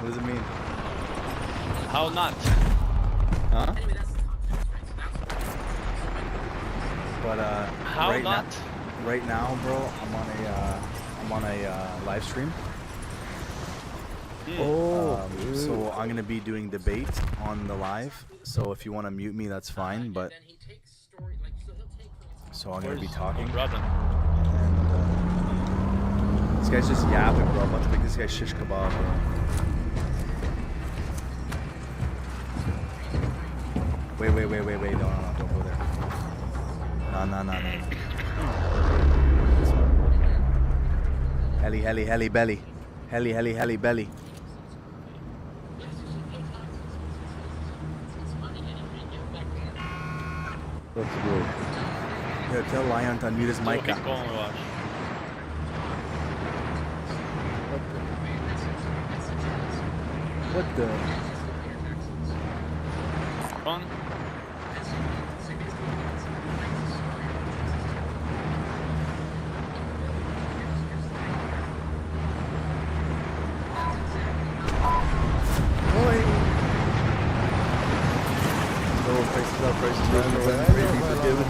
What does it mean? How not? Huh? But How right not? Right now, bro, I'm on a live stream. So I'm gonna be doing debates on the live. So if you want to mute me, that's fine. But so I'm gonna be talking. And this guy's just yapping, bro. I'm about to make this guy shish kebab, bro. Wait. No, don't go there. No. Heli belly. Heli belly. Let's go. Yeah, tell Lion to unmute his mic. What the? Fun.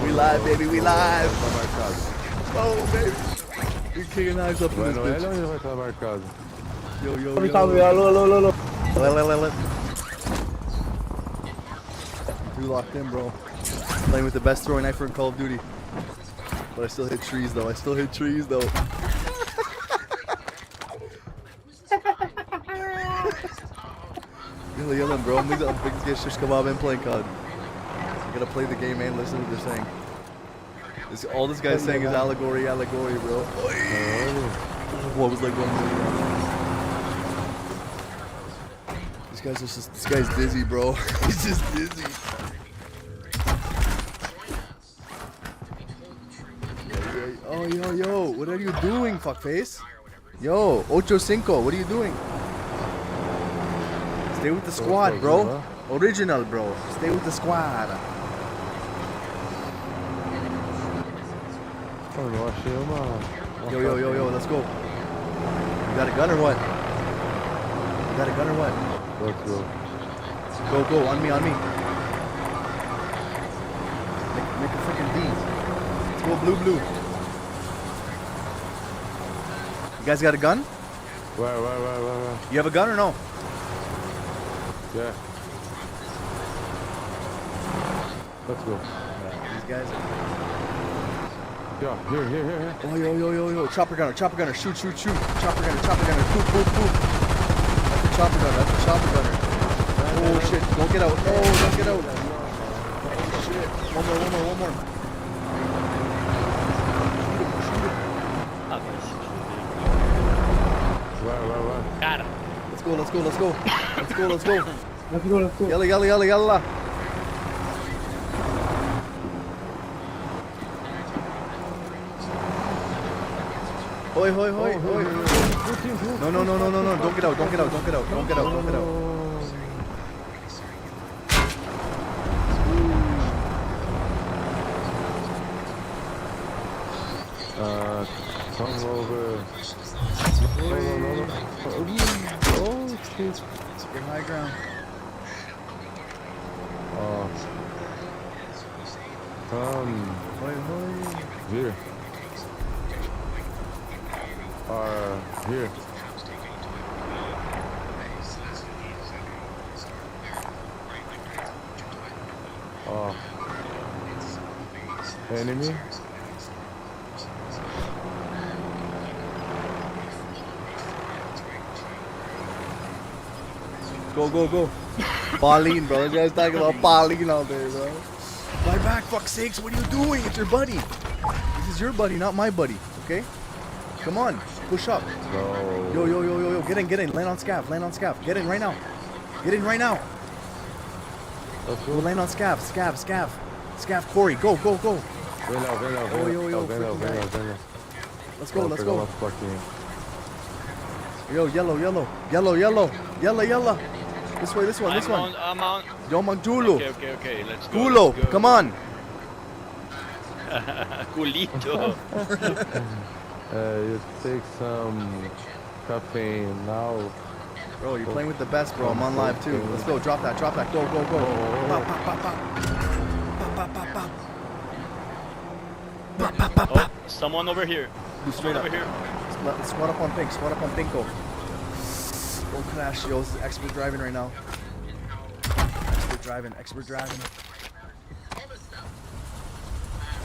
We live, baby, we live. Oh, baby. We're kicking knives up in this bitch. Vai estar marcado. Yo. We locked in, bro. Playing with the best throwing knife in Call of Duty. But I still hit trees, though. Yelling, bro. I'm big to get shish kebab and playing COD. You gotta play the game and listen to what they're saying. All this guy's saying is allegory, bro. What was like going on? This guy's dizzy, bro. He's just dizzy. Oh, yo. What are you doing, fuckface? Yo, Ocho Cinco, what are you doing? Stay with the squad, bro. Original, bro. Stay with the squad. Yo, let's go. You got a gun or what? Let's go. Go, on me. Make a freaking D. Let's go blue. You guys got a gun? Where? You have a gun or no? Yeah. Let's go. These guys are... Yeah, here. Oh, yo. Chopper gunner. Shoot. Chopper gunner. Poop. That's the chopper gunner. Oh, shit. Don't get out. Oh, shit. One more. Where? Got him. Let's go. Yalla. Hoi. No. Don't get out. Come over. No. Oh, shit. Get high ground. Hoi. Here. Here. Enemy. Go. Pauline, bro. This guy's talking about Pauline all day, bro. Fly back, fuck sakes. What are you doing? It's your buddy. This is your buddy, not my buddy, okay? Come on. Push up. No. Yo. Get in. Land on scav. Get in right now. Go land on scav. Scav Corey. Go. Vem lá. Let's go. Yo, yellow. This one. I'm on. Yo, Magdulo. Okay. Let's go. Culo. Come on. Culito. You take some caffeine now. Bro, you're playing with the best, bro. I'm on live too. Let's go. Drop that. Drop that. Go, go, go. Pop, pop, pop, pop. Pop, pop, pop, pop. Pop, pop, pop, pop. Someone over here. Do straight up. Over here. Squat up on pink. Squat up on pinko. Oh, crash. Yo, this is expert driving right now. Expert driving. Expert driving.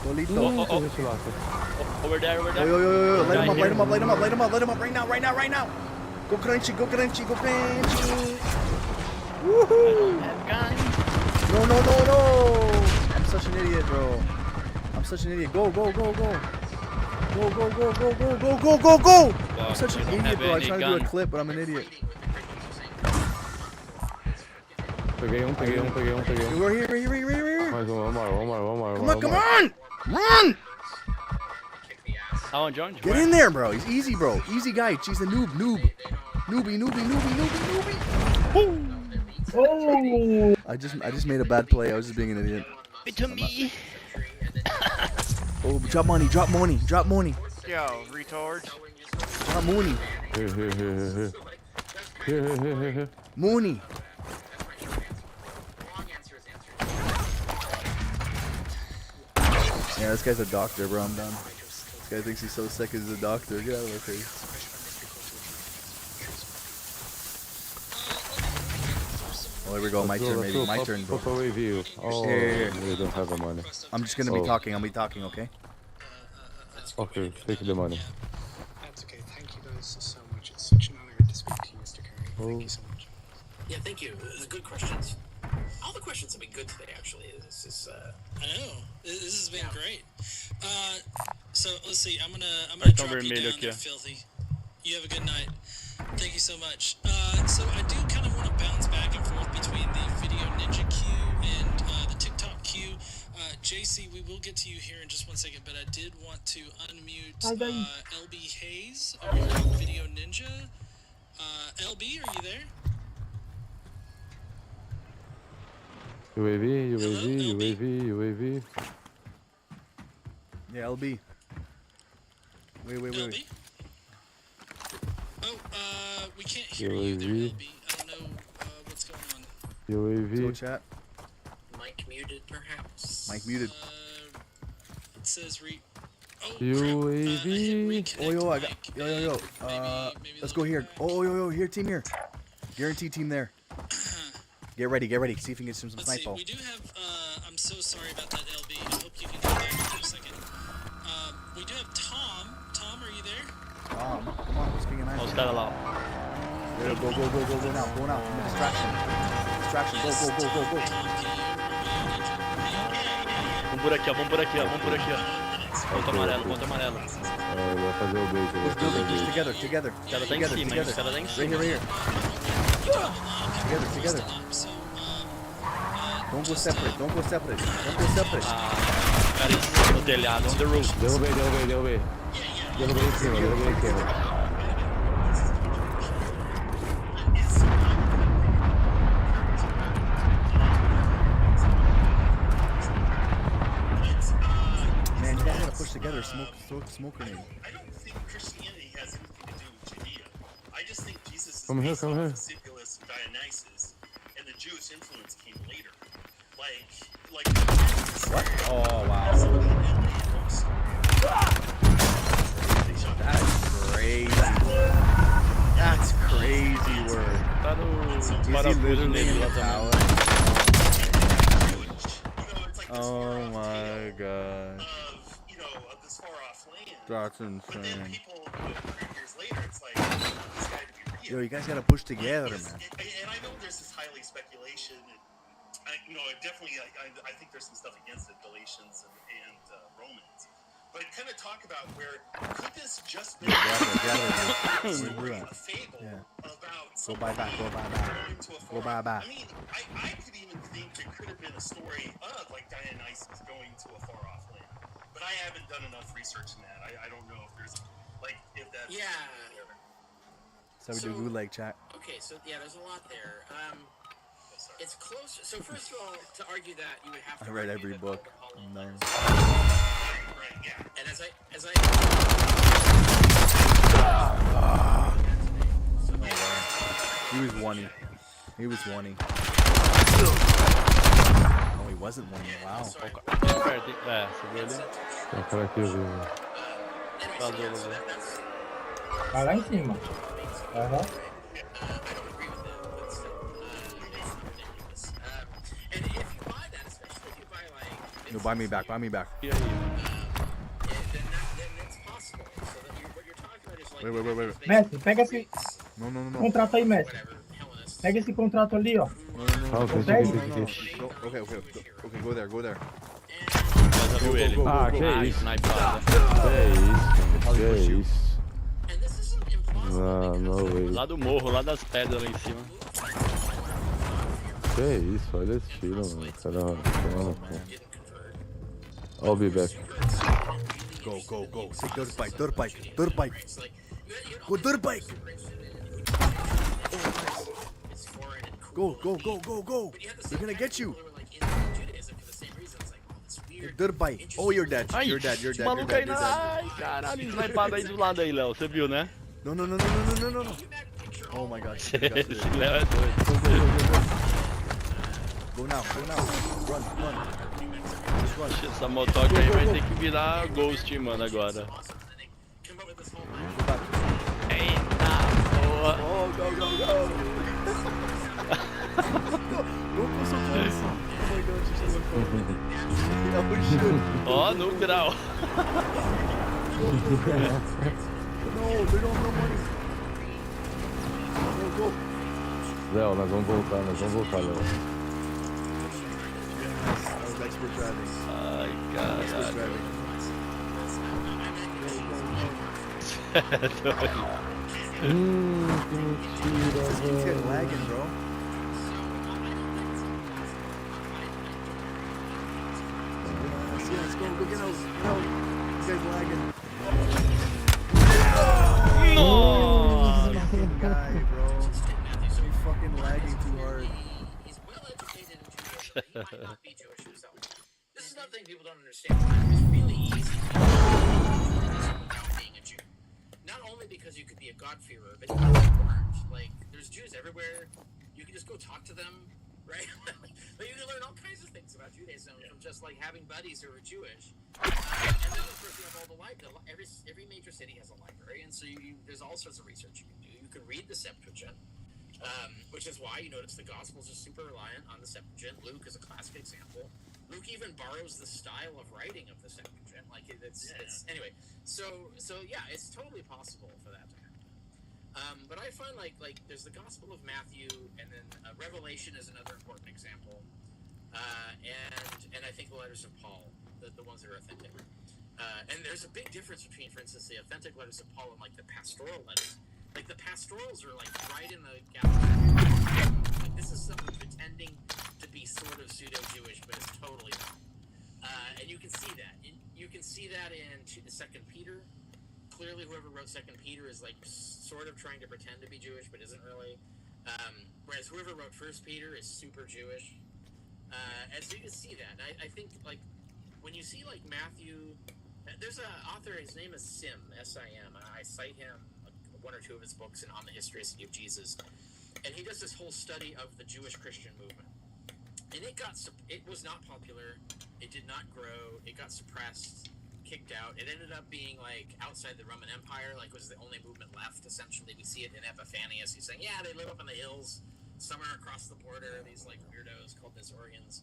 Bolito. Over there, over there. Yo, yo, yo, yo. Light him up, light him up, light him up, light him up, light him up. Right now, right now, right now. Go crunchy, go crunchy, go crunchy. Woohoo. No, no, no, no. I'm such an idiot, bro. I'm such an idiot. Go, go, go, go. Go, go, go, go, go, go, go, go, go. I'm such an idiot, bro. I tried to do a clip, but I'm an idiot. Peguei um. We're here. Mais um, vamos. Come on, come on. Run. I want John. Get in there, bro. He's easy, bro. Easy guy. She's a noob. Noobie. Oh! I just made a bad play. I was just being an idiot. To me. Oh, drop money. Yo, retards. Drop money. Here. Mooney. Yeah, this guy's a doctor, bro. I'm done. This guy thinks he's so sick he's a doctor. Get out of my face. Oh, here we go. My turn, maybe. My turn, bro. Put away view. Oh, Here. we don't have the money. I'm just gonna be talking. I'll be talking, okay? Okay, take the money. That's okay. Thank you guys so much. It's such an honor to speak to you, Mr. Curry. Thank you so much. Yeah, thank you. Good questions. All the questions have been good today, actually. This is, I know. This has been great. So let's see. I'm gonna Right drop over you me, down look, there, yeah. Filthy. You have a good night. Thank you so much. So I do kind of want to bounce back and forth between the Video Ninja queue and the TikTok queue. JC, we will get to you here in just 1 second, but I did want to unmute LB Hayes over at Video Ninja. LB, are you there? UAV. Yeah, LB. Wait. LB? Oh, we can't hear you there, LB. I don't know what's going on. Go UAV. chat. mic muted, perhaps. Mic muted. It says Oh, UAV. Oh, yo, I got. Yo. Let's go here. Oh, yo, here, team here. Guaranteed team there. Get ready. See if you can get some Let's see. sniper. We do have. I'm so sorry about that, LB. I hope you can come back in a second. We do have Tom. Tom, are you there? Come on, let's ping an Oh, está lá. Go now. Distraction. Go. Tom, can you? Vamos por aqui, ó. Ponto amarelo. Vai fazer o bait. Push together. Cara tá em cima, hein? Os caras lá em cima. Right here. Together. Don't go separate. Cara em cima no telhado, on the roof. Derrubei em cima. Man, you guys gotta push together. Smoke grenade. I don't think Christianity has anything to do with Judea. I just think Jesus is Come here. Discipulus and Dionysus, and the Jewish influence came later. Like What? Oh, wow. That's crazy word. Is he literally in the tower? Oh my god. Of this far off land. That's But then insane. people, 3 years later, it's like, this guy to be real. Yo, you guys gotta push together, man. And I know there's this highly speculation, and definitely, I think there's some stuff against it, Galatians and Romans. But kind of talk about where could this just be a story, a fable about Go buy back. going to a Go buy back. I mean, I could even think it could have been a story of like Dionysus going to a far off land. But I haven't done enough research in that. I don't know if there's if that's So we do gulag chat. Okay, so yeah, there's a lot there. It's close. So first of all, to argue that, you would have to. I read argue every that book. Holland Nice. Right, yeah. And as I He was one-y. He was one-y. Oh, he wasn't one-y. Wow. Perto, hein? É, você viu ali? Tem um cara aqui, eu vi. Mano. Vazou, vazou. Vai lá em cima. Aham. And if you buy that, especially if you buy like, No, buy me back. Buy me back. E aí? then it's possible. So that what you're talking about is like Wait. Mestre, pega esse No. contrato aí, mestre. whatever Hellenist. Pega esse contrato ali, ó. Ah, vem Consegue? aqui, vem aqui. Go, okay. Go there. Já viu ele? Ah, que isso? Snipada. Que isso? And this isn't implausible. Não way. Lá do morro, lá das pedras lá em cima. Que isso? Olha esse tiro, mano. Caramba. I'll be back. Go. Say dirt bike. Go dirt bike. It's foreign and cool. Go. They're gonna get you. People were like into Judaism for the same reason. It's like, oh, it's weird. Dirt bike. Oh, you're dead. Ai, You're dead. esse maluco aí, ai, caralho, snipada aí do lado aí, Léo. Você viu, né? No. Oh my God. Esse Léo é doido. Go now. Run. Just run. Essa motoca aí vai ter que virar Ghost, mano, agora. Awesome. And then they come up with this whole Go back. Eita, porra. Oh, go. Go put some points. Oh my God, you should look for Oh shit. Ó, no grau. No, they don't have no money. Go. Léo, nós vamos voltar, Léo. That was expert driving. Ai, Expert caralho. driving. Que mentira, This keeps getting velho. lagging, bro. Let's go. Get out. You guys lagging. Nossa! Fucking guy, bro. You fucking lagging too hard. He's well educated in Judaism, but he might not be Jewish himself. This is another thing people don't understand. It's really easy to be without being a Jew. Not only because you could be a God-fearer, but because you weren't. Like, there's Jews everywhere. You can just go talk to them, right? But you can learn all kinds of things about Judaism from just like having buddies who are Jewish. And then of course you have all the library. Every major city has a library, and so there's all sorts of research you can do. You can read the Septuagint. Which is why you notice the Gospels are super reliant on the Septuagint. Luke is a classic example. Luke even borrows the style of writing of the Septuagint. Like it's anyway. So yeah, it's totally possible for that to happen. But I find like there's the Gospel of Matthew, and then Revelation is another important example. And I think the letters of Paul, the ones that are authentic. And there's a big difference between, for instance, the authentic letters of Paul and like the pastoral letters. Like the pastorals are like right in the galaxy. Like this is someone pretending to be sort of pseudo-Jewish, but it's totally not. And you can see that. You can see that in 2 Peter. Clearly, whoever wrote 2 Peter is like sort of trying to pretend to be Jewish, but isn't really. Whereas whoever wrote 1 Peter is super Jewish. And so you can see that. And I think like when you see like Matthew, there's an author. His name is Sim, S-I-M. I cite him. One or two of his books on the historicity of Jesus, and he does this whole study of the Jewish Christian movement. And it was not popular. It did not grow. It got suppressed, kicked out. It ended up being like outside the Roman Empire, like was the only movement left. Essentially, we see it in Epiphanius. He's saying, yeah, they live up in the hills, somewhere across the border. These like weirdos called Nesorians.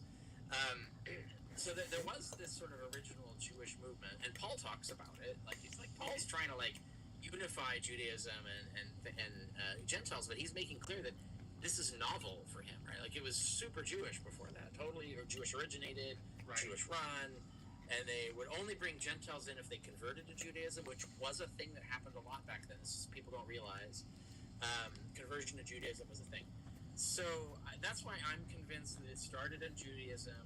So there was this sort of original Jewish movement, and Paul talks about it. Like he's like Paul's trying to like unify Judaism and Gentiles, but he's making clear that this is novel for him, right? Like it was super Jewish before that, totally Jewish originated, right. Jewish run, and they would only bring Gentiles in if they converted to Judaism, which was a thing that happened a lot back then. People don't realize conversion to Judaism was a thing. So that's why I'm convinced that it started in Judaism.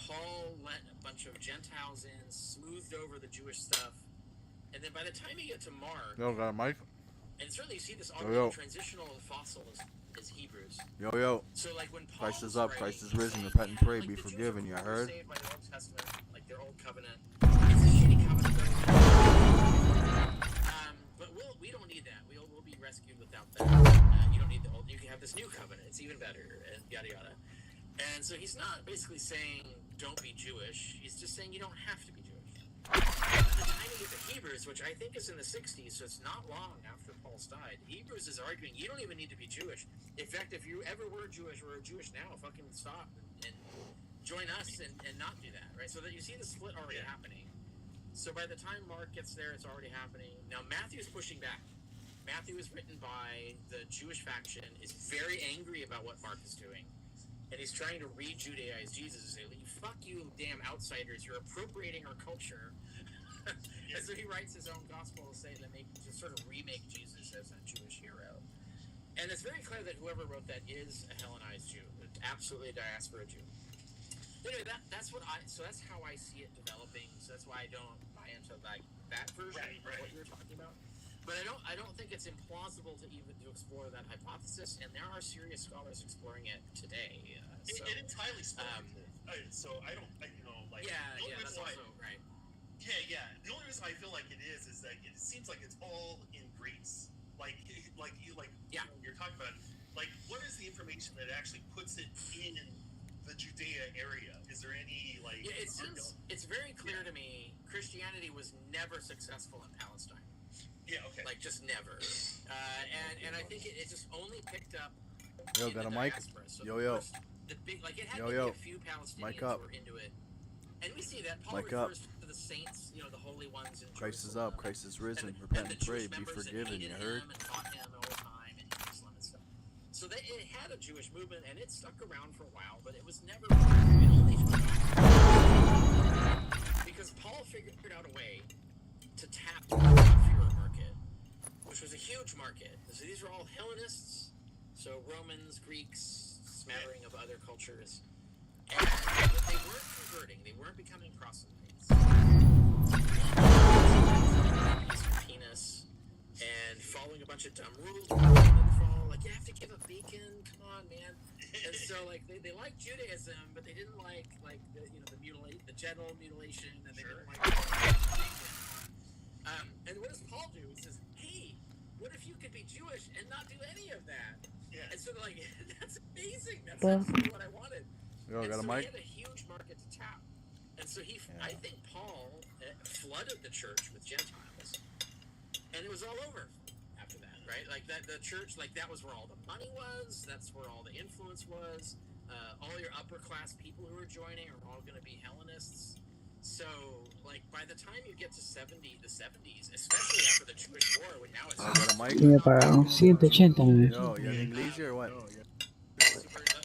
Paul let a bunch of Gentiles in, smoothed over the Jewish stuff. And then by the time you get to Mark, Yo, got a mic? and certainly you see this already transitional fossil is Hebrews. Yo. So like when Paul Christ is up, writing, Christ is risen, repent and pray, like be the Jews forgiven, you were heard? saved by the Old Testament, like their old covenant. It's a shitty covenant. But we don't need that. We'll be rescued without that. You don't need the Old you can have this new covenant. It's even better, and yada yada. And so he's not basically saying don't be Jewish. He's just saying you don't have to be Jewish. By the time you get to Hebrews, which I think is in the 60s, so it's not long after Paul's died, Hebrews is arguing you don't even need to be Jewish. In fact, if you ever were Jewish or are Jewish now, fucking stop and join us and not do that, right? So that you see the split already happening. So by the time Mark gets there, it's already happening. Now Matthew's pushing back. Matthew is written by the Jewish faction, is very angry about what Mark is doing. And he's trying to re-Judaize Jesus and say, fuck you, damn outsiders, you're appropriating our culture. And so he writes his own gospel to say to sort of remake Jesus as a Jewish hero. And it's very clear that whoever wrote that is a Hellenized Jew, absolutely a diaspora Jew. Anyway, that's how I see it developing. So that's why I don't buy into like that version of what you're talking about. But I don't think it's implausible to explore that hypothesis, and there are serious scholars exploring it today. It's entirely speculative. So I don't, that's also right. Yeah. The only reason I feel like it is that it seems like it's all in Greece. You're talking about, like, what is the information that actually puts it in the Judea area? Is there any like? Yeah, it seems it's very clear to me Christianity was never successful in Palestine. Yeah, okay. Like, just never. And I think it just only picked up. Yo, got a mic? So Yo. The big, like, it had maybe a few Palestinians who were into it. And we see that. Paul refers to the saints, the holy ones in Christ is Jerusalem. up, Christ is risen. Repent and pray, be forgiven, you heard? And taught him all the time in Jerusalem and stuff. So it had a Jewish movement, and it stuck around for a while, but it was never only because Paul figured out a way to tap the God-fearer market, which was a huge market. So these were all Hellenists, so Romans, Greeks, smattering of other cultures. And they weren't converting, they weren't becoming proselytes. Penis and following a bunch of dumb rules. Like, you have to give a beacon, come on, man. And so, like, they liked Judaism, but they didn't like the genital mutilation, and they didn't like and what does Paul do? He says, hey, what if you could be Jewish and not do any of that? Yeah. And so they're like, that's amazing. That's actually what I wanted. Yo, got a so mic? he had a huge market to tap. And so I think Paul flooded the church with Gentiles. And it was all over after that, right? Like, the church, like, that was where all the money was. That's where all the influence was. All your upper class people who are joining are all going to be Hellenists. So, like, by the time you get to the 70s, especially after the Jewish War, when now it's... Got a mic? Tiene para un 180 Yo, you have English or what?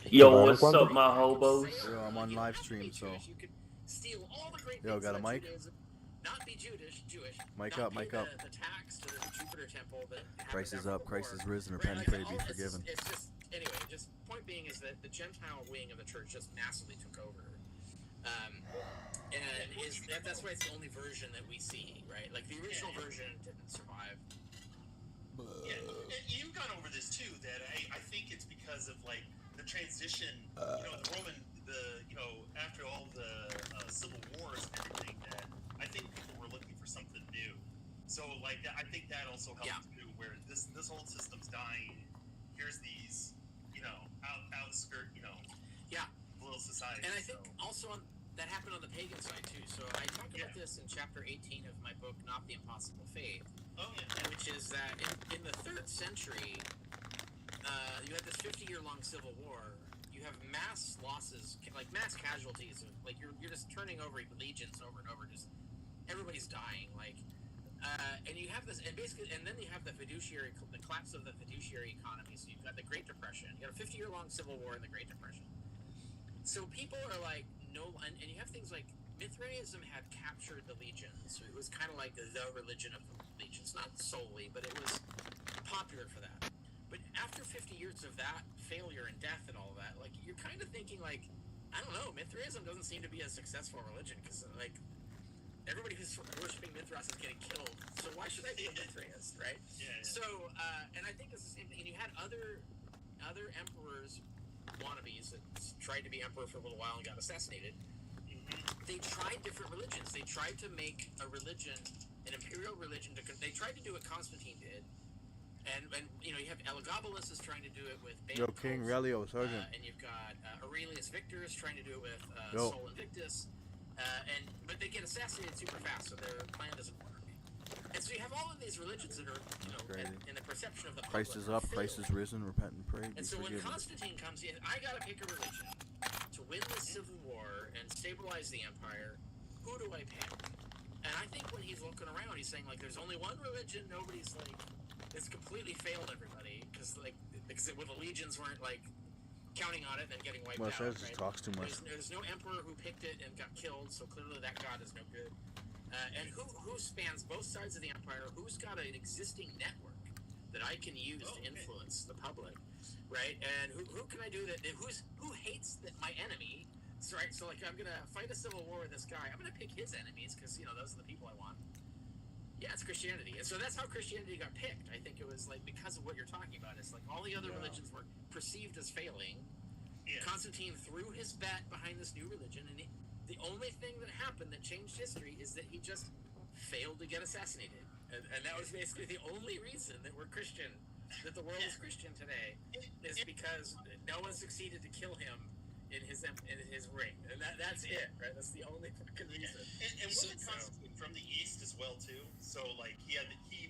Yo, what's up, my hobos? Yo, I'm on live stream, so. You could steal all the great Yo, got a mic? Not be Jewish. Mic not up, mic up. The tax to the Jupiter temple that Christ is up, Christ is risen, right? repent and pray, be forgiven. It's just, anyway, just point being is that the Gentile wing of the church just massively took over. And that's why it's the only version that we see, right? Like, the original version didn't survive. Yeah, you've gone over this too, that I think it's because of, like, the transition, the Roman, after all the civil wars and everything, that I think people were looking for something new. So, like, I think that also helps too, where this whole system's dying. Here's these, outskirt, little societies. And I think also that happened on the pagan side too. So I talk about this in chapter 18 of my book, Not the Impossible Faith. Oh, yeah. Which is that in the 3rd century, you had this 50-year-long civil war. You have mass losses, like mass casualties. Like, you're just turning over legions over and over. Just everybody's dying. Like, and you have this, and then you have the collapse of the fiduciary economy. So you've got the Great Depression. You got a 50-year-long civil war and the Great Depression. So people are like, no, and you have things like Mithraism had captured the legions. So it was kind of like the religion of the legions, not solely, but it was popular for that. But after 50 years of that failure and death and all of that, like, you're kind of thinking, like, I don't know, Mithraism doesn't seem to be a successful religion because, like, everybody who's worshiping Mithras is getting killed. So why should I be a Mithraist, right? Yeah. So, and I think it's the same thing. And you had other emperors, wannabes, that tried to be emperor for a little while and got assassinated. They tried different religions. They tried to make a religion, an imperial religion. They tried to do what Constantine did, And you know, you have Elagabalus is trying to do it with Yo, Baal King cults, Relio, Sergeant. and you've got Aurelius Victor is trying to do it with Yo. Sol Invictus, but they get assassinated super fast, so their plan doesn't work. And so you have all of these religions that are, you know, in the perception of the public. Christ is up, Christ is risen, repent and pray, be And so when forgiven. Constantine comes in, I gotta pick a religion to win this civil war and stabilize the empire. Who do I pick? And I think when he's looking around, he's saying like, there's only one religion. Nobody's like, it's completely failed everybody because well, the legions weren't like counting on it and then getting wiped Well, out. Sergeant just Right? talks too much. There's no emperor who picked it and got killed, so clearly that god is no good. And who spans both sides of the empire? Who's got an existing network that I can use to influence the public, right? And who can I do that? Who hates my enemy? So, right, so like I'm gonna fight a civil war with this guy. I'm gonna pick his enemies because you know those are the people I want. Yeah, it's Christianity, and so that's how Christianity got picked. I think it was like because of what you're talking about. It's like all the other religions were perceived as failing. Yeah. Constantine threw his bet behind this new religion, and the only thing that happened that changed history is that he just failed to get assassinated. And that was basically the only reason that we're Christian, that the world is Christian today, is because no one succeeded to kill him in his ring. And that's it, right? That's the only fucking reason. And wasn't Constantine from the East as well, too? So, like, he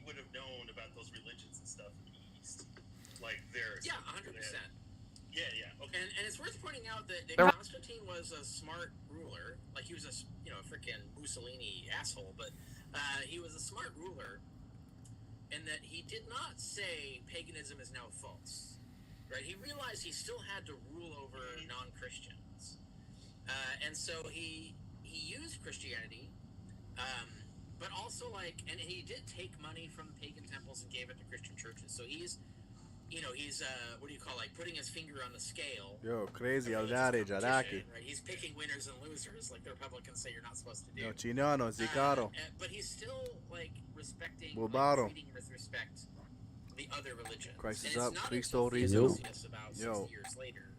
would have known about those religions and stuff in the East. Like, there's... Yeah, 100%. Yeah, okay. And it's worth pointing out that Constantine was a smart ruler. Like, he was a freaking Mussolini asshole, but he was a smart ruler in that he did not say paganism is now false, right? He realized he still had to rule over non-Christians. And so he used Christianity, but also, like, and he did take money from pagan temples and gave it to Christian churches. So he's what do you call, like, putting his finger on the scale. Yo, crazy, of Aldari, religious Jaraki. competition, right? He's picking winners and losers, like the Republicans say you're not supposed to do. Yo, Chinano, Zicaro. But he's still, like, respecting, Bobaro. treating with respect the other religion. Christ is And it's up, not Cristo until reason. Theodosius about 60 Yo. years later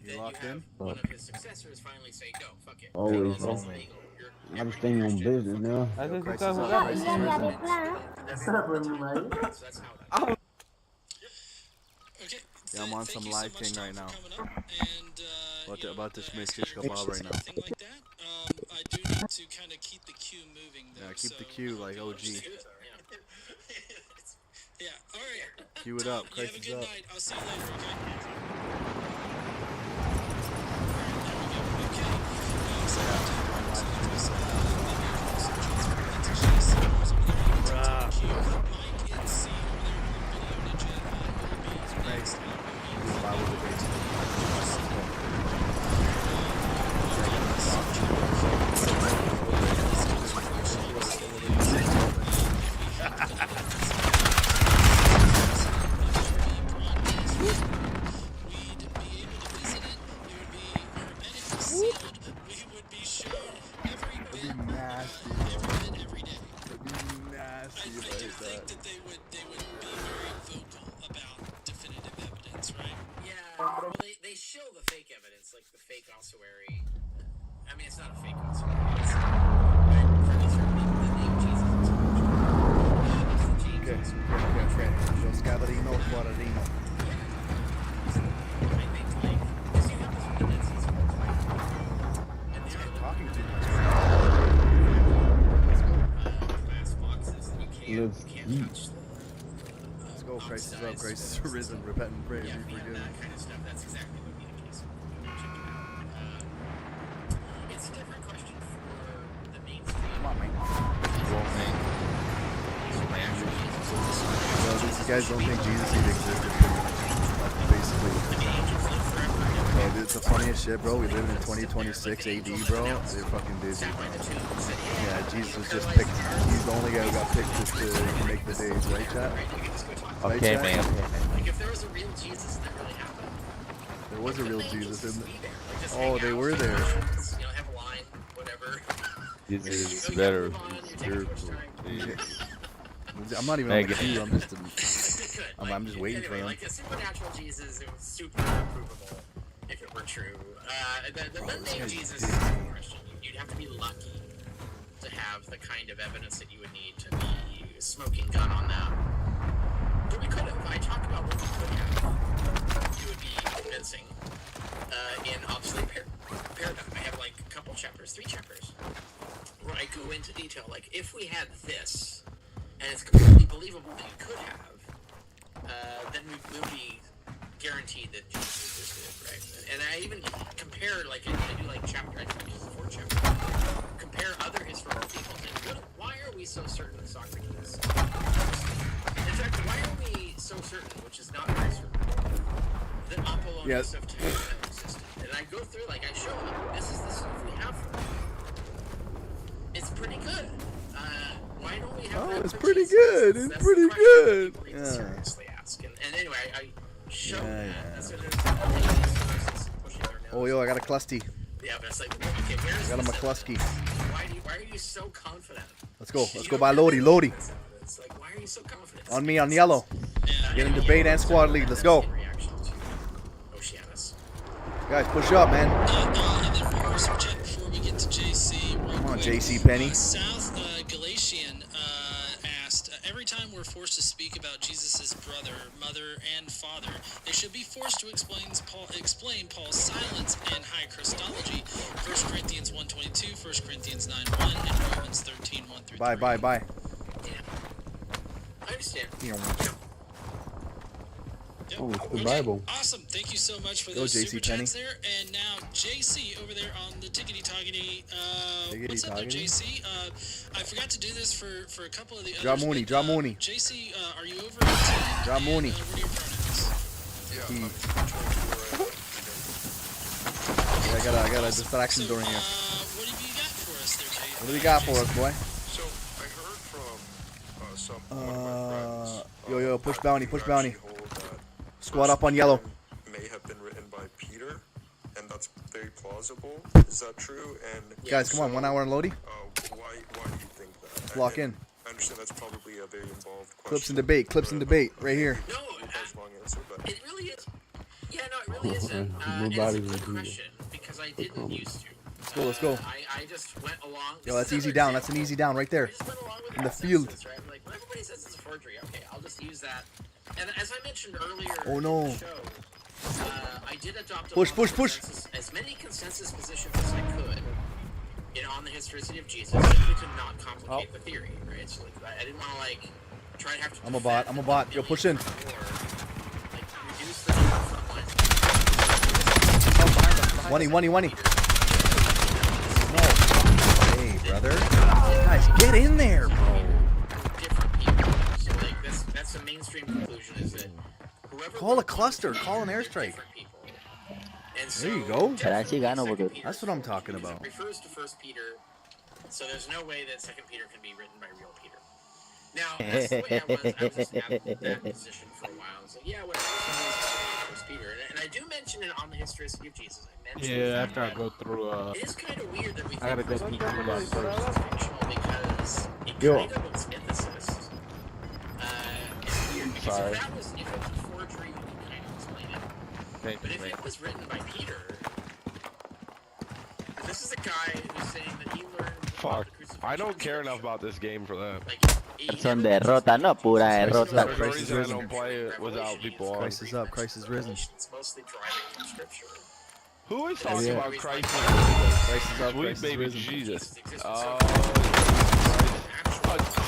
You that locked you have in? one of his successors finally say, no, fuck it. Always, This bro. is legal. You're I'm staying on business now. Às vezes o Christ cara is up, joga Christ is assim, risen. So that's how that Okay. Yeah, I'm on thank some you so live much, King Tom, right for now. coming up. And, About to smash ask shish your kebab questions right now. and everything like that. I do need to kind of keep the queue moving, though. Yeah, keep the so, queue like OG. Yeah, all right. Cue it up, You have Christ a is good up. night. I'll see you later, okay? Bible debates. Nasty, I do think that they would be very vocal about definitive evidence, right? Yeah, well, they show the fake evidence, like the fake ossuary. I mean, it's not a fake ossuary. It's the name Jesus is Okay, okay. Yo, Scavarino, Quararino. I think, like, because you have this redundancies from and they're Talking too much. glass boxes that you Let's can't touch. Let's go, Christ is up, Christ is risen, repent and pray, Yeah, be yeah, forgiven. that kind of stuff. That's exactly what would be the case. It's a different question for the mainstream. Come on, man. Actually, Well, these guys don't think Jesus even existed, pretty much. That's basically. Bro, it's the funniest shit, bro. We live in 2026 AD, bro. They're fucking busy, bro. Yeah, Jesus was just picked. He's the only guy who got picked just to make the days, right, chat? Right, Okay, chat? man. Like, if there was a real Jesus that really happened, There was a real Jesus in be there. Like, just Oh, hang they out, were there. You know, have a line, whatever. This You is know, you better. move on, you're taking too much Spiritual. time. I'm not even on the Megan. queue. I'm just. Good. I'm just waiting for anyway, them. Like a supernatural Jesus, it was super provable if it were true. The mundane guy's Jesus big. is a question. You'd have to be lucky to have the kind of evidence that you would need to be smoking gun on that. But we could have. I talked about what we could have. It would be convincing in Obsolete Paradigm. I have like a couple chapters, 3 chapters, where I go into detail. Like, if we had this, and it's completely believable that you could have, then we will be guaranteed that Jesus existed, right? And I even compare, like, I do like chapter, I do 4 chapters, compare other historical people, and why are we so certain that Socrates existed? In fact, why are we so certain, which is not very certain, that Apollonius of Tyre existed? And I go through, like, I show them, this is the stuff we have for them. It's pretty good. Why don't we have that? It's for pretty Jesus? good. That's It's the pretty question good. people need to Yeah. seriously ask. And anyway, I show Yeah, that. yeah. That's what there's pushing their nose. Oh, yo, I got a clusty. Yeah, but it's like, okay, where's Got a this McCluskey. evidence? Why are you so confident? Let's go. Let's You go don't by have Lodi. any Lodi. evidence. Like, why are you so confident? On me, on yellow. Yeah. Get in debate and squad lead. Let's go. In reaction to Oceanus. Guys, push up, man. And then one more super chat before we get to JC. Real Come on, quick. JC Penny. South Galatian asked, every time we're forced to speak about Jesus' brother, mother, and father, they should be forced to explain Paul's silence and high Christology. 1 Corinthians 1:22, 1 Corinthians 9:1, and Romans 13:1-3. Bye, bye, bye. Yeah. I understand. Yep. Oh, it's the Okay, Bible. Awesome. Thank you so much for Go, those JC super Penny. chats there. And now JC over there on the Tickety Toggety. What's up there, Tiggity-toggety? JC? I forgot to do this for a couple of the Draw others. Mooney, but, draw Mooney. JC, are you over 18? Draw And, Mooney. what are your pronouns? Yeah, I got a distraction So, during here. what have you got for us there, JC? What do we got for us, boy? So I heard from some one of my friends. Yo, push bounty, push who bounty. actually hold that Squad up on First yellow. Peter may have been written by Peter, and that's very plausible. Is that true? And Guys, come on, 1 hour on Lodi. why do you think that? Lock And in. I understand that's probably a very involved question. Clips and debate, clips and debate, right here. No, That's a long answer, but it really is. Yeah, no, it really isn't. And it's a Nobody good would do question because I didn't used to. Let's go. I just went along. Yo, that's easy down. That's an easy down right I there. just went along with In the consensus, field. right? Like, when everybody says it's a forgery, okay, I'll just use that. And as I mentioned earlier Oh, in no. the show, I did adopt a Push, lot of push, push. as many consensus positions as I could on the historicity of Jesus, simply to not complicate the theory, right? So, like, I didn't want to, like, try to have to I'm a bot, I'm a bot. Yo, push in. Or, like, reduce the number of front lines. Money. Hey, brother. Guys, get in there, bro. Different people. So, like, that's the mainstream conclusion is that whoever Call a cluster. Call an airstrike. different people. And so, There you go. definitely Second Peter That's what I'm talking about. refers to 1 Peter, so there's no way that 2 Peter can be written by real Peter. Now, that's the way I was just at that position for a while. I was like, yeah, whatever. First Peter, and I do mention it on the historicity of Jesus. I mentioned Yeah, after I go through, it is kind of weird that we I gotta think go First through Peter that is first. fictional because it Yo. kind of was mythicist. It's weird because Sorry. if it was a forgery, we can kind of explain it. But if it was written by Peter, this is a guy who's saying that he learned Fuck. about the crucifixion I don't from care enough Scripture. about this game for that. Like, Son derrota, no pura derrota. There's a Christ is reason I risen. don't play it without people on. Christ is up, Christ is risen. It's mostly driving from Scripture. Who is talking Yeah. about Christ? Christ is up, Sweet Christ is baby risen. Jesus. Oh,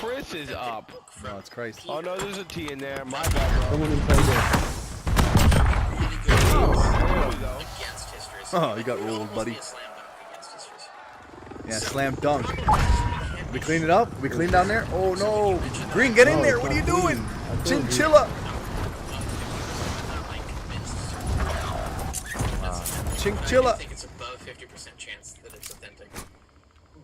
Chris is up. No, it's Christ. Oh no, there's a T in there. My bad, bro. Someone inside there. There we go. Against history. Oh, you got rolled, buddy. Yeah, slam dunk. We clean it up? We clean down there? Oh no. Green, get in there. What are you doing? Chinchilla. Chinchilla. I think it's above 50% chance that it's authentic.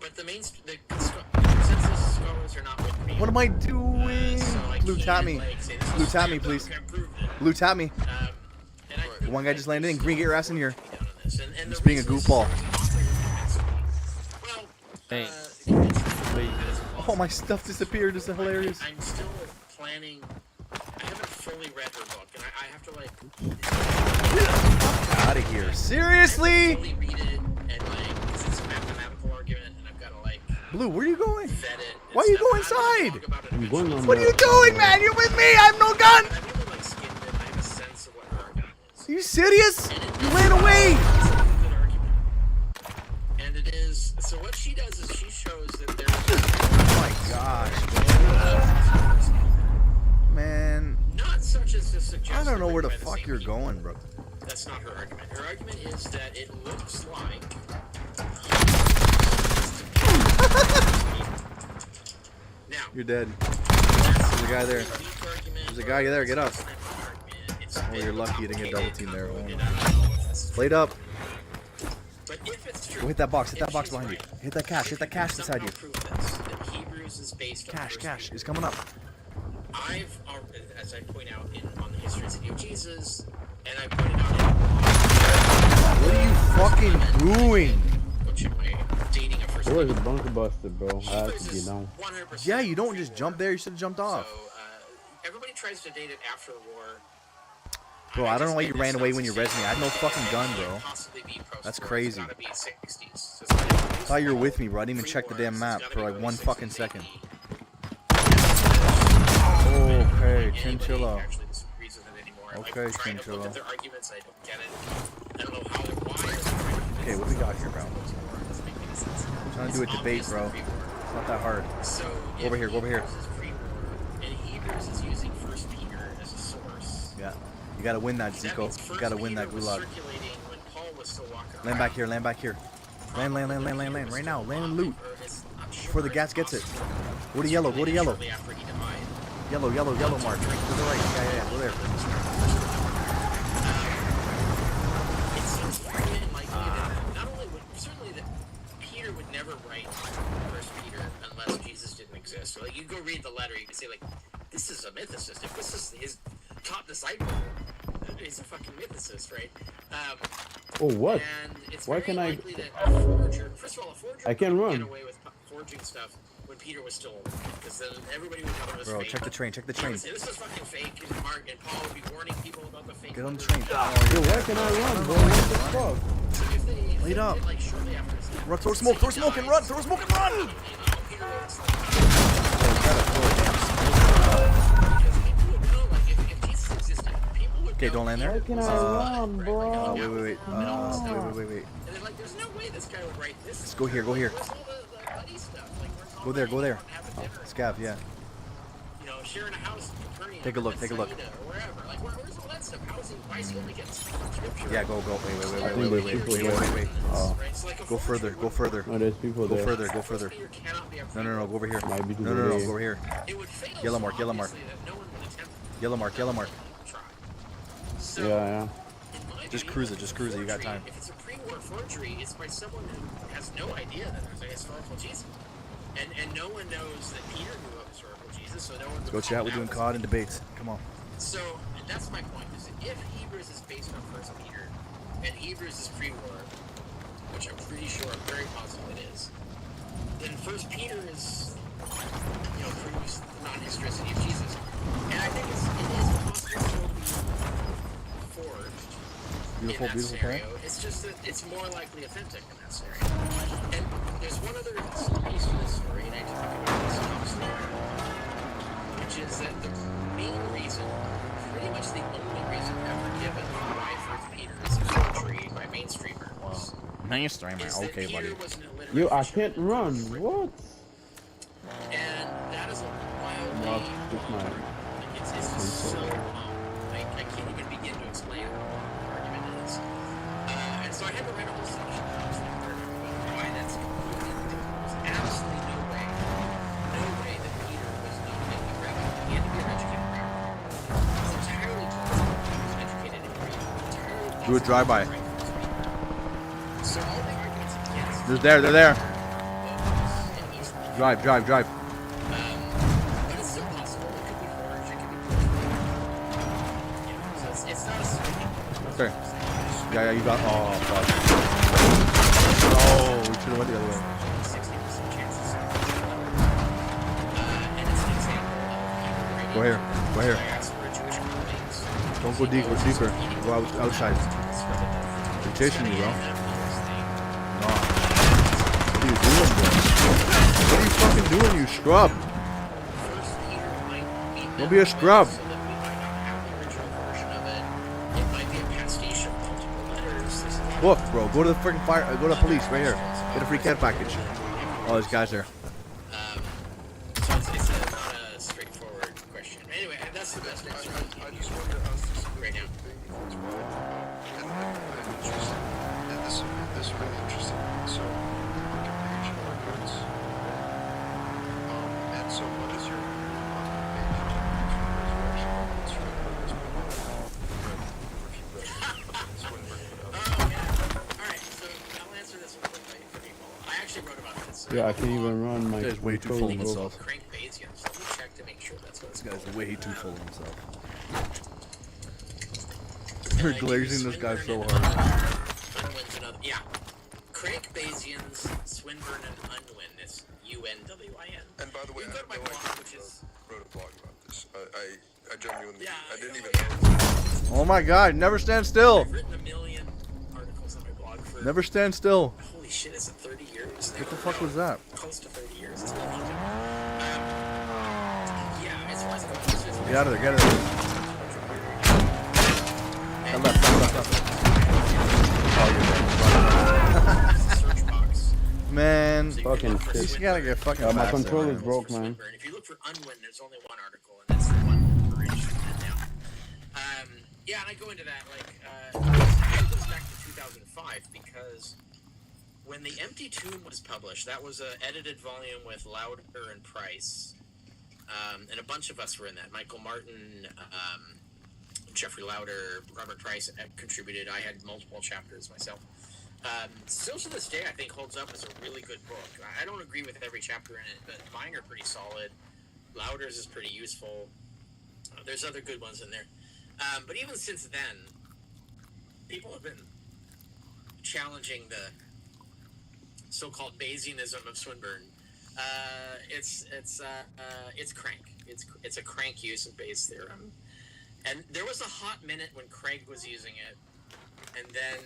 But the consensus scholars are not with me. What am I doing? So I Blue can't, tap me. like, say this Blue is tap me, slam please. dunk, I proved it. Blue tap me. And I think One guy just landed in. Green, get your ass in here. down on this. And Just the being a reason is goofball. Well, Hey. Oh, my stuff disappeared. This is hilarious. I'm still planning. I haven't fully read her book, and I have to, like, Out of here. Seriously? fully read it, and, like, 'cause it's a mathematical argument, and I've got to, like, Blue, where are you going? vet it. and Why are you stuff. going I don't inside? talk about it I'm going on What are you doing, man? You're with me. I have no gun. But I've never like skimmed it. I have a sense of what her argument is. Are you serious? And it You is- ran away. It's a good argument. And it is. So what she does is she shows that there's. Oh my gosh, man. Not such as to suggest. I don't know that where the we're by fuck same you're people. going, bro. That's not her argument. Her argument is that it looks like. Now, You're dead. that's There's a guy there. a weak argument, There's a guy there. Get up. it's not an argument. It's Oh, been you're lucky you didn't get double teamed there. complicated, Oh. I don't know if this is Blade up. But if it's true, Go hit that box. Hit that if box she's behind you. right, Hit that cash. Hit that cash somehow beside you. prove this, that Hebrews is based on Cash, First cash. Peter. He's coming up. I've, as I point out on the History and City of Jesus, and I pointed out What are you fucking doing? which am I dating a first There was a Peter. bunker buster, bro. I had Hebrews to get is down. 100% Yeah, you don't just jump there. You should have jumped off. So, everybody tries to date it after the war. Bro, I don't know why you just ran made away this when you up to read me. I had no say fucking gun, it bro. can't possibly be post-war. That's It's crazy. gotta be 60s. So it's gotta be I thought you were with me, bro. I didn't even check the damn map for like 1 fucking second. Okay, chinchilla. Actually disagrees with it anymore. Okay, Like, trying to look chinchilla. at their arguments, I don't get it. I don't know how or why. this argument Okay, what do we got here, bro? doesn't make any sense. I'm trying to do a It's debate, bro. obviously pre-war. It's not that hard. So Go over here, go over here. Hebrews is pre-war, and Hebrews is using First Peter as a source. Yeah. You gotta win that, That Zico. means You First gotta win Peter that was gulag. circulating when Paul was still walking Land back here, land back here. Land, land, land, land, land, land. Right now. Land and loot. Before the gas gets it. Go to yellow, go to yellow. Shortly after he died. Yellow, yellow, yellow mark. To the right. Yeah, yeah, go there. It seems very unlikely that not only would certainly that Peter would never write First Peter unless Jesus didn't exist. So, like you go read the letter, you can say like, this is a mythicist. If this is his top disciple, he's a fucking mythicist, right? Oh, what? And it's Why very can I- likely that a forger, first of all, a forger I can would run. get away with forging stuff when Peter was still alive, because then everybody would know it was Bro, fake. check the train, check the train. This is fucking fake, and Mark and Paul would be warning people about the fake. Get on the train. Yo, why can I run, bro? What the fuck? So if they Wait up. did, like shortly after his death, Run, throw smoke and run, throw smoke and run! you know, Peter was because people would know, like if Jesus existed, people would Okay, know don't land there. Why can I run, bro? Wait. Wait. And they're like, there's no way this guy would write this. Let's go here, go here. Where's all the buddy stuff? Like, where's all Go there, the go there. having dinner? Scav, yeah. You know, sharing a house in Capernaum Take a look, or take a look. Bethsaida or wherever. Like, where's all that stuff? Housing? Why is he only getting scripture? Yeah, go. Wait. I think there's people there. Oh. Right? So like a Go further, forger go would- further. Oh, there's people Go there. further, go further. Peter cannot be a No, go over here. Might be No, people go there. over here. It would fail Yellow so mark, yellow mark. obviously that no one would attempt Yellow mark. to try. So, Yeah. in my Just view, cruise it, you got forgery, time. If it's a pre-war forgery, it's by someone who has no idea that there's a historical Jesus. And no one knows that Peter knew a historical Jesus, so no one would Go chat. call We're him doing out. COD and debates. Come on. So that's my point. Is that if Hebrews is based on First Peter, and Hebrews is pre-war, which I'm pretty sure, I'm very positive it is, then First Peter is, proves the non-historicity of Jesus. And I think it is possible to be forged Beautiful, in that beautiful scenario. point. It's just that it's more likely authentic in that scenario. And there's one other piece to this story, and I talk about this top story, which is that the main reason, pretty much the only reason ever given for why First Peter is a forgery by mainstreamers. Mainstreamer. is that Okay, Peter buddy. was an illiterate Yo, I fisherman. can't run. What? And that is a wildly... No, it's not. It's just so I can't even begin to explain what the argument is. And so I had to write a whole section about why that's completely ridiculous. Absolutely no way that Peter was not making a rabbi. He had to be an educated rabbi. It's entirely possible he was educated in Greek. Entirely possible. Do a drive-by. So all the arguments against They're there. and he's Drive. but it's still possible. It could be forged. It could be so it's not a certain. Okay. Yeah, you got. Oh, fuck. Oh, we should have went the other way. 60% chances. And it's an example of Go here. diaspora Jewish buildings. Don't go deep. Go deeper. Go outside. They're chasing you, bro. Nah. are you doing, bro? What are you fucking doing, you scrub? First Peter might be Don't be a scrub. so that we might not have the original version of it. It might be a pastiche of multiple letters. There's a lot Look, bro, go to the freaking fire. Go to the police right here. Get a free care package. Oh, this guy's there. So it's not a straightforward question. Anyway, that's the best answer I just wanted to ask this right now. and this is really interesting. So, comparison arguments. And so, what is your Alright, so I'll answer this one quickly for people. I actually wrote about this. Yeah, I can't even run my This guy's way too full of controller, bro. himself. Crank Bayesian. So let me check to make sure that's what it's This called. guy's way too full of himself. You're glazing this guy so hard. Unwin's another. Yeah. Crank Bayesians, Swinburne and Unwin. It's UNWIN. And by the way, You I go to my had no blog, idea which is. wrote a blog about this. I genuinely, Yeah, I didn't you even know, know. Oh my god, never stand still. I've written a million articles on my blog for. Never stand still. Holy shit, is it 30 years? What the fuck was that? Close to 30 years. It's a long time. Yeah, as far as Get out of there, get out of there. Left. search box. Man, Fucking you just gotta get fucking my faster, controller's man. broke, man. Swinburne. If you look for Unwin, there's only one article, and that's the one we're interested in now. Yeah, and I go into that, like, it goes back to 2005, because when the Empty Tomb was published, that was an edited volume with Lauder and Price, and a bunch of us were in that. Michael Martin, Jeffrey Lauder, Robert Price contributed. I had multiple chapters myself. Still to this day, I think holds up as a really good book. I don't agree with every chapter in it, but mine are pretty solid. Lauder's is pretty useful. There's other good ones in there. But even since then, people have been challenging the so-called Bayesianism of Swinburne. It's crank. It's a crank use of Bayes' theorem. And there was a hot minute when Craig was using it, and then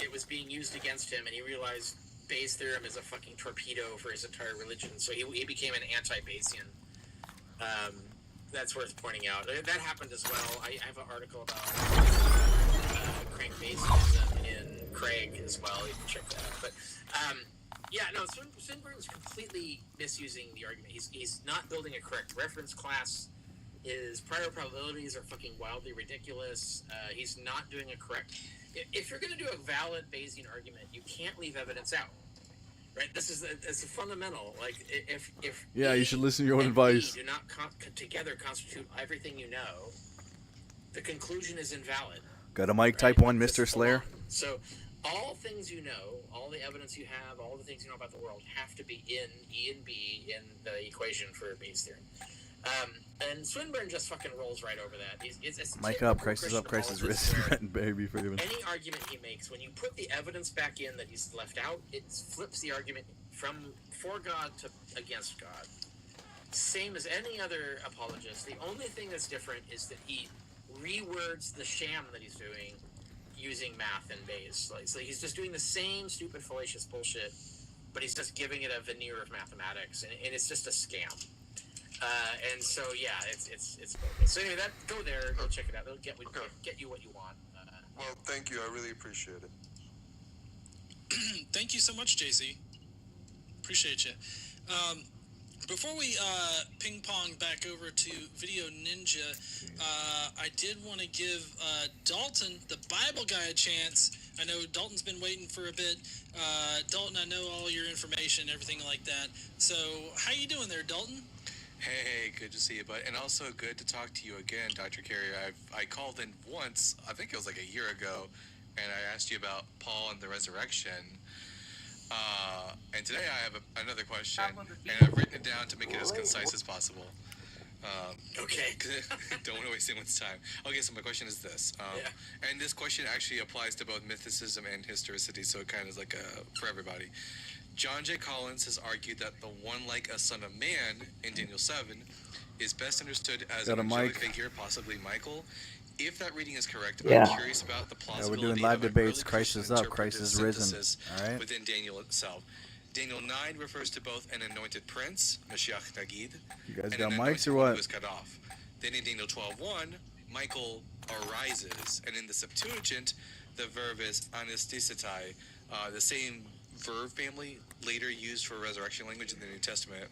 it was being used against him, and he realized Bayes' theorem is a fucking torpedo for his entire religion, so he became an anti-Bayesian. That's worth pointing out. That happened as well. I have an article about crank Bayesianism in Craig as well. You can check that out. But yeah, no, Swinburne's completely misusing the argument. He's not building a correct reference class. His prior probabilities are fucking wildly ridiculous. He's not doing a correct. If you're going to do a valid Bayesian argument, you can't leave evidence out. Right? It's a fundamental. Like if Yeah, you should listen to your own and advice. B do not together constitute everything you know, the conclusion is invalid. Got a mic, type 1, Mr. Slayer. So all things you know, all the evidence you have, all the things you know about the world have to be in E and B in the equation for Bayes' theorem. And Swinburne just fucking rolls right over that. It's Mic up, Christ is up, Christ is risen, baby, forgiven. any argument he makes, when you put the evidence back in that he's left out, it flips the argument from for God to against God. Same as any other apologist. The only thing that's different is that he rewords the sham that he's doing using math and Bayes. So he's just doing the same stupid, fallacious bullshit, but he's just giving it a veneer of mathematics, and it's just a scam. And so yeah, it's bogus. So anyway, go there, go check it out. It'll get you what you want. Well, thank you. I really appreciate it. Thank you so much, JC. Appreciate you. Before we ping pong back over to Video Ninja, I did want to give Dalton, the Bible guy, a chance. I know Dalton's been waiting for a bit. Dalton, I know all your information, everything like that. So, how you doing there, Dalton? Hey, good to see you, bud. And also good to talk to you again, Dr. Carrier. I called in once, I think it was like a year ago, and I asked you about Paul and the resurrection. And today I have another question, and I've written it down to make it as concise as possible. Okay. Don't want to waste anyone's time. Okay, so my question is this. And this question actually applies to both mythicism and historicity, so it kind of is like for everybody. John J. Collins has argued that the one like a son of man in Daniel 7 is best understood as an angelic figure, possibly Michael. If that reading is correct, I'm curious about the plausibility we're doing live of an debates. early Christ Christian is up, Christ is risen. synthesis All right. within Daniel itself. Daniel 9 refers to both an anointed prince, Mashiach Nagid, You guys and got an mics anointed or one who what? was cut off. Then in Daniel 12:1, Michael arises, and in the Septuagint, the verb is anestisetai, the same verb family later used for resurrection language in the New Testament.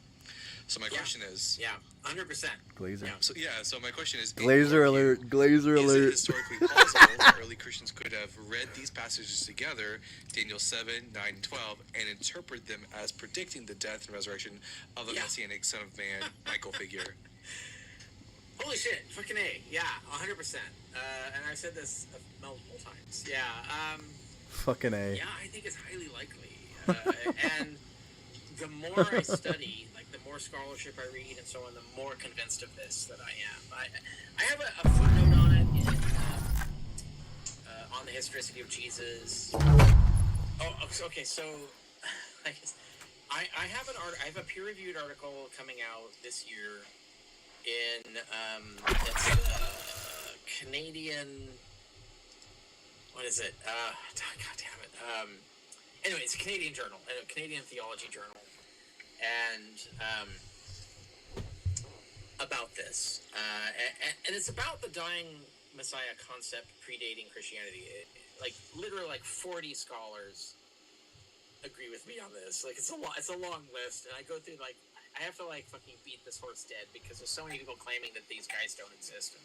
So my question is... Yeah, 100%. Glazer. So my question is... Glazer alert. Glazer Is it alert. historically plausible that early Christians could have read these passages together, Daniel 7, 9, and 12, and interpret them as predicting the death and resurrection of the Messianic Son of Man, Michael figure? Holy shit, fucking A. Yeah, 100%. And I've said this multiple times. Yeah, Fucking A. yeah, I think it's highly likely. And the more I study, like the more scholarship I read and so on, the more convinced of this that I am. I have a footnote on it in, on the historicity of Jesus. Oh, okay, so I have I have a peer-reviewed article coming out this year in it's Canadian. What is it? God damn it. Anyway, it's a Canadian journal, a Canadian theology journal, and about this, and it's about the dying Messiah concept predating Christianity. Like literally, like 40 scholars agree with me on this. Like it's a long list, and I go through like I have to like fucking beat this horse dead because there's so many people claiming that these guys don't exist. And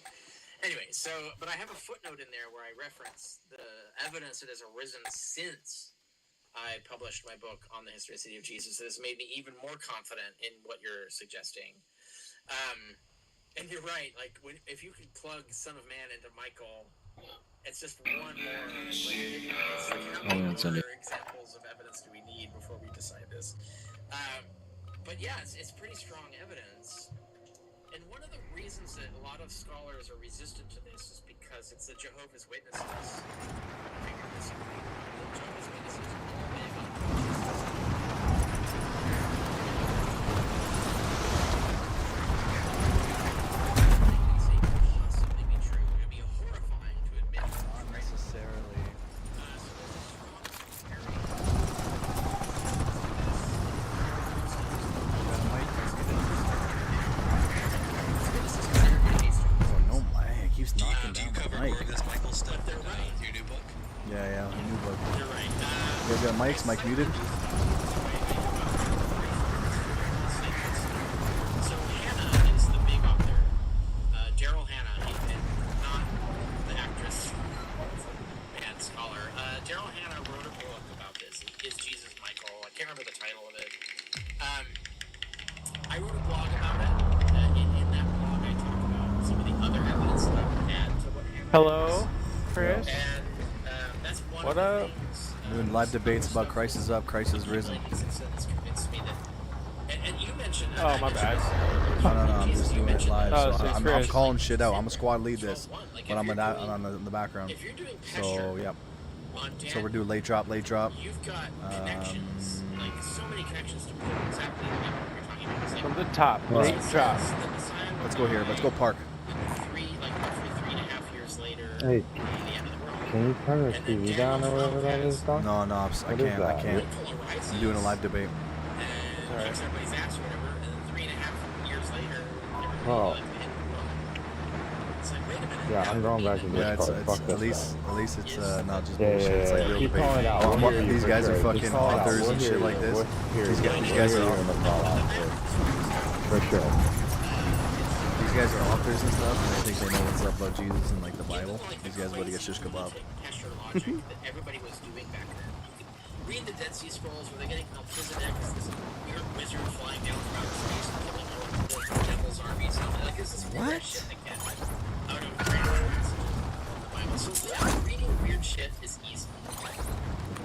anyway, but I have a footnote in there where I reference the evidence that has arisen since I published my book on the historicity of Jesus. That has made me even more confident in what you're suggesting. And you're right. Like if you could plug Son of Man into Michael, it's just one more. Like, it's like how many more examples of evidence do we need before we decide this? But yeah, it's pretty strong evidence. And one of the reasons that a lot of scholars are resistant to this is because it's the Jehovah's Witnesses. Figure this out. The Jehovah's Witnesses are all big on possibly be true. It would be horrifying to admit. Not necessarily. Oh no, man, he keeps knocking Do you down cover my more mic. of this Michael stuff in your new book? Yeah, new book. You're right. You guys got mics? Mic muted? So Hannah is the big author. Daryl Hannah, and not the actress and scholar. Daryl Hannah wrote a book about this. Is Jesus Michael? I can't remember the title of it. I wrote a blog about it. In that blog, I talk about some of the other evidence that I would add to what Hannah Hello, Chris. And that's one What of up? the things. Doing live debates about Christ is up, Christ is risen. It's convinced me that, and you mentioned. Oh, my bad. No, I'm just doing it live. Oh, So so I'm Chris. calling shit out. I'm a squad lead this, but I'm in the background. If you're doing So yep. on Dan, So we're doing late drop. you've got connections, like so many connections to prove exactly what you're talking about. It's like, From the top, Well, late drop. the Messiah will Let's go here. die, Let's go park. roughly 3.5 years later. Hey, the end of the world. can you turn the TV down or whatever that is, dog? No, I What is can't. that? I can't. I'm doing a live debate. And kicks everybody's ass or whatever, and then 3.5 years later, everybody Oh. like the end of the world. It's like, wait a minute. Yeah, I'm going back to Yeah, it's Discord. Fuck at this least it's not just Yeah, bullshit. It's like real Keep debate. calling out. Oh, We'll hear you these for guys are sure. fucking Just call it out. authors We'll and hear shit you. like this. These guys are in the call out for sure. These guys are authors and stuff, and they think they know what's up about Jesus and like the Bible. These guys about to get shish kebab. Test your logic that everybody was doing back then. You could read the Dead Sea Scrolls where they're getting Melchizedek as this weird wizard flying down throughout the space and killing all the devil's armies. Like, this is weird shit they get out of random passages of the Bible. So yeah, reading weird shit is easy.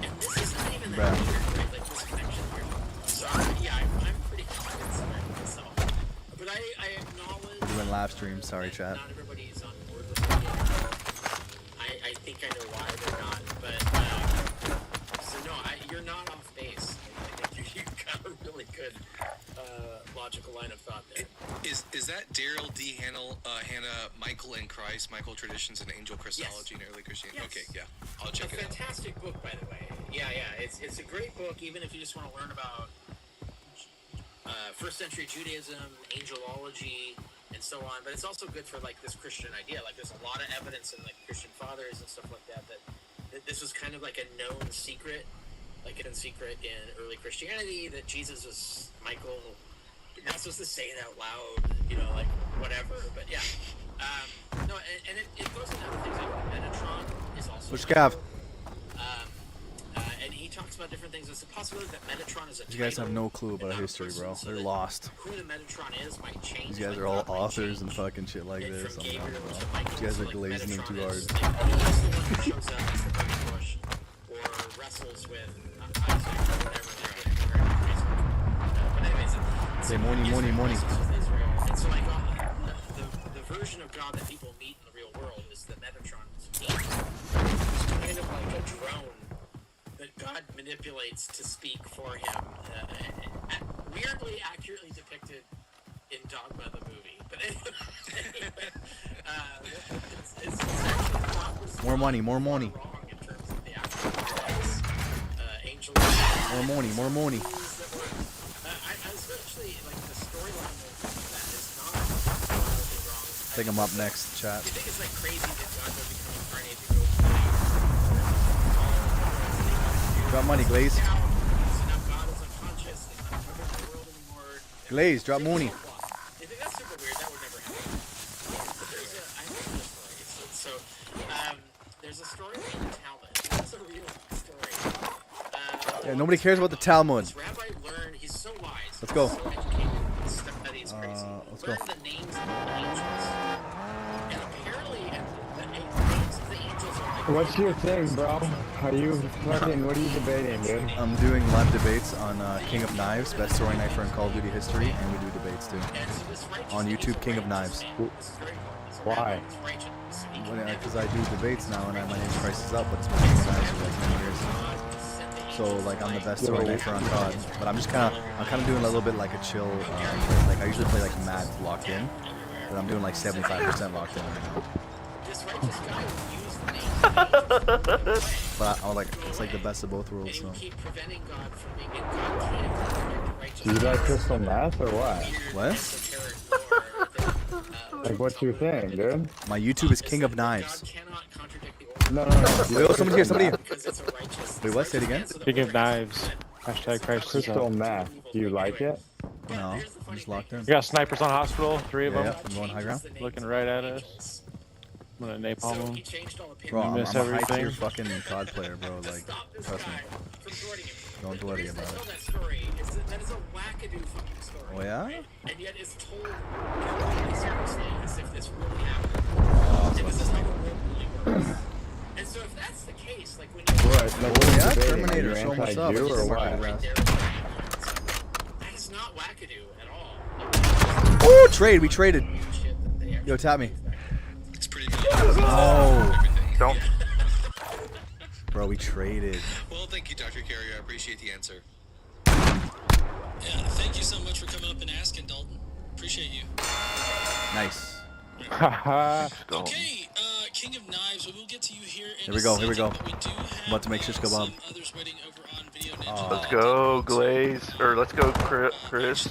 And this is not even that weird, right? Like this connection here. So I'm pretty convinced of that myself. But I acknowledge Doing live stream. Sorry, chat. not everybody's on board with it yet. I think I know why they're not, but so no, you're not off base. I think you've got a really good logical line of thought there. Is that Daryl D. Hannah, Michael and Christ, Michael Traditions and Angel Christology in Early Christianity? Yes. Okay, yeah, I'll check a it out. fantastic book, by the way. Yeah, it's it's a great book, even if you just want to learn about first century Judaism, angelology, and so on. But it's also good for like this Christian idea. Like there's a lot of evidence in like Christian fathers and stuff like that that this was kind of like a known secret, like a secret in early Christianity, that Jesus was Michael. You're not supposed to say it out loud, you know, like whatever. But yeah, no, and it goes into other things. Like Metatron is also. Which Gav? And he talks about different things. There's a possibility that Metatron is a You guys have no clue about history, bro. They're lost. Who the Metatron is might change. These guys are all authors and fucking shit like this. I'm not, bro. These guys are glazing them too hard. Say morning. And so like the version of God that people meet in the real world is the Metatron. It's kind of like a drone that God manipulates to speak for him. Weirdly accurately depicted in Dogma, the movie. But anyway, it's actually More money. wrong in terms of the actual angel. More money. I especially like the storyline of that is not wildly wrong. I think I'm up next, chat. You think it's like crazy that God will become incarnate to go Drop money, Glaze. so now God is unconscious and not part of the world anymore. Glaze, drop money. You think that's super weird? That would never happen. But I think there's a story. So there's a story in the Talmud. It's a real story. Yeah, nobody cares about the Talmud. This rabbi learned, he's so wise. Let's go. He's so educated. His study is crazy. Let's go. Learned the names of the angels. And apparently, the names of the angels are like... What's your thing, bro? What are you debating, dude? I'm doing live debates on King of Knives, best throwing knifer in Call of Duty history, and we do debates too. On YouTube, King of Knives. Why? Because I do debates now, and my name's Price is Up, but it's been King of Knives for like 10 years. So like I'm the best throwing knifer on COD, but I'm kind of doing a little bit like a chill. Like I usually play like mad locked in, but I'm doing like 75% locked in right now. But I like it's like the best of both worlds. So. Do you like crystal meth or what? What? Like, what's your thing, dude? My YouTube is King of Knives. No. Wait, somebody here. Wait, what? Say it again. King of Knives. Hashtag Christ. Crystal meth. Do you like it? No, I'm just locked in. We got snipers on hospital, 3 of them. Yeah, I'm going high ground. Looking right at us. I'm gonna napalm them. Bro, I'm a miss high everything. tier fucking COD player, bro. Like, trust me. Don't worry about it. That is a wackadoo fucking story. Oh yeah? And yet it's told completely seriously as if this really happened. Oh, And this is how the world really works. And so if that's the case, like when What? Like, what are you Yeah, debating? Terminator, Are you show 'em what's up. anti-Jew or what? that is not wackadoo at all. Oh, trade. We traded. Yo, tap me. It's pretty Oh. Don't. Bro, we traded. Well, thank you, Dr. Carrier. I appreciate the answer. Yeah, thank you so much for coming up and asking, Dalton. Appreciate you. Nice. Okay, King of Knives, we will get to you here in Here we go. a Here we go. second, but we do have, I'm about to make shish kebab. some others waiting over on Video Ninja. Let's go, Glaze. Or let's go, Chris.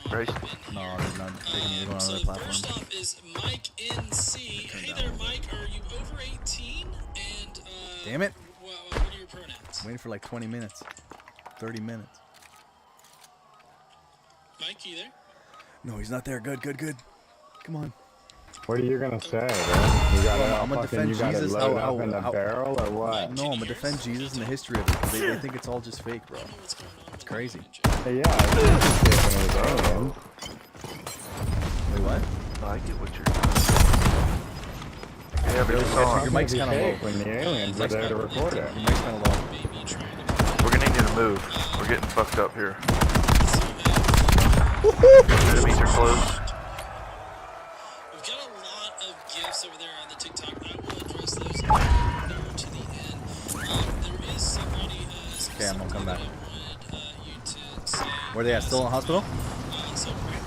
Christ. No, they're not taking me to go on So another the platform. first off is Mike NC. Hey there, Mike. Are you over 18? And Damn it. what are your pronouns? Waiting for like 20 minutes. 30 minutes. Mike, you there? No, he's not there. Good. Come on. What are you gonna say, man? You got it all I'm gonna fucking, defend you got it Jesus. loaded up in the barrel or what? No, I'm gonna defend Jesus and the history of it. 'Cause they think it's all just fake, bro. It's crazy. Hey, yeah, I think it's alien. Wait, what? I get what you're doing. Yeah, but it's on. Your mic's kind of low. When the aliens are there to record it. Your mic's kind of low. We're gonna need you to move. We're getting fucked up here. Enemies are close. We've got a lot of gifts over there on the TikTok. I will address those nearer to the end. There is somebody. Okay, I'm gonna come back. You to say. Where they at? Still in the hospital?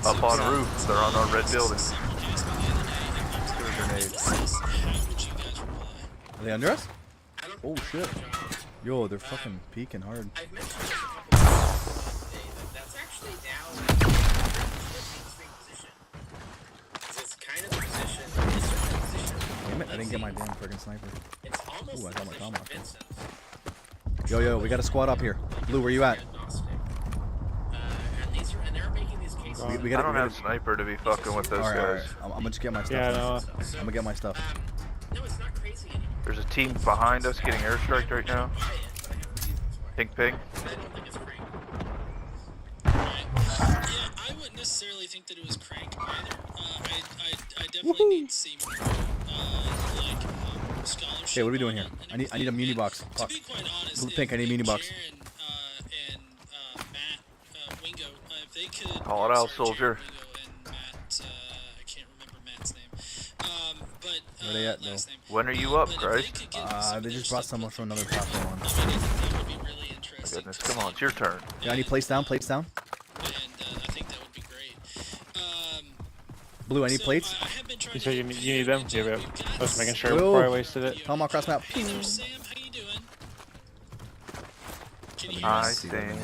Up on roof. They're on our red building. Are they under us? Oh shit. Yo, they're fucking peeking hard. I've mentioned this a couple of times today that that's actually now like a mainstream position. It's kind of the position. It's certainly a position. Damn it, I didn't get my damn friggin' sniper. It's almost Ooh, I got my tomahawk. Vincent. Yo, we got a squad up here. Blue, where you at? And they're making these cases. We gotta, I don't have sniper to be fucking with those guys. I'm gonna just get my stuff. Yeah, no. I'm gonna get my stuff. No, it's not crazy anymore. There's a team behind us getting airstriked right now. Ping ping. Yeah, I wouldn't necessarily think that it was crank either. I definitely need to see more scholarship. Okay, what are we doing here? I need a muni box. To be quite honest, Blue pink, I need a muni box. and Matt Wingo, if they could. Call it out, soldier. Matt, I can't remember Matt's name. But Where they at though? When are you up, Christ? They just brought someone from another platform on. My goodness, come on, it's your turn. Yeah, I need plates down, plates down. And I think that would be great. Blue, I need plates. You said you need them? Yeah, I was making sure Yo. before I wasted it. Tomahawk cross map. Sam, how you doing? Can you hear I us? stand.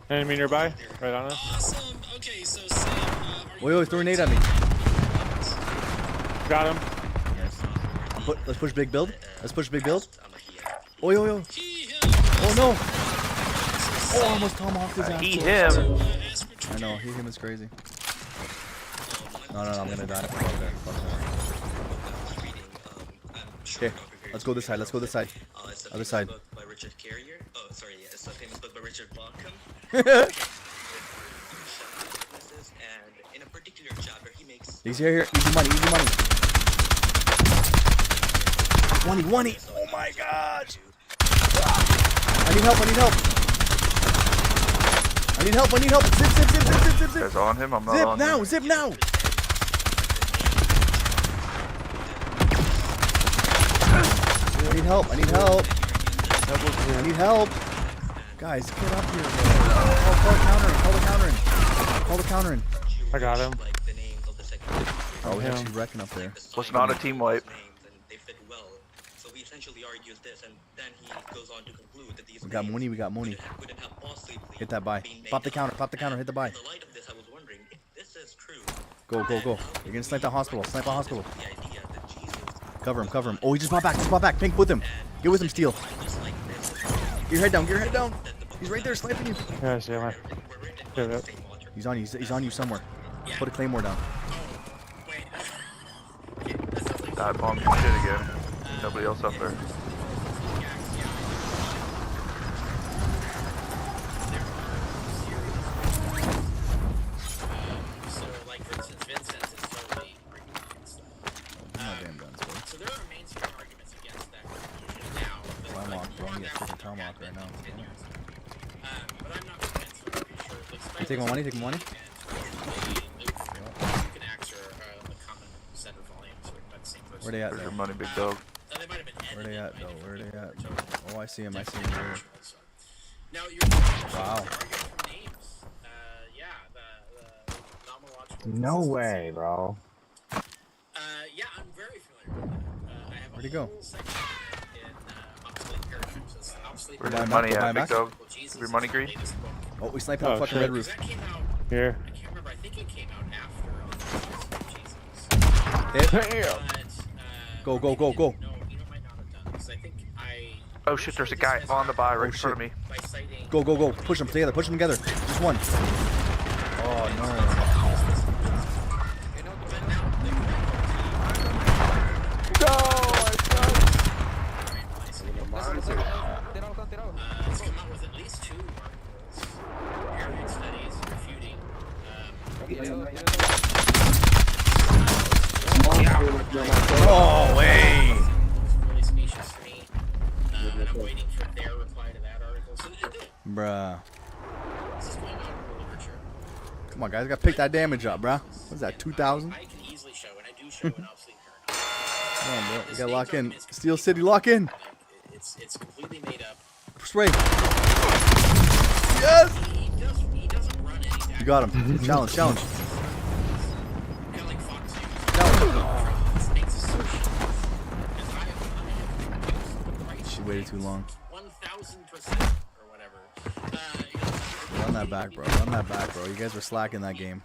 Enemy nearby, right on us. Awesome. Okay, so Sam, Wait, throw a nade at me. Got him. Let's push big build. Let's push big build. Oh, yo. Oh, no. Oh, I almost tomahawked his ass. He him. I know, he him is crazy. No, I'm gonna die. Fuck that. Okay, let's go this side. Other side. By Richard Carrier. Oh, sorry, yeah, it's a famous book by Richard Bauckham. And in a particular chapter, he makes. He's here. Easy money. 20. Oh my god. I need help. Zip. Guys on him? I'm not on him. Zip now. I need help. Guys, get up here, bro. Call the countering. I got him. Oh, we're actually wrecking up there. Was not a team wipe. They fit well. So we essentially argues this, and then he goes on to conclude that these We got money. couldn't have possibly Hit that buy. Pop the counter, hit the buy. In the light of this, I was wondering if this is true. Go. You're gonna snipe the hospital. Cover him. Oh, he just bought back. Pink with him. Get with him, Steel. Get your head down. He's right there sniping you. Yeah, I see him. He's on you somewhere. Put a claymore down. God, bomb your shit again. Nobody else up there. So, like, for instance, Vincent is totally arguing against that. So there are mainstream arguments against that conclusion now. Tomahawk, bro. I'm gonna get freaking tomahawk right now. But I'm not convinced. I'm pretty sure. Like, You take my money. you can axe or the common set of volumes by the same person. Where they at? Where's Though? your money, big dog? They might have been Where they at though? Oh, I see him. Here. Now you're Wow. from names. Yeah, the nomological. No way, bro. Yeah, I'm very familiar with that. I have Where'd he go? whole section in obsolete paradigms. Obsolete Where's Buy your him money back, buy at, him big back. dog? Is your money green? Oh, we sniping on fucking shit. red roof. That came out. Here. I can't remember. I think it came out after Jesus. Hit. Go. No, you might not have done because I think I. Oh shit, there's a guy on the buy right in front of me. By citing. Go. Push them together. Just one. Oh no. It's come out with at least 2 articles, area studies refuting. Oh way. Really specious to me, and I'm waiting for their reply to that article. So Bruh. this is going on in the literature. Come on, guys. Gotta pick that damage up, bruh. What's that? 2,000? I can easily show, and I do show an obsolete paradigm. Come on, bro. We gotta lock in. Steel City, lock in. It's completely made up. Spray. Yes. He doesn't run any. You got him. Challenge. Kind of like Fox News. Makes assertions. And I have She waited too long. one 1000% or whatever. Run that back, bro. Run that back, bro. You guys were slacking that game.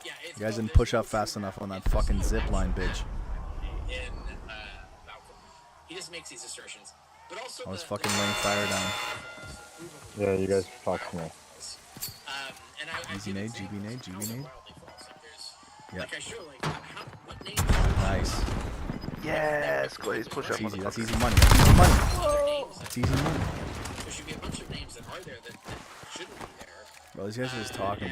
You guys didn't push up fast enough on that fucking zip line, bitch. In Malcolm, he just makes these assertions, but also I was fucking laying fire down. Yeah, you guys fucked me. Easy nade, GB nade, GB nade. Yeah. Like I show, like, what names? Nice. Yes, Glaze, push up. That's easy. That's easy money. That's easy money. That's easy money. There should be a bunch of names that are there that shouldn't be there. Bro, these guys are just talking,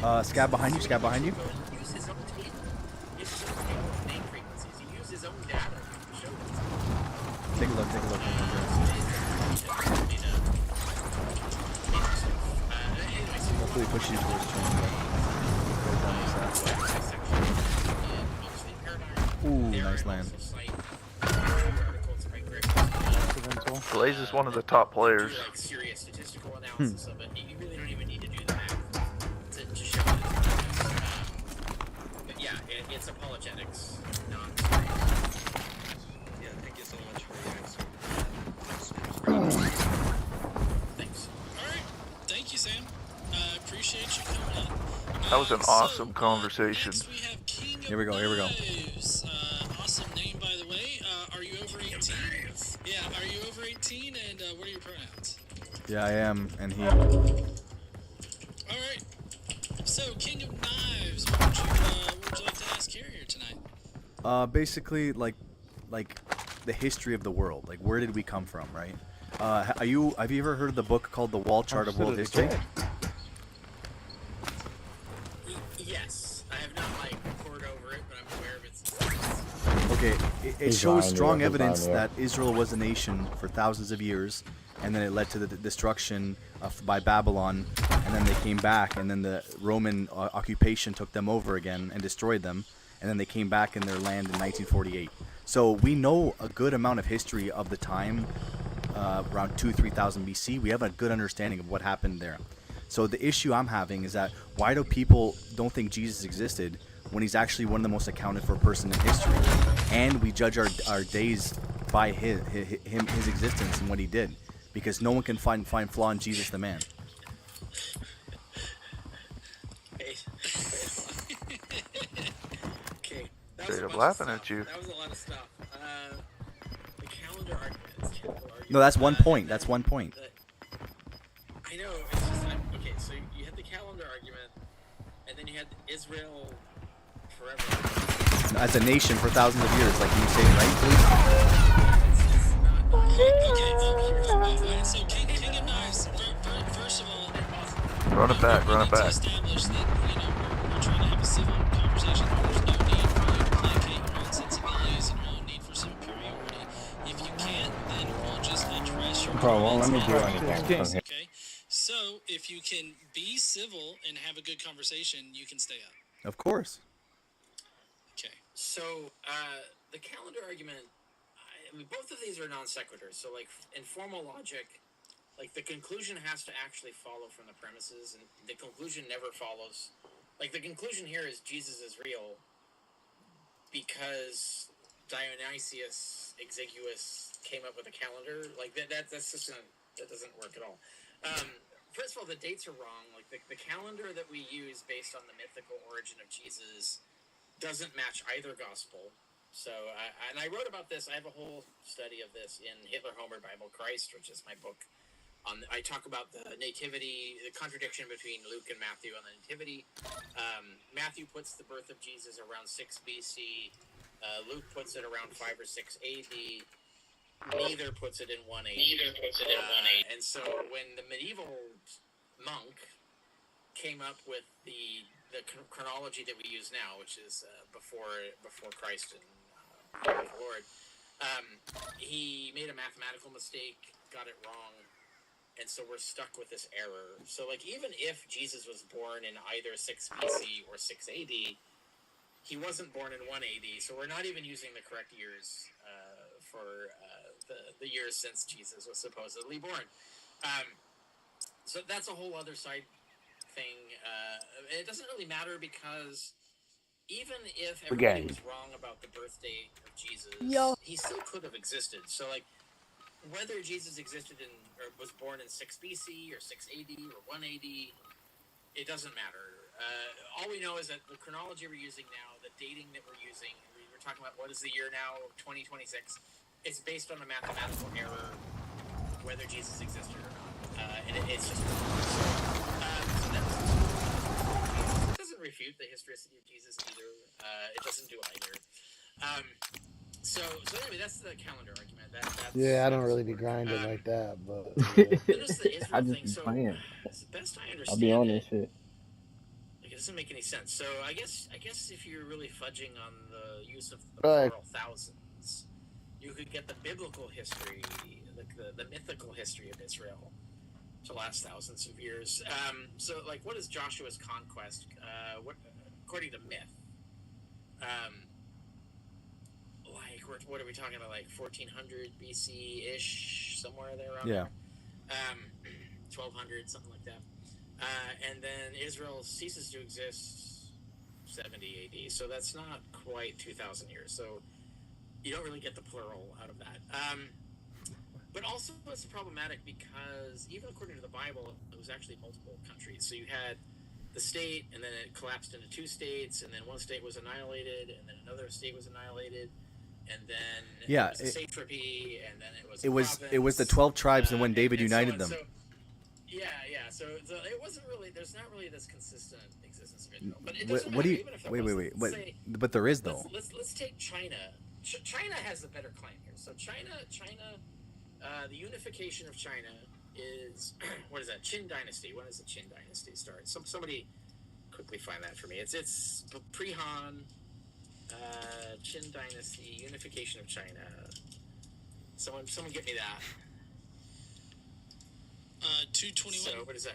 bro. Scab behind you. Scab behind you. Use his own team. Use his own table of name frequencies. He used his own data to show this. Take a look. Take a look. Hopefully it pushes you towards Ooh, nice land. Glaze is one of the top players. Like serious statistical analysis of it. You really don't even need to do that to show it. But yeah, it's apologetics, not Yeah, thank you so much for your answer. Thanks. Alright, thank you, Sam. I appreciate you coming in. That was an awesome conversation. Next we have King Here we go. Here we go. Knives. Awesome name, by the way. Are you over 18? Yeah, are you over 18, and what are your pronouns? Yeah, I am, and he. Alright. So, King of Knives, what would you like to ask Carrier tonight? Basically, like the history of the world. Like, where did we come from, right? Have you ever heard of the book called The Wall Chart of World History? Yes, I have not like poured over it, but I'm aware of its. Okay, it shows strong evidence that Israel was a nation for thousands of years, and then it led to the destruction by Babylon, and then they came back, and then the Roman occupation took them over again and destroyed them, and then they came back in their land in 1948. So we know a good amount of history of the time, around 3,000 BC. We have a good understanding of what happened there. So the issue I'm having is that why do people don't think Jesus existed when he's actually one of the most accounted for person in history, and we judge our days by his existence and what he did, because no one can find flaw in Jesus the man. Okay. Straight up laughing at you. That was a lot of stuff. The calendar arguments. No, that's one point. That's one point. I know. It's just okay. So you had the calendar argument, and then you had Israel forever. Uh, As a nation for thousands of years, like you say, right, please? Okay, so King of Knives, first of all, Run it back, run it back. establish that, we're trying to have a civil conversation. There's no need for you to placate your own sensibilities and no need for some superiority. If you can't, then we'll just address your Bro, won't let me do comments. anything from here. Okay? So, if you can be civil and have a good conversation, you can stay up. Of course. Okay. So the calendar argument. I mean, both of these are non sequiturs. So, like in formal logic, like the conclusion has to actually follow from the premises, and the conclusion never follows. Like the conclusion here is Jesus is real because Dionysius Exiguus came up with a calendar. Like that's just that doesn't work at all. First of all, the dates are wrong. Like the calendar that we use based on the mythical origin of Jesus doesn't match either gospel. So, I wrote about this. I have a whole study of this in Hitler, Homer, Bible, Christ, which is my book. I talk about the nativity, the contradiction between Luke and Matthew on the nativity. Matthew puts the birth of Jesus around 6 BC. Luke puts it around 5 or 6 AD. Neither puts it in 1 AD. And so when the medieval monk came up with the chronology that we use now, which is before Christ and the Lord, he made a mathematical mistake, got it wrong, and so we're stuck with this error. So, like, even if Jesus was born in either 6 BC or 6 AD, he wasn't born in 1 AD, so we're not even using the correct years for the years since Jesus was supposedly born. So that's a whole other side thing. It doesn't really matter because even if everybody was wrong about the birth date of Jesus, he still could have existed. So, like, whether Jesus existed in or was born in 6 BC or 6 AD or 1 AD, it doesn't matter. All we know is that the chronology we're using now, the dating that we're using, we're talking about what is the year now, 2026. It's based on a mathematical error, whether Jesus existed or not, and it's just. So it doesn't refute the historicity of Jesus either. It doesn't do either. So anyway, that's the calendar argument. Yeah, I don't really be grinding like that, but Notice the Israel I just thing. be So playing. as best I I'll be on understand this it, shit. like, it doesn't make any sense. So I guess if you're really fudging on the use of the Right. plural thousands, you could get the biblical history, like the mythical history of Israel, to last thousands of years. So like, what is Joshua's conquest? What according to myth? What are we talking about? Like 1400 BC ish, somewhere there. Around Yeah. there. 1200, something like that. And then Israel ceases to exist 70 AD. So that's not quite 2,000 years. So you don't really get the plural out of that. But also it's problematic because even according to the Bible, it was actually multiple countries. So you had the state, and then it collapsed into 2 states, and then one state was annihilated, and then another state was annihilated, and then Yeah, it was a satrapy, and then it was it was the 12 tribes, and when David and so united on. them. So, yeah. So it wasn't really. There's not really this consistent existence of Israel. But it doesn't What do matter, you? even if there Wait. was, let's say- But there is though. Let's take China. China has the better claim here. So China, the unification of China is what is that? Qin Dynasty. When does the Qin Dynasty start? Somebody quickly find that for me. It's pre-Han, Qin Dynasty, unification of China. Someone get me that. 221. So what is that?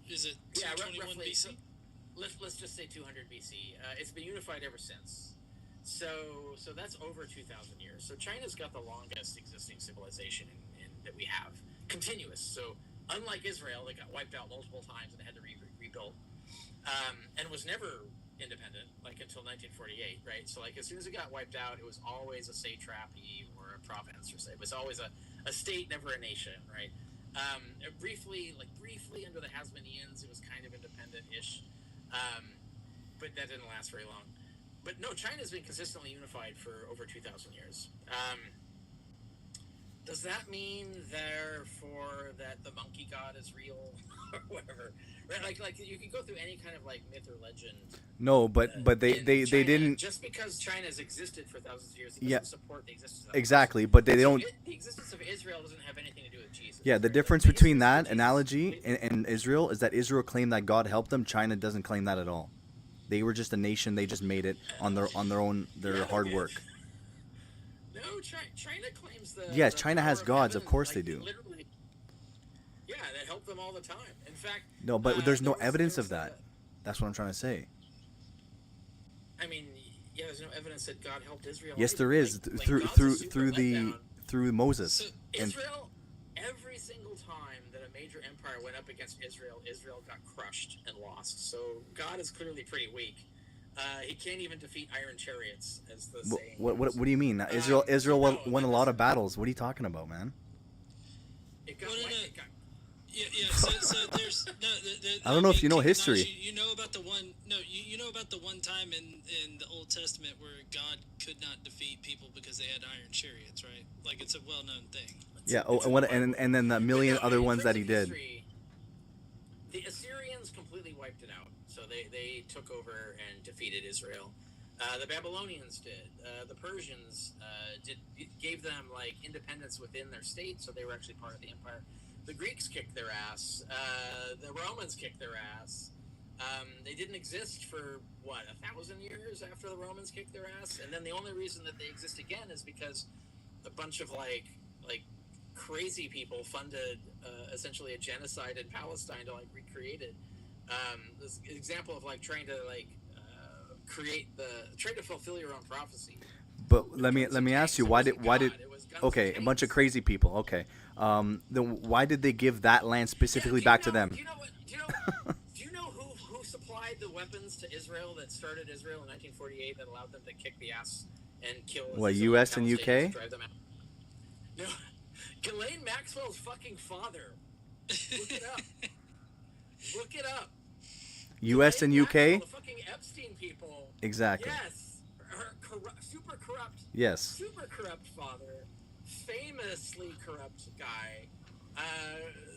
Is it Yeah, 221 roughly. BC? So let's just say 200 BC. It's been unified ever since. So that's over 2,000 years. So China's got the longest existing civilization in that we have, continuous. So unlike Israel, that got wiped out multiple times and had to rebuild, and was never independent like until 1948, right? So like as soon as it got wiped out, it was always a satrapy or a province, or it was always a state, never a nation, right? Briefly under the Hasmoneans, it was kind of independent-ish, but that didn't last very long. But no, China's been consistently unified for over 2,000 years. Does that mean, therefore, that the monkey god is real or whatever? Right? Like you can go through any kind of like myth or legend. No, but they China, didn't. Just because China has existed for thousands of years, it doesn't support the existence of Exactly, but they don't. The existence of Israel doesn't have anything to do with Jesus. Yeah, the difference between that analogy and Israel is that Israel claimed that God helped them. China doesn't claim that at all. They were just a nation. They just made it on their own hard work. No, China claims the. Yes, the China power has of gods. heaven, Of course like, they do. Literally. Yeah, that help them all the time. In fact. No, but there's no evidence of that. That's what I'm trying to say. I mean, yeah, there's no evidence that God helped Israel. Yes, either. there is Like, through God's a super letdown. through Moses. So And Israel, every single time that a major empire went up against Israel, Israel got crushed and lost. So God is clearly pretty weak. He can't even defeat iron chariots, as the saying. what do you mean? Israel won a lot of battles. What are you talking about, man? It got, it got Yeah. So there's no. I don't know if you know history. You know about the one. No, you know about the one time in the Old Testament where God could not defeat people because they had iron chariots, right? Like it's a well-known thing. Yeah. And then the million other ones that he did. History, the Assyrians completely wiped it out. So they took over and defeated Israel. The Babylonians did. The Persians gave them like independence within their state, so they were actually part of the empire. The Greeks kicked their ass. The Romans kicked their ass. They didn't exist for 1,000 years after the Romans kicked their ass, and then the only reason that they exist again is because a bunch of like crazy people funded essentially a genocide in Palestine to like recreate it. This example of like trying to trying to fulfill your own prophecy. But let me ask you, why did okay, a bunch of crazy people, okay, then why did they give that land specifically back to them? Do you know who supplied the weapons to Israel that started Israel in 1948 that allowed them to kick the ass and kill? What, U.S. and UK? Drive them out? No, Ghislaine Maxwell's fucking father. Look it up. Look it up. U.S. and U.K. The fucking Epstein people. Exactly. Yes. Her super corrupt. Yes. Super corrupt father, famously corrupt guy,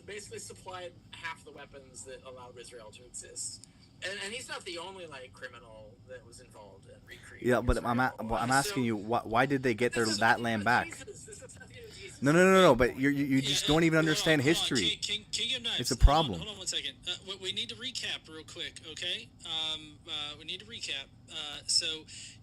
basically supplied half the weapons that allowed Israel to exist. And he's not the only like criminal that was involved in recreating. Yeah, but Israel. I'm asking you, why did they get that land back? This has nothing to do with Jesus. No. But you just don't even understand history. King of Knives. It's a problem. Hold on 1 second. We need to recap real quick, okay? We need to recap. So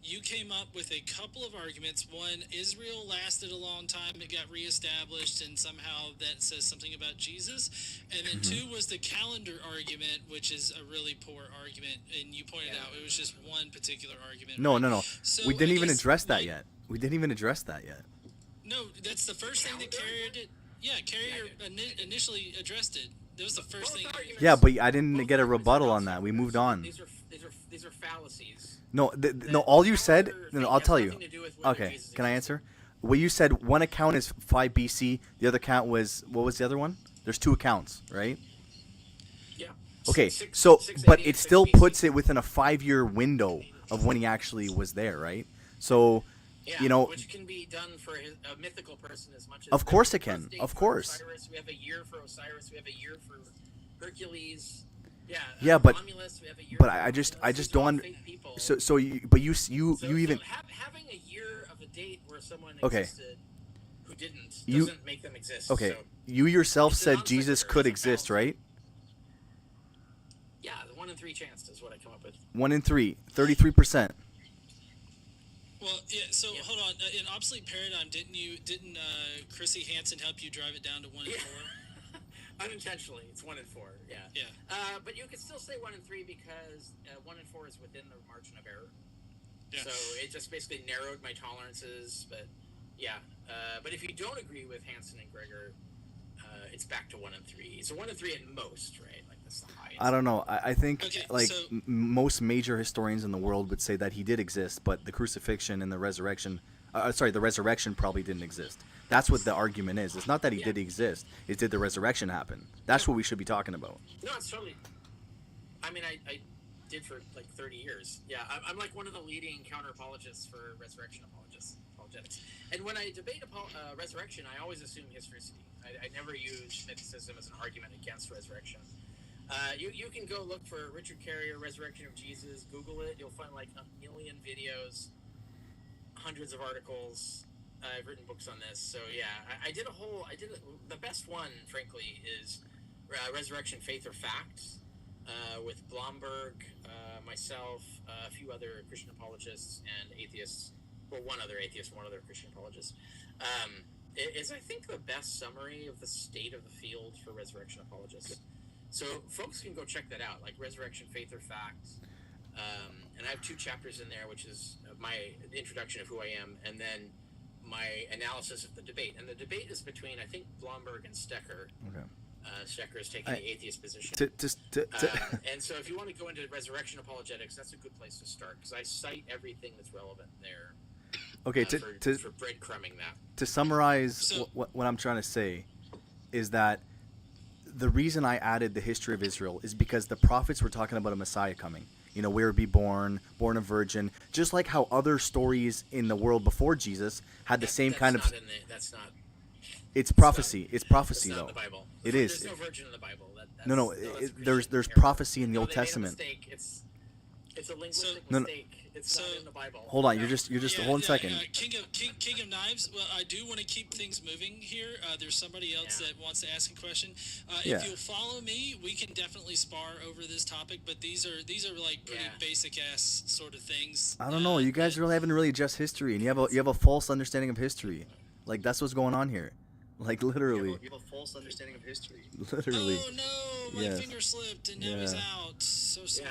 you came up with a couple of arguments. One, Israel lasted a long time. It got reestablished, and somehow that says something about Jesus. And then two was the calendar argument, which is a really poor argument. And you pointed out it was just one particular argument. No. So We didn't I even guess, address that yet. We didn't even address that yet. No, that's the first thing that Carrier did. Yeah, Carrier initially addressed it. That was the first thing. Yeah, but I didn't get a rebuttal on that. We moved on. These are fallacies. No, all you said. No, I'll tell you. Okay, can I answer? What you said, one account is 5 BC. The other account was, what was the other one? There's 2 accounts, right? Yeah. Okay, so but it still puts it within a 5-year window of when he actually was there, right? So, you know, which can be done for a mythical person as much as. Of course it can. Of course. Osiris, we have a year for Osiris. We have a year for Hercules. Yeah. Yeah, but Romulus, we have a year but for I just Romulus. don't. So you even. Having a year of a date where someone Okay. existed who didn't doesn't make them exist. Okay, So, you yourself it's a said non Jesus sequitur, could it's a exist, fallacy. right? Yeah, the 1 in 3 chance is what I come up with. 1 in 3, 33%. Well, yeah. So hold on. In Obsolete Paradigm, didn't Chrissy Hansen help you drive it down to 1 in 4? Unintentionally, it's 1 in 4. Yeah. Yeah. But you could still say 1 in 3 because 1 in 4 is within the margin of error. Yeah. So it just basically narrowed my tolerances. But yeah. But if you don't agree with Hansen and Gregor, it's back to 1 in 3. So 1 in 3 at most, right? Like that's the highest. I don't know. I think Okay, like so- most major historians in the world would say that he did exist, but the crucifixion and the resurrection. The resurrection probably didn't exist. That's what the argument is. It's not that he did exist. It's did the resurrection happen? That's what we should be talking about. No, it's totally. I mean, I did for like 30 years. Yeah, I'm like one of the leading counter apologists for resurrection apologetics. And when I debate resurrection, I always assume historicity. I never use mythicism as an argument against resurrection. You can go look for Richard Carrier, Resurrection of Jesus. Google it. You'll find like a million videos, hundreds of articles. I've written books on this. So yeah, the best one, frankly, is Resurrection, Faith or Fact, with Blomberg, myself, a few other Christian apologists and atheists. Well, one other atheist, one other Christian apologist. It is, I think, the best summary of the state of the field for resurrection apologists. So folks can go check that out, like Resurrection, Faith or Fact. And I have 2 chapters in there, which is my introduction of who I am, and then my analysis of the debate. And the debate is between, I think, Blomberg and Stecker. Okay. Stecker is taking the atheist position. And so if you want to go into resurrection apologetics, that's a good place to start, because I cite everything that's relevant there. Okay, for breadcrumbing that. To summarize what I'm trying to say is that the reason I added the history of Israel is because the prophets were talking about a Messiah coming. You know, where would be born a virgin, just like how other stories in the world before Jesus had the same kind of. That's not. It's prophecy. It's prophecy, that's though. not in the Bible. There's no virgin in the Bible. No. There's prophecy in the Old Testament. It's a linguistic mistake. It's not in the Bible. Hold on, you're just hold on a second. King of Knives. Well, I do want to keep things moving here. There's somebody else that wants to ask a question. If you'll follow me, we can definitely spar over this topic. But these are like pretty basic ass sort of things. I don't know. You guys really haven't really addressed history, and you have a false understanding of history. Like that's what's going on here. Like literally. You have a false understanding of history. Literally. Oh no, my finger slipped and now he's out. So sorry.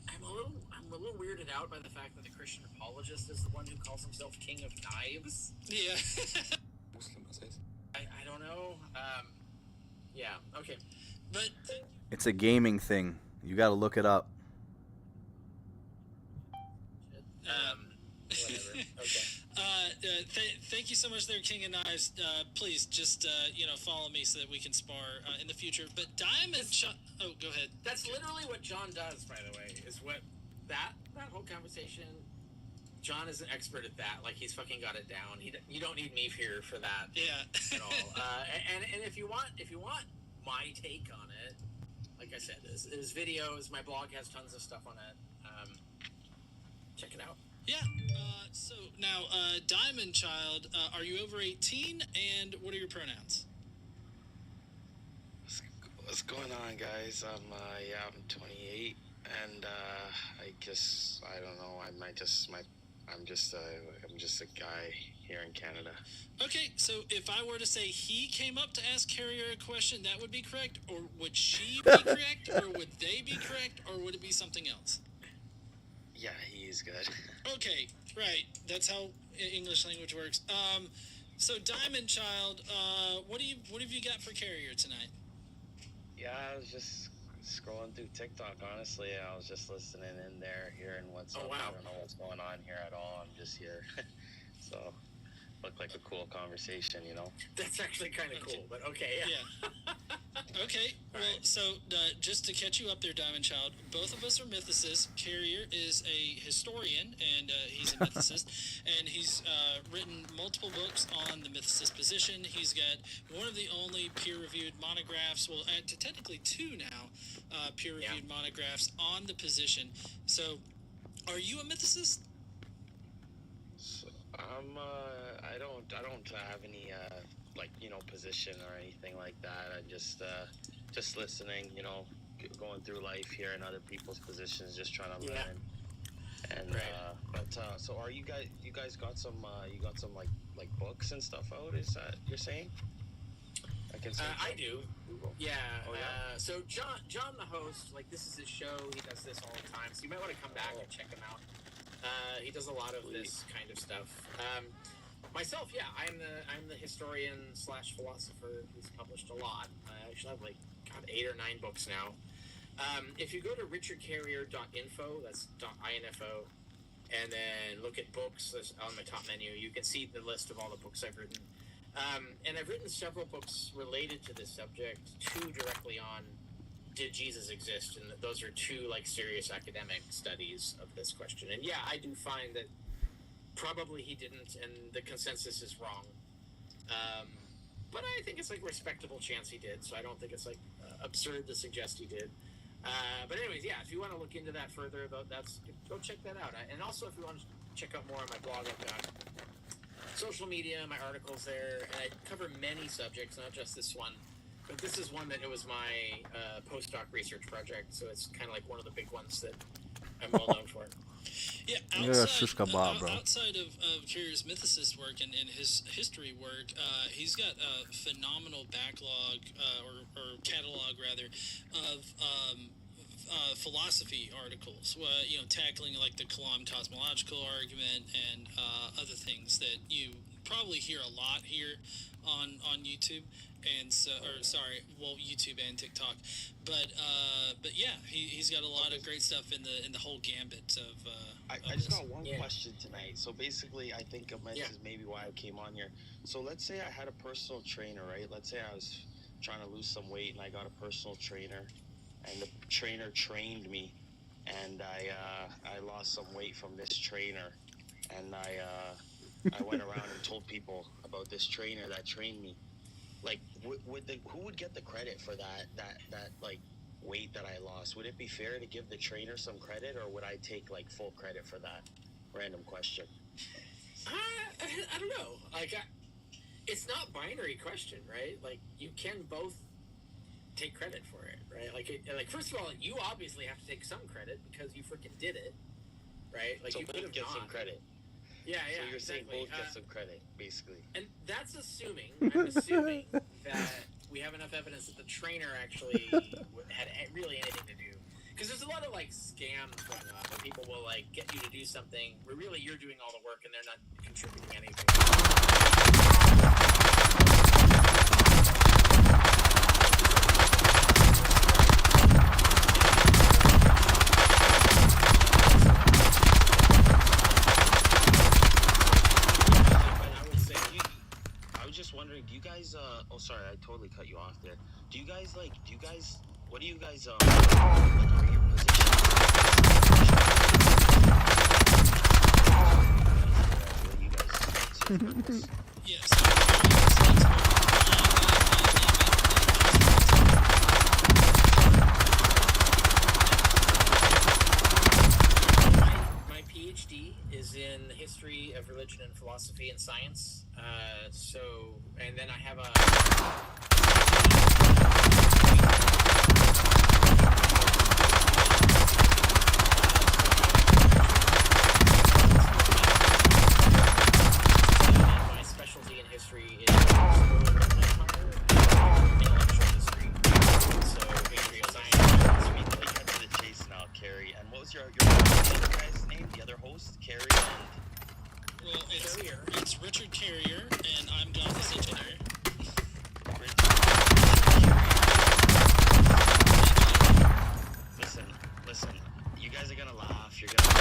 I'm a little weirded out by the fact that the Christian apologist is the one who calls himself King of Knives. Yeah. I don't know. Yeah. Okay. But it's a gaming thing. You got to look it up. Whatever. Okay. Thank you so much there, King of Knives. Please just, follow me so that we can spar in the future. But Diamond oh, go ahead. That's literally what John does, by the way, is what that whole conversation. John is an expert at that. Like, he's fucking got it down. You don't need me here for that. Yeah. At all. And if you want my take on it, like I said, his videos, my blog has tons of stuff on it. Check it out. Yeah. So now, Diamond Child, are you over 18? And what are your pronouns? What's going on, guys? I'm 28, and I don't know. I'm just a guy here in Canada. Okay, so if I were to say he came up to ask Carrier a question, that would be correct, or would she be correct, or would they be correct, or would it be something else? Yeah, he is good. Okay, right. That's how English language works. So Diamond Child, what have you got for Carrier tonight? Yeah, I was just scrolling through TikTok, honestly. I was just listening in there, hearing what's up. Wow. I don't know what's going on here at all. I'm just here. So, looked like a cool conversation, you know? That's actually kind of cool, but okay. Yeah. Okay, well, so just to catch you up there, Diamond Child, both of us are mythicists. Carrier is a historian, and he's a mythicist, and he's written multiple books on the mythicist position. He's got one of the only peer-reviewed monographs, well, technically two now, peer-reviewed monographs on the position. So, are you a mythicist? So, I don't have any position or anything like that. I just listening, going through life, hearing other people's positions, just trying to learn. And so are you guys got some like books and stuff out? Is that you're saying? I do. Yeah. Oh, yeah? So John, the host, like, this is his show. He does this all the time. So you might want to come back and check him out. He does a lot of this kind of stuff. Myself, yeah, I'm the historian / philosopher who's published a lot. I actually have 8 or 9 books now. If you go to richardcarrier.info, that's .info, and then look at books on the top menu, you can see the list of all the books I've written. And I've written several books related to this subject, 2 directly on did Jesus exist, and those are 2 serious academic studies of this question. And yeah, I do find that probably he didn't, and the consensus is wrong. But I think it's a respectable chance he did, so I don't think it's absurd to suggest he did. But anyways, yeah, if you want to look into that further, go check that out. And also, if you want to check out more on my blog, I've got social media, my articles there, and I cover many subjects, not just this one. But this is one that it was my postdoc research project, so it's kind of one of the big ones that I'm well known for. Yeah, outside of Carrier's mythicist work and his history work, he's got a phenomenal backlog, or catalog rather, of philosophy articles, tackling the Kalam cosmological argument and other things that you probably hear a lot here on YouTube. And so, YouTube and TikTok, but yeah, he's got a lot of great stuff in the whole gambit of. I just got one question tonight. So basically, I think this is maybe why I came on here. So let's say I had a personal trainer, right? Let's say I was trying to lose some weight and I got a personal trainer, and the trainer trained me, and I lost some weight from this trainer, and I went around and told people about this trainer that trained me. Who would get the credit for that weight that I lost? Would it be fair to give the trainer some credit, or would I take full credit for that? Random question. I don't know. It's not binary question, right? You can both take credit for it, right? First of all, you obviously have to take some credit because you freaking did it, right? So you both get some credit. Yeah, so you're exactly. saying both get some credit, basically. And that's I'm assuming that we have enough evidence that the trainer actually had really anything to do. Because there's a lot of scams going on where people will get you to do something where really you're doing all the work and they're not contributing anything. oh, sorry, I totally cut you off there. Do you guys what do you guys, like, are your positions? Yes. My PhD is in the history of religion and philosophy and science. And then I have a. My specialty in history is intellectual history. So history of science. We cut to the chase now, Carrie. And what was your other guy's name? The other host, Carrie and. Well, it's Richard Carrier, and I'm Godless Engineer. Listen. You guys are gonna laugh. You're gonna.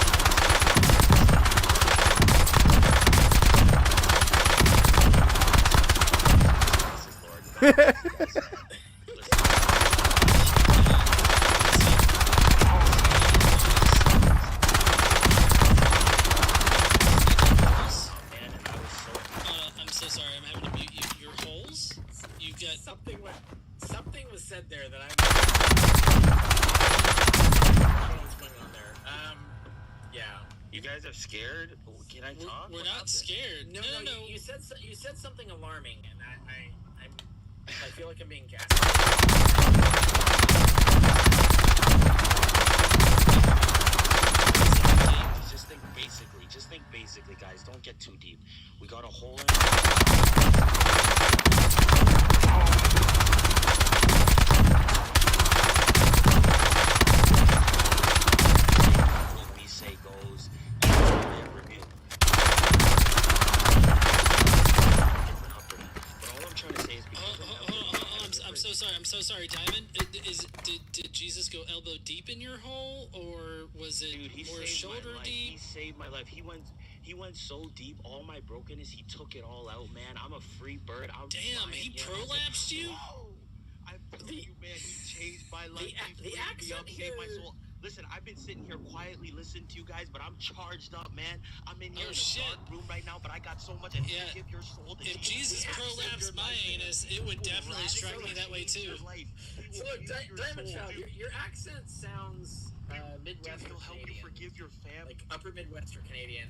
I'm so sorry. I'm having to mute you. Your holes? You've got something was said there that I don't know what's going on there. Yeah. You guys are scared? Can I talk? We're not scared. No. You said something alarming, and I feel like I'm being gassed. Just think basically, guys. Don't get too deep. We got a hole in what we say goes. I'm so sorry, Diamond. Did Jesus go elbow deep in your hole, or was it more shoulder deep? He saved my life. He went so deep. All my brokenness, he took it all out, man. I'm a free bird. Damn, he prolapsed you? I tell you, man, he changed my life. The accent saved my soul. Listen, I've been sitting here quietly listening to you guys, but I'm charged up, man. I'm in here in a dark room right now, but I got so much. And give your soul to if Jesus prolapsed my anus, it would definitely strike me that way too. So look, Diamond Child, your accent sounds Midwestern It'll help Canadian. you forgive your family. Like upper Midwestern Canadian.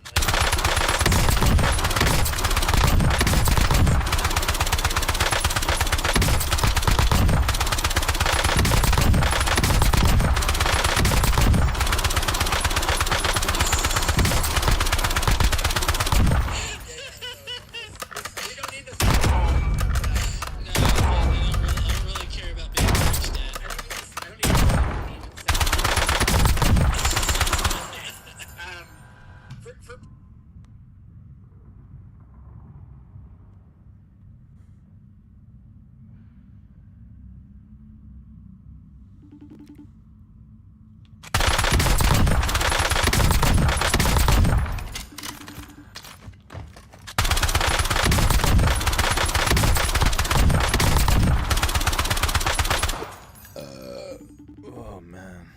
Oh man,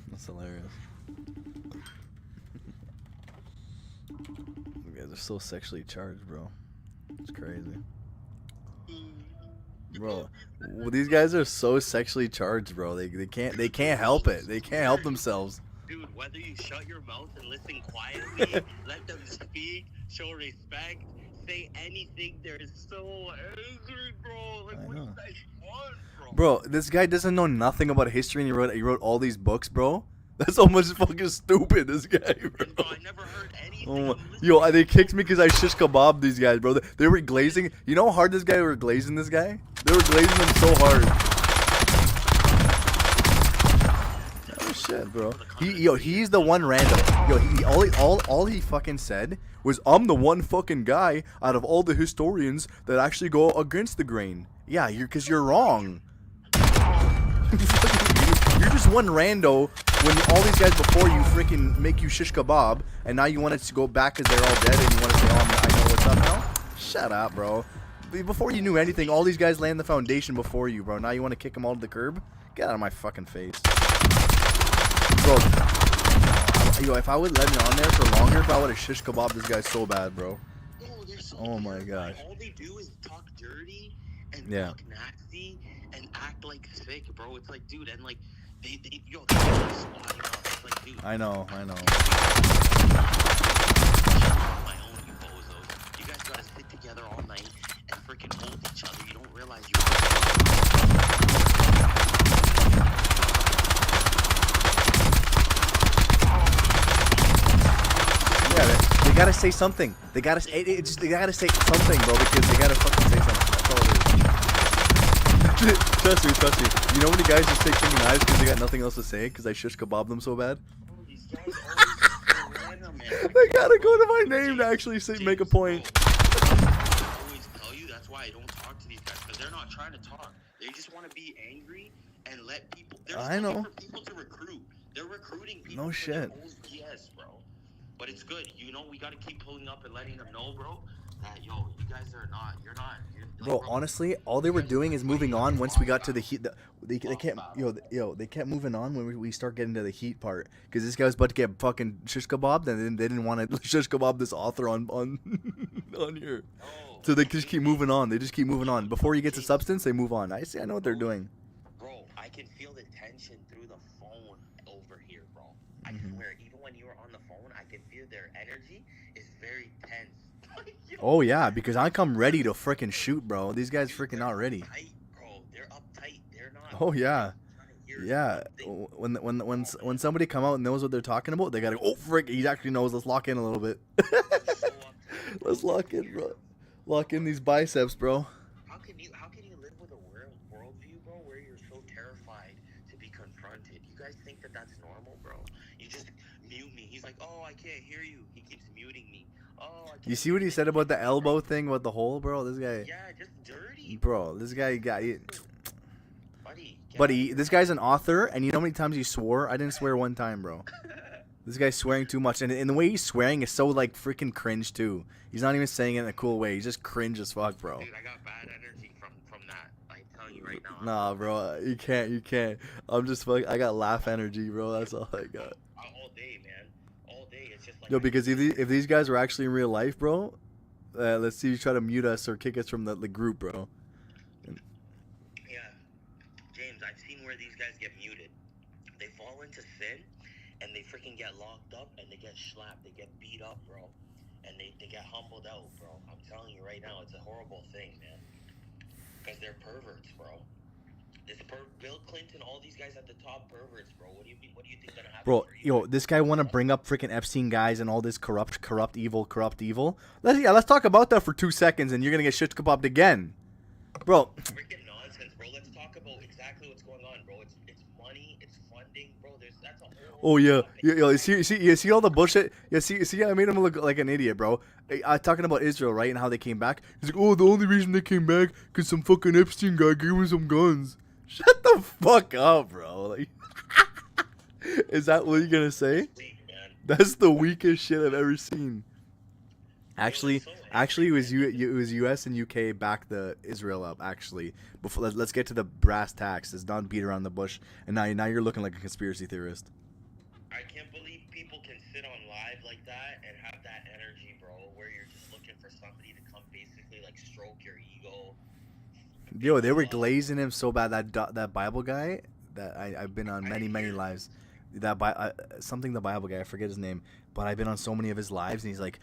that's hilarious. You guys are so sexually charged, bro. It's crazy. Bro, well, these guys are so sexually charged, bro. They can't help it. They can't help themselves. Dude, whether you shut your mouth and listen quietly, let them speak, show respect, say anything, they're so angry, bro. Like, what do you guys want, Bro, this guy doesn't know nothing about history, and he wrote all these books, bro. That's almost fucking stupid, this guy, bro. I never heard anything. Oh, yo, they kicked me because I shish kebab these guys, bro. They were glazing. You know how hard this guy were glazing this guy? They were glazing him so hard. Oh shit, bro. He's the one random. Yo, all he fucking said was, I'm the one fucking guy out of all the historians that actually go against the grain. Yeah, because you're wrong. You're just one rando when all these guys before you freaking make you shish kebab, and now you want it to go back because they're all dead, and you want to say, oh, I know what's up now? Shut up, bro. before you knew anything, all these guys laying the foundation before you, bro. Now you want to kick them all to the curb? Get out of my fucking face, bro. Yo, if I would let me on there for longer, bro, I would have shish kebab this guy so bad, bro. Oh my gosh. All they do is talk dirty and Yeah. talk nasty and act like sick, bro. It's like, dude, and like they yo, they're like squatting up. It's like, dude. I know. My own, you bozos. You guys gotta sit together all night and freaking hold each other. You don't realize you're. Yeah, they gotta say something. They gotta say something, bro, because they gotta fucking say something. That's all it is. Trust me. You know when the guys just take fucking knives because they got nothing else to say because I shish kebab them so bad? They gotta go to my name to actually make a point. I always tell you that's why I don't talk to these guys, because they're not trying to talk. They just want to be angry and let people. I know. For people to recruit. They're recruiting people. No for shit. their own BS, bro. But it's good. You know, we gotta keep pulling up and letting them know, bro, that yo, you guys are not. You're not. Bro, honestly, all they were doing is moving on once we got to the heat. They kept they kept moving on when we start getting to the heat part, because this guy was about to get fucking shish kebabbed, and then they didn't want to shish kebab this author on on here. So they just keep moving on. They just keep moving on. Before you get to substance, they move on. I see. I know what they're doing. Bro, I can feel the tension through the phone over here, bro. I swear, even when you were on the phone, I can feel their energy is very tense. Oh yeah, because I come ready to freaking shoot, bro. These guys freaking not ready. Bro, they're uptight. They're not. Oh yeah, yeah. When somebody come out and knows what they're talking about, they gotta go, oh frick, he actually knows. Let's lock in a little bit. Let's lock in, bro. Lock in these biceps, bro. How can you live with a worldview, bro, where you're so terrified to be confronted? You guys think that that's normal, bro? You just mute me. He's like, oh, I can't hear you. He keeps muting me. Oh, I can't. You see what he said about the elbow thing with the hole, bro? This guy. Yeah, just dirty. Bro, this guy got it. Buddy, this guy's an author, and you know how many times he swore? I didn't swear one time, bro. This guy's swearing too much, and the way he's swearing is so like freaking cringe too. He's not even saying it in a cool way. He's just cringe as fuck, bro. Dude, I got bad energy from that. I'm telling you right now. Nah, bro, you can't. I'm just fuck. I got laugh energy, bro. That's all I got. All day, man. All day. It's just like. Yo, because if these guys were actually in real life, bro, let's see you try to mute us or kick us from the group, bro. Yeah, James, I've seen where these guys get muted. They fall into sin, and they freaking get locked up, and they get slapped. They get beat up, bro. And they get humbled out, bro. I'm telling you right now, it's a horrible thing, man. Because they're perverts, bro. Bill Clinton, all these guys at the top, perverts, bro. What do you think gonna happen? Bro, yo, this guy want to bring up freaking Epstein guys and all this corrupt evil. Let's talk about that for 2 seconds, and you're gonna get shit kebabbed again, bro. Freaking nonsense, bro. Let's talk about exactly what's going on, bro. It's money, it's funding, bro. That's a whole. Oh yeah. You see all the bullshit. You see, I made him look like an idiot, bro. Talking about Israel, right, and how they came back. He's like, oh, the only reason they came back because some fucking Epstein guy gave him some guns. Shut the fuck up, bro. Like, is that what you're gonna say? That's the weakest shit I've ever seen. Actually, it was U.S. and U.K. backed the Israel up. Actually, before let's get to the brass tacks. Let's not beat around the bush. And now you're looking like a conspiracy theorist. I can't believe people can sit on live like that and have that energy, bro, where you're just looking for somebody to come basically like stroke your ego. Yo, they were glazing him so bad. That Bible guy that I've been on many lives. Something the Bible guy, I forget his name, but I've been on so many of his lives, and he's like,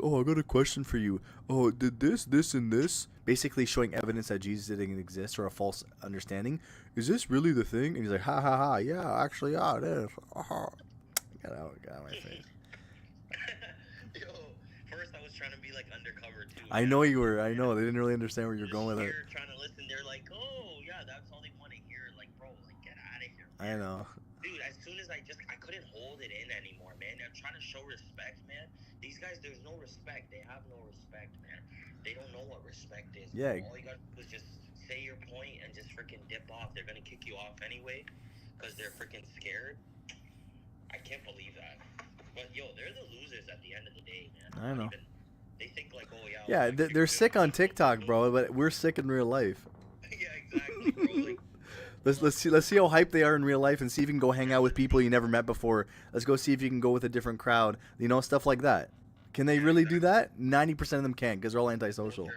oh, I got a question for you. Oh, did this, and this, basically showing evidence that Jesus didn't exist or a false understanding. Is this really the thing? And he's like, ha ha ha, yeah, actually, yeah, it is. Get out of my face. Yo, first I was trying to be like undercover too. I know you were. I know they didn't really understand where you're going with it. Trying to listen, they're like, oh yeah, that's all they want to hear. Like, bro, like get out of here. I know. Dude, as soon as I couldn't hold it in anymore, man. I'm trying to show respect, man. These guys, there's no respect. They have no respect, man. They don't know what respect is. Yeah. All you gotta do is just say your point and just freaking dip off. They're gonna kick you off anyway because they're freaking scared. I can't believe that. But yo, they're the losers at the end of the day, man. I know. They think like, oh yeah. Yeah, they're sick on TikTok, bro, but we're sick in real life. Yeah, exactly, bro. Like, Let's see how hyped they are in real life and see if you can go hang out with people you never met before. Let's go see if you can go with a different crowd. You know, stuff like that. Can they really do that? 90% of them can't because they're all antisocial.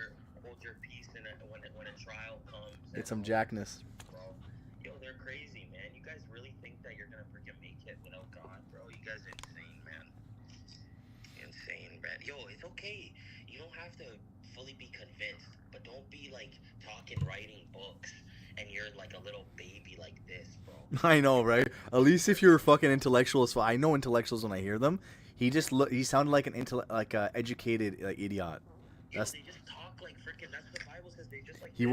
hold your peace when a trial comes. Get some jackness. Bro, yo, they're crazy, man. You guys really think that you're gonna freaking make it without God, bro? You guys are insane, man. Insane, man. Yo, it's okay. You don't have to fully be convinced, but don't be like talking, writing books, and you're like a little baby like this, bro. I know, right? At least if you're a fucking intellectual as well. I know intellectuals when I hear them. He sounded like an educated idiot. That's. They just talk like freaking. That's what the Bible says. They just like. He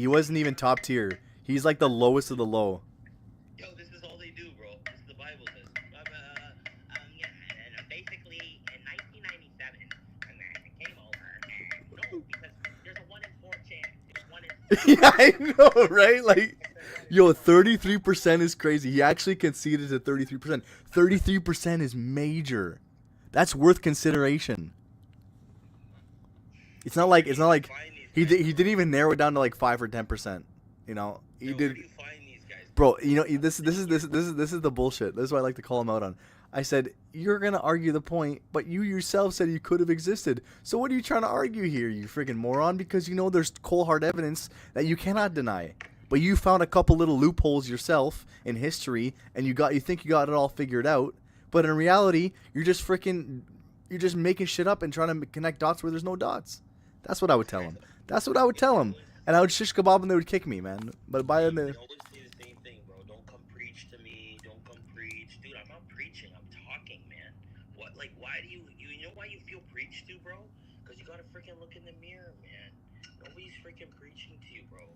wasn't even top tier. He's like the lowest of the low. Yo, this is all they do, bro. This is the Bible says. Yeah, and basically in 1997, I came over. No, because there's a 1 in 4 chance. It's 1 in 4. Yeah, I know, right? Like, yo, 33% is crazy. He actually conceded to 33%. 33% is major. That's worth consideration. It's not like he didn't even narrow it down to like 5 or 10%. You know, he did. Bro, you know, this is the bullshit. This is what I like to call him out on. I said, you're gonna argue the point, but you yourself said you could have existed. So what are you trying to argue here, you freaking moron? Because you know there's cold hard evidence that you cannot deny. But you found a couple little loopholes yourself in history, and you think you got it all figured out. But in reality, you're just making shit up and trying to connect dots where there's no dots. That's what I would tell him. That's what I would tell him. And I would shish kebab and they would kick me, man. But by then, They always say the same thing, bro. Don't come preach to me. Don't come preach, dude. I'm not preaching. I'm talking, man. What? Like, why do you know why you feel preached to, bro? Because you gotta freaking look in the mirror, man. Nobody's freaking preaching to you, bro.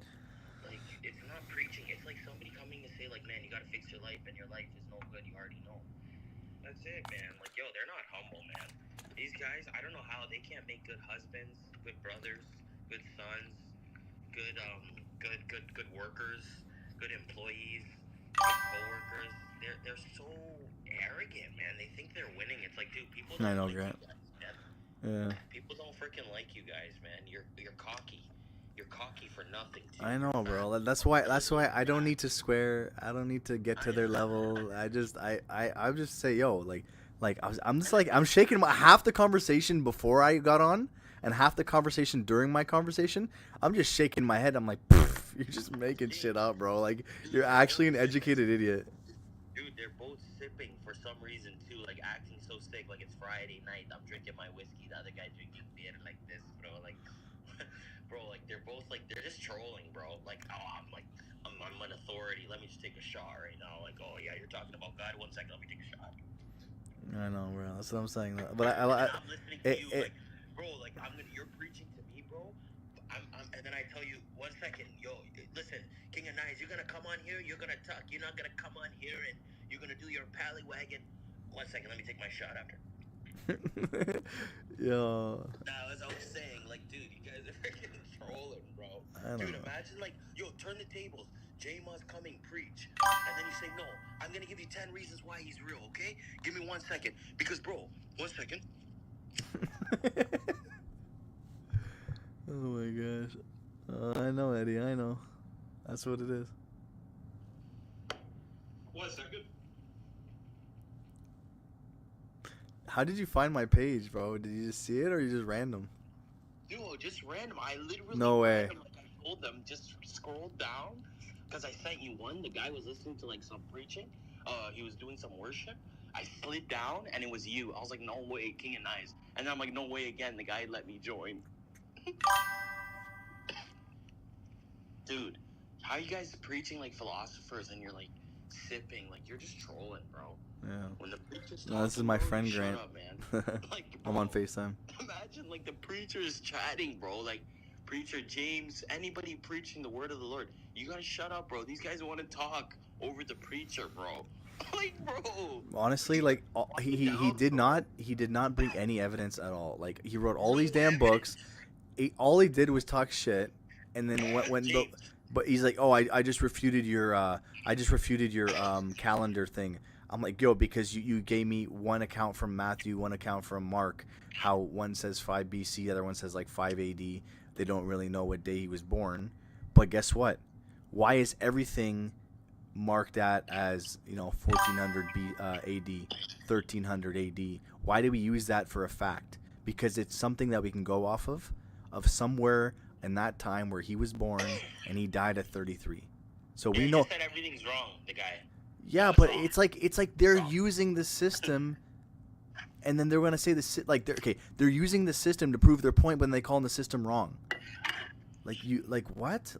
Like, it's not preaching. It's like somebody coming to say, like, man, you gotta fix your life, and your life is no good. You already know. That's it, man. Like, yo, they're not humble, man. These guys, I don't know how they can't make good husbands, good brothers, good sons, good workers, good employees, good coworkers. They're so arrogant, man. They think they're winning. It's like, dude, people don't like Grant. you guys, Yeah. man. People don't freaking like you guys, man. You're cocky. You're cocky for nothing, dude. I know, bro. That's why I don't need to square. I don't need to get to their level. I just say, yo, I'm shaking half the conversation before I got on and half the conversation during my conversation. I'm just shaking my head. I'm like, you're just making shit up, bro. Like, you're actually an educated idiot. Dude, they're both sipping for some reason too, like acting so sick, like it's Friday night. I'm drinking my whiskey, the other guy drinking beer like this, bro. Like, bro, like they're both like they're just trolling, bro. Like, oh, I'm an authority. Let me just take a shot right now. Like, oh yeah, you're talking about God. 1 second, let me take a shot. I know, bro. That's what I'm saying. But I'm listening to you, like, bro, like you're preaching to me, bro. And then I tell you, 1 second, yo, listen, King of Knights, you're gonna come on here, you're gonna talk. You're not gonna come on here and you're gonna do your pally-wagon. 1 second, let me take my shot after. Yo. Nah, as I was saying, like, dude, you guys are freaking trolling, bro. Dude, imagine, like, yo, turn the tables. J-Ma's coming, preach. And then you say, no, I'm gonna give you 10 reasons why he's real, okay? Give me 1 second. Because, bro, 1 second. Oh my gosh. I know, Eddie. I know. That's what it is. 1 second. How did you find my page, bro? Did you just see it or you just random? No, just random. I literally No way. random, like I told them, just scroll down. Because I sent you one. The guy was listening to like some preaching. He was doing some worship. I slid down and it was you. I was like, no way, King and Knights. And then I'm like, no way again. The guy let me join. Dude, how are you guys preaching like philosophers and you're like sipping? Like you're just trolling, bro. Yeah. When the preacher's No, this is my talking, bro, friend you Grant. shut up, man. Like, I'm on FaceTime. Imagine like the preacher is chatting, bro. Like preacher James, anybody preaching the word of the Lord. You gotta shut up, bro. These guys want to talk over the preacher, bro. Like, bro. Honestly, like he did not bring any evidence at all. Like he wrote all these damn books. All he did was talk shit, and then but he's like, oh, I just refuted your calendar thing. I'm like, yo, because you gave me one account from Matthew, one account from Mark, how one says 5 BC, the other one says like 5 AD. They don't really know what day he was born. But guess what? Why is everything marked as 1400 AD, 1300 AD? Why do we use that for a fact? Because it's something that we can go off of somewhere in that time where he was born and he died at 33. So we know. He said everything's wrong, the guy. Yeah, but it's like they're using the system, and then they're gonna say they're using the system to prove their point, when they call the system wrong. What?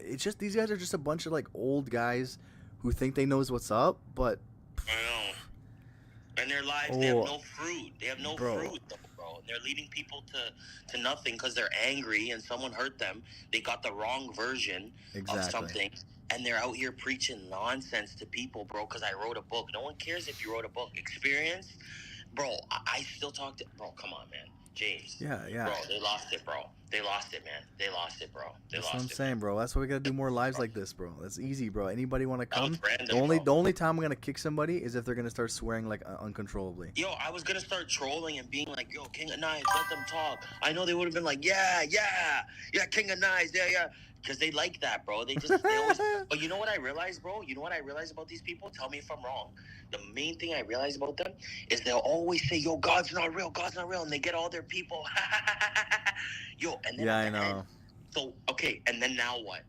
It's just, these guys are just a bunch of old guys who think they knows what's up, but I know. In their lives, they have no fruit. They have no fruit, though, bro. They're leading people to nothing because they're angry and someone hurt them. They got the wrong version of something. And they're out here preaching nonsense to people, bro, because I wrote a book. No one cares if you wrote a book. Experience? Bro, I still talk to... Bro, come on, man. James. Yeah. Bro, they lost it, bro. They lost it, man. They lost it, bro. That's what I'm saying, bro. That's why we gotta do more lives like this, bro. That's easy, bro. Anybody want to come? Random, the only time I'm gonna kick somebody is if they're gonna start swearing uncontrollably. Yo, I was gonna start trolling and being like, yo, King of Knives, let them talk. I know they would have been like, yeah, King of Knives, yeah. Because they like that, bro. They always... But you know what I realized, bro? You know what I realized about these people? Tell me if I'm wrong. The main thing I realized about them is they'll always say, yo, God's not real, and they get all their people. Yo, and then yeah, I know. End, so, okay, and then now what?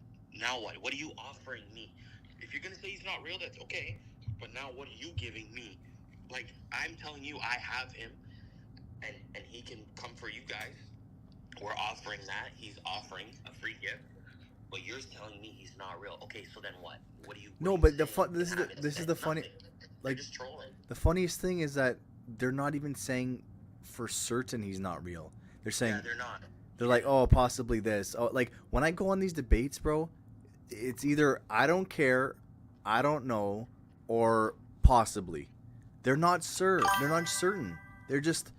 What are you offering me? If you're going to say he's not real, that's okay. But now what are you giving me? Like, I'm telling you I have him, and he can come for you guys. We're offering that. He's offering a free gift. But you're telling me he's not real. Okay, so then what? What do you? No, but this is the funny, just trolling. The funniest thing is that they're not even saying for certain he's not real. They're saying they're not. They're like, oh, possibly this. Oh, like when I go on these debates, bro, it's either I don't care, I don't know, or possibly. They're not certain. They're just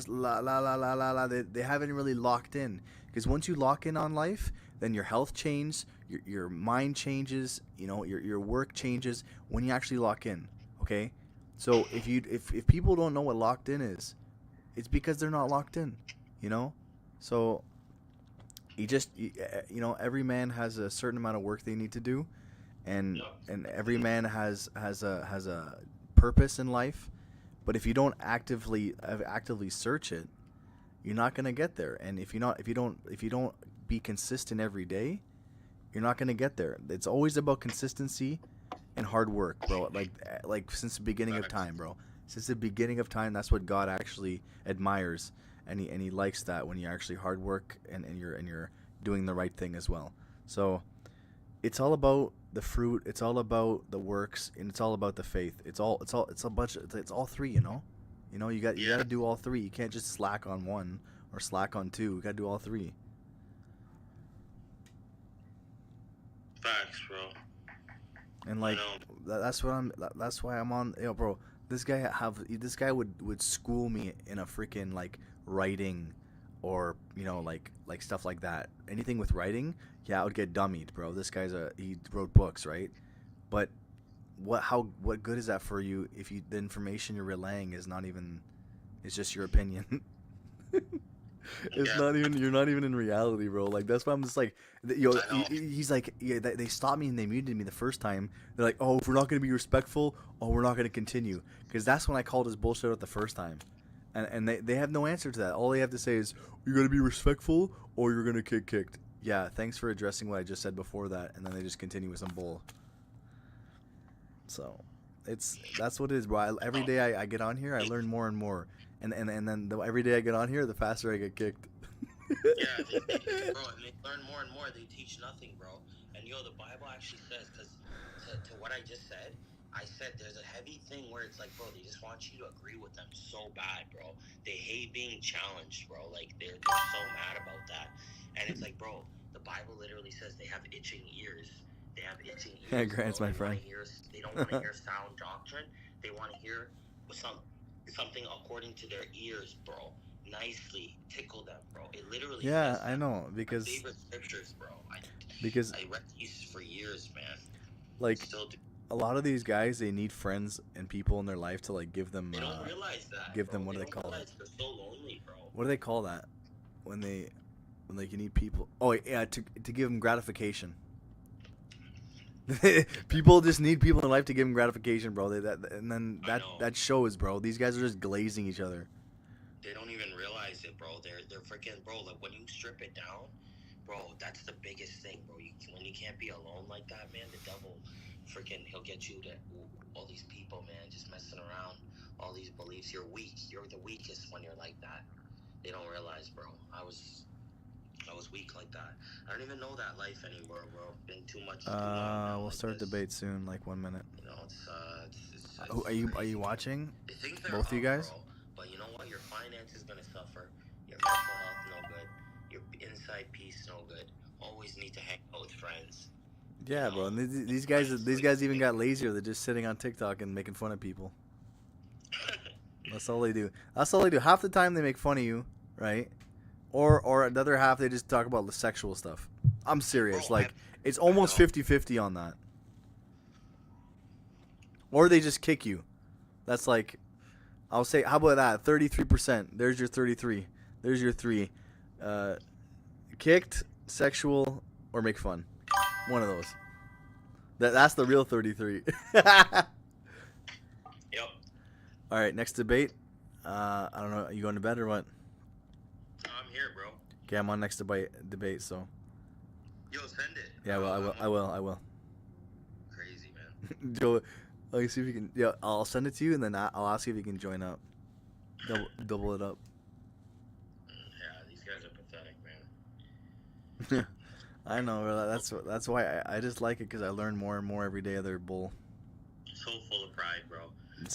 la la la la la la. They haven't really locked in. Because once you lock in on life, then your health changes, your mind changes, your work changes when you actually lock in. Okay, so if people don't know what locked in is, it's because they're not locked in. So every man has a certain amount of work they need to do, and every man has a purpose in life. But if you don't actively search it, you're not gonna get there. And if you don't be consistent every day, you're not gonna get there. It's always about consistency and hard work, bro. Like since the beginning of time, bro. Since the beginning of time, that's what God actually admires, and he likes that when you actually hard work and you're doing the right thing as well. So it's all about the fruit. It's all about the works, and it's all about the faith. It's all three. You got to do all three. You can't just slack on one or slack on two. You got to do all three. Facts, bro. And that's why I'm on. Bro, this guy would school me in a freaking writing, or like stuff like that. Anything with writing, I would get dummied, bro. This guy's he wrote books, right? But what good is that for you if the information you're relaying is not even, it's just your opinion. You're not even in reality, bro. That's why I'm just he's like, they stopped me and they muted me the first time. They're like, oh, if we're not going to be respectful, we're not going to continue. Because that's when I called his bullshit out the first time. And they have no answer to that. All they have to say is, you got to be respectful or you're going to get kicked. Yeah, thanks for addressing what I just said before that. And then they just continue with some bull. So that's what it is, bro. Every day I get on here, I learn more and more. And then every day I get on here, the faster I get kicked. Yeah, bro, and they learn more and more. They teach nothing, bro. And the Bible actually says, because to what I just said, I said there's a heavy thing where it's like, bro, they just want you to agree with them so bad, bro. They hate being challenged, bro. They're so mad about that. And it's like, bro, the Bible literally says they have itching ears. They have itching ears. Yeah, Grant's my friend. They don't want to hear sound doctrine. They want to hear something according to their ears, bro. Nicely tickle them, bro. It literally. Yeah, I know, because my favorite scriptures, bro. Because I read these for years, man. Still do. a lot of these guys, they need friends and people in their life to like give them. They don't realize that. Give bro. them what do they don't call realize it? They're so lonely, bro. What do they call that? When like you need people. Oh yeah, to give them gratification. People just need people in life to give them gratification, bro. And then that shows, bro. These guys are just glazing each other. They don't even realize it, bro. They're freaking, bro. Like when you strip it down, bro, that's the biggest thing, bro. When you can't be alone like that, man, the devil, freaking, he'll get you to all these people, man, just messing around, all these beliefs. You're weak. You're the weakest when you're like that. They don't realize, bro. I was weak like that. I don't even know that life anymore, bro. Been too much. We'll start debate soon, like 1 minute. You know, it's Are you watching? They think they're Both of you up, guys? bro, but you know what? Your finances gonna suffer. Your mental health no good. Your inside peace no good. Always need to hang out with friends. Yeah, bro. And these guys even got lazier. They're just sitting on TikTok and making fun of people. That's all they do. Half the time they make fun of you, right? Or another half they just talk about the sexual stuff. I'm serious. Bro, like it's almost 50-50 on that. Or they just kick you. That's like, I'll say, how about that? 33%. There's your 33. There's your 3. Kicked, sexual, or make fun. One of those. That's the real 33. Yep. All right, next debate. I don't know. Are you going to bed or what? I'm here, bro. Okay, I'm on next debate. So. Yo, send it. Yeah, well, I will. Crazy, man. Joe, let me see if you can. Yeah, I'll send it to you, and then I'll ask you if you can join up. Double it up. Yeah, these guys are pathetic, man. I know, bro. That's why I just like it because I learn more and more every day of their bull. So full of pride, bro.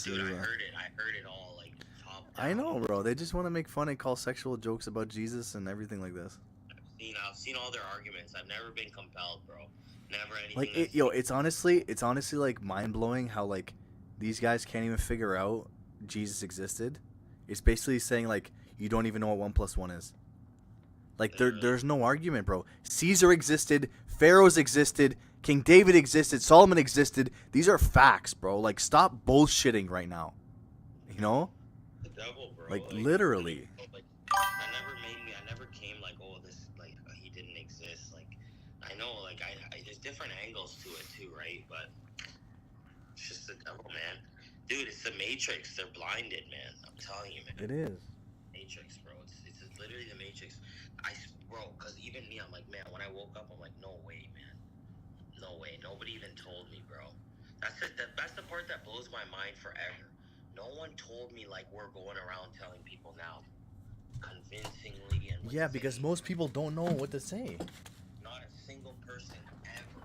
Dude, I heard it all, like, top down. I know, bro. They just want to make fun and call sexual jokes about Jesus and everything like this. I've seen all their arguments. I've never been compelled, bro. Never anything. Like it's honestly like mind blowing how like these guys can't even figure out Jesus existed. It's basically saying like you don't even know what 1 + 1 is. Like there's no argument, bro. Caesar existed, pharaohs existed, King David existed, Solomon existed. These are facts, bro. Like stop bullshitting right now. You know? The devil, bro. Like literally. I never came like, oh, this, like, he didn't exist. Like, I know, like, there's different angles to it too, right? But it's just the devil, man. Dude, it's the Matrix. They're blinded, man. I'm telling you, man. It is. Matrix, bro. It's literally the Matrix. Bro, because even me, I'm like, man, when I woke up, I'm like, no way, man. No way. Nobody even told me, bro. That's the part that blows my mind forever. No one told me, like, we're going around telling people now. Convincingly and Yeah, because most people don't know what to say. not a single person ever,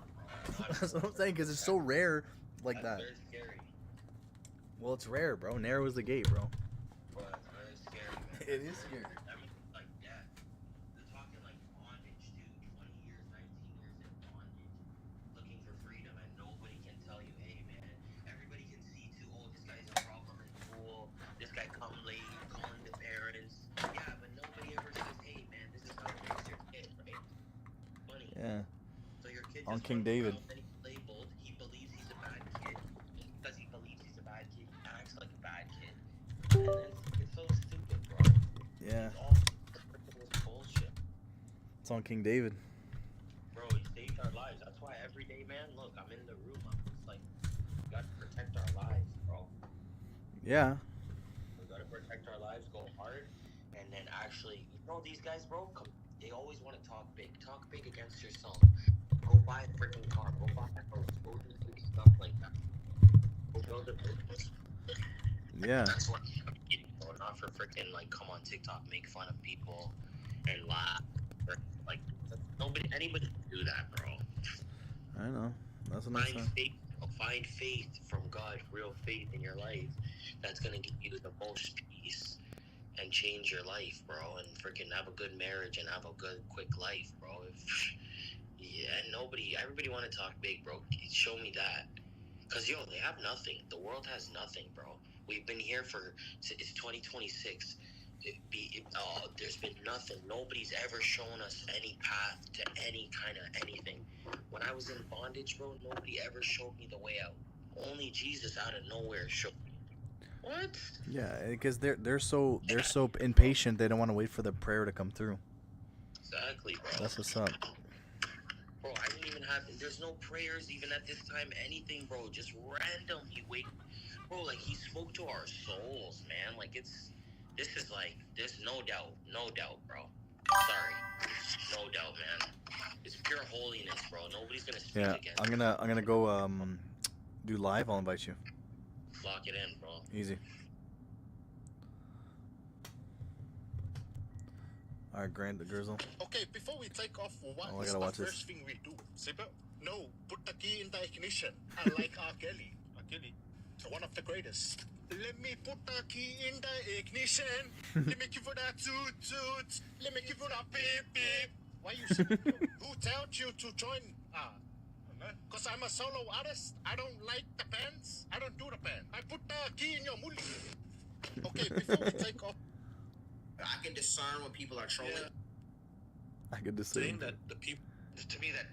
bro. That's what I'm saying, because it's so rare like that. Very scary. Well, it's rare, bro. Narrow is the gate, bro. Bro, that's very scary, man. It is scary. I mean, like death. They're talking like bondage, dude. 20 years, 19 years in bondage. Looking for freedom, and nobody can tell you, hey, man. Everybody can see too, oh, this guy's a problem in school. This guy come late, calling the parents. Yeah, but nobody ever says, hey, man, this is how it makes your kid, right? Funny. Yeah. So your kid On just King runs David. around and he's labeled. He believes he's a bad kid. Because he believes he's a bad kid, he acts like a bad kid. And it's so stupid, bro. Yeah. It's all this bullshit. It's on King David. Bro, he saved our lives. That's why every day, man, look, I'm in the room. I'm just like, we gotta protect our lives, bro. Yeah. We gotta protect our lives, go hard, and then actually, you know, these guys, bro, they always want to talk big. Talk big against yourself. Go buy a freaking car. Go buy a house. Go do big stuff like that. Go build a business. Yeah. That's what I'm eating, bro. Not for freaking, like, come on TikTok, make fun of people, and laugh. Like, anybody can do that, bro. I know. That's what I'm saying. Find faith from God, real faith in your life. That's gonna give you the most peace and change your life, bro. And freaking have a good marriage and have a good, quick life, bro. Everybody want to talk big, bro. Show me that. Cause yo, they have nothing. The world has nothing, bro. We've been here it's 2026. There's been nothing. Nobody's ever shown us any path to any kind of anything. When I was in bondage, bro, nobody ever showed me the way out. only Jesus out of nowhere showed. What? Yeah, because they're so impatient. They don't want to wait for the prayer to come through. Exactly, bro. That's what's up. Bro, I didn't even have. There's no prayers even at this time. Anything, bro. Just random. Bro. Like he spoke to our souls, man. Like this is like there's no doubt, bro. Sorry, no doubt, man. It's pure holiness, bro. Nobody's gonna speak against. I'm gonna go do live. I'll invite you. Lock it in, bro. Easy. Alright, Grant the Grizzle. Okay, before we take off, what I is gotta the watch first this. thing we do? Sibel? No, put the key in the ignition. I like R. Kelly. R. Kelly, one of the greatest. Let me put the key in the ignition. Let me give it that toot toot. Let me give it a beep beep. Why you? Who told you to join? Because I'm a solo artist. I don't like the bands. I don't do the band. I put the key in your mulli. Okay, before we take off. I can discern when people are trolling. I could discern. Saying that the people, to me, that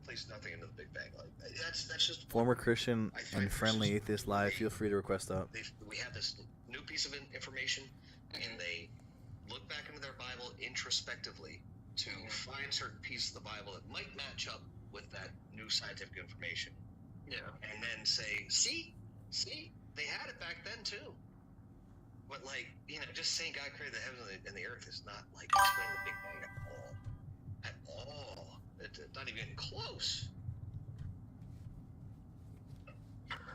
plays nothing into the Big Bang. Like that's just Former Christian and friendly atheist live. Feel free to request up. we have this new piece of information, and they look back into their Bible introspectively to find certain pieces of the Bible that might match up with that new scientific information. Yeah. And then say, see, they had it back then too. But like, just saying God created the heavens and the earth is not like explaining the Big Bang at all. It's not even close.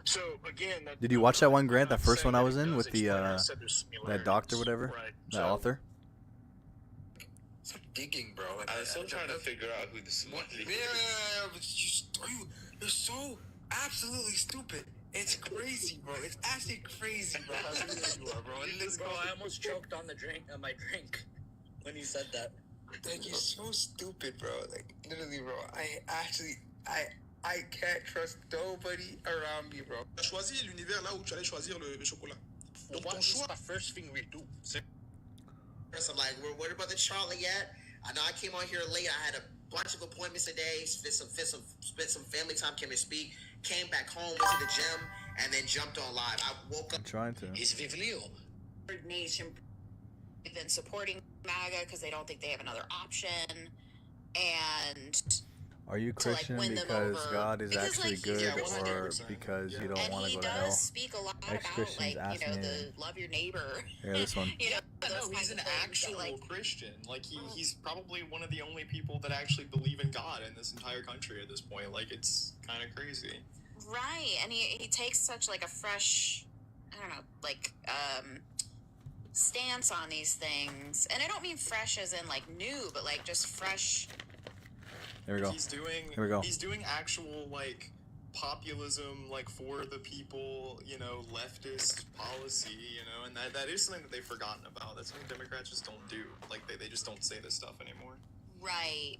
So again, Did you watch that one, Grant? That first one I was in with the that doctor, whatever, that author. Digging, bro. I was still trying to figure out who this was. You're so absolutely stupid. It's crazy, bro. It's actually crazy, bro. How serious you are, bro. Bro, I almost choked on my drink when you said that. Like, you're so stupid, bro. Like, literally, bro. I can't trust nobody around me, bro. Tu as choisi l'univers là où tu allais choisir le chocolat. Donc, what is the first thing we do? First, I'm like, we're worried about the Charlotte yet. I know I came on here late. I had a bunch of appointments today. Spent some family time. Came to speak. Came back home. Went to the gym, and then jumped on live. I woke up. I'm trying to. It's Vivlio. Nation been supporting MAGA because they don't think they have another option, and Are you Christian win them because over. God is Because, actually like, he's good, Christian. or because you don't and want to he go to does hell? speak a lot about, Ex-Christians like, ask you know, me. the love your neighbor. Yeah, this one. You know, No, those he's kinds an of things. actual Like, Christian. Like he's probably one of the only people that actually believe in God in this entire country at this point. Like it's kind of crazy. right, and he takes such like a fresh, I don't know, like stance on these things, and I don't mean fresh as in like new, but like just fresh. There we go. Here we go. He's doing actual like populism, like for the people, leftist policy, and that is something that they've forgotten about. That's something Democrats just don't do. Like they just don't say this stuff anymore. Right.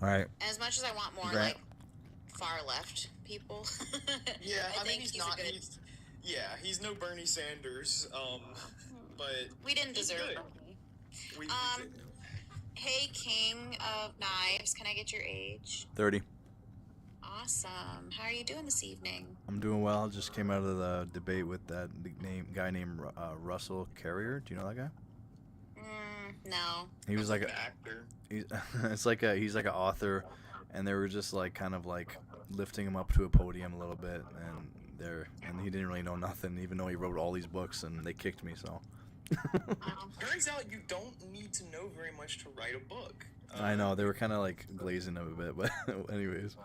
All right. And as much as I want more Grant. like far left people, Yeah, I mean think he's he's a not. good- He's no Bernie Sanders. But we didn't he's deserve good. Bernie. We did. Hey, King of Knives, can I get your age? 30. Awesome. How are you doing this evening? I'm doing well. Just came out of the debate with that guy named Russell Carrier. Do you know that guy? No. He was like an actor. He's like an author, and they were just like kind of like lifting him up to a podium a little bit, and he didn't really know nothing, even though he wrote all these books, and they kicked me. So. Turns out you don't need to know very much to write a book. I know they were kind of like glazing him a bit, but anyways.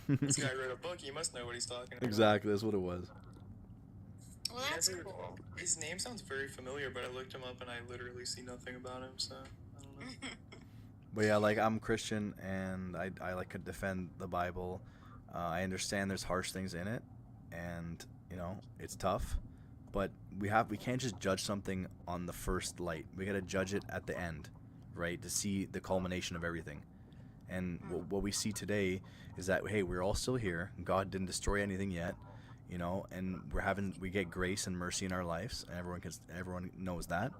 This guy wrote a book. He must know what he's talking about. Exactly, that's what it was. Well, that's cool. His name sounds very familiar, but I looked him up and I literally see nothing about him. So I don't know. But yeah, like I'm Christian, and I like to defend the Bible. I understand there's harsh things in it, and it's tough. But we can't just judge something on the first light. We got to judge it at the end, right? To see the culmination of everything. And what we see today is that, hey, we're all still here. God didn't destroy anything yet, and we get grace and mercy in our lives. And everyone knows that.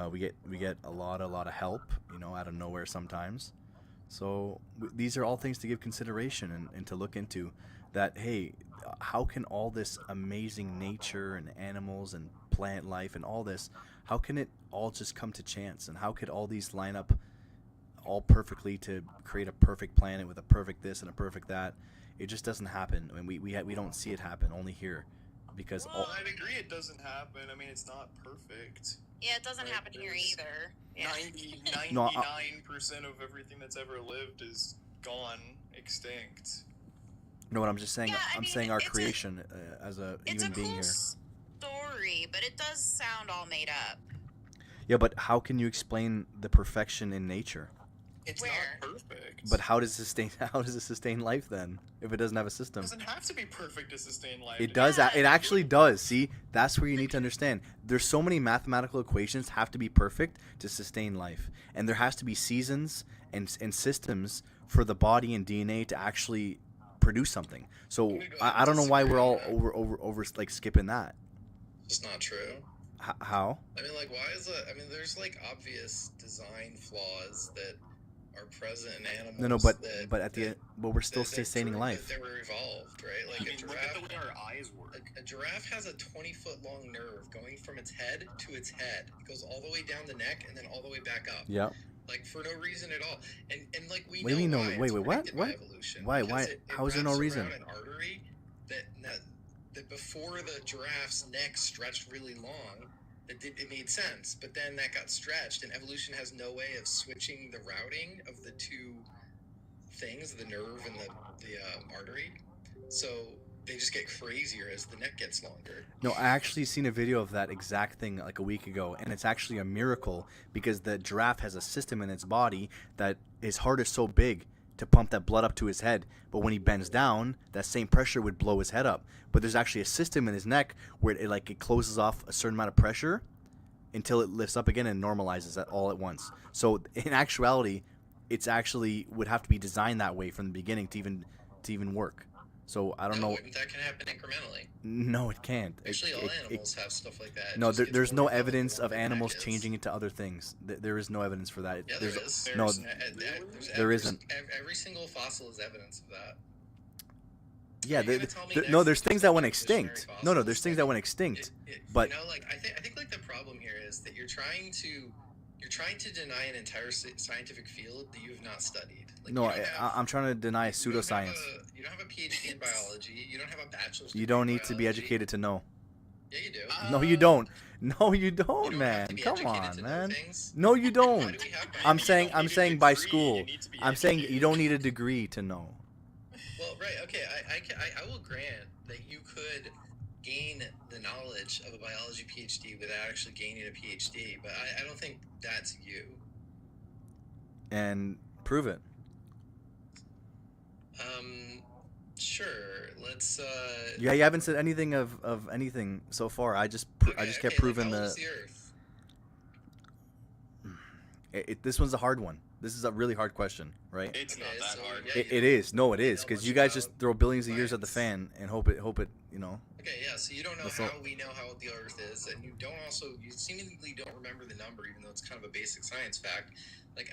We get a lot of help, out of nowhere sometimes. So these are all things to give consideration and to look into. That, hey, how can all this amazing nature and animals and plant life and all this, how can it all just come to chance? And how could all these line up all perfectly to create a perfect planet with a perfect this and a perfect that? It just doesn't happen. I mean, we don't see it happen, only here. Because I'd agree it doesn't happen. I mean, it's not perfect. Yeah, it doesn't happen here either. Yeah. 99% of everything that's ever lived is gone, extinct. No, what I'm just saying, Yeah, I'm mean, saying our it's creation as a human being here. Story, but it does sound all made up. Yeah, but how can you explain the perfection in nature? It's not perfect. But how does it sustain life then if it doesn't have a system? It doesn't have to be perfect to sustain life. It does. It actually does. See, that's where you need to understand. There's so many mathematical equations have to be perfect to sustain life, and there has to be seasons and systems for the body and DNA to actually produce something. So I don't know why we're all over like skipping that. It's not true. How? I mean, like, why is it? I mean, there's like obvious design flaws that are present in animals. No, but we're still sustaining life. They were evolved, right? Like a giraffe. Look at the way our eyes work. A giraffe has a 20-foot long nerve going from its head to its head. It goes all the way down the neck and then all the way back up. Yeah. Like for no reason at all. And like we What do you mean know no? why Wait, it's what? predicted What? by evolution. Why? Because Why? it How is there no wraps reason? around an artery that before the giraffe's neck stretched really long, it made sense. But then that got stretched, and evolution has no way of switching the routing of the two things, the nerve and the artery. So they just get crazier as the neck gets longer. No, I actually seen a video of that exact thing like a week ago, and it's actually a miracle because the giraffe has a system in its body that his heart is so big to pump that blood up to his head, but when he bends down, that same pressure would blow his head up. But there's actually a system in his neck where it closes off a certain amount of pressure until it lifts up again and normalizes that all at once. So in actuality, it's actually would have to be designed that way from the beginning to even work. So I don't know. That can happen incrementally. No, it can't. Actually, all animals have stuff like that. No, there's no evidence of animals changing into other things. There is no evidence for that. Yeah, there is. No, there isn't. Every single fossil is evidence of that. Yeah, no, there's things that went extinct. No, there's things that went extinct. But you know, like I think like the problem here is that you're trying to deny an entire scientific field that you've not studied. Like, no, I'm trying to deny pseudoscience. You don't have a PhD in biology. You don't have a bachelor's. You don't need to be educated to know. Yeah, you do. No, you don't. No, you don't, man. Come on, man. No, you don't. I'm saying by school. I'm saying you don't need a degree to know. Well, right, okay. I will grant that you could gain the knowledge of a biology PhD without actually gaining a PhD, but I don't think that's you. And prove it. Sure. Let's. Yeah, you haven't said anything of anything so far. I just kept proving like, how the. old is the Earth? This one's a hard one. This is a really hard question, right? It's not that hard. It is. No, it is, because you guys just throw billions of years at the fan and hope it, you know. Okay, yeah. So you don't know how we know how old the Earth is, and you seemingly don't remember the number, even though it's kind of a basic science fact. Like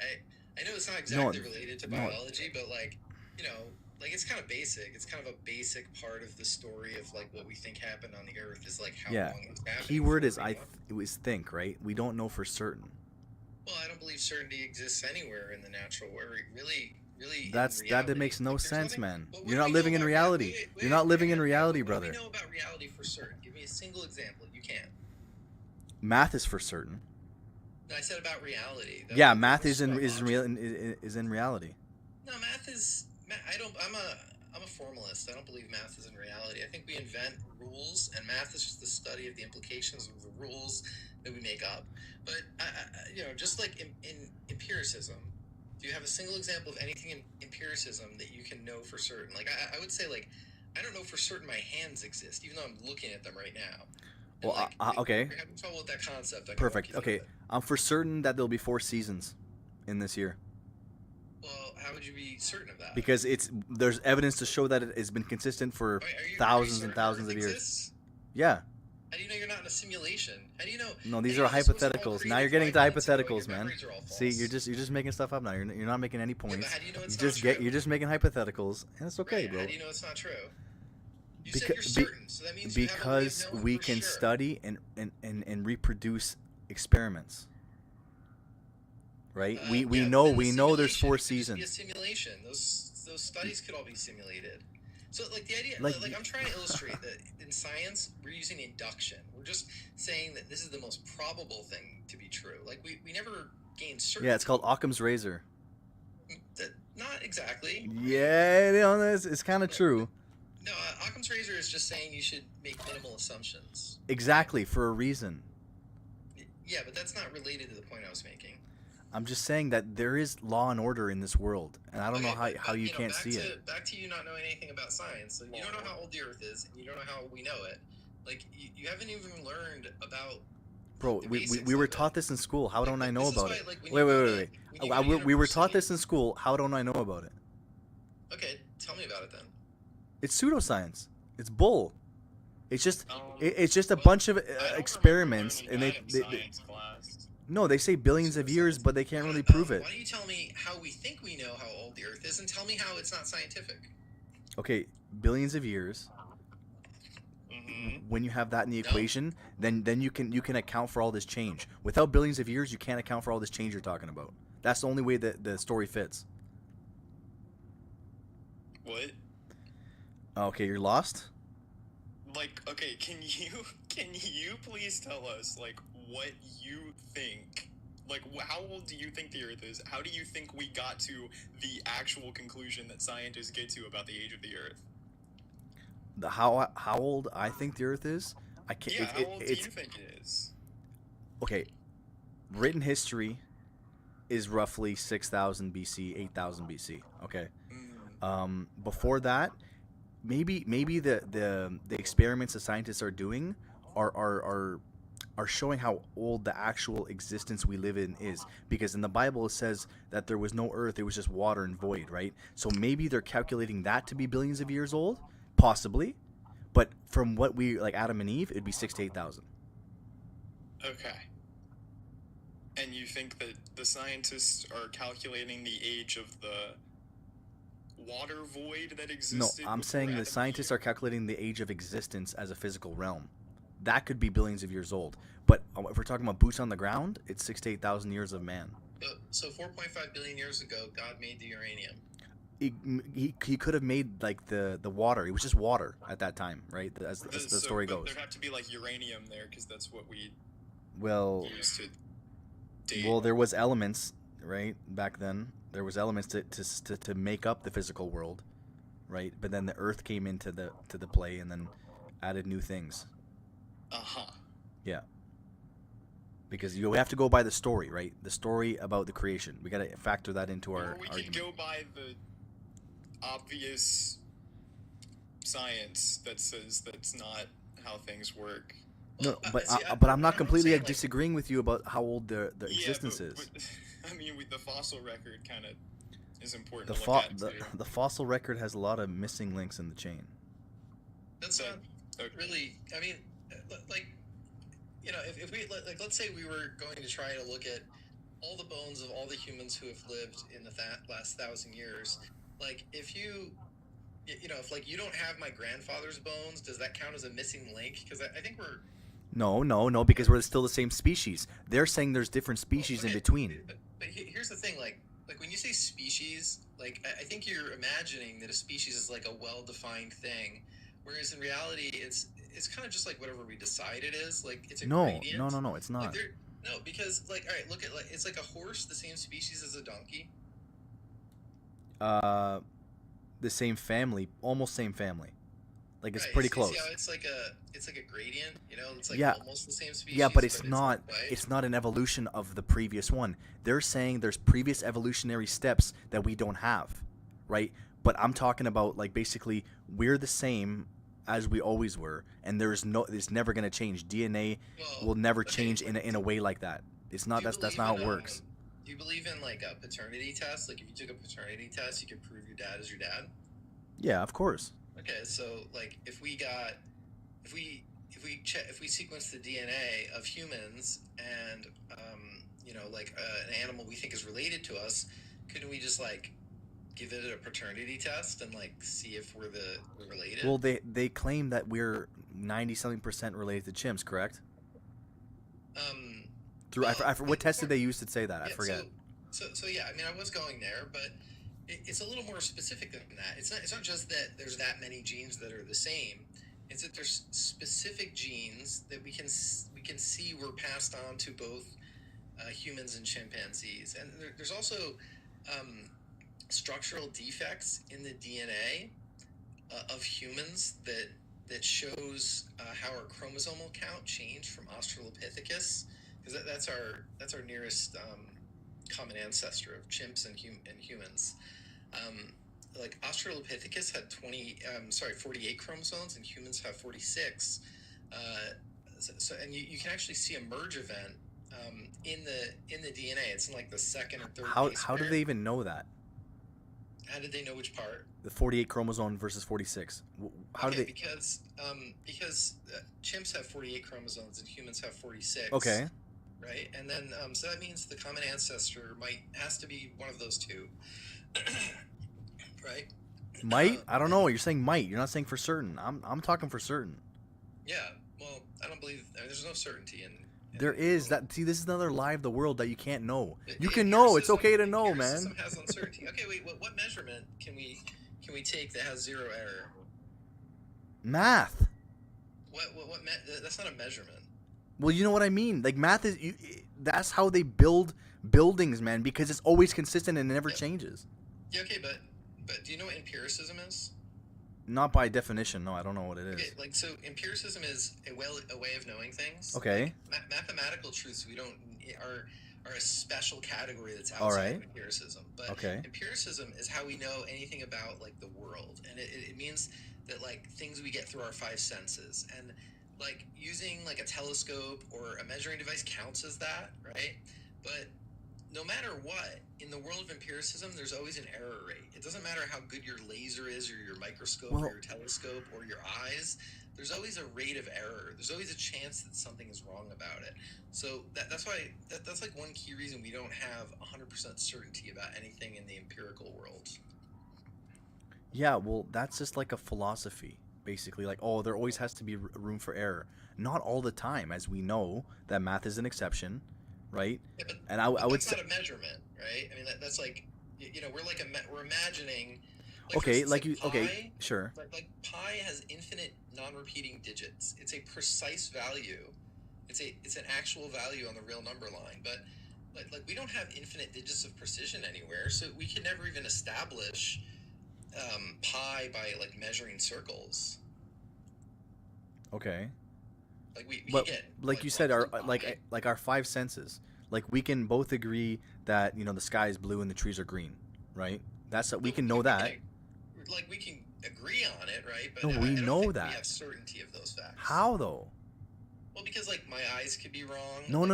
I know it's not exactly related to biology, but like, you know, like it's kind of basic. It's kind of a basic part of the story of like what we think happened on the Earth is like how long it was happening. Keyword is it was think, right? We don't know for certain. Well, I don't believe certainty exists anywhere in the natural world. Really. That makes no sense, man. You're not living in reality. You're not living in reality, brother. What do we know about reality for certain? Give me a single example. You can't. Math is for certain. I said about reality. Yeah, math is in reality. No, math is. I'm a formalist. I don't believe math is in reality. I think we invent rules, and math is just the study of the implications of the rules that we make up. But you know, just like in empiricism, do you have a single example of anything in empiricism that you can know for certain? Like I would say, like I don't know for certain my hands exist, even though I'm looking at them right now. And Well, okay. You're having trouble with that concept. Perfect. Okay, I'm for certain that there'll be 4 seasons in this year. Well, how would you be certain of that? Because there's evidence to show that it has been consistent for thousands and thousands of years. Exists? Yeah. How do you know you're not in a simulation? How do you know? No, these how are do you know this was all hypotheticals. Now created you're getting 5 into minutes ago and your hypotheticals, man. memories are all See, false? you're just making stuff up now. You're not making any points. how do you know you it's just not you're just making hypotheticals, and it's okay, Right, bro. how do you know it's not true? You said you're certain, so that means you have a way of Because knowing we for can sure. study and reproduce experiments. Right? We Yeah, know but in the there's simulation, 4 it could just be a seasons. simulation. Those studies could all be simulated. So like the idea, Like- I'm trying to illustrate that in science we're using induction. We're just saying that this is the most probable thing to be true. Like we never gain certainty. Yeah, it's called Occam's razor. Not exactly. Yeah, you know, it's kind of true. No, Occam's razor is just saying you should make minimal assumptions. Exactly, for a reason. Yeah, but that's not related to the point I was making. I'm just saying that there is law and order in this world, and I don't know how you can't back see to, it. Back to you not knowing anything about science. Like, you don't know how old the Earth is, and you don't know how we know it. Like, you haven't even learned about. Bro, we were taught this in school. How don't I know this is about why, it? like, when Wait. you go to We were taught this in school. How don't I know about it? Okay, tell me about it then. It's pseudoscience. It's bull. It's just a bunch of experiments, and they no, they say billions of years, but they can't really prove it. Why don't you tell me how we think we know how old the Earth is, and tell me how it's not scientific? Okay, billions of years. When you have that in the equation, then you can account for all this change. Without billions of years, you can't account for all this change you're talking about. That's the only way that the story fits. What? Okay, you're lost? Like, okay, can you please tell us, like, what you think? Like, how old do you think the Earth is? How do you think we got to the actual conclusion that scientists get to about the age of the Earth? How old I think the Earth is? I can't. Yeah, how old do you think it is? Okay, written history is roughly 6,000 BC, 8,000 BC. Okay, before that, maybe the experiments the scientists are doing are showing how old the actual existence we live in is, because in the Bible it says that there was no earth, it was just water and void, right? So maybe they're calculating that to be billions of years old, possibly, but from what we like Adam and Eve, it'd be 6 to 8,000. Okay. And you think that the scientists are calculating the age of the water void that No, existed? I'm saying the scientists are calculating the age of existence as a physical realm. That could be billions of years old. But if we're talking about boots on the ground, it's 6 to 8,000 years of man. So 4.5 billion years ago, God made the uranium. He could have made like the water. It was just water at that time, right? As the story goes. There'd have to be like uranium there, because that's what we Well, used to date. well, there was elements, right? Back then, there was elements to make up the physical world, right? But then the Earth came into the play and then added new things. Yeah. Because you have to go by the story, right? The story about the creation. We got to factor that into our Or we argument. could go by the obvious science that says that's not how things work. No, but see, but I'm not I'm completely saying, like- disagreeing with you about how old the existence is. But, I mean, the fossil record kind of is important The to look at, the too. the fossil record has a lot of missing links in the chain. That's not really. I mean, like, you know, if we like, let's say we were going to try to look at all the bones of all the humans who have lived in the last 1,000 years. Like, if you know, if like you don't have my grandfather's bones, does that count as a missing link? Because I think we're. No, because we're still the same species. They're saying there's different species in between. But here's the thing, like when you say species, like I think you're imagining that a species is like a well-defined thing, whereas in reality, it's kind of just like whatever we decide it is. Like it's a No, gradient. no, it's not. Like no, because like all right, look at like it's like a horse, the same species as a donkey. The same family, almost same family. Like it's Right, pretty you close. See how it's like a gradient, you know? It's like Yeah. almost the same species. Yeah, but it's not. way. It's not an evolution of the previous one. They're saying there's previous evolutionary steps that we don't have, right? But I'm talking about like basically we're the same as we always were, and it's never gonna change. DNA will never change in a way like that. It's not. That's not how it works. Do you believe in like a paternity test? Like if you took a paternity test, you could prove your dad is your dad? Yeah, of course. Okay, so like if we if we sequence the DNA of humans and you know, like an animal we think is related to us, couldn't we just like give it a paternity test and like see if we're related? Well, they claim that we're 90-something% related to chimps, correct? What test did they use to say that? I forget. So yeah, I mean, I was going there, but it's a little more specific than that. It's not just that there's that many genes that are the same. It's that there's specific genes that we can see were passed on to both humans and chimpanzees, and there's also structural defects in the DNA of humans that shows how our chromosomal count changed from Australopithecus, because that's our nearest common ancestor of chimps and humans. Like Australopithecus had 48 chromosomes, and humans have 46. And you can actually see a merge event in the DNA. It's in like the second or third. How do they even know that? How did they know which part? The 48 chromosome versus 46. How do they? Because chimps have 48 chromosomes and humans have 46. Okay. Right, and then so that means the common ancestor has to be one of those two. Right. Might? I don't know. You're saying might. You're not saying for certain. I'm talking for certain. Yeah. Well, I don't believe. I mean, there's no certainty in. There is that. See, this is another lie of the world that you can't know. You can know. It's okay to know, man. Empiricism has uncertainty. Okay, wait. What measurement can we take that has zero error? Math. That's not a measurement. Well, you know what I mean. Like math is. That's how they build buildings, man. Because it's always consistent and it never changes. Yeah. Okay, but do you know what empiricism is? Not by definition. No, I don't know what it is. Okay, like so, empiricism is a way of knowing things. Okay. Like, mathematical truths are a special category that's outside of empiricism. But empiricism is how we know anything about like the world, and it means that like things we get through our five senses, and like using like a telescope or a measuring device counts as that, right? But no matter what, in the world of empiricism, there's always an error rate. It doesn't matter how good your laser is, or your microscope, or your telescope, or your eyes. There's always a rate of error. There's always a chance that something is wrong about it. So that's why that's like one key reason we don't have 100% certainty about anything in the empirical world. Yeah, well, that's just like a philosophy, basically. Like, oh, there always has to be room for error. Not all the time, as we know that math is an exception. Right, yeah, and I would say that's not a measurement, right? I mean, that's like, you know, we're imagining. Like, okay, instance, like you. pi, okay, sure. Like pi has infinite non-repeating digits. It's a precise value. It's an actual value on the real number line. But like we don't have infinite digits of precision anywhere, so we can never even establish pi by like measuring circles. Okay. Like we get, like you said, our like our five senses. Like we can both agree that the sky is blue and the trees are green, right? That's we can know that. Like we can agree on it, right? But no, we know that. We have certainty of those facts. How though? Well, because like my eyes could be wrong. No.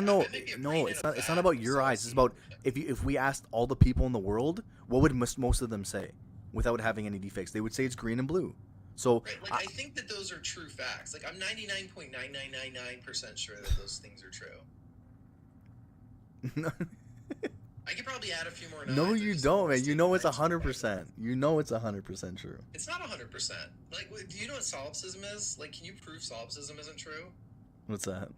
It's not. It's not about your eyes. It's about if we asked all the people in the world, what would most of them say, without having any defects? They would say it's green and blue. So right, like I think that those are true facts. Like I'm 99.9999% sure that those things are true. I could probably add a few more. No, you don't, man. You know it's 100%. You know it's 100% true. It's not 100%. Like, do you know what solipsism is? Like, can you prove solipsism isn't true? What's that?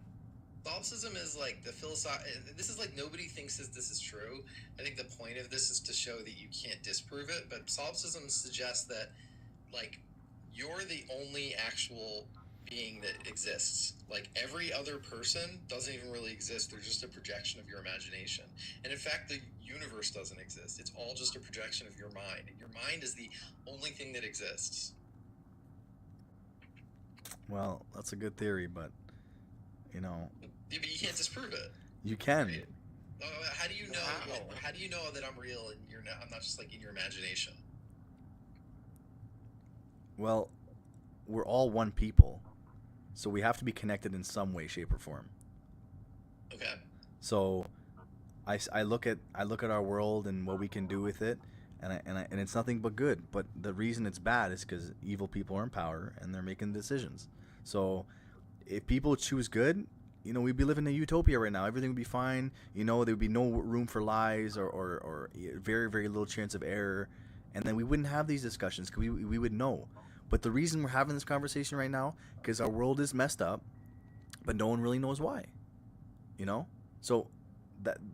Solipsism is like the philosophy. This is like nobody thinks that this is true. I think the point of this is to show that you can't disprove it. But solipsism suggests that, like, you're the only actual being that exists. Like every other person doesn't even really exist. They're just a projection of your imagination. And in fact, the universe doesn't exist. It's all just a projection of your mind. And your mind is the only thing that exists. Well, that's a good theory, but Yeah, but you can't disprove it. You can. Right? How do you know? How do you know that I'm real and I'm not just like in your imagination? Well, we're all one people, so we have to be connected in some way, shape, or form. Okay. So, I look at our world and what we can do with it, and it's nothing but good. But the reason it's bad is because evil people are in power and they're making decisions. So, if people choose good, we'd be living in a utopia right now. Everything would be fine. There would be no room for lies or very, very little chance of error. And then we wouldn't have these discussions because we would know. But the reason we're having this conversation right now, because our world is messed up, but no one really knows why. So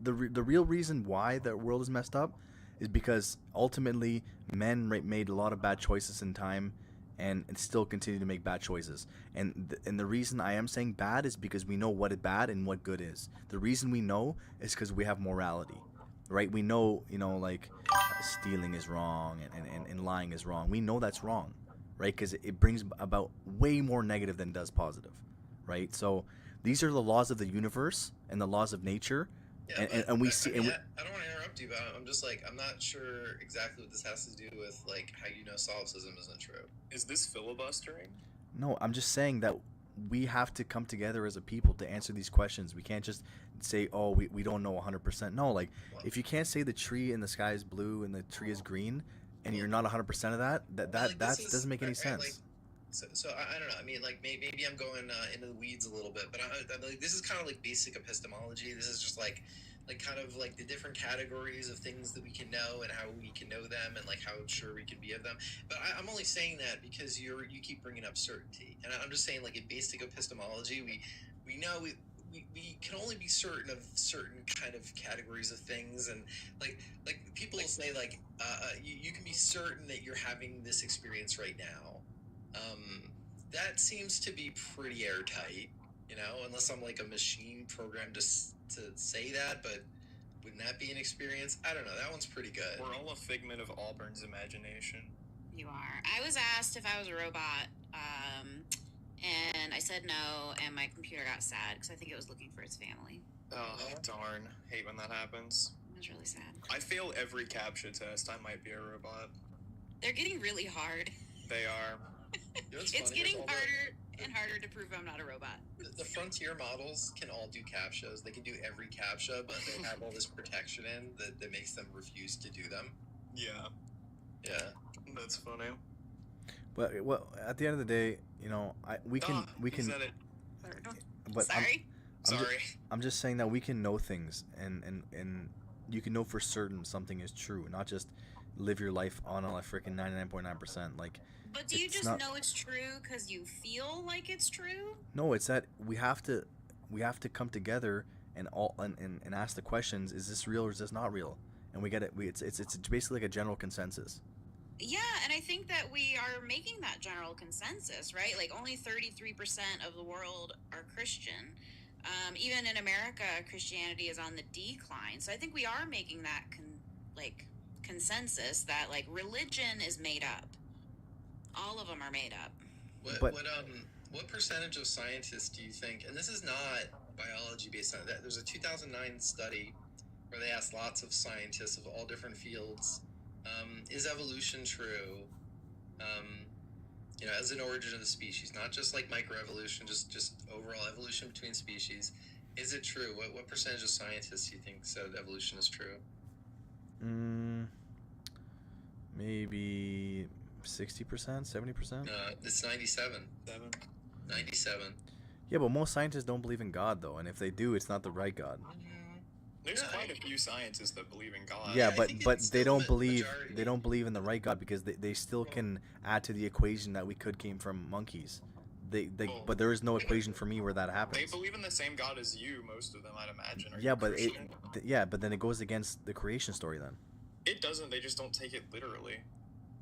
the real reason why the world is messed up is because ultimately men made a lot of bad choices in time and still continue to make bad choices. And the reason I am saying bad is because we know what is bad and what good is. The reason we know is because we have morality, right? We know, like stealing is wrong and lying is wrong. We know that's wrong, right? Because it brings about way more negative than does positive, right? So these are the laws of the universe and the laws of nature. Yeah, and we see. I don't want to interrupt you, but I'm just like, I'm not sure exactly what this has to do with like how solipsism isn't true. Is this filibustering? No, I'm just saying that we have to come together as a people to answer these questions. We can't just say, oh, we don't know 100%. No, like if you can't say the tree in the sky is blue and the tree is green, and you're not 100% of that doesn't make any sense. Like, so I don't know. I mean, like maybe I'm going into the weeds a little bit, but I like this is kind of like basic epistemology. This is just like kind of like the different categories of things that we can know and how we can know them and like how sure we can be of them. But I'm only saying that because you keep bringing up certainty, and I'm just saying like in basic epistemology, we know we can only be certain of certain kind of categories of things, and like people will say like you can be certain that you're having this experience right now. That seems to be pretty airtight, unless I'm like a machine programmed to say that, but wouldn't that be an experience? I don't know. That one's pretty good. We're all a figment of Auburn's imagination. You are. I was asked if I was a robot, and I said no, and my computer got sad because I think it was looking for its family. Oh, darn. Hate when that happens. It was really sad. I fail every CAPTCHA test. I might be a robot. They're getting really hard. They are. It's getting harder and harder to prove I'm not a robot. The frontier models can all do CAPTCHAs. They can do every CAPTCHA, but they have all this protection in that makes them refuse to do them. Yeah. Yeah. That's funny. But at the end of the day, we can. Said it. But sorry. I'm just saying that we can know things, and you can know for certain something is true, not just live your life on a freaking 99.9%. Like. But do you just know it's true because you feel like it's true? No, it's that we have to come together and ask the questions: is this real or is this not real? And we get it. It's basically like a general consensus. Yeah, and I think that we are making that general consensus, right? Like only 33% of the world are Christian. Even in America, Christianity is on the decline. So I think we are making that consensus that like religion is made up. All of them are made up. What percentage of scientists do you think, and this is not biology based on that, there's a 2009 study where they asked lots of scientists of all different fields, is evolution true, as an origin of the species, not just like microevolution, just overall evolution between species. Is it true? What percentage of scientists do you think said evolution is true? Maybe 60%, 70%? It's 97. 97. Yeah, but most scientists don't believe in God, though, and if they do, it's not the right God. There's quite a few scientists that believe in God. Yeah, but they don't believe in the right God because they still can add to the equation that we came from monkeys. But there is no equation for me where that happens. They believe in the same God as you, most of them, I'd imagine. But then it goes against the creation story then. It doesn't. They just don't take it literally.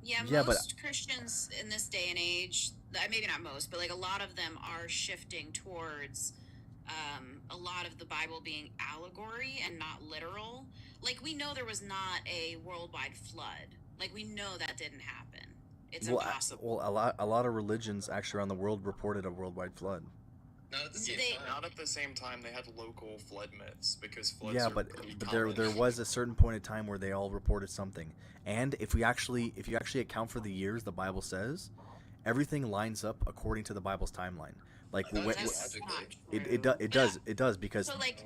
Yeah, most Christians in this day and age, maybe not most, but like a lot of them are shifting towards a lot of the Bible being allegory and not literal. Like we know there was not a worldwide flood. Like we know that didn't happen. It's impossible. Well, a lot of religions actually around the world reported a worldwide flood. Not at the same time. Not at the same time. They had local flood myths because floods. Yeah, are but common. there was a certain point in time where they all reported something. And if you actually account for the years the Bible says, everything lines up according to the Bible's timeline. Like it does because so like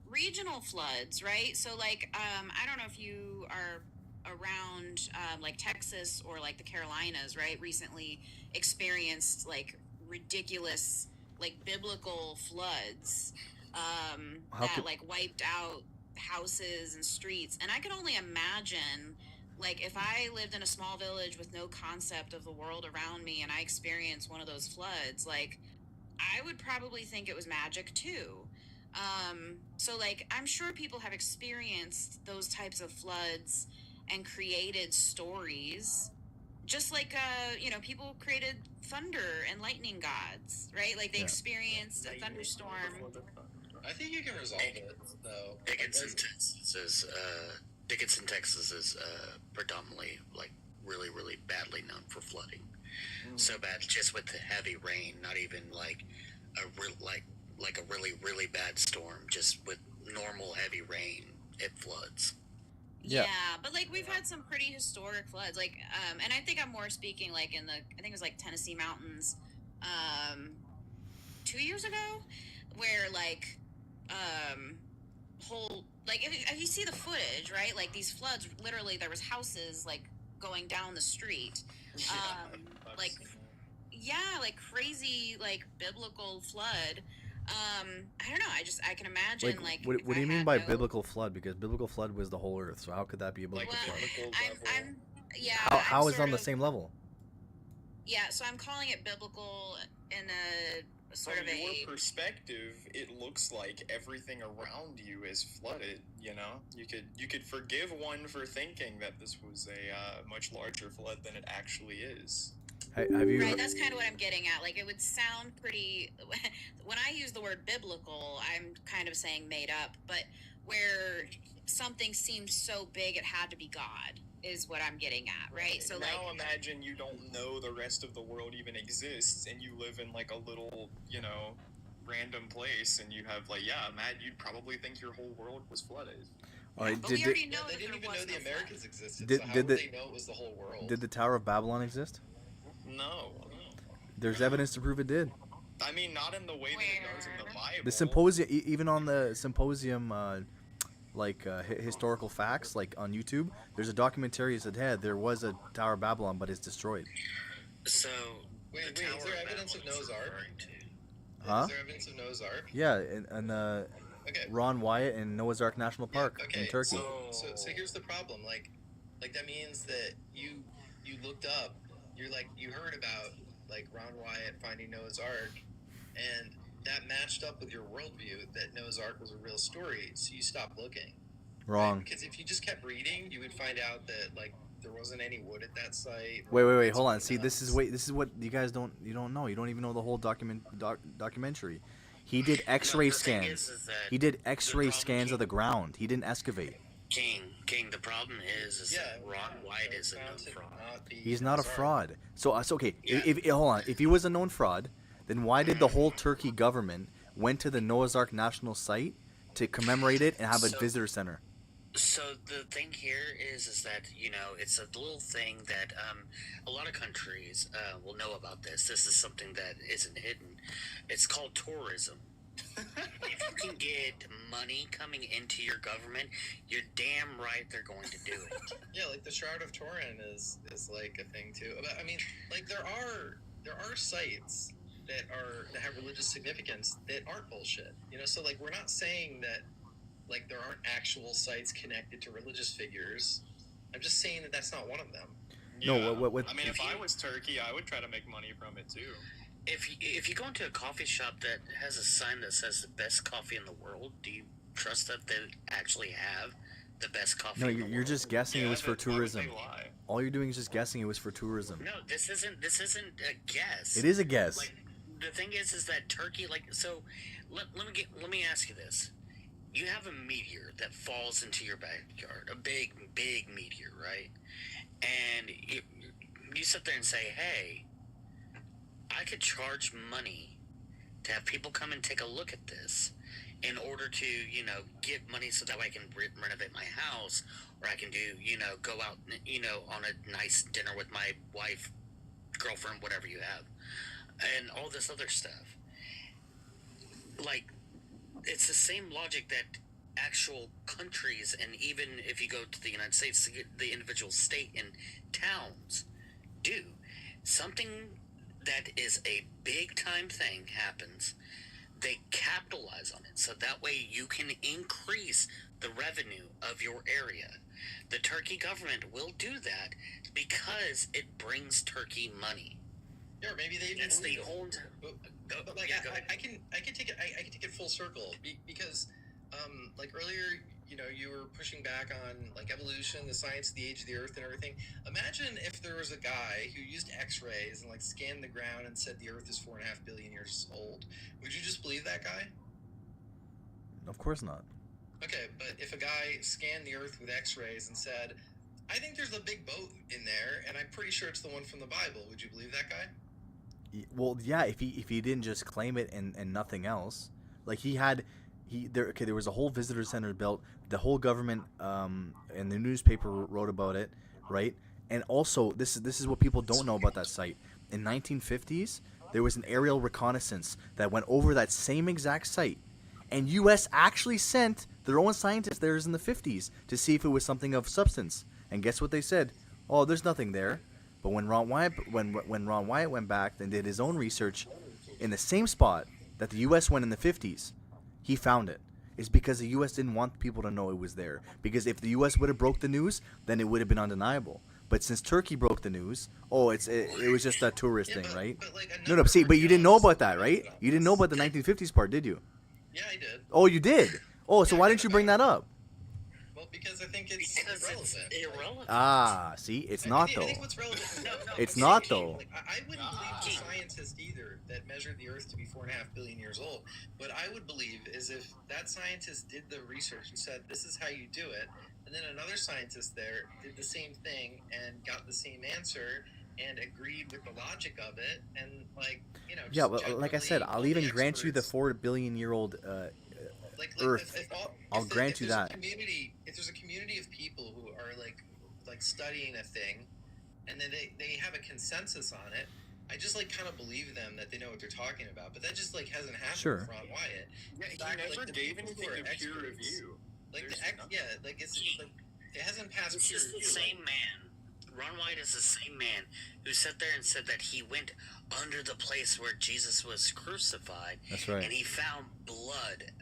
regional floods, right? So like I don't know if you are around like Texas or like the Carolinas, right? Recently experienced like ridiculous like biblical floods How that could- like wiped out houses and streets. And I can only imagine, like, if I lived in a small village with no concept of the world around me and I experienced one of those floods, like, I would probably think it was magic too. So like, I'm sure people have experienced those types of floods and created stories, just like people created thunder and lightning gods, right? Like they Yeah. experienced a thunderstorm. I think you can resolve it, though. Dickinson, Texas is predominantly like really, really badly known for flooding. So bad, just with the heavy rain, not even like a really, really bad storm. Just with normal heavy rain, it floods. Yeah. But like we've had some pretty historic floods, like and I think I'm more speaking like in the, I think it was like Tennessee mountains 2 years ago, where like whole, like if you see the footage, right, like these floods, literally there was houses like going down the street, like like crazy, like biblical flood. I don't know, I can imagine like what do you mean by biblical flood? Because biblical flood was the whole earth, so how could that be a biblical flood? How is it on the same level? Yeah, so I'm calling it biblical in a sort From of your a perspective, it looks like everything around you is flooded. You know, you could forgive one for thinking that this was a much larger flood than it actually is. Have you? Right, that's kind of what I'm getting at. Like, it would sound pretty. When I use the word biblical, I'm kind of saying made up, but where something seemed so big it had to be God is what I'm getting at, right? So now like, imagine you don't know the rest of the world even exists, and you live in like a little, random place, and you have like, Matt, you'd probably think your whole world was flooded. All right, but we already know they that didn't there even was know the no Americans flood. existed. Did- so how did would the- they know it was the whole world? Did the Tower of Babylon exist? No. There's evidence to prove it did. I mean, not in the way that it does in the Bible. The symposium, even on the symposium, historical facts, like on YouTube, there's a documentary that said, "Hey, there was a Tower of Babylon, but it's destroyed." So Wait, is there evidence of Noah's Ark? Huh? Is there evidence of Noah's Ark? Yeah, and Ron Wyatt in Noah's Ark National Park in Turkey. So here's the problem. Like that means that you looked up, you heard about like Ron Wyatt finding Noah's Ark, and that matched up with your worldview that Noah's Ark was a real story. So you stopped looking. Wrong. Right? Because if you just kept reading, you would find out that like there wasn't any wood at that site. Wait, hold on. See, this is what you guys don't know. You don't even know the whole documentary. He did X-ray scans. He did X-ray scans of the ground. He didn't excavate. King, the problem is that Ron White is a known fraud. He's not a fraud. So okay. If hold on. If he was a known fraud, then why did the whole Turkey government went to the Noah's Ark National Site to commemorate it and have a visitor center? So the thing here is that, it's a little thing that a lot of countries will know about this. This is something that isn't hidden. It's called tourism. If you can get money coming into your government, you're damn right they're going to do it. Yeah, like the Shroud of Turin is like a thing too. But I mean, like there are sites that have religious significance that aren't bullshit. So like we're not saying that like there aren't actual sites connected to religious figures. I'm just saying that that's not one of them. No, what? I mean, if I was Turkey, I would try to make money from it too. If you go into a coffee shop that has a sign that says the best coffee in the world, do you trust that they actually have the best coffee No, in the world? you're just guessing it was for tourism. All you're doing is just guessing it was for tourism. No, this isn't a guess. It is a guess. Like, the thing is that Turkey, like, so let me ask you this. You have a meteor that falls into your backyard, a big meteor, right? And you sit there and say, hey, I could charge money to have people come and take a look at this in order to, get money so that way I can renovate my house, or I can do, go out, on a nice dinner with my wife, girlfriend, whatever you have, and all this other stuff. Like, it's the same logic that actual countries, and even if you go to the United States, the individual state and towns do. Something that is a big time thing happens, they capitalize on it. So that way you can increase the revenue of your area. The Turkey government will do that because it brings Turkey money. Yeah, or maybe they. That's the whole. But like, I can take it full circle because, like earlier, you know, you were pushing back on like evolution, the science of the age of the Earth, and everything. Imagine if there was a guy who used X-rays and like scanned the ground and said the Earth is 4.5 billion years old. Would you just believe that guy? Of course not. Okay, but if a guy scanned the Earth with X-rays and said, "I think there's a big boat in there, and I'm pretty sure it's the one from the Bible," would you believe that guy? Well, yeah, if he didn't just claim it and nothing else, like there was a whole visitor center built. The whole government and the newspaper wrote about it, right? And also, this is what people don't know about that site. In 1950s, there was an aerial reconnaissance that went over that same exact site, and U.S. actually sent their own scientists there in the 50s to see if it was something of substance. And guess what they said? Oh, there's nothing there. But when Ron Wyatt went back and did his own research in the same spot that the U.S. went in the 50s, he found it. It's because the U.S. didn't want people to know it was there. Because if the U.S. would have broke the news, then it would have been undeniable. But since Turkey broke the news, it was just a tourist thing, right? But you didn't know about that, right? You didn't know about the 1950s part, did you? Yeah, I did. Oh, you did? Oh, so why didn't you bring that up? Well, because I think it's irrelevant. Ah, see, it's not I though. think what's relevant. No, It's not though. Like, I wouldn't believe the scientist either that measured the Earth to be 4.5 billion years old. What I would believe is if that scientist did the research and said, "This is how you do it," and then another scientist there did the same thing and got the same answer and agreed with the logic of it, and like, you know. Yeah, well, like I said, I'll even grant you the 4 billion year old Earth. I'll grant you that. If there's a community of people who are like studying a thing, and then they have a consensus on it, I just like kind of believe them that they know what they're talking about. But that just like hasn't happened Sure. with Ron Wyatt. Yeah, he never gave anything to peer review. Like it hasn't passed This peer is the review. same man. Ron White is the same man who sat there and said that he went under the place where Jesus was crucified. That's right. And he found blood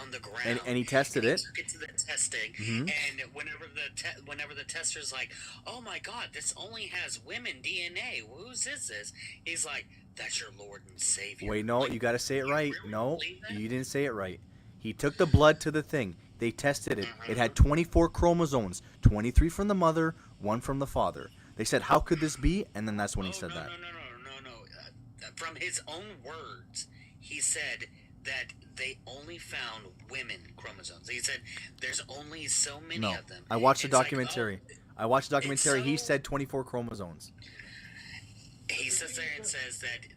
on the ground. And he tested it. He took it to the testing. Mhm. And whenever the tester's like, "Oh my God, this only has women DNA. Whose is this?" He's like, "That's your Lord and Savior." Wait, no, Like, you got to say it right. really No, believe that? you didn't say it right. He took the blood to the thing. They tested it. It had 24 chromosomes, 23 from the mother, 1 from the father. They said, "How could this be?" And then that's when he said that. No. From his own words, he said that they only found women chromosomes. He said there's only so many No, of them. I watched the It's like, documentary. I watched the documentary. He so- said 24 chromosomes. He sits there and says that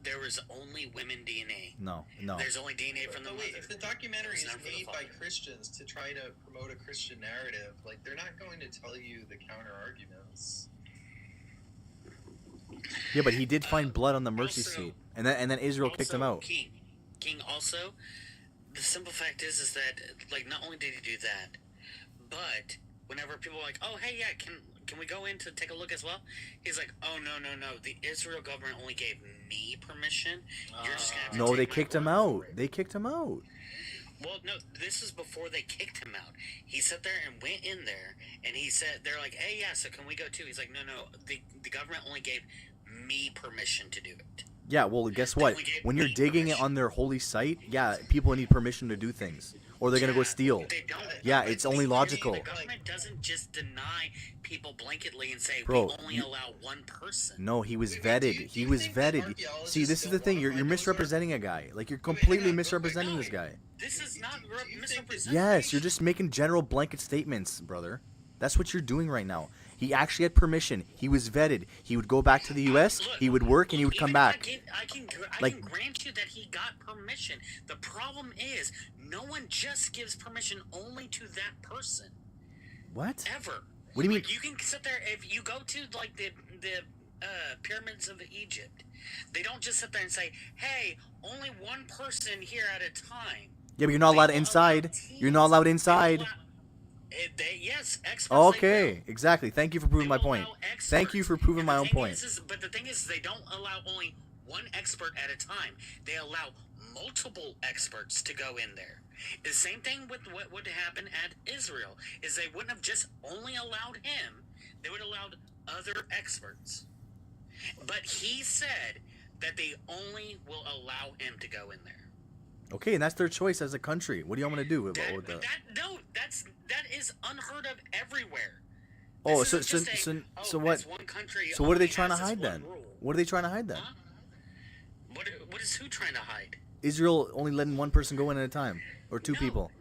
there was only women DNA. No. There's only DNA from the mother. If the documentary It's is not for the made by father. Christians to try to promote a Christian narrative, like they're not going to tell you the counter arguments. Yeah, but he did find blood on the mercy seat, and then Israel kicked him out. King also, the simple fact is that like not only did he do that, but whenever people are like, "Oh hey yeah, can we go in to take a look as well?" He's like, "Oh no, the Israel government only gave me permission. You're just gonna have to No, take they my kicked him word out. for it." They kicked him out. Well, no, this is before they kicked him out. He sat there and went in there, and he said, "They're like, hey yeah, so can we go too?" He's like, "No, the government only gave me permission to do it." Yeah, well, guess what? When you're digging it on their holy site, yeah, people need permission to do things, or they're gonna go steal. They don't. Yeah, it's only logical. The government doesn't just deny people blanketly and say Bro, we only allow one person. No, he was vetted. He was vetted. See, this is the thing. You're misrepresenting a guy. Like, you're completely misrepresenting this guy. This is not misrepresentation. Yes, you're just making general blanket statements, brother. That's what you're doing right now. He actually had permission. He was vetted. He would go back to the U.S., he would work, and he would come back. I can grant you that he got permission. The problem is, no one just gives permission only to that person. What? Ever. What do you mean? Like, you can sit there, if you go to like the pyramids of Egypt, they don't just sit there and say, "Hey, only one person here at a time." Yeah, but you're not allowed inside. You're not allowed inside. Yes, experts. Okay, exactly. Thank you for proving my point. Thank you for proving my own point. But the thing is, they don't allow only one expert at a time. They allow multiple experts to go in there. The same thing with what would happen at Israel is they wouldn't have just only allowed him. They would have allowed other experts. But he said that they only will allow him to go in there. Okay, and that's their choice as a country. What do you want me to do with that? That is unheard of everywhere. Oh, so what? So what are they trying to hide then? What are they trying to hide then? Huh? What is who trying to hide? Israel only letting one person go in at a time, or two people.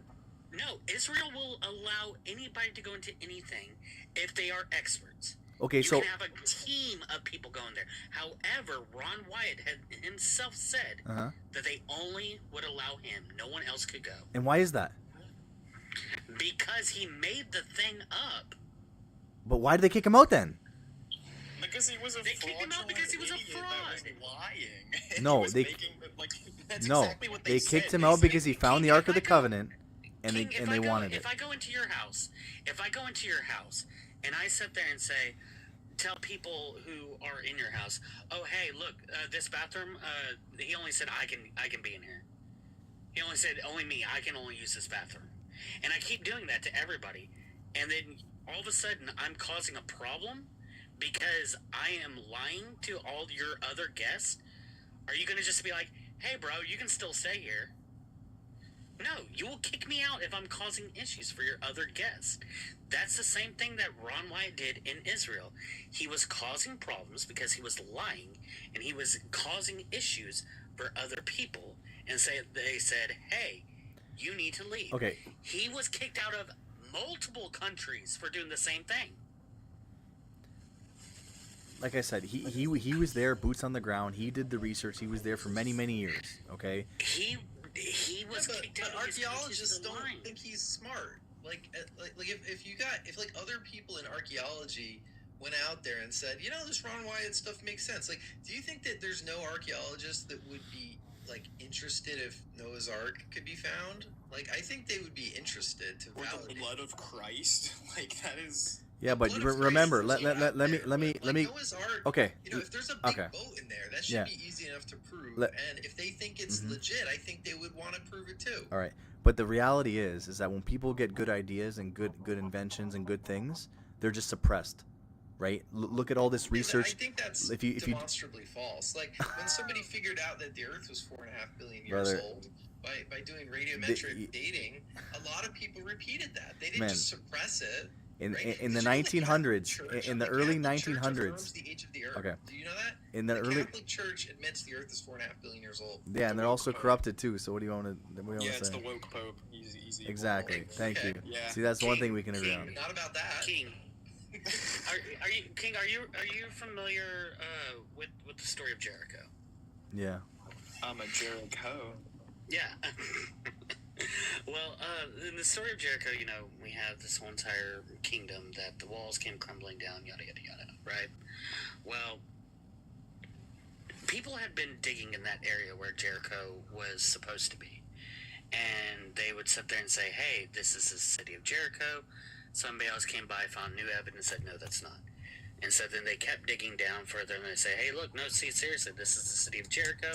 No, Israel will allow anybody to go into anything if they are experts. Okay, you so can have a team of people going there. However, Ron Wyatt had himself said that they only would allow him. No one else could go. And why is that? Because he made the thing up. But why did they kick him out then? Because he was a kicked him out because he was a fraud. Lying. No, He was they that's no, exactly what they said. kicked him out because he found the Ark of the Covenant, and King, they wanted it. If I go into your house, and I sit there and say, tell people who are in your house, oh hey, look, this bathroom, he only said I can be in here. He only said only me, I can only use this bathroom. And I keep doing that to everybody. And then all of a sudden I'm causing a problem because I am lying to all your other guests. Are you going to just be like, hey bro, you can still stay here? No, you will kick me out if I'm causing issues for your other guests. That's the same thing that Ron Wyatt did in Israel. He was causing problems because he was lying, and he was causing issues for other people. And they said, hey, you need to leave. Okay. He was kicked out of multiple countries for doing the same thing. Like I said, he was there, boots on the ground. He did the research. He was there for many, many years. Okay. He was kicked out. But archaeologists don't think he's smart. Like if other people in archaeology went out there and said, you know, this Ron Wyatt stuff makes sense. Like, do you think that there's no archaeologist that would be like interested if Noah's Ark could be found? Like, I think they would be interested to validate. The blood of Christ, like that is. Yeah, but remember, let me. Noah's Ark, okay. You know, if there's a big boat in there, that should be easy enough to prove. And if they think it's legit, I think they would want to prove it too. All right, but the reality is that when people get good ideas and good inventions and good things, they're just suppressed, right? Look at all this research. I think that's demonstrably false. Like when somebody figured out that the Earth was 4.5 billion years old by doing radiometric dating, a lot of people repeated that. They didn't just suppress it. In the 1900s, in the early 1900s. The age of the Earth. Okay. Do you know that? In the early Catholic Church admits the Earth is 4.5 billion years old. Yeah, and they're also corrupted too. So what do you want to? Yeah, it's the woke pope. Easy. Exactly. Thank you. Yeah. See, that's one thing we can agree on. Not about that. King, are you King? Are you familiar with the story of Jericho? Yeah. I'm a Jericho. Yeah. Well, in the story of Jericho, you know, we have this whole entire kingdom that the walls came crumbling down, yada, yada, yada, right? Well, people had been digging in that area where Jericho was supposed to be. And they would sit there and say, hey, this is the city of Jericho. Somebody else came by, found new evidence, said, no, that's not. And so then they kept digging down further, and they say, hey, look, no, see, seriously, this is the city of Jericho.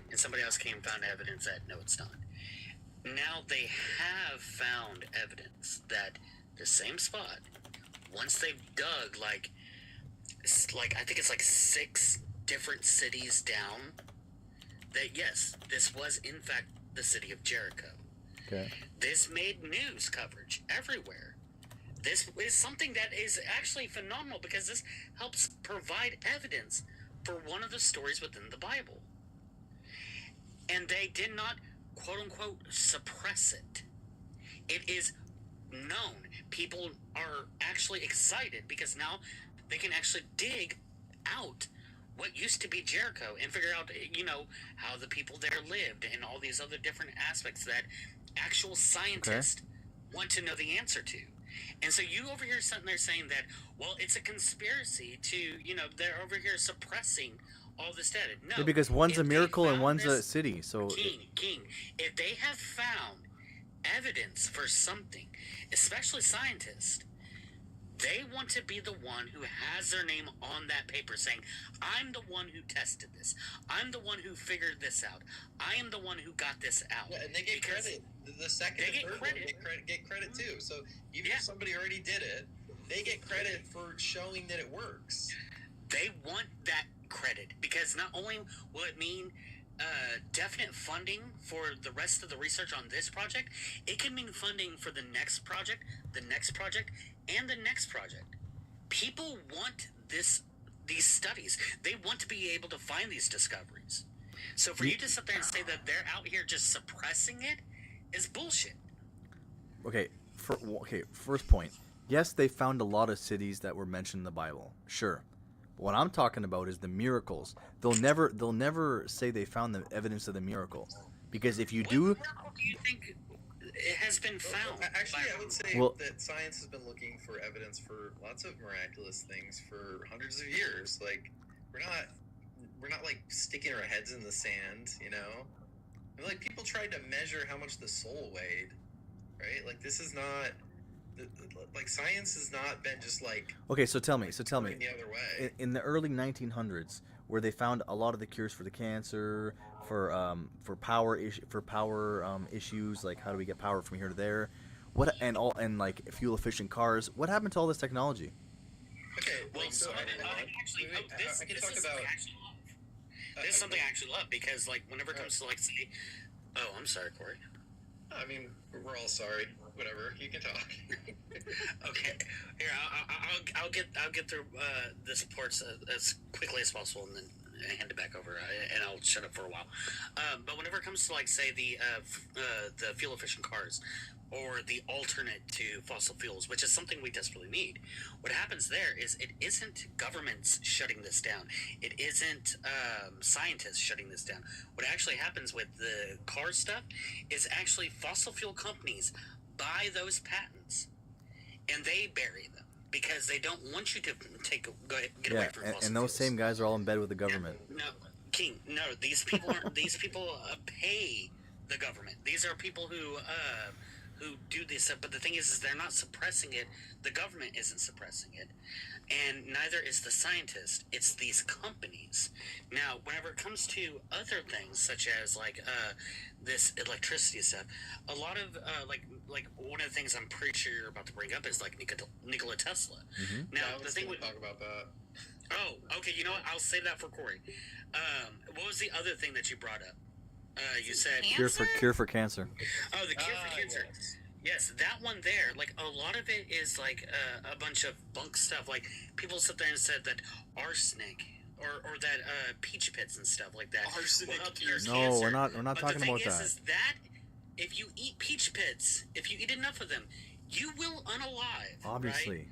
And somebody else came and found evidence that, no, it's not. Now they have found evidence that the same spot, once they've dug like I think it's like 6 different cities down, that yes, this was in fact the city of Jericho. Okay. This made news coverage everywhere. This is something that is actually phenomenal because this helps provide evidence for one of the stories within the Bible. And they did not quote-unquote suppress it. It is known. People are actually excited because now they can actually dig out what used to be Jericho and figure out, you know, how the people there lived and all these other different aspects that actual scientists want to know the answer to. And so you over here sitting there saying that, well, it's a conspiracy to, you know, they're over here suppressing all this data. No. Yeah, because one's a miracle and one's a city. So King, if they have found evidence for something, especially scientists, they want to be the one who has their name on that paper saying, I'm the one who tested this. I'm the one who figured this out. I am the one who got this out. Yeah, and they get credit. The second and third one get credit too. So even if somebody already did it, they get credit for showing that it works. They want that credit because not only will it mean definite funding for the rest of the research on this project, it can mean funding for the next project, and the next project. People want these studies. They want to be able to find these discoveries. So for you to sit there and say that they're out here just suppressing it is bullshit. Okay, first point. Yes, they found a lot of cities that were mentioned in the Bible. Sure. But what I'm talking about is the miracles. They'll never say they found the evidence of the miracle. Because if you do... What miracle do you think it has been found? Actually, I would say that science has been looking for evidence for lots of miraculous things for hundreds of years. Like, we're not like sticking our heads in the sand, you know? I mean, like, people tried to measure how much the soul weighed, right? Like, this is not... Like, science has not been just like... Okay, so tell me. The other way. In the early 1900s, where they found a lot of the cures for the cancer, for power issues, like how do we get power from here to there, and like fuel efficient cars. What happened to all this technology? Okay, well, so this is something I actually love because, like, whenever it comes to, like, say, oh, I'm sorry, Corey. I mean, we're all sorry. Whatever, you can talk. Okay, here I'll get through the supports as quickly as possible, and then hand it back over, and I'll shut up for a while. But whenever it comes to, like, say the fuel efficient cars, or the alternate to fossil fuels, which is something we desperately need, what happens there is it isn't governments shutting this down. It isn't scientists shutting this down. What actually happens with the car stuff is actually fossil fuel companies buy those patents and they bury them because they don't want you to get away from fossil and those fuels. Same guys are all in bed with the government. No, King. No, these people aren't. These people pay the government. These are people who do this stuff. But the thing is they're not suppressing it. The government isn't suppressing it, and neither is the scientist. It's these companies. Now, whenever it comes to other things such as like this electricity stuff, a lot of like one of the things I'm pretty sure you're about to bring up is like Nikola Tesla. Mm-hmm. Now, the thing we talk about that. Oh, okay. You know what? I'll save that for Corey. What was the other thing that you brought up? You said cure for cancer. Oh, the cure for cancer. Yes, that one there. Like a lot of it is like a bunch of bunk stuff. Like people sit there and said that arsenic or that peach pits and stuff like that will help your cancer. No, we're not talking about that. Is that if you eat peach pits, if you eat enough of them, you will unalive. Obviously. Right?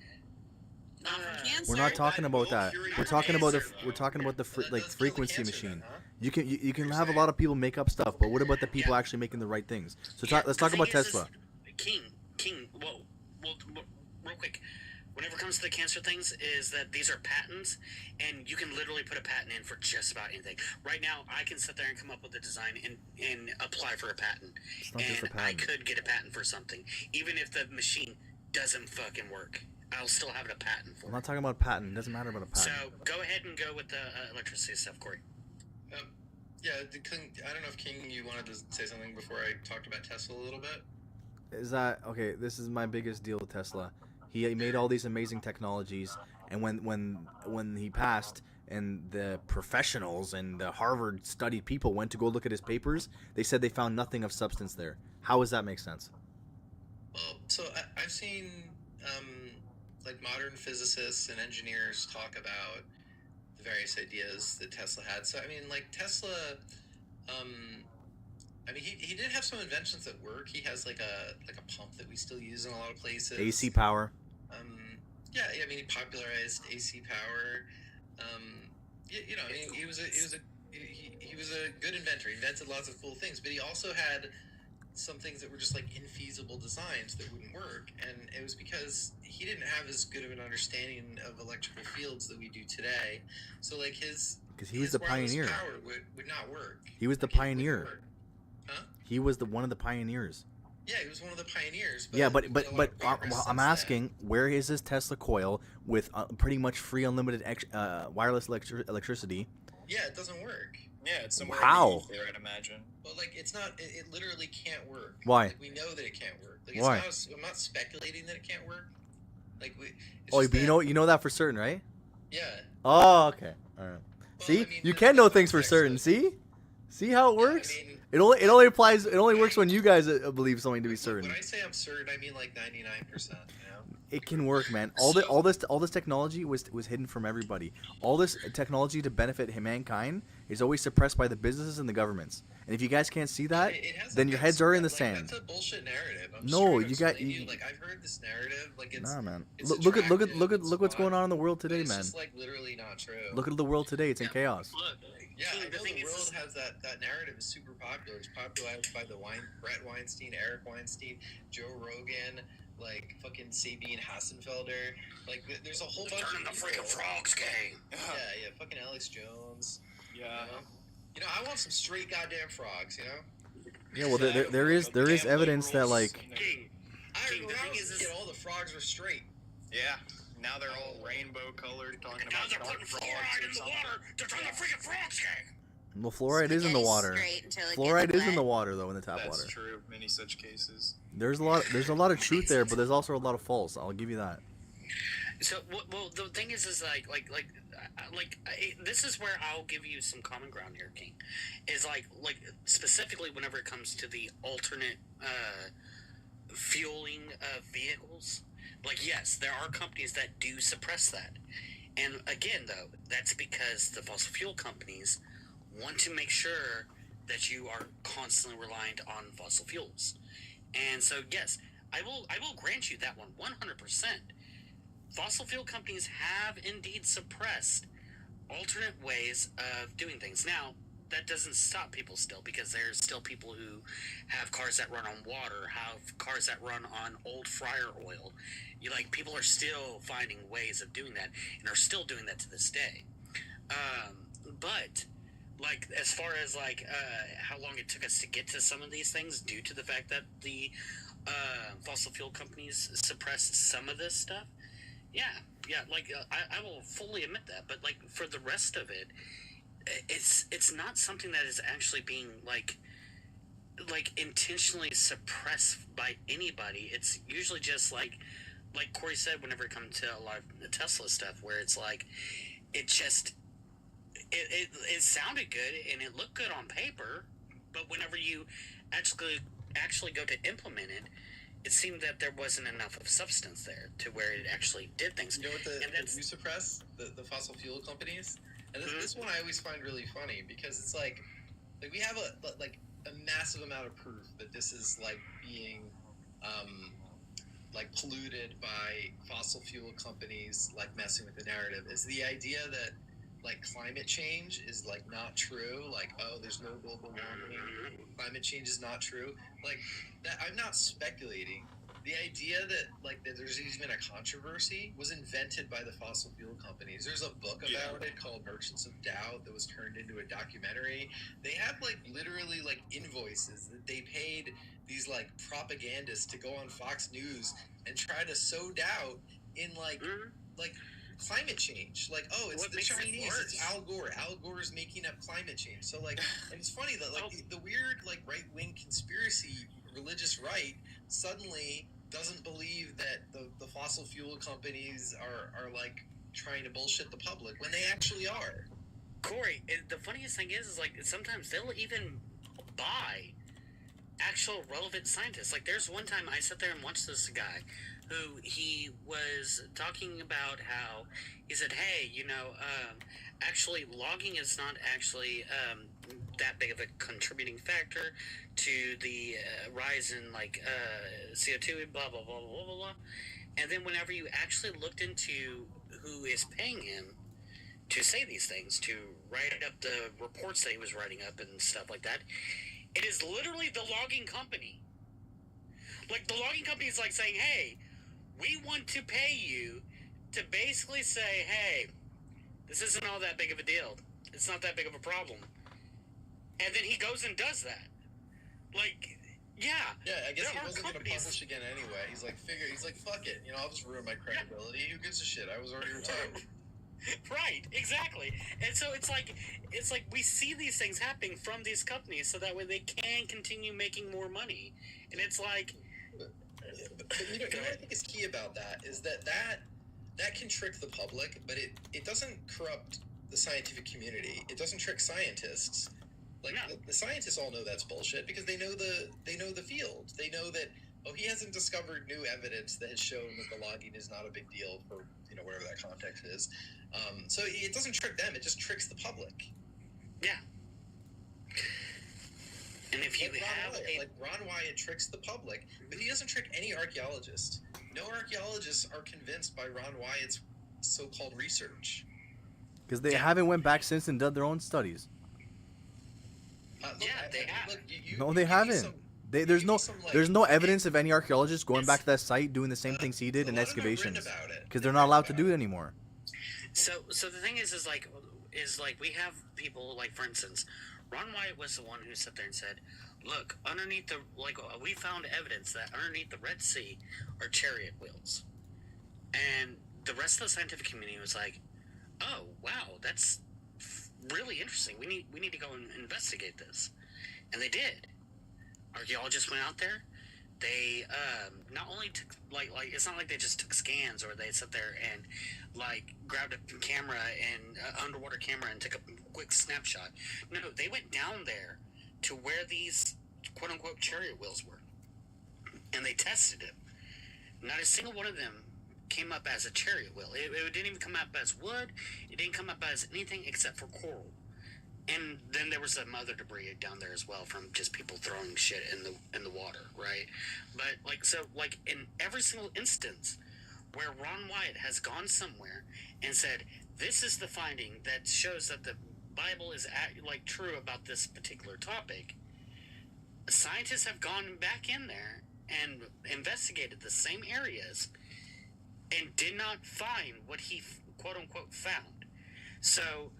Not from cancer. We're not talking about that. We're talking about the frequency machine. You can have a lot of people make up stuff, but what about the people actually making the right things? So let's talk about Tesla. King. Well, real quick. Whenever it comes to the cancer things, is that these are patents, and you can literally put a patent in for just about anything. Right now, I can sit there and come up with a design and apply for a patent, and I could get a patent for something, even if the machine doesn't fucking work. I'll still have a patent for it. I'm not talking about a patent. It doesn't matter about a patent. So go ahead and go with the electricity stuff, Corey. Yeah, I don't know if King, you wanted to say something before I talked about Tesla a little bit. Is that okay? This is my biggest deal with Tesla. He made all these amazing technologies, and when he passed, and the professionals and the Harvard studied people went to go look at his papers, they said they found nothing of substance there. How does that make sense? Well, so I've seen like modern physicists and engineers talk about the various ideas that Tesla had. So I mean, like Tesla, I mean, he did have some inventions that work. He has like a pump that we still use in a lot of places. AC power. Yeah, I mean, he popularized AC power. You know, I mean, he was a good inventor. He invented lots of cool things, but he also had some things that were just like infeasible designs that wouldn't work, and it was because he didn't have as good of an understanding of electrical fields that we do today. So like because he was the pioneer. Power would not work. He was the pioneer. Huh? He was one of the pioneers. Yeah, he was one of the pioneers. Yeah, we did a lot of progress I'm since asking, where is this Tesla coil with pretty much free unlimited wireless electricity? Yeah, it doesn't work. Yeah, it's somewhere How? in the ether, I'd imagine. Well, like it's not. It literally can't work. Why? Like we know that it can't work. Like Why? it's not. I'm not speculating that it can't work. Like we. It's Oh, just but that, you know that for certain, right? Yeah. Oh, okay. All right. See, I mean, you can know things for certain. See how it works. I mean, it only applies. It only works when you guys believe something to be certain. when I say I'm certain, I mean like 99%. You know. It can work, man. All this technology was hidden from everybody. All this technology to benefit mankind is always suppressed by the businesses and the governments. And if you guys can't see that, then your heads are in the sand. That's a bullshit narrative. No, you got like I've heard this narrative. Like it's. Nah, man. It's Look what's going on in the world today, it's man. Just like literally not true. Look at the world today. It's in chaos. Look, yeah, I know the world has that narrative is super popular. It's popularized by Brett Weinstein, Eric Weinstein, Joe Rogan, like fucking Sabine Hassenfelder. Like there's a whole bunch of the freaking frogs game. Yeah, fucking Alex Jones. Yeah. You know, I want some straight goddamn frogs. You know. Yeah, well, there is evidence that like. I remember when I was a kid, all the frogs were straight. Yeah. Now they're all rainbow colored, talking about they're putting fluoride in the water to turn the freaking frogs gay. Well, fluoride is in the water. Fluoride is in the water though, in the tap water. That's true. Many such cases. There's a lot of truth there, but there's also a lot of false. I'll give you that. So, well, the thing is this is where I'll give you some common ground here, King. Is like specifically whenever it comes to the alternate fueling of vehicles. Like, yes, there are companies that do suppress that. And again, though, that's because the fossil fuel companies want to make sure that you are constantly reliant on fossil fuels. And so, yes, I will grant you that one 100%. Fossil fuel companies have indeed suppressed alternate ways of doing things. Now, that doesn't stop people still, because there's still people who have cars that run on water, have cars that run on old fryer oil. People are still finding ways of doing that, and are still doing that to this day. But as far as how long it took us to get to some of these things, due to the fact that the fossil fuel companies suppressed some of this stuff, I will fully admit that. But for the rest of it, it's not something that is actually being intentionally suppressed by anybody. It's usually just like Corey said, whenever it comes to a lot of the Tesla stuff, where it's it just it sounded good and it looked good on paper, but whenever you actually go to implement it, it seemed that there wasn't enough of substance there to where it actually did things. You know what you suppress? The fossil fuel companies? And this one I always find really funny, because it's like we have a massive amount of proof that this is being polluted by fossil fuel companies messing with the narrative. Is the idea that climate change is not true, there's no global warming, climate change is not true, that. I'm not speculating. The idea that that there's even a controversy was invented by the fossil fuel companies. There's a book about it called Merchants of Doubt that was turned into a documentary. They have literally invoices that they paid these propagandists to go on Fox News and try to sow doubt in climate change. It's the Chinese, it's Al Gore. Al Gore's making up climate change. So and it's funny that the weird right wing conspiracy religious right suddenly doesn't believe that the fossil fuel companies are trying to bullshit the public when they actually are. Corey, the funniest thing is sometimes they'll even buy actual relevant scientists. There's one time I sat there and watched this guy who he was talking about how he said, hey, actually logging is not actually that big of a contributing factor to the rise in CO2, blah, blah, blah, blah, blah, blah. And then whenever you actually looked into who is paying him to say these things, to write up the reports that he was writing up and stuff like that, it is literally the logging company. The logging company is saying, hey, we want to pay you to basically say, hey, this isn't all that big of a deal. It's not that big of a problem. And then he goes and does that. Yeah, I guess he wasn't going to publish again anyway. He's like, fuck it. I'll just ruin my credibility. Who gives a shit? I was already retired. Right, exactly. And so it's like we see these things happening from these companies so that way they can continue making more money. And it's like... But what I think is key about that is that can trick the public, but it doesn't corrupt the scientific community. It doesn't trick scientists. Like, the scientists all know that's bullshit because they know the field. They know that, he hasn't discovered new evidence that has shown that the logging is not a big deal for, whatever that context is. So it doesn't trick them, it just tricks the public. Yeah. And if you Ron Wyatt tricks the public, but he doesn't trick any archaeologist. No archaeologists are convinced by Ron Wyatt's so-called research. Because they haven't went back since and done their own studies. They have. No, they haven't. There's no evidence of any archaeologists going back to that site doing the same things he did in excavations. Because they're not allowed to do it anymore. So the thing is like we have people like, for instance, Ron Wyatt was the one who sat there and said, look, underneath we found evidence that underneath the Red Sea are chariot wheels. And the rest of the scientific community was like, oh, wow, that's really interesting. We need to go and investigate this. And they did. Archaeologists went out there. They not only took like it's not like they just took scans or they sat there and grabbed a camera and underwater camera and took a quick snapshot. No, they went down there to where these quote unquote chariot wheels were, and they tested them. Not a single one of them came up as a chariot wheel. It didn't even come up as wood. It didn't come up as anything except for coral. And then there was some other debris down there as well from just people throwing shit in the water, right? But in every single instance where Ron Wyatt has gone somewhere and said, this is the finding that shows that the Bible is true about this particular topic, scientists have gone back in there and investigated the same areas and did not find what he quote unquote found. So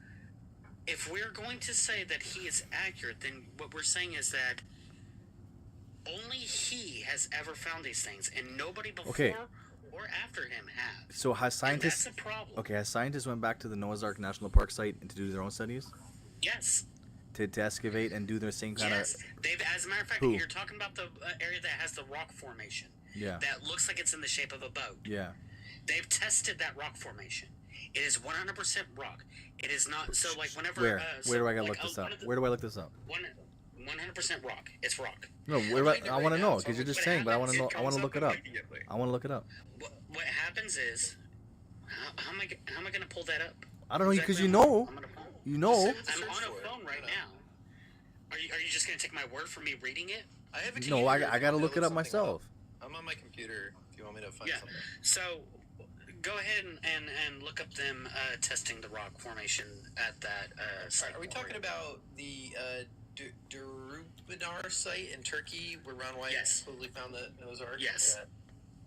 if we're going to say that he is accurate, then what we're saying is that only he has ever found these things, and nobody before or after him has. So has scientists? And that's a problem. Okay, has scientists went back to the Noah's Ark National Park site and to do their own studies? Yes. To excavate and do their same kind of. Yes, they've. As a matter of fact, you're talking about the area that has the rock formation. Yeah. That looks like it's in the shape of a boat. Yeah. They've tested that rock formation. It is 100% rock. It is not so whenever. Where do I gotta look this up? Where do I look this up? 100% rock. It's rock. No, I want to know because you're just saying, but I want to know. I want to look it up. I want to look it up. What happens is, how am I going to pull that up? I don't know because you know. You know. I'm on a phone right now. Are you just going to take my word for me reading it? I have a No, I got to look it up myself. I'm on my computer if you want me to find something. So go ahead and look up them testing the rock formation at that site. Are we talking about the Durubadar site in Turkey where Ron Wyatt supposedly found the Noah's Ark? Yes. Yeah.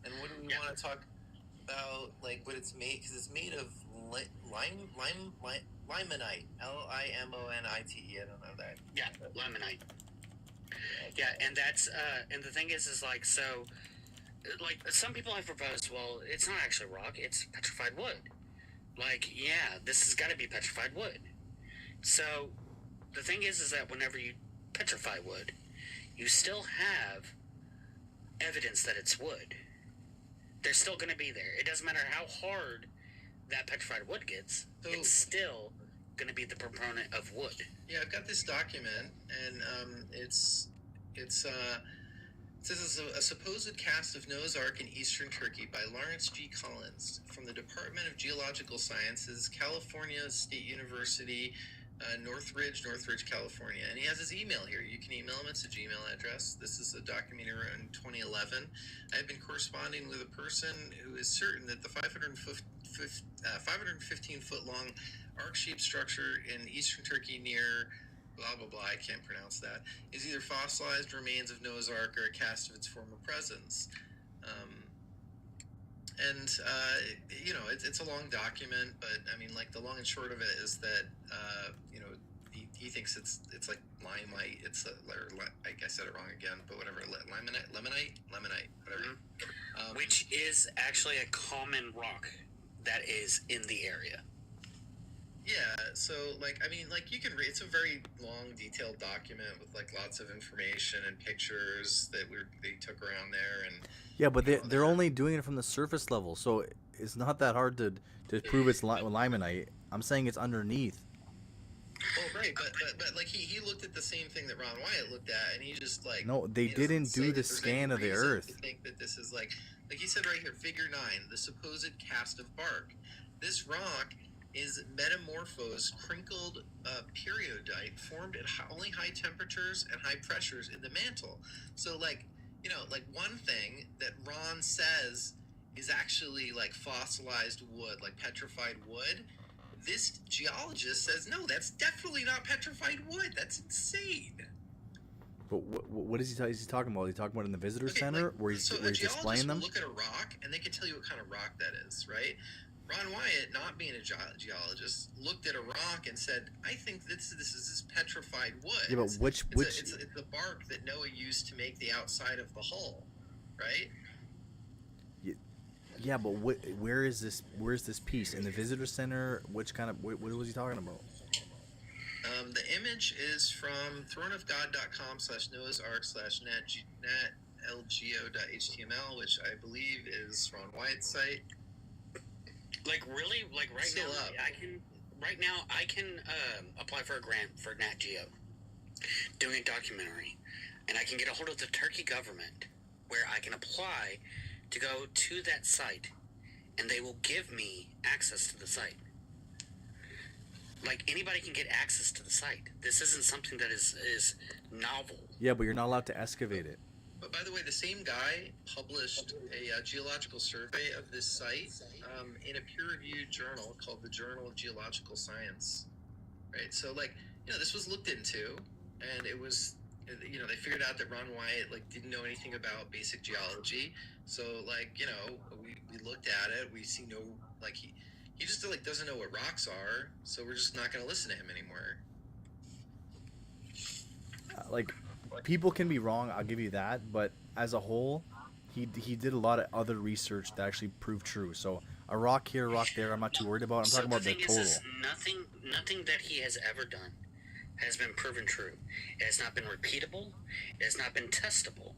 And what do we want to talk about, what it's made? Because it's made of limonite. Limonite. I don't know that. Yeah, limonite. Yeah, and that's and the thing is so some people have proposed, well, it's not actually rock, it's petrified wood. This has got to be petrified wood. So the thing is that whenever you petrify wood, you still have evidence that it's wood. They're still going to be there. It doesn't matter how hard that petrified wood gets, it's still going to be the proponent of wood. Yeah, I've got this document, and it says it's a supposed cast of Noah's Ark in eastern Turkey by Lawrence G. Collins from the Department of Geological Sciences, California State University, Northridge, California. And he has his email here. You can email him. It's a Gmail address. This is a document around 2011. I've been corresponding with a person who is certain that the 515-foot-long ark-shaped structure in eastern Turkey near blah, blah, blah, I can't pronounce that, is either fossilized remains of Noah's Ark or a cast of its former presence. It's a long document, but the long and short of it is that he thinks it's like limelight. It's I said it wrong again, but whatever. Lemonite, whatever. Which is actually a common rock that is in the area. Yeah, so like I mean, like you can read. It's a very long, detailed document with like lots of information and pictures that they took around there, and Yeah, but they're only doing it from the surface level, so it's not that hard to prove it's limonite. I'm saying it's underneath. Well, right, but like he looked at the same thing that Ron Wyatt looked at, and he just like No, they didn't do the scan of the Earth. To think that this is like he said right here, Figure 9, the supposed cast of bark. This rock is metamorphosed, crinkled periodite formed at only high temperatures and high pressures in the mantle. So like one thing that Ron says is actually like fossilized wood, like petrified wood. This geologist says, no, that's definitely not petrified wood. That's insane. But what is he talking about? Is he talking about in the visitor center where he's displaying them? Look at a rock and they can tell you what kind of rock that is, right? Ron Wyatt, not being a geologist, looked at a rock and said, I think this is petrified wood. Yeah, but it's the bark that Noah used to make the outside of the hull, right? Yeah, but where is this piece in the visitor center? Which kind of what was he talking about? The image is from throneofgod.com/noahsark/netlgo.html, which I believe is Ron Wyatt's site. Like really, like right now, I can apply for a grant for Nat Geo, doing a documentary, and I can get a hold of the Turkey government, where I can apply to go to that site, and they will give me access to the site. Like anybody can get access to the site. This isn't something that is novel. Yeah, but you're not allowed to excavate it. But by the way, the same guy published a geological survey of this site in a peer-reviewed journal called the Journal of Geological Science. Right? So, like, this was looked into, and it was, they figured out that Ron Wyatt, like, didn't know anything about basic geology. So, like, we looked at it. We see no, like, he just, like, doesn't know what rocks are, so we're just not going to listen to him anymore. People can be wrong, I'll give you that, but as a whole, he did a lot of other research that actually proved true. So a rock here, a rock there, I'm not too worried about. I'm talking about the total. Nothing that he has ever done has been proven true. It has not been repeatable. It has not been testable.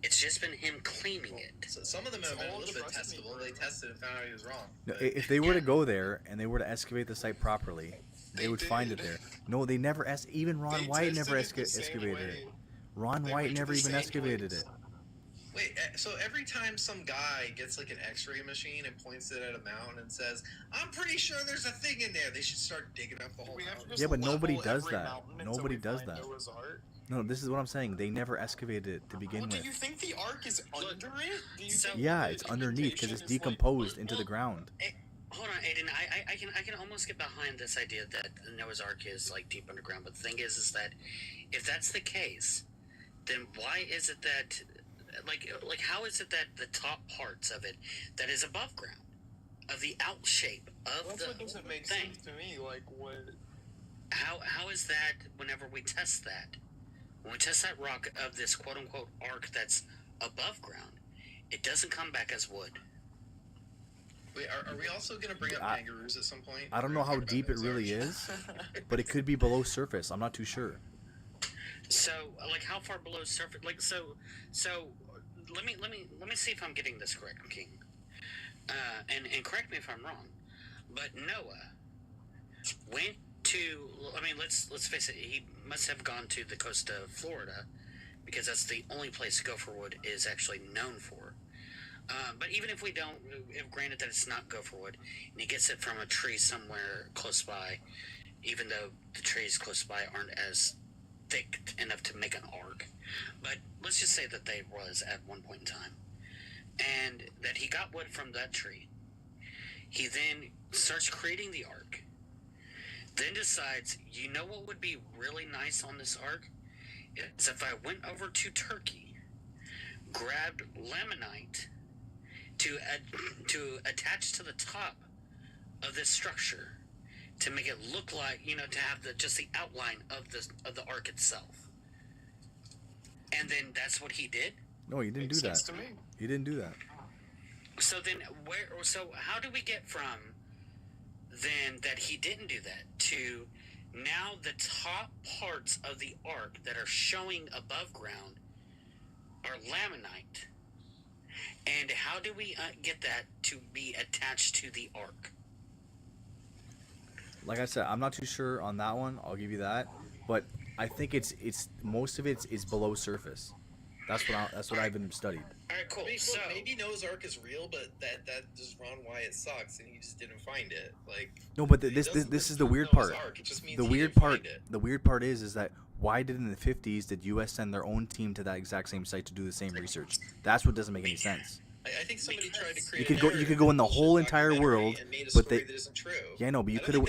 It's just been him claiming it. So some of them have been a little bit testable. They tested and found out he was wrong. No, if they were to go there and they were to excavate the site properly, they would find it there. No, they never even Ron Wyatt never excavated it. Ron Wyatt never even excavated it. Wait, so every time some guy gets like an X-ray machine and points it at a mountain and says, "I'm pretty sure there's a thing in there," they should start digging up the whole mountain. Yeah, but nobody does that. Nobody does that. No, this is what I'm saying. They never excavated it to begin with. Do you think the ark is under it? Yeah, it's underneath because it's decomposed into the ground. Hold on, Aiden. I can almost get behind this idea that Noah's Ark is like deep underground. But the thing is that if that's the case, then why is it that like how is it that the top parts of it that is above ground, of the out shape of That's the what doesn't make thing? sense to me. Like what? How is that? Whenever we test that, when we test that rock of this quote unquote ark that's above ground, it doesn't come back as wood. Wait, are we also going to bring up kangaroos at some point? I don't know how deep it really is, but it could be below surface. I'm not too sure. So, like, how far below surface? Like, so let me see if I'm getting this correct, King. And correct me if I'm wrong, but Noah went to. I mean, let's face it. He must have gone to the coast of Florida because that's the only place gopher wood is actually known for. But even if we don't, if granted that it's not gopher wood, and he gets it from a tree somewhere close by, even though the trees close by aren't as thick enough to make an ark, but let's just say that they was at one point in time, and that he got wood from that tree. He then starts creating the ark, then decides, you know what would be really nice on this ark? Is if I went over to Turkey, grabbed laminite to attach to the top of this structure, to make it look like, to have just the outline of the ark itself. And then that's what he did. No, he didn't do that. He didn't do that. So then, how do we get from then that he didn't do that to now the top parts of the ark that are showing above ground are laminite? And how do we get that to be attached to the ark? Like I said, I'm not too sure on that one. I'll give you that, but I think it's most of it is below surface. That's what I've been studied. All right, cool. Maybe Noah's Ark is real, but that just Ron Wyatt sucks, and he just didn't find it. No, but this is the weird part. The weird part is that why did in the 50s did U.S. send their own team to that exact same site to do the same research? That's what doesn't make any sense. I think somebody tried to create. You could go in the whole entire world, but they. That isn't true. Yeah, no, but you could have.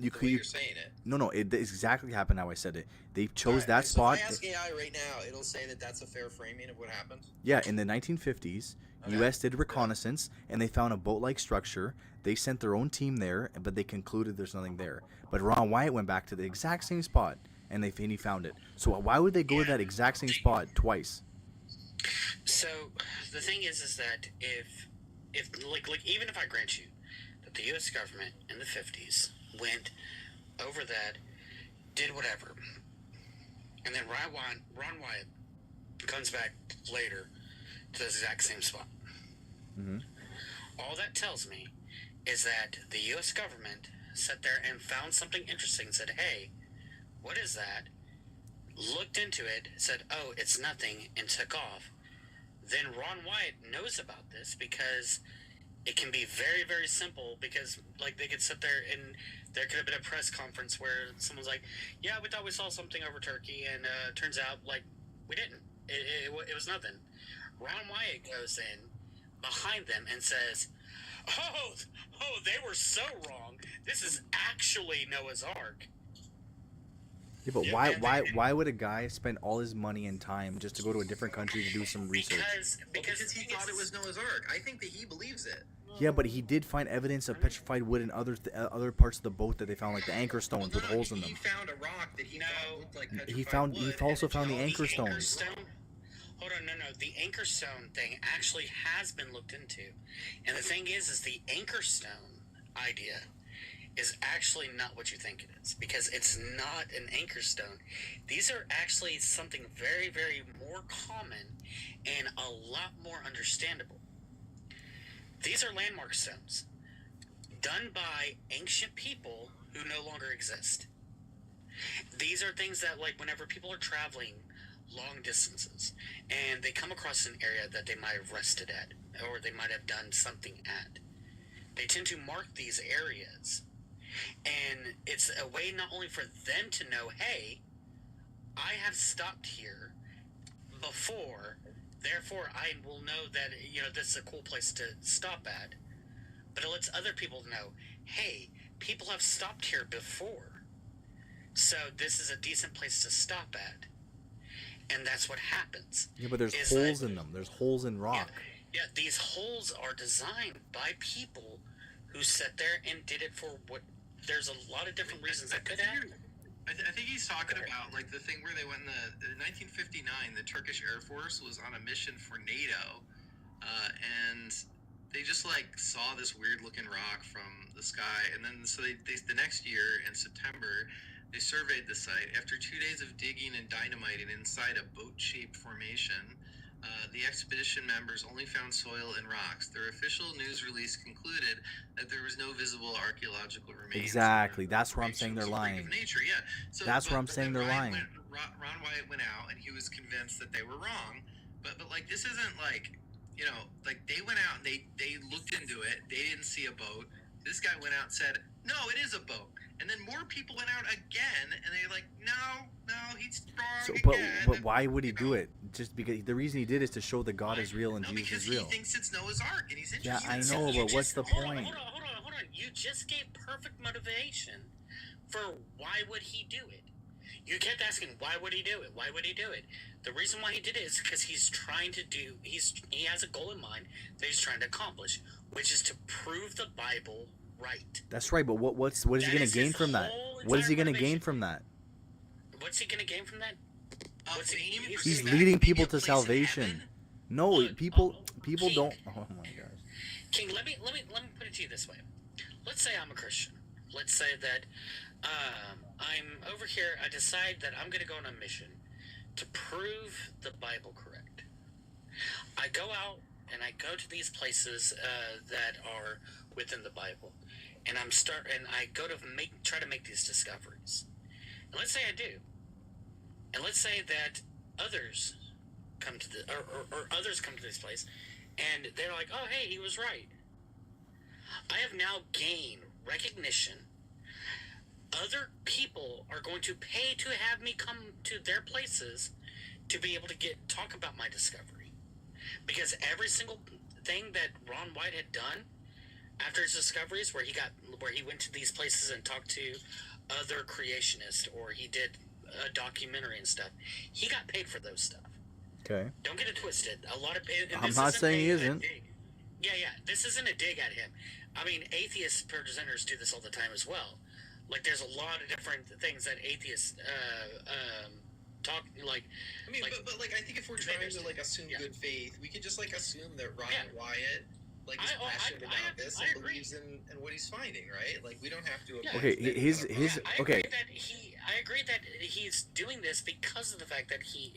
You're saying it. No, it exactly happened how I said it. They chose that spot. If I ask AI right now, it'll say that that's a fair framing of what happened. Yeah, in the 1950s, U.S. did reconnaissance and they found a boat-like structure. They sent their own team there, but they concluded there's nothing there. But Ron Wyatt went back to the exact same spot and he found it. So why would they go to that exact same spot twice? So the thing is that if even if I grant you that the U.S. government in the 50s went over that, did whatever, and then Ron Wyatt comes back later to the exact same spot. Mm-hmm. All that tells me is that the U.S. government sat there and found something interesting and said, hey, what is that? Looked into it, said, oh, it's nothing, and took off. Then Ron Wyatt knows about this because it can be very, very simple because, they could sit there and there could have been a press conference where someone's like, yeah, we thought we saw something over Turkey, and turns out, we didn't. It was nothing. Ron Wyatt goes in behind them and says, oh, they were so wrong. This is actually Noah's Ark. Yeah, but why would a guy spend all his money and time just to go to a different country to do some research? Because he thought it was Noah's Ark. I think that he believes it. Yeah, but he did find evidence of petrified wood in other parts of the boat that they found, like the anchor stones with holes in them. He found a rock that he thought looked like petrified wood. He also found the anchor stones. Hold on, no. The anchor stone thing actually has been looked into. And the thing is the anchor stone idea is actually not what you think it is, because it's not an anchor stone. These are actually something very, very more common and a lot more understandable. These are landmark stones done by ancient people who no longer exist. These are things that, whenever people are traveling long distances and they come across an area that they might have rested at or they might have done something at, they tend to mark these areas. And it's a way not only for them to know, hey, I have stopped here before, therefore I will know that, this is a cool place to stop at. But it lets other people know, hey, people have stopped here before, so this is a decent place to stop at. And that's what happens. Yeah, but there's holes in them. There's holes in rock. Yeah, these holes are designed by people who sat there and did it for what... There's a lot of different reasons that could happen. I think he's talking about the thing where they went in 1959. The Turkish Air Force was on a mission for NATO, and they just saw this weird looking rock from the sky, and then so they the next year in September they surveyed the site. After 2 days of digging and dynamiting inside a boat-shaped formation, the expedition members only found soil and rocks. Their official news release concluded that there was no visible archaeological remains. Exactly. That's where I'm saying they're lying. Nature, yeah. That's where I'm saying they're lying. Ron Wyatt went out and he was convinced that they were wrong. But this isn't they went out and they looked into it. They didn't see a boat. This guy went out and said, no, it is a boat. And then more people went out again, and they're no, he's wrong again. But why would he do it? Just because the reason he did is to show that God is real and Jesus is real. Because he thinks it's Noah's Ark, and he's interested. Yeah, I know, but what's the point? Hold on. You just gave perfect motivation for why would he do it. You kept asking, why would he do it? Why would he do it? The reason why he did it is because he's trying to he has a goal in mind that he's trying to accomplish, which is to prove the Bible right. That's right, but what is he That gonna is gain his from that? whole What is he entire gonna gain motivation. from that? What's he gonna gain from that? What's He's leading people to salvation. No, people don't. Oh my gosh. King, let me put it to you this way. Let's say I'm a Christian. Let's say that I'm over here. I decide that I'm going to go on a mission to prove the Bible correct. I go out and I go to these places that are within the Bible, and I go to try to make these discoveries. And let's say I do, and let's say that others come to others come to this place, and they're like, "Oh, hey, he was right." I have now gained recognition. Other people are going to pay to have me come to their places to be able to talk about my discovery. Because every single thing that Ron White had done after his discoveries, where he went to these places and talked to other creationists, or he did a documentary and stuff, he got paid for those stuff. Okay. Don't get it twisted. I'm not saying he isn't. Yeah. This isn't a dig at him. I mean, atheist presenters do this all the time as well. Like, there's a lot of different things that atheists talk like. I mean, but I think if we're trying to assume good faith, we could just assume that Ryan Wyatt is passionate about this and believes in what he's finding, right? Like, we don't have to. Okay, okay. I agree that he's doing this because of the fact that he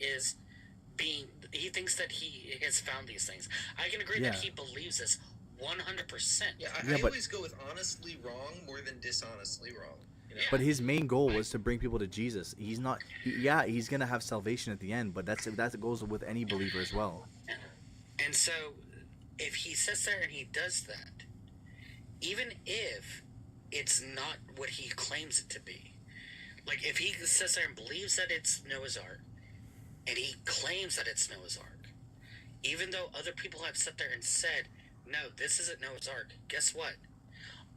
thinks that he has found these things. I can agree that he believes this 100%. Yeah, I always go with honestly wrong more than dishonestly wrong. You know? But his main goal was to bring people to Jesus. He's not. He's gonna have salvation at the end, but that goes with any believer as well. And so, if he sits there and he does that, even if it's not what he claims it to be, like if he sits there and believes that it's Noah's Ark, and he claims that it's Noah's Ark, even though other people have sat there and said, no, this isn't Noah's Ark, guess what?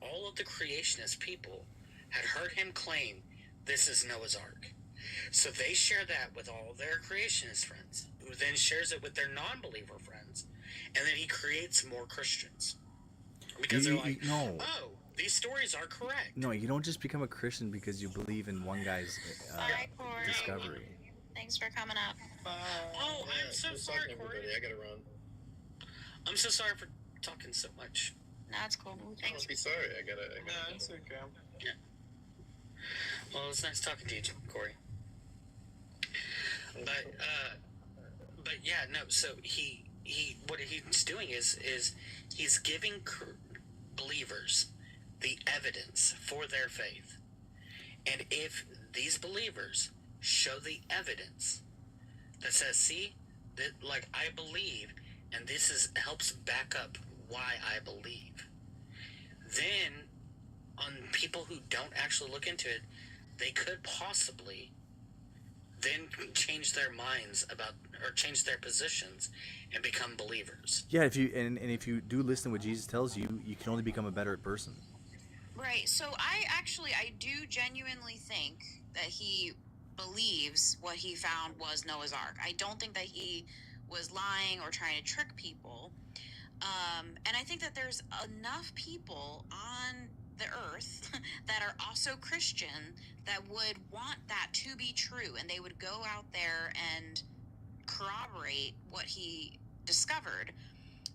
All of the creationist people had heard him claim this is Noah's Ark. So they share that with all their creationist friends, who then shares it with their non-believer friends, and then he creates more Christians. Because they're like, oh, these stories are correct. No, you don't just become a Christian because you believe in one guy's discovery. Thanks for coming up. Oh, I'm so sorry, Corey. I gotta run. I'm so sorry for talking so much. No, it's cool. Thanks. Be sorry. I gotta. No, it's okay. Yeah. Well, it's nice talking to you, Corey. But yeah, no. So he what he's doing is he's giving believers the evidence for their faith, and if these believers show the evidence that says, see, that I believe, and this helps back up why I believe, then on people who don't actually look into it, they could possibly then change their minds or change their positions and become believers. Yeah, if you do listen to what Jesus tells you, you can only become a better person. Right. So I do genuinely think that he believes what he found was Noah's Ark. I don't think that he was lying or trying to trick people. And I think that there's enough people on the earth that are also Christian that would want that to be true, and they would go out there and corroborate what he discovered.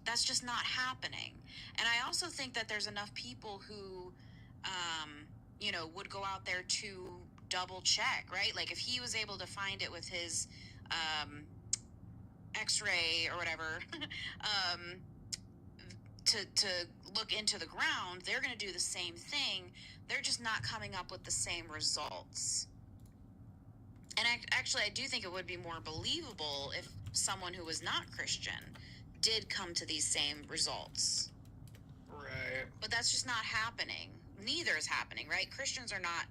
That's just not happening. And I also think that there's enough people who would go out there to double check, right? Like if he was able to find it with his x-ray or whatever to look into the ground, they're going to do the same thing. They're just not coming up with the same results. And I do think it would be more believable if someone who was not Christian did come to these same results. Right. But that's just not happening. Neither is happening, right? Christians are not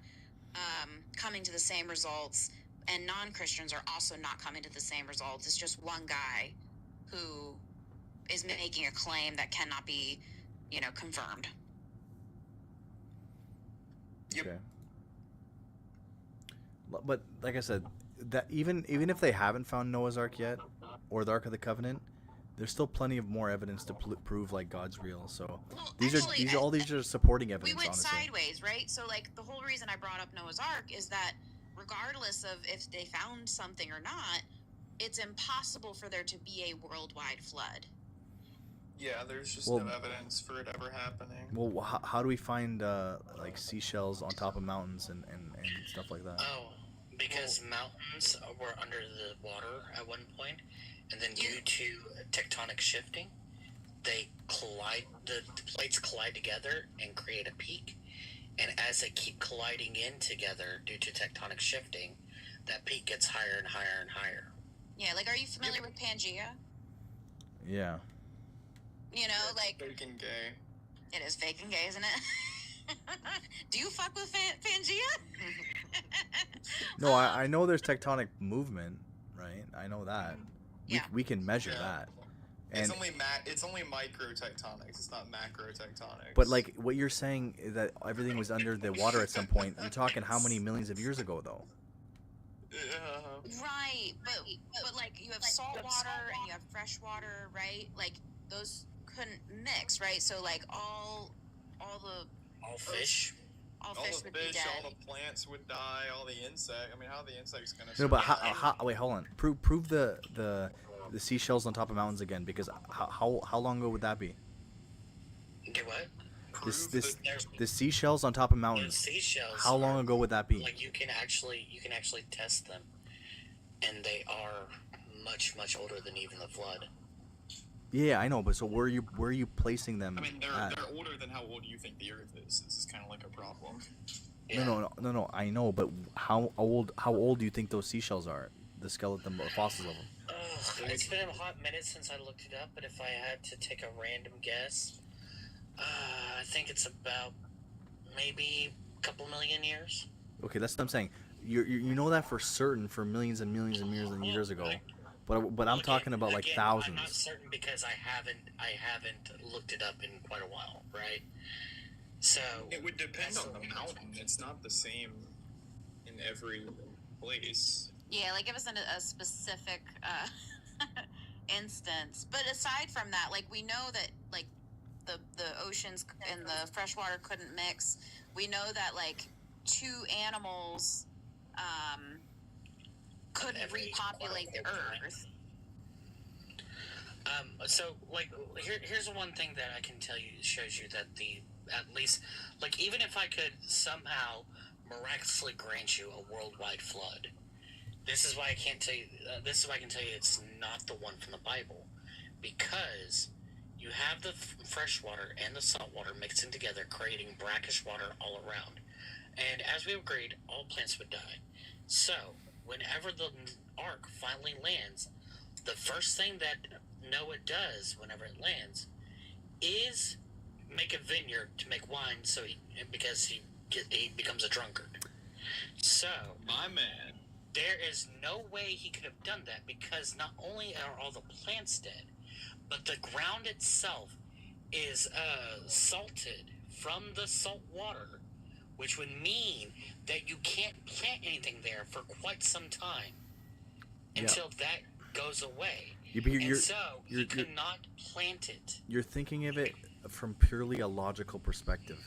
coming to the same results, and non-Christians are also not coming to the same results. It's just one guy who is making a claim that cannot be, confirmed. Okay. But like I said, that even if they haven't found Noah's Ark yet, or the Ark of the Covenant, There's still plenty of more evidence to prove like God's real. So Well, these actually, are all these are supporting we evidence. went Honestly. sideways, right? So like the whole reason I brought up Noah's Ark is that regardless of if they found something or not, it's impossible for there to be a worldwide flood. Yeah, there's just Well- no evidence for it ever happening. Well, how do we find like seashells on top of mountains and stuff like that? Oh, because mountains were under the water at one point, and then due to tectonic shifting, they collide. The plates collide together and create a peak. And as they keep colliding in together due to tectonic shifting, that peak gets higher and higher and higher. Yeah, like, are you familiar with Pangea? Yeah. You know, like, Fake and gay. it is fake and gay, isn't it? Do you fuck with Pangea? No, I know there's tectonic movement, right? I know that. Yeah. We can measure that. It's And only micro tectonics. It's not macro tectonics. but like what you're saying is that everything was under the water at some point. You're talking how many millions of years ago though? Right, but like you have salt water and you have fresh water, right? Like those couldn't mix, right? So like all fish. All all fish the would be fish, dead. all the plants would die, all the insect. I mean, how are the insects gonna? No, but survive? how wait, hold on. Prove the seashells on top of mountains again, because how long ago would that be? Do what? The seashells on top of Those mountains. seashells. How long ago would that be? Like you can actually test them, and they are much older than even the flood. Yeah, I know, but so where are you placing them? I mean, at? they're older than how old you think the Earth is. This is kind of like a problem. No. I know, but how old do you think those seashells are? The skeleton fossils of them. It's been a hot minute since I looked it up, but if I had to take a random guess, I think it's about maybe a couple million years. Okay, that's what I'm saying. You know that for certain for millions and millions and millions and years ago, but I'm talking about like thousands. I'm not certain because I haven't looked it up in quite a while, right? So It would depend on the mountain. It's not the same in every place. Yeah, like give us a specific instance. But aside from that, like we know that like the oceans and the freshwater couldn't mix. We know that like two animals couldn't repopulate the earth. So like here's the one thing that I can tell you shows you that at least like even if I could somehow miraculously grant you a worldwide flood, this is why I can't tell you. This is why I can tell you it's not the one from the Bible, because you have the fresh water and the salt water mixing together, creating brackish water all around. And as we agreed, all plants would die. So whenever the ark finally lands, the first thing that Noah does whenever it lands is make a vineyard to make wine, because he becomes a drunkard. So my man. There is no way he could have done that, because not only are all the plants dead, but the ground itself is salted from the salt water, which would mean that you can't plant anything there for quite some time until that goes away. You could not plant it. You're thinking of it from purely a logical perspective.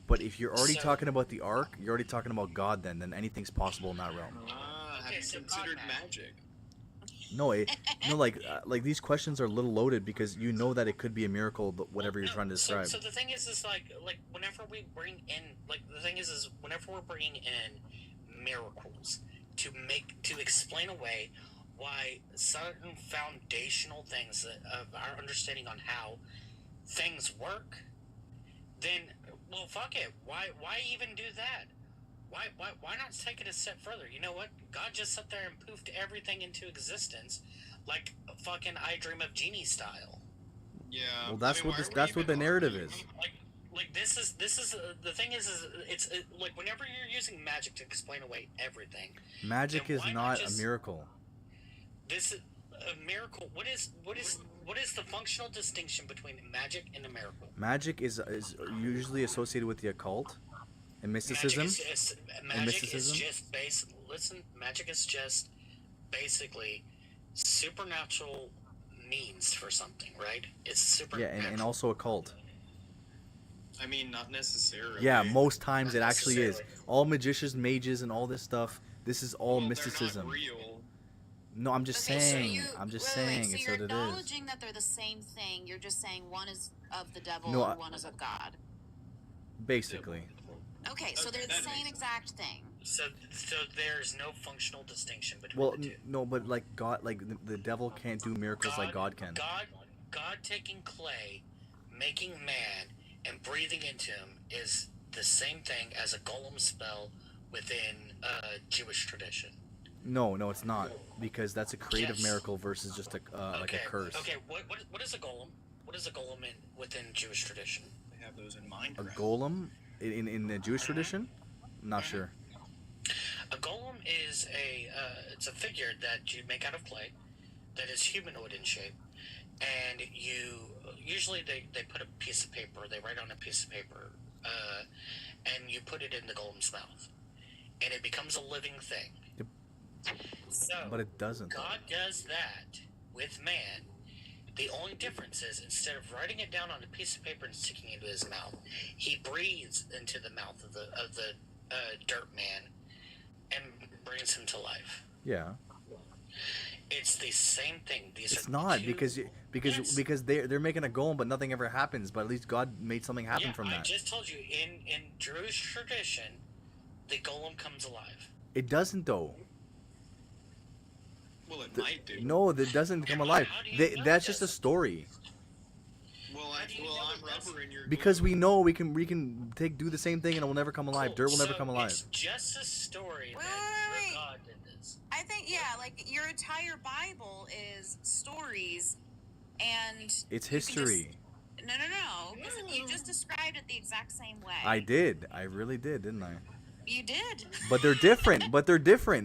But if you're already talking about the ark, you're already talking about God. Then anything's possible in that realm. Have you considered magic? No, like these questions are a little loaded because you know that it could be a miracle, but whatever you're trying to describe. So the thing is like whenever we bring in whenever we're bringing in miracles to explain away why certain foundational things of our understanding on how things work, then well, fuck it. Why even do that? Why not take it a step further? You know what? God just sat there and poofed everything into existence, like fucking I Dream of Jeannie style. Yeah. Well, that's what the narrative is. Like this is the thing is it's like whenever you're using magic to explain away everything. Magic is not a miracle. This is a miracle. What is the functional distinction between magic and a miracle? Magic is usually associated with the occult and mysticism. Magic is just basically supernatural means for something, right? It's super. Yeah, and also a cult. I mean, not necessarily. Yeah, most times Not it actually is. necessarily. All magicians, mages, and all this stuff. This is all mysticism. They're not real. No, I'm just Okay, so saying. you, I'm just wait, saying. so It's you're what it is. acknowledging that they're the same thing. You're just saying one is of the devil No, and one is of God. Basically. Okay, so they're the same exact thing. So there's no functional distinction between Well, the two. no, but like God, like the devil can't do miracles like God can. God taking clay, making man, and breathing into him is the same thing as a golem spell within Jewish tradition. No, it's not, because that's a creative Yes. miracle versus just a like a curse. Okay, what is a golem? What is a golem within Jewish tradition? They have those in Minecraft. A golem in the Jewish tradition? I'm not sure. A golem is it's a figure that you make out of clay that is humanoid in shape, and usually they put a piece of paper, they write on a piece of paper, and you put it in the golem's mouth, and it becomes a living thing. Yep. So, But it doesn't. God does that with man. The only difference is, instead of writing it down on a piece of paper and sticking it into his mouth, he breathes into the mouth of the dirt man and brings him to life. Yeah. It's the same thing. It's not, because they're making a golem, but nothing ever happens. But at least God made something happen from I that. just told you, in Jewish tradition, the golem comes alive. It doesn't though. Well, it might do. No, that doesn't come alive. That's just a story. Well, I'm rubber and you're. Because we know we can do the same thing and it will never come alive. Dirt will never come alive. It's just a story that your God did this. I think, yeah, like your entire Bible is stories, and It's history. no, because you just described it the exact same way. I did. I really did, didn't I? You did. But they're different.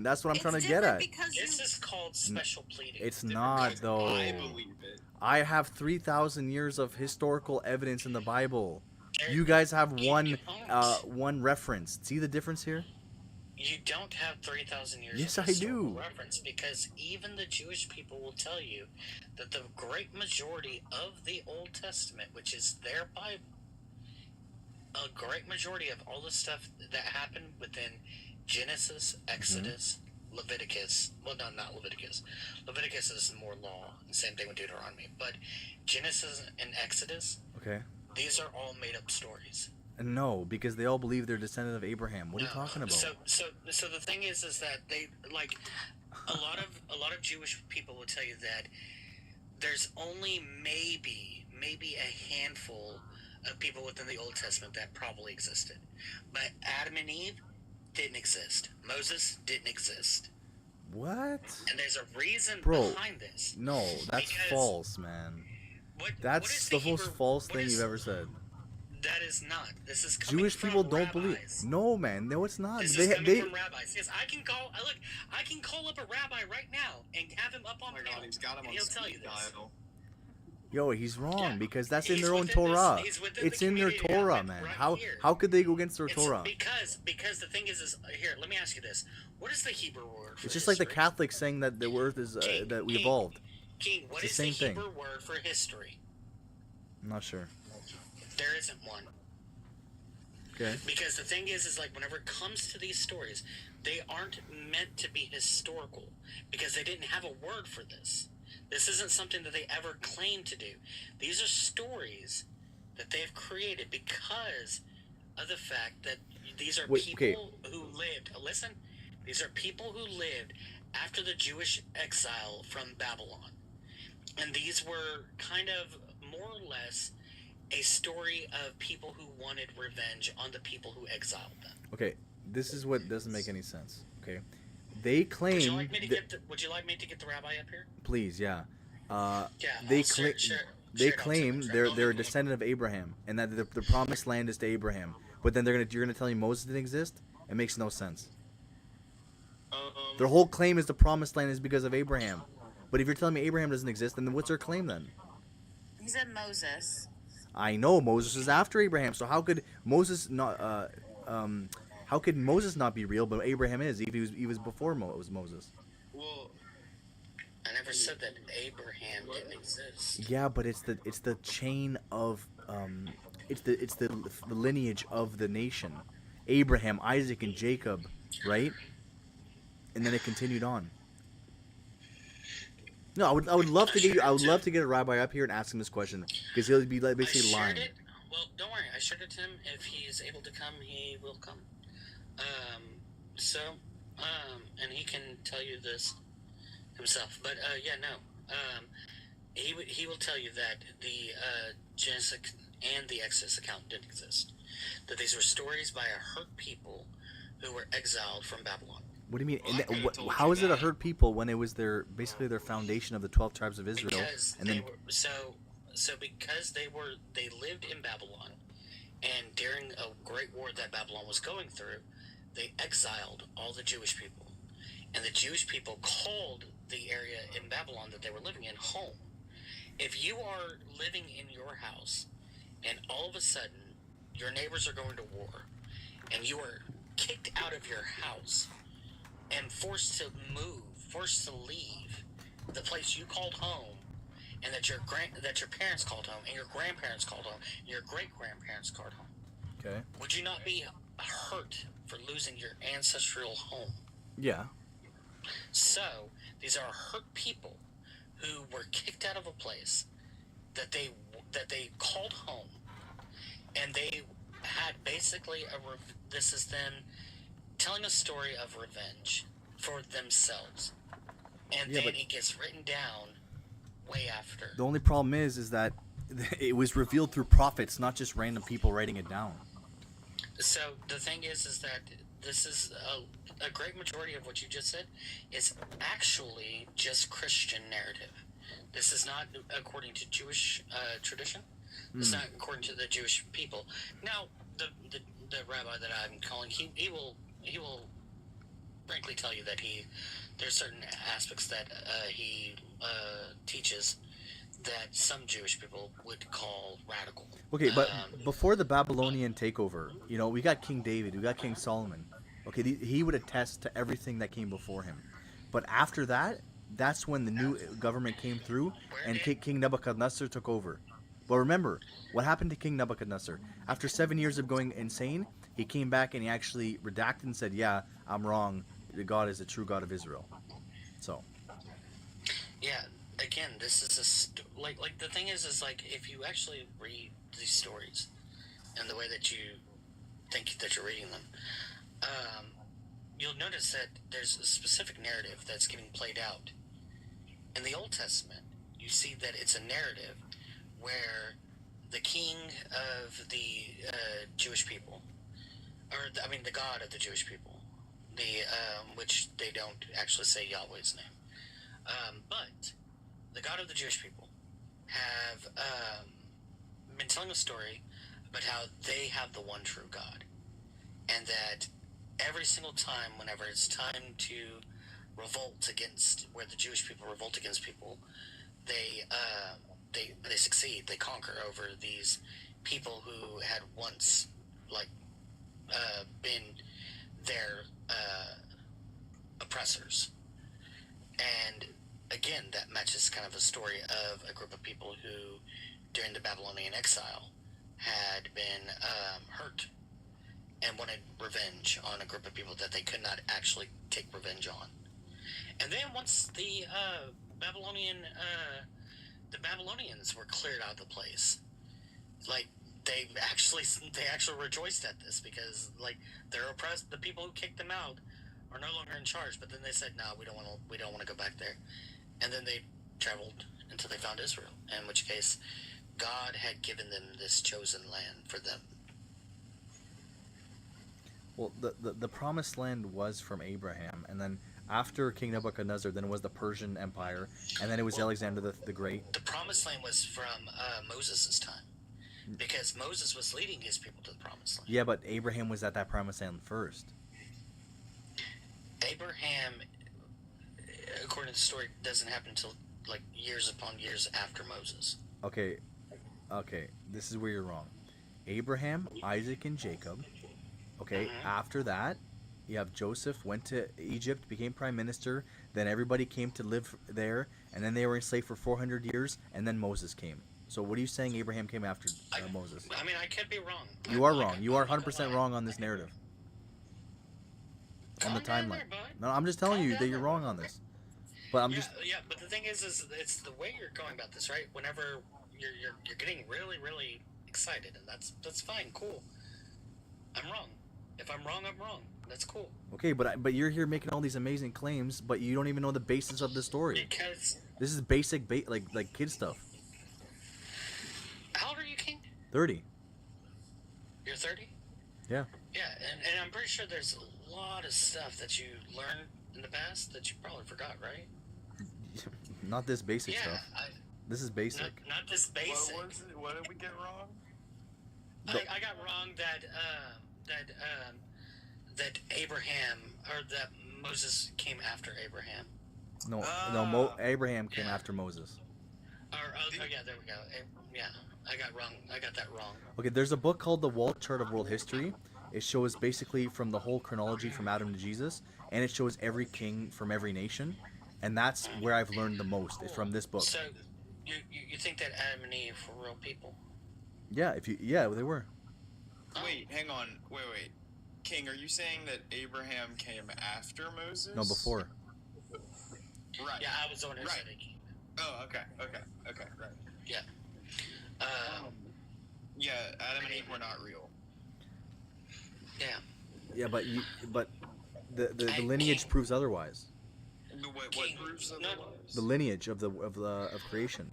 That's what I'm trying to get at. This is called special pleading. It's not though. I believe it. I have 3,000 years of historical evidence in the Bible. You guys have one reference. See the difference here? You don't have 3,000 years Yes, of I historical do. reference, because even the Jewish people will tell you that the great majority of the Old Testament, which is their Bible, a great majority of all the stuff that happened within Genesis, Exodus, Leviticus, well, no, not Leviticus. Leviticus is more law, and same thing with Deuteronomy. But Genesis and Exodus, Okay. these are all made-up stories. No, because they all believe they're descendant of Abraham. What are you talking about? So the thing is that they, like, a lot of Jewish people will tell you that there's only maybe a handful of people within the Old Testament that probably existed, but Adam and Eve didn't exist. Moses didn't exist. What? And there's a reason Bro, behind this. no, that's Because false, man. That's is the the most Hebrew- false what thing is- you've ever said. That is not. This is coming Jewish from people don't rabbis. believe. No, man. No, it's not. This They is coming they from rabbis. Yes, I can call up a rabbi right now and have him up on the panel, He's got him and on he'll tell you speed this. dial. Yo, he's wrong because that's in He's their own within this- Torah. he's within It's the in their community Torah, element man. right here. How could they go against their It's Torah? because the thing is here. Let me ask you this: what is the Hebrew word for It's just like the history? Catholics saying that the earth is that we evolved. King, what It's is the the same thing. Hebrew word for history? I'm not sure. There isn't one. Okay. Because the thing is like whenever it comes to these stories, they aren't meant to be historical because they didn't have a word for this. This isn't something that they ever claimed to do. These are stories that they've created because of the fact that these are people who lived. Listen, these are people who lived after the Jewish exile from Babylon. And these were kind of more or less a story of people who wanted revenge on the people who exiled them. Okay, this is what doesn't make any sense. Okay, they claim. Would you like me to get the rabbi up here? Please, yeah. They They claim they're a descendant of Abraham, and that the promised land is to Abraham. But then you're gonna tell me Moses didn't exist? It makes no sense. Their whole claim is the promised land is because of Abraham. But if you're telling me Abraham doesn't exist, then what's their claim then? He said Moses. I know Moses is after Abraham, so how could Moses not? How could Moses not be real, but Abraham is? He was before Moses. Well, I never said that Abraham didn't exist. Yeah, but it's the chain of it's the lineage of the nation. Abraham, Isaac, and Jacob, right? And then it continued on. No, I would love to get you. I would love to get a rabbi up here and ask him this question because he'll be like basically lying. Well, don't worry. I shared it to him. If he is able to come, he will come. And he can tell you this himself. But he will tell you that the Genesis and the Exodus account didn't exist. That these were stories by a hurt people who were exiled from Babylon. What do you mean? How is it a hurt people when it was basically their foundation of the 12 tribes of Israel? Because because they lived in Babylon, and during a great war that Babylon was going through, they exiled all the Jewish people, and the Jewish people called the area in Babylon that they were living in home. If you are living in your house, and all of a sudden your neighbors are going to war, and you are kicked out of your house and forced to move, forced to leave the place you called home, and that your parents called home, and your grandparents called home, and your great-grandparents called home. Okay. Would you not be hurt for losing your ancestral home? Yeah. So, these are hurt people who were kicked out of a place that they called home, and they had basically this is them telling a story of revenge for themselves, and then it gets written down way after. The only problem is that it was revealed through prophets, not just random people writing it down. So the thing is that this is a great majority of what you just said is actually just Christian narrative. This is not according to Jewish tradition. It's not according to the Jewish people. Now, the rabbi that I'm calling, he will frankly tell you that there's certain aspects that he teaches that some Jewish people would call radical. Okay, but before the Babylonian takeover, we got King David, we got King Solomon. Okay, he would attest to everything that came before him. But after that, that's when the new government came through and King Nebuchadnezzar took over. But remember, what happened to King Nebuchadnezzar? After 7 years of going insane, he came back and he actually redacted and said, yeah, I'm wrong. God is the true God of Israel. So. Yeah, again, this is like the thing is like if you actually read these stories and the way that you think that you're reading them, you'll notice that there's a specific narrative that's getting played out. In the Old Testament, you see that it's a narrative where the king of the Jewish people, the God of the Jewish people, which they don't actually say Yahweh's name, but the God of the Jewish people have been telling a story about how they have the one true God, and that every single time, whenever it's time to revolt against, where the Jewish people revolt against people, they succeed. They conquer over these people who had once been their oppressors. And again, that matches kind of a story of a group of people who, during the Babylonian exile, had been hurt and wanted revenge on a group of people that they could not actually take revenge on. And then once the Babylonians were cleared out of the place, they actually rejoiced at this, because they're oppressed. The people who kicked them out are no longer in charge. But then they said, "No, we don't want to go back there." And then they traveled until they found Israel. In which case, God had given them this chosen land for them. Well, the promised land was from Abraham, and then after King Nebuchadnezzar, then it was the Persian Empire, and then it was Alexander the Great. The promised land was from Moses' time, because Moses was leading his people to the promised land. Yeah, but Abraham was at that promised land first. Abraham, according to the story, doesn't happen until years upon years after Moses. Okay, this is where you're wrong. Abraham, Isaac, and Jacob. Okay, after that, You have Joseph went to Egypt, became prime minister. Then everybody came to live there, and then they were enslaved for 400 years, and then Moses came. So what are you saying? Abraham came after Moses? I mean, I could be wrong. You are wrong. You are 100% wrong on this narrative. On the timeline. No, I'm just telling you that you're wrong on this. But I'm just. Yeah, but the thing is it's the way you're going about this, right? Whenever you're getting really, really excited, and that's fine, cool. I'm wrong. If I'm wrong, I'm wrong. That's cool. Okay, but you're here making all these amazing claims, but you don't even know the basis of the story. Because this is basic, like kid stuff. How old are you, King? 30. You're 30? Yeah. Yeah, and I'm pretty sure there's a lot of stuff that you learned in the past that you probably forgot, right? Not this basic stuff. This is basic. Not this basic. What did we get wrong? I got wrong that Abraham or that Moses came after Abraham. No, Abraham came after Moses. Oh yeah, there we go. Yeah, I got wrong. I got that wrong. Okay, there's a book called The Wall Chart of World History. It shows basically from the whole chronology from Adam to Jesus, and it shows every king from every nation, and that's where I've learned the most is from this book. So, you think that Adam and Eve were real people? Yeah, they were. Wait, hang on. Wait. King, are you saying that Abraham came after Moses? No, before. Right. Yeah, I was the one who said it. Oh, okay, right. Yeah. Yeah, Adam and Eve were not real. Yeah. Yeah, but the lineage proves otherwise. What proves otherwise? The lineage of creation.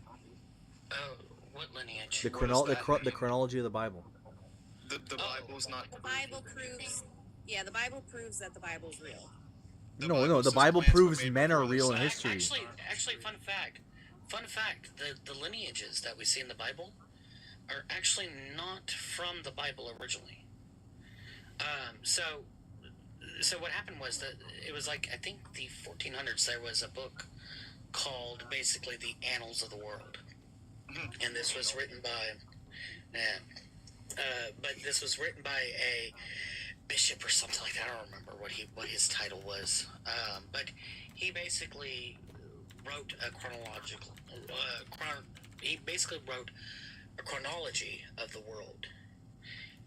Oh, what lineage? The chronology of the Bible. The Bible's not. The Bible proves. Yeah, the Bible proves that the Bible's real. No, the Bible proves men are real in history. Actually, fun fact, the lineages that we see in the Bible are actually not from the Bible originally. So what happened was that it was like, I think the 1400s, there was a book called basically the Annals of the World. And this was written by, but this was written by a bishop or something like that. I don't remember what his title was. But he basically wrote a chronological, he basically wrote a chronology of the world.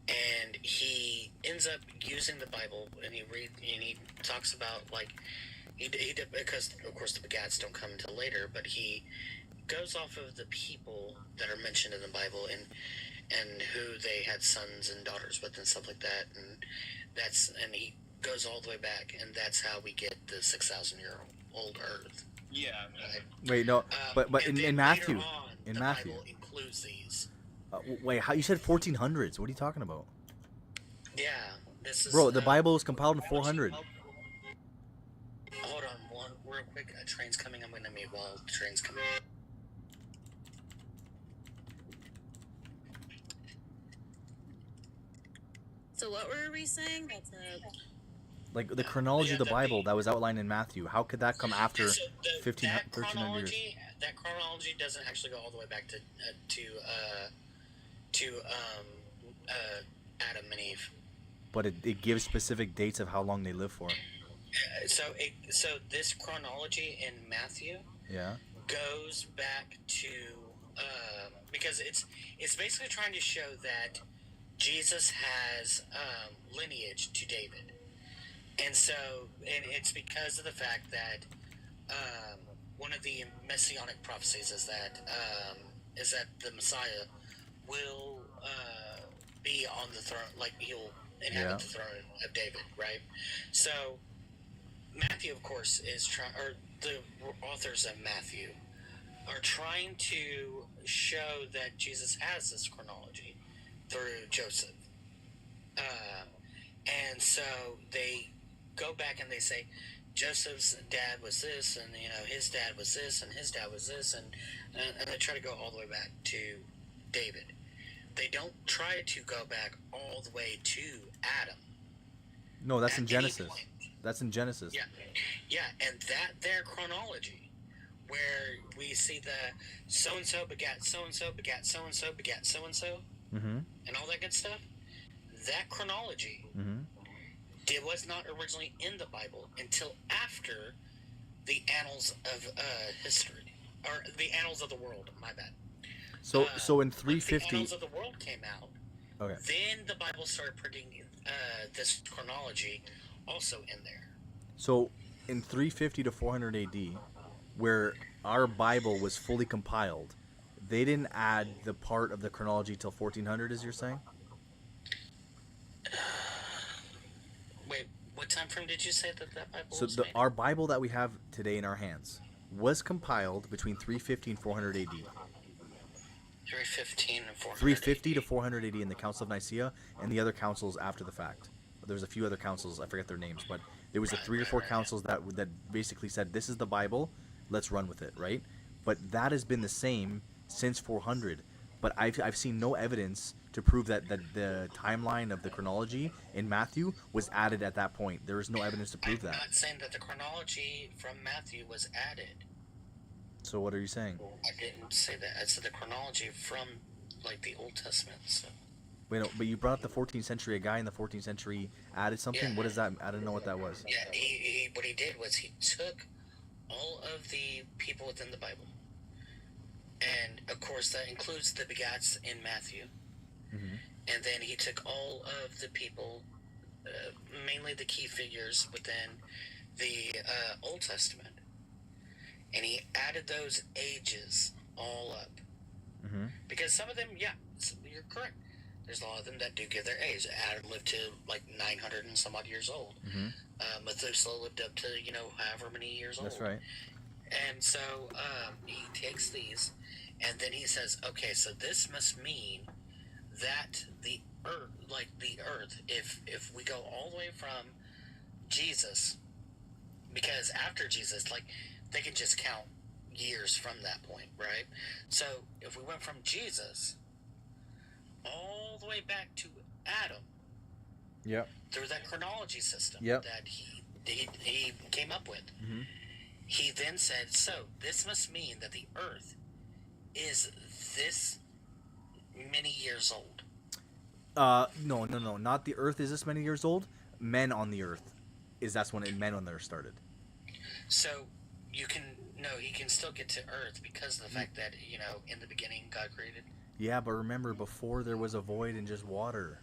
And he ends up using the Bible, and he talks about, like, he because of course the begats don't come until later, but he goes off of the people that are mentioned in the Bible and who they had sons and daughters with and stuff like that, and he goes all the way back, and that's how we get the 6,000-year-old Earth. Yeah. Wait, no, but in Matthew, Bible includes these. Wait, how you said 1400s? What are you talking about? Yeah, this is. Bro, the Bible was compiled in 400. Hold on, real quick. A train's coming. I'm gonna mute while the train's coming. So what were we saying? That's Like the chronology of the Bible that was outlined in Matthew. How could that come after 1300 years? That chronology doesn't actually go all the way back to Adam and Eve. But it gives specific dates of how long they live for. So this chronology in Matthew goes back to because it's basically trying to show that Jesus has lineage to David, and it's because of the fact that one of the messianic prophecies is that the Messiah will be on the throne, like he'll inhabit the throne of David, right? So Matthew, of course, or the authors of Matthew are trying to show that Jesus has this chronology through Joseph, and so they go back and they say Joseph's dad was this, and his dad was this, and his dad was this, and they try to go all the way back to David. They don't try to go back all the way to Adam. No, that's in Genesis. That's in Genesis. Yeah, and their chronology, where we see the so-and-so begat so-and-so begat so-and-so begat so-and-so, and all that good stuff, that chronology it was not originally in the Bible until after the annals of history, or the annals of the world. My bad. So in Once the 350. annals of the world came out, Okay. then the Bible started putting this chronology also in there. So in 350 to 400 AD, where our Bible was fully compiled, they didn't add the part of the chronology till 1400, as you're saying? Wait, what time frame did you say that Bible So was made? our Bible that we have today in our hands was compiled between 350 and 400 AD. 315 and 400. 350 to 400 AD in the Council of Nicaea and the other councils after the fact. There's a few other councils, I forget their names, but there was a 3 or 4 councils that basically said, this is the Bible, let's run with it, right? But that has been the same since 400. But I've seen no evidence to prove that the timeline of the chronology in Matthew was added at that point. There is no evidence to prove that. I'm not saying that the chronology from Matthew was added. So what are you saying? I didn't say that. I said the chronology from, like, the Old Testament. So. Wait, no, but you brought up the 14th century. A guy in the 14th century added something. Yeah. What is that? I don't know what that was. Yeah, what he did was he took all of the people within the Bible, and of course that includes the begats in Matthew, and then he took all of the people, mainly the key figures within the Old Testament, and he added those ages all up. Because some of them, yeah, you're correct. There's a lot of them that do give their age. Adam lived to like 900 and some odd years old. Methuselah lived up to, however many years old. That's right. And so he takes these, and then he says, okay, so this must mean that the earth, if we go all the way from Jesus, because after Jesus, like, they can just count years from that point, right? So if we went from Jesus all the way back to Adam, Yep. through that chronology system Yep. that he came up with, he then said, so this must mean that the earth is this many years old. No, not the Earth is this many years old. Men on the Earth that's when men on the Earth started. So he can still get to Earth because of the fact that, in the beginning God created. Yeah, but remember, before there was a void and just water.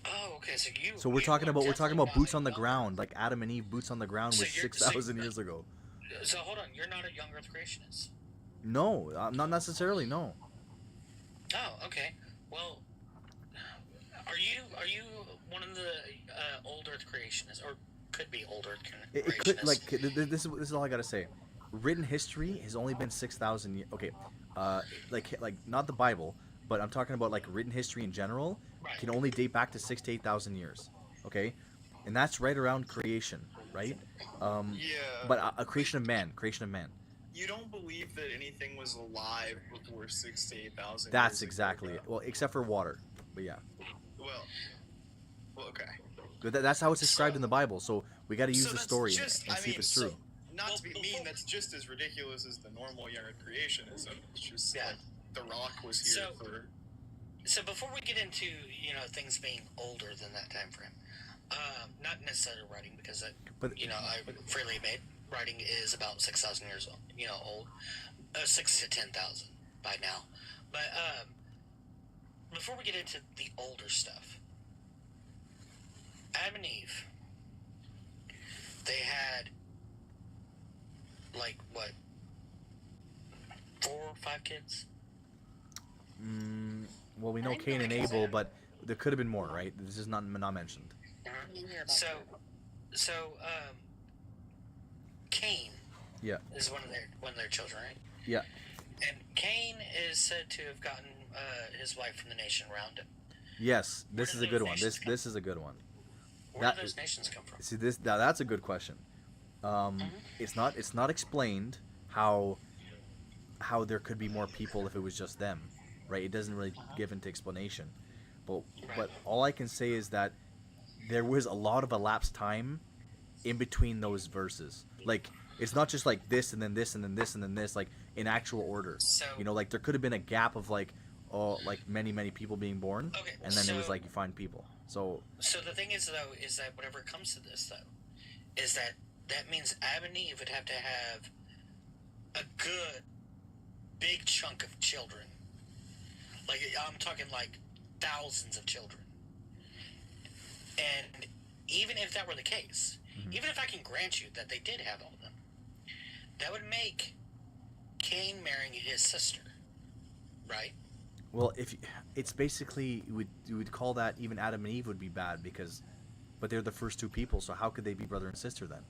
Oh, okay. So we're talking about boots on the ground, like Adam and Eve. Boots on the ground was 6,000 years ago. So hold on, you're not a young Earth creationist. No, not necessarily. No. Oh, okay. Well, are you one of the old Earth creationists, or could be old Earth creationists? It could, like, this is all I gotta say. Written history has only been 6,000 years. Okay, like not the Bible, but I'm talking about like written history in general. Can only date back to 6,000 to 8,000 years. Okay, and that's right around creation, right? But a creation of man. You don't believe that anything was alive before 6,000 to 8,000? That's exactly it. Well, except for water, but yeah. Well, okay. But that's how it's described in the Bible. So we got to use the story and see if it's true. So, not to be mean, that's just as ridiculous as the normal young Earth creationism. It's just like the Rock was here for. So before we get into things being older than that time frame, not necessarily writing, because I freely admit writing is about 6,000 years old. 6 to 10,000 by now. But before we get into the older stuff, Adam and Eve, they had like what, 4 or 5 kids? Well, we know Cain and Abel, but there could have been more, right? This is not mentioned. So, Cain. Yeah. Is one of their children, right? Yeah. And Cain is said to have gotten his wife from the nation around him. Yes, this is a good one. This is a good one. Where do those nations come from? See, that's a good question. It's not explained how there could be more people if it was just them, right? It doesn't really give into explanation. But all I can say is that there was a lot of elapsed time in between those verses. Like, it's not just like this and then this and then this and then this, like in actual order. So, like there could have been a gap of like many people being born, and then it was like you find people. So the thing is, though, is that whenever it comes to this, though, is that means Adam and Eve would have to have a good, big chunk of children. Like, I'm talking like thousands of children. And even if that were the case, even if I can grant you that they did have all of them, that would make Cain marrying his sister, right? Well, if it's basically you would call that even Adam and Eve would be bad but they're the first two people, so how could they be brother and sister then?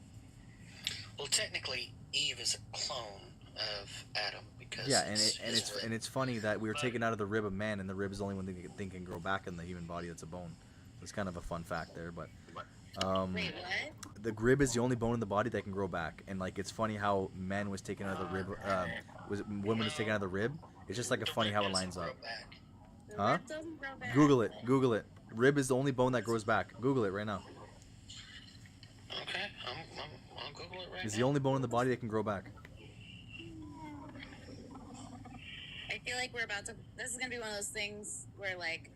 Well, technically, Eve is a clone of Adam because it's funny that we were taken out of the rib of man, and the rib is the only one thing can grow back in the human body that's a bone. It's kind of a fun fact there, but Wait, what? the rib is the only bone in the body that can grow back, and like it's funny how man was taken out of the rib, women was taken out of the rib. It's just like a funny how it lines up. Huh? Google it. Rib is the only bone that grows back. Google it right now. Okay, I'll Google it right It's now. the only bone in the body that can grow back. I feel like we're about to. This is gonna be one of those things where, like,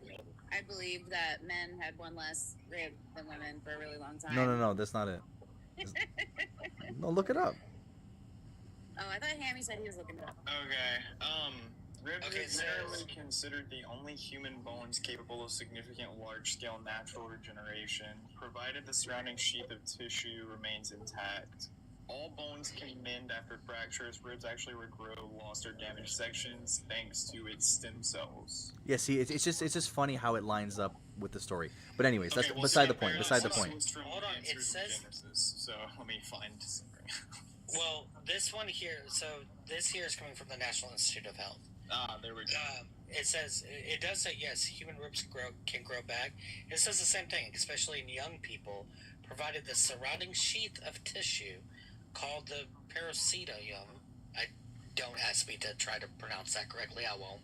I believe that men had one less rib than women for a really long time. No, that's not it. No, look it up. Oh, I thought Hammy said he was looking it up. Okay. Ribs Okay, is generally considered the only human bones capable of significant large-scale natural regeneration, provided the surrounding sheath of tissue remains intact. All bones can mend after fractures. Ribs actually regrow lost or damaged sections thanks to its stem cells. Yeah, see, it's just funny how it lines up with the story. But anyways, Okay, that's well, beside see, the point. Beside the point. Hold on, it says. Genesis, so let me find something. Well, this one here. So this here is coming from the National Institute of Health. There we go. It says it does say yes, human ribs can grow back. It says the same thing, especially in young people, provided the surrounding sheath of tissue called the parasitium. Don't ask me to try to pronounce that correctly. I won't.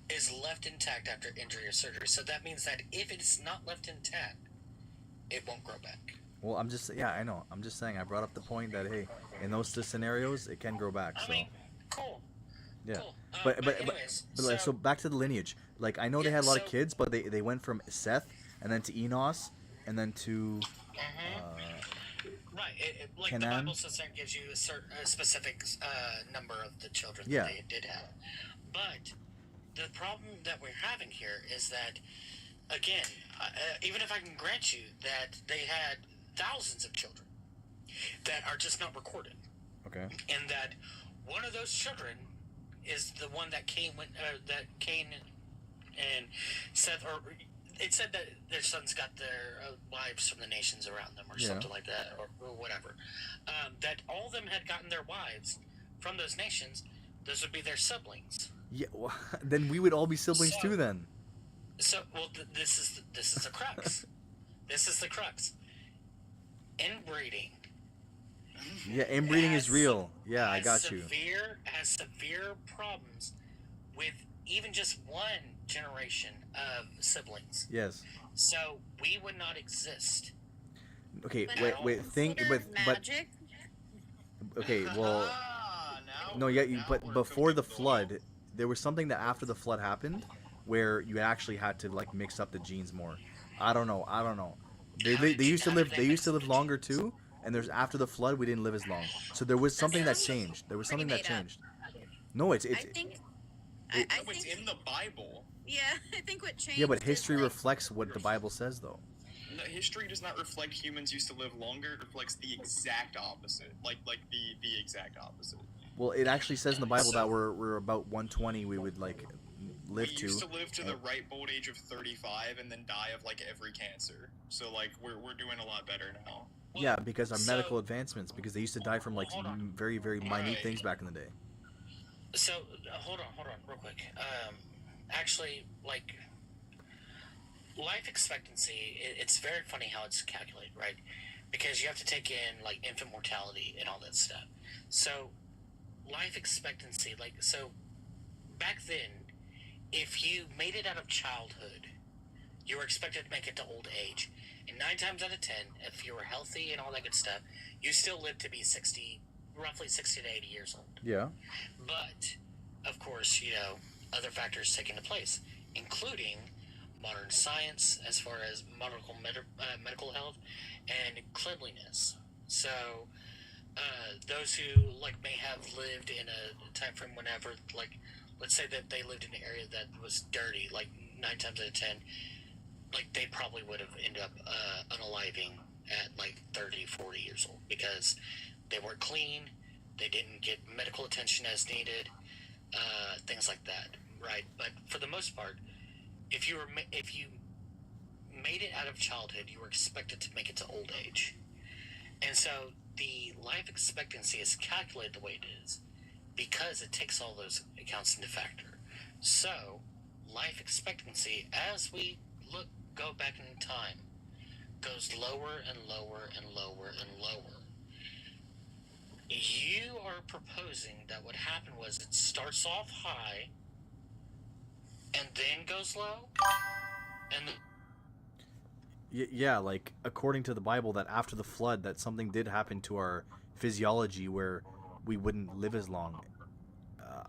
Is left intact after injury or surgery. So that means that if it's not left intact, it won't grow back. Well, I'm just saying. I brought up the point that hey, in those scenarios, it can grow back. So. Cool. Yeah. Cool. But anyways, like, so back to the lineage. Like I know they had a lot of kids, but they went from Seth and then to Enos and then to right. Like Canaan. the Bible says, that gives you a specific number of the children Yeah. that they did have. But the problem that we're having here is that, again, even if I can grant you that they had thousands of children that are just not recorded, Okay. and that one of those children is the one that Cain and Seth, or it said that their sons got their wives from the nations around them, or something like that, or whatever. That all of them had gotten their wives from those nations. Those would be their siblings. Yeah. Well, then we would all be siblings too. Then. So, well, this is the crux. This is the crux. Inbreeding. Yeah, inbreeding is real. Yeah, I got you. Has severe problems with even just one generation of siblings. Yes. So we would not exist. Okay, But wait. magic. Okay, well. No, yeah, but before the flood, there was something that after the flood happened, where you actually had to like mix up the genes more. I don't know. They used to live longer too. And there's after the flood, we didn't live as long. So there was something that changed. No, it's I think it's in the Bible. Yeah, I think what changed. Yeah, but history reflects what the Bible says, though. No, history does not reflect humans used to live longer. It reflects the exact opposite. Like the exact opposite. Well, it actually says in the Bible that we're about 120. We would like live to. We used to live to the ripe old age of 35 and then die of like every cancer. So like we're doing a lot better now. Yeah, because our medical advancements. Because they used to die from like very very minute things back in the day. So hold on, real quick. Actually, like life expectancy, it's very funny how it's calculated, right? Because you have to take in like infant mortality and all that stuff. So life expectancy, back then, if you made it out of childhood, you were expected to make it to old age. And 9 times out of 10, if you were healthy and all that good stuff, you still lived to be roughly 60 to 80 years old. Yeah. But, of course, other factors take into place, including modern science, as far as medical health, and cleanliness. So, those who may have lived in a time frame whenever, let's say that they lived in an area that was dirty, 9 times out of 10, they probably would have ended up unaliving at 30, 40 years old because they weren't clean, they didn't get medical attention as needed, things like that, right? But for the most part, if you made it out of childhood, you were expected to make it to old age. And so the life expectancy is calculated the way it is because it takes all those accounts into factor. So life expectancy, as we go back in time, goes lower and lower and lower and lower. You are proposing that what happened was it starts off high and then goes low, and Yeah, like according to the Bible, that after the flood, that something did happen to our physiology where we wouldn't live as long.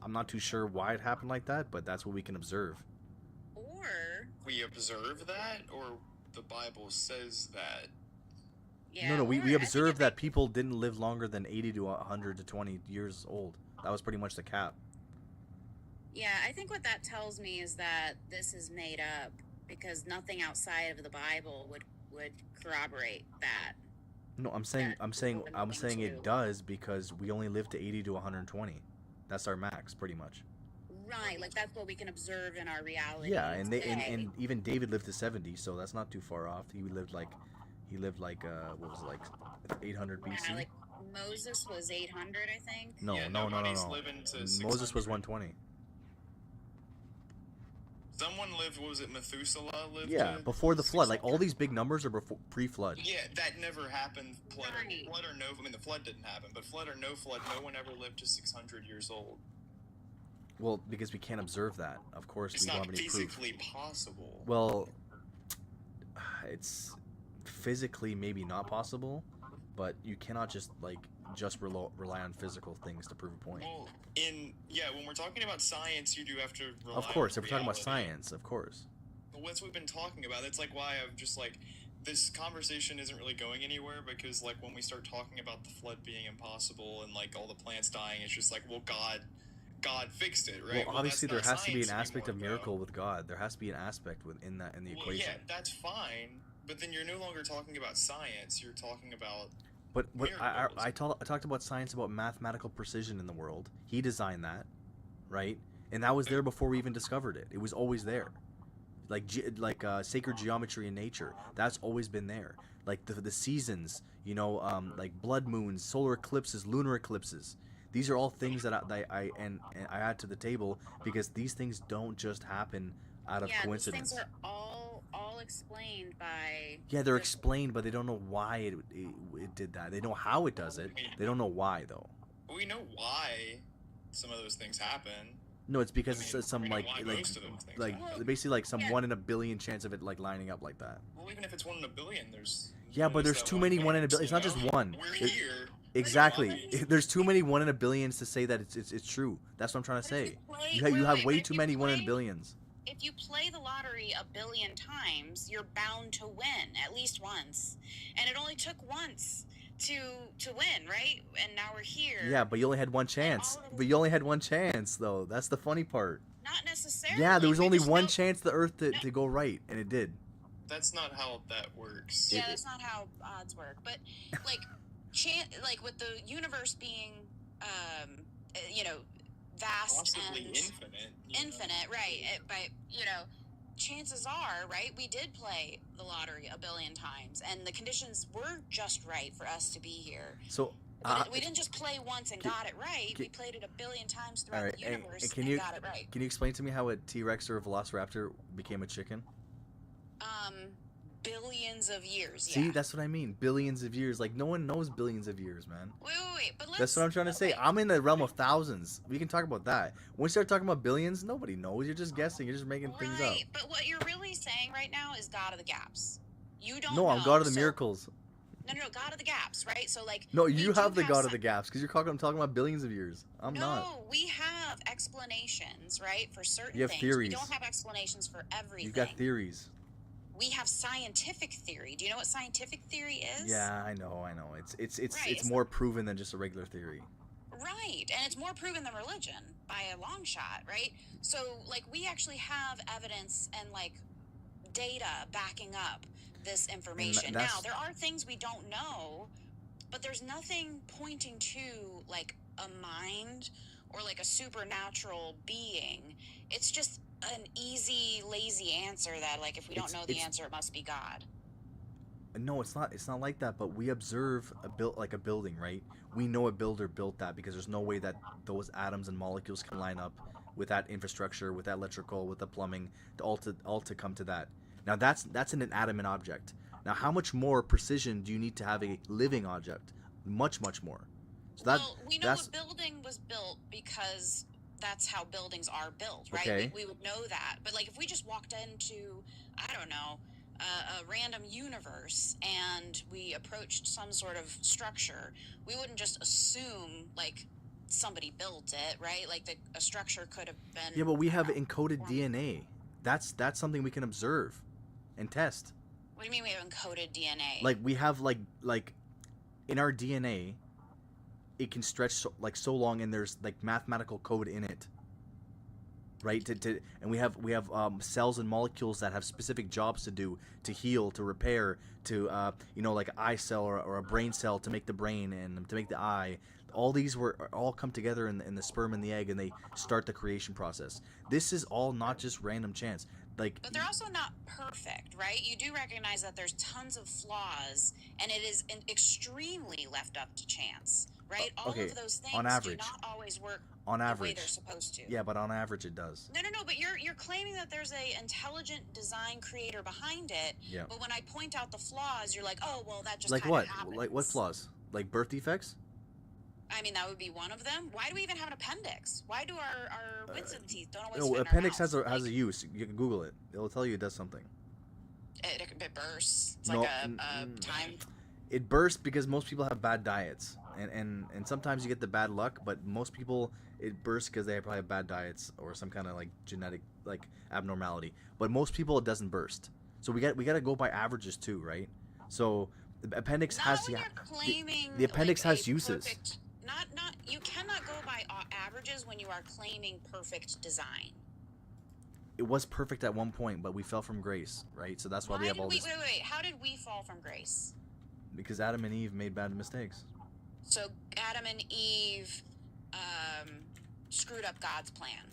I'm not too sure why it happened like that, but that's what we can observe. Or we observe that, or the Bible says that. yeah, No, we observed that people didn't live longer than 80 to 100 to 20 years old. That was pretty much the cap. Yeah, I think what that tells me is that this is made up because nothing outside of the Bible would corroborate that. No, I'm saying it does because we only live to 80 to 120. That's our max, pretty much. Right, that's what we can observe in our reality. Yeah, and today. even David lived to 70, so that's not too far off. He lived what was it, 800 BC? Yeah, Moses was 800, I think. No. Moses was 120. Someone lived, what was it, Methuselah lived? Yeah, before the flood. All these big numbers are before pre-flood. Yeah, that never happened. Flood or no, the flood didn't happen, but flood or no flood, no one ever lived to 600 years old. Well, because we can't observe that. Of course, It's we don't not have any proof. physically possible. Well, it's physically maybe not possible, but you cannot just rely on physical things to prove a point. Well, when we're talking about science, you do have to rely Of course, on if we're talking about reality. science, of course. Well, that's what we've been talking about. That's why I'm just this conversation isn't really going anywhere because when we start talking about the flood being impossible and all the plants dying, it's just well, God fixed it, right? Well, obviously there that's not has to be an science aspect of anymore, miracle with God. There has to be an aspect in the Well, equation. yeah, that's fine, but then you're no longer talking about science. You're talking about. But I talked about science, about mathematical precision in the world. He designed that, right? And that was there before we even discovered it. It was always there. Sacred geometry in nature, that's always been there. The seasons, blood moons, solar eclipses, lunar eclipses. These are all things that I add to the table because these things don't just happen out of coincidence. These things are all explained by. Yeah, they're explained, but they don't know why it did that. They know how it does it. They don't know why though. We know why some of those things happen. No, it's because it's some basically some 1 in a billion chance of it lining up like that. Well, even if it's 1 in a billion, there's. Yeah, but there's too many 1 in a billion. It's not just one. We're here. Exactly. There's too many 1 in a billions to say that it's true. That's what I'm trying to say. You have way too many 1 in a billions. If you play the lottery a billion times, you're bound to win at least once, and it only took once to win, right? And now we're here. Yeah, but you only had one chance. But you only had one chance, though. That's the funny part. Not necessarily. Yeah, there was only one chance the Earth to go right, and it did. That's not how that works. Yeah, that's not how odds work. But with the universe being, vast possibly and infinite, right? But chances are, right? We did play the lottery a billion times, and the conditions were just right for us to be here. So we didn't just play once and got it right. We played it a billion times throughout the universe and got it right. Can you explain to me how a T-Rex or a Velociraptor became a chicken? Billions of years. See, that's what I mean. Billions of years. No one knows billions of years, man. Wait. But that's what I'm trying to say. I'm in the realm of thousands. We can talk about that. When we start talking about billions, nobody knows. You're just guessing. You're just making things up. Right, but what you're really saying right now is God of the gaps. You don't. No, I'm God of the miracles. No, God of the gaps, right? So like. No, you have the God of the gaps because I'm talking about billions of years. I'm not. No, we have explanations, right, for certain You have things. theories. We don't have explanations for everything. You got theories. We have scientific theory. Do you know what scientific theory is? Yeah, I know. It's more proven than just a regular theory. Right, and it's more proven than religion by a long shot, right? So, like, we actually have evidence and, like, data backing up this information. Now, there are things we don't know, but there's nothing pointing to, like, a mind or, like, a supernatural being. It's just an easy, lazy answer that, like, if we don't know the answer, it must be God. No, it's not like that. But we observe a building, right? We know a builder built that because there's no way that those atoms and molecules can line up with that infrastructure, with that electrical, with the plumbing, all to come to that. Now that's an inanimate object. Now how much more precision do you need to have a living object? Much more. So well, we know a building was built because that's how buildings are built, right? Okay. We would know that. But like if we just walked into, I don't know, a random universe and we approached some sort of structure, we wouldn't just assume like somebody built it, right? Like a structure could have been. Yeah, but we have encoded DNA. That's something we can observe and test. What do you mean we have encoded DNA? Like we have like in our DNA, it can stretch so long, and there's like mathematical code in it. Right, and we have cells and molecules that have specific jobs to do, to heal, to repair, to like an eye cell or a brain cell to make the brain and to make the eye. All these all come together in the sperm and the egg, and they start the creation process. This is all not just random chance. But they're also not perfect, right? You do recognize that there's tons of flaws, and it is extremely left up to chance, right? All of those things on average, do not always work on average, the way they're supposed to. Yeah, but on average it does. No, but you're claiming that there's a intelligent design creator behind it. Yeah. But when I point out the flaws, you're like, oh, well, that just like kind what? of happens. Like what flaws? Like birth defects? I mean, that would be one of them. Why do we even have an appendix? Why do our wisdom teeth don't always No, fit in appendix our mouth? has a use. You can Google it. It'll tell you it does something. It bursts. It's like a time. It bursts because most people have bad diets, and sometimes you get the bad luck, but most people it bursts because they probably have bad diets or some kind of like genetic like abnormality. But most people it doesn't burst. So we got to go by averages too, right? So the appendix has the appendix has uses. Perfect, not you cannot go by averages when you are claiming perfect design. It was perfect at one point, but we fell from grace, right? So that's why we have all this. Wait. How did we fall from grace? Because Adam and Eve made bad mistakes. So Adam and Eve screwed up God's plan.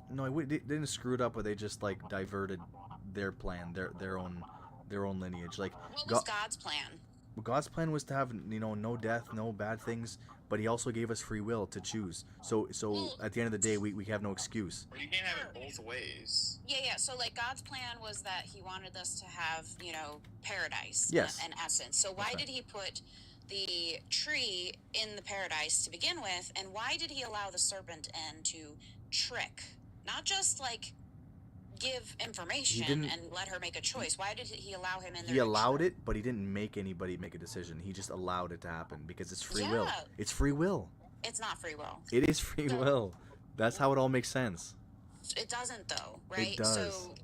No, they didn't screw it up, but they just like diverted their plan, their own lineage. Like what was God's plan? God's plan was to have no death, no bad things, but He also gave us free will to choose. So at the end of the day, we have no excuse. Or you can't have it both ways. Yeah. So like God's plan was that He wanted us to have paradise. Yes. In essence. So why did He put the tree in the paradise to begin with, and why did He allow the serpent in to trick, not just like give information and let her make a choice? Why did He allow him in there? He allowed it, but He didn't make anybody make a decision. He just allowed it to happen because it's free will. It's free will. It's not free will. It is free will. That's how it all makes sense. It doesn't though, right? It does. So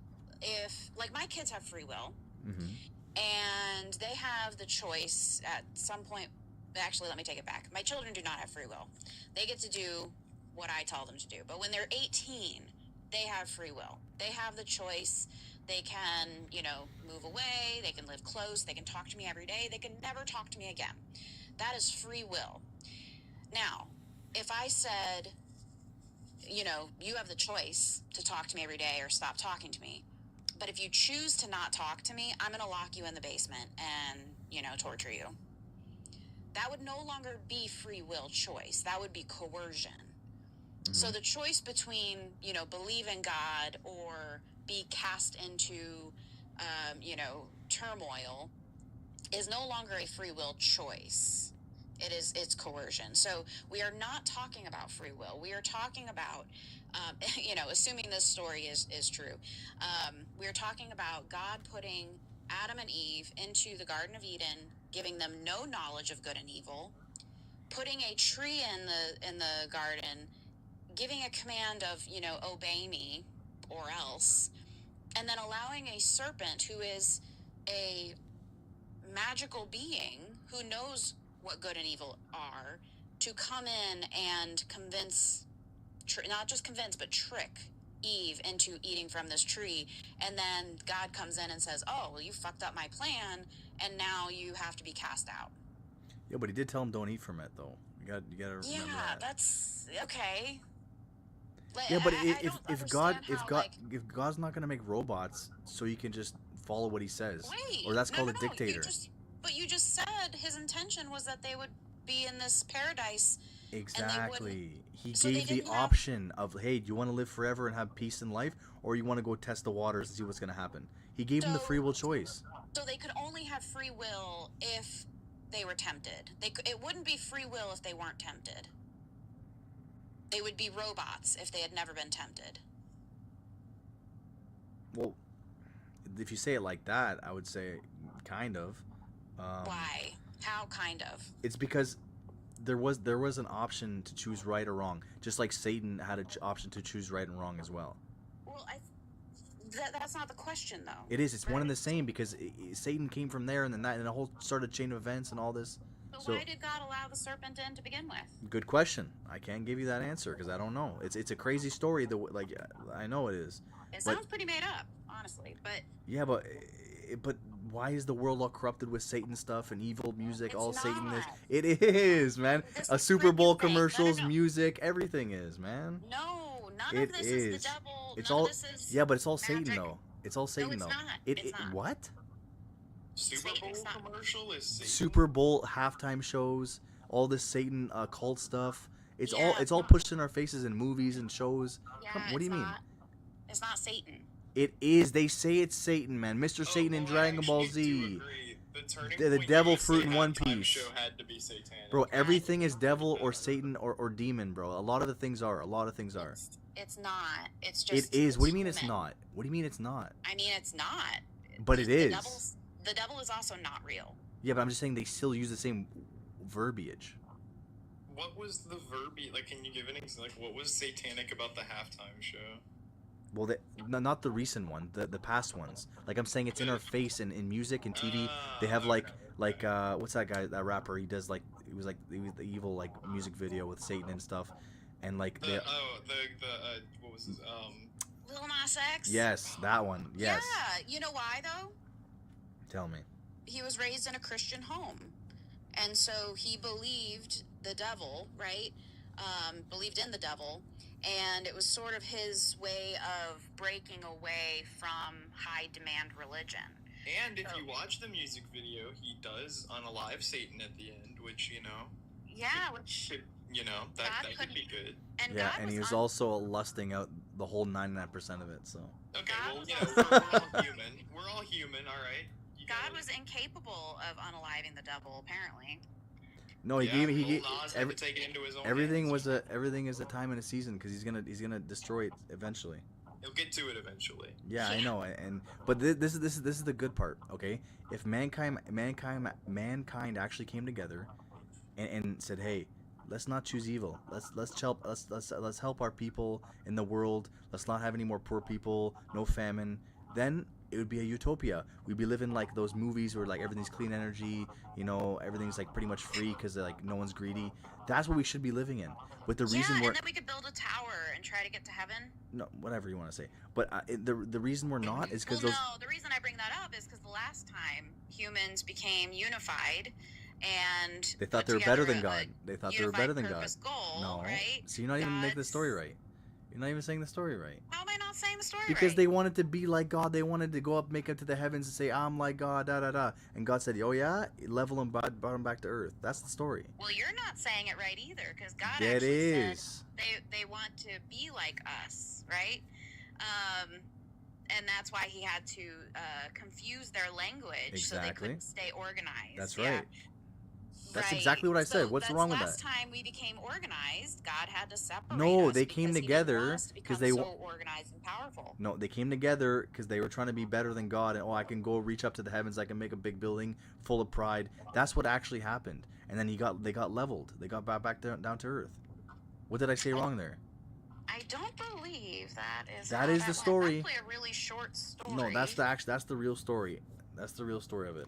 if like my kids have free will, and they have the choice at some point. Actually, let me take it back. My children do not have free will. They get to do what I tell them to do. But when they're 18, they have free will. They have the choice. They can, move away. They can live close. They can talk to me every day. They can never talk to me again. That is free will. Now, if I said, you have the choice to talk to me every day or stop talking to me, but if you choose to not talk to me, I'm going to lock you in the basement and, torture you. That would no longer be free will choice. That would be coercion. So the choice between, believe in God or be cast into, turmoil is no longer a free will choice. It's coercion. So we are not talking about free will. We are talking about, assuming this story is true, we are talking about God putting Adam and Eve into the Garden of Eden, giving them no knowledge of good and evil, putting a tree in the garden, giving a command of, you know, obey me or else, and then allowing a serpent who is a magical being who knows what good and evil are to come in and convince, not just convince, but trick Eve into eating from this tree. And then God comes in and says, oh, well, you fucked up my plan, and now you have to be cast out. Yeah, but he did tell him don't eat from it, though. You gotta remember that. That's okay. Like, Yeah, but I if God's not gonna make robots, so you can just follow what he says, or that's called a dictator. But you just said his intention was that they would be in this paradise. Exactly. He gave the option of, hey, do you want to live forever and have peace in life, or you want to go test the waters and see what's gonna happen? He gave him the free will choice. So they could only have free will if they were tempted. It wouldn't be free will if they weren't tempted. They would be robots if they had never been tempted. Well, if you say it like that, I would say kind of. Why? How kind of? It's because there was an option to choose right or wrong, just like Satan had an option to choose right and wrong as well. Well, that's not the question, though. It is. It's one and the same, because Satan came from there, and then a whole started chain of events and all this. But why did God allow the serpent in to begin with? Good question. I can't give you that answer because I don't know. It's a crazy story. Like, I know it is. It sounds pretty made up, honestly. But yeah, but why is the world all corrupted with Satan stuff and evil music? All Satanist. It is, man. A Super Bowl commercials, music, everything is, man. No, none of this is the devil. It's none all. Of this is yeah, but it's all magic. Satan though. It's all Satan no, it's though. Not. It's not. What? Super Bowl commercial is Satan. Super Bowl halftime shows, all this Satan cult stuff. It's Yeah, all pushed in our faces in movies and shows. Yeah, What do you mean? It's not Satan. It is. They say it's Satan, man. Mr. Satan in Dragon Ball Z. The devil fruit in One Piece. Show had to be satanic. Bro, everything is devil or Satan or demon, bro. A lot of the things are. It's not. It's just. It is. What do you mean it's not? What do you mean it's not? I mean, it's not. But it is. The devil is also not real. Yeah, but I'm just saying they still use the same verbiage. What was the verbiage? Like, can you give an example? Like, what was satanic about the halftime show? Well, not the recent one, the past ones. Like, I'm saying it's in our face in music and TV. They have like what's that guy, that rapper? He does he was the evil like music video with Satan and stuff, and like what was his Lil Nas X. Yes, that one. Yes. Yeah, you know why though? Tell me. He was raised in a Christian home, and so he believed the devil, right? Believed in the devil. And it was sort of his way of breaking away from high demand religion. And if you watch the music video, he does unalive Satan at the end, which, you know. Yeah, which. That could be good. And yeah, and he was also lusting out the whole 99% of it, so. Okay, well, we're all human. We're all human, alright? God was incapable of unaliving the devil, apparently. No, he gave everything hands. Everything is a time and a season, because he's gonna destroy it eventually. He'll get to it eventually. Yeah, I know, but this is the good part, okay? If mankind actually came together and said, hey, let's not choose evil. Let's help our people in the world. Let's not have any more poor people. No famine. Then it would be a utopia. We'd be living like those movies where like everything's clean energy, everything's like pretty much free because like no one's greedy. That's what we should be living in. With the reason and then we could build a tower and try to get to heaven. No, whatever you want to say. But the reason we're not is because the reason I bring that up is because the last time humans became unified and they thought they were better than God. They thought they were better than God. Goal, no, right? So you're not even making the story right. You're not even saying the story right. How am I not saying the story because right? they wanted to be like God. They wanted to go up, make it to the heavens, and say, "I'm like God." Da da da. And God said, "Oh yeah, level them, brought them back to earth." That's the story. Well, you're not saying it right either, because God that actually is. said they want to be like us, right? And that's why He had to confuse their language so they couldn't stay organized. That's right. That's Right. exactly what I said. So What's that's wrong with last that? time we became organized, God had to separate No, us they came because he together didn't want us to because become they so organized and powerful. No, they came together because they were trying to be better than God, and I can go reach up to the heavens, I can make a big building full of pride. That's what actually happened. And then they got leveled. They got back down to earth. What did I say wrong there? I don't believe that is. That how is the story. That's actually a really short story. No, that's the real story. That's the real story of it.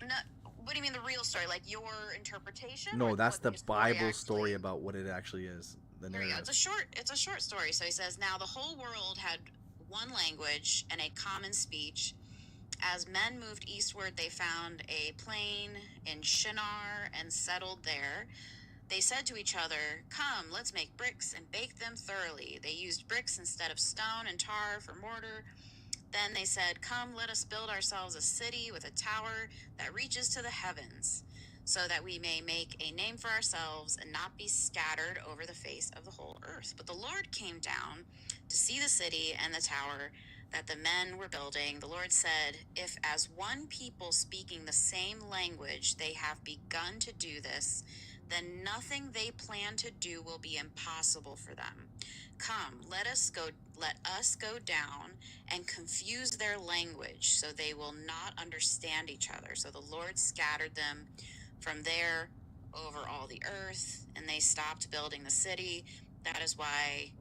No, what do you mean the real story? Like your interpretation? No, or that's the Bible actually... story about what it actually is. The Here we go. narrative. It's a short story. So he says, now the whole world had one language and a common speech. As men moved eastward, they found a plain in Shinar and settled there. They said to each other, come, let's make bricks and bake them thoroughly. They used bricks instead of stone and tar for mortar. Then they said, come, let us build ourselves a city with a tower that reaches to the heavens, so that we may make a name for ourselves and not be scattered over the face of the whole earth. But the Lord came down to see the city and the tower that the men were building. The Lord said, if as one people speaking the same language they have begun to do this, then nothing they plan to do will be impossible for them. Come, let us go down and confuse their language so they will not understand each other. So the Lord scattered them from there over all the earth, and they stopped building the city. That is why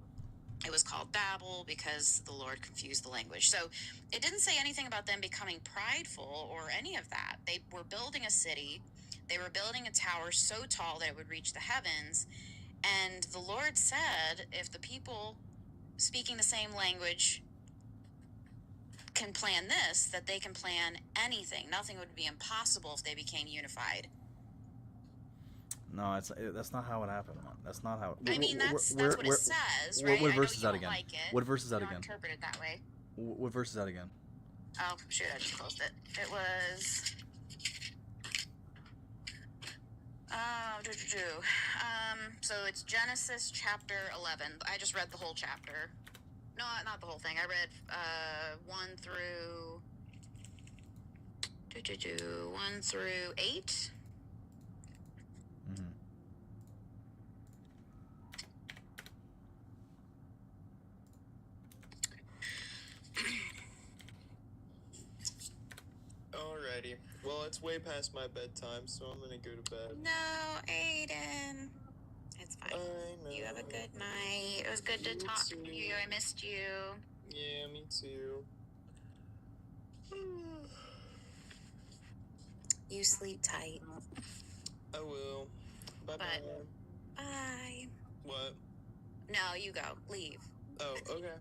it was called Babel, because the Lord confused the language. So it didn't say anything about them becoming prideful or any of that. They were building a city. They were building a tower so tall that it would reach the heavens. And the Lord said, if the people speaking the same language can plan this, that they can plan anything. Nothing would be impossible if they became unified. No, that's not how it happened, man. That's not how. I mean, that's what it says, right? What I verse know is you that don't again? like it. What verse is that You don't again? interpret it that way. What verse is that again? Oh, shoot, I just closed it. It was... so it's Genesis chapter 11. I just read the whole chapter. No, not the whole thing. I read 1 through 8. Alrighty. Well, it's way past my bedtime, so I'm gonna go to bed. No, Aiden. It's fine. You have a good night. It was good to talk to you. I missed you. Yeah, me too. You sleep tight. I will. Bye-bye. Bye. What? No, you go. Leave. Oh, okay.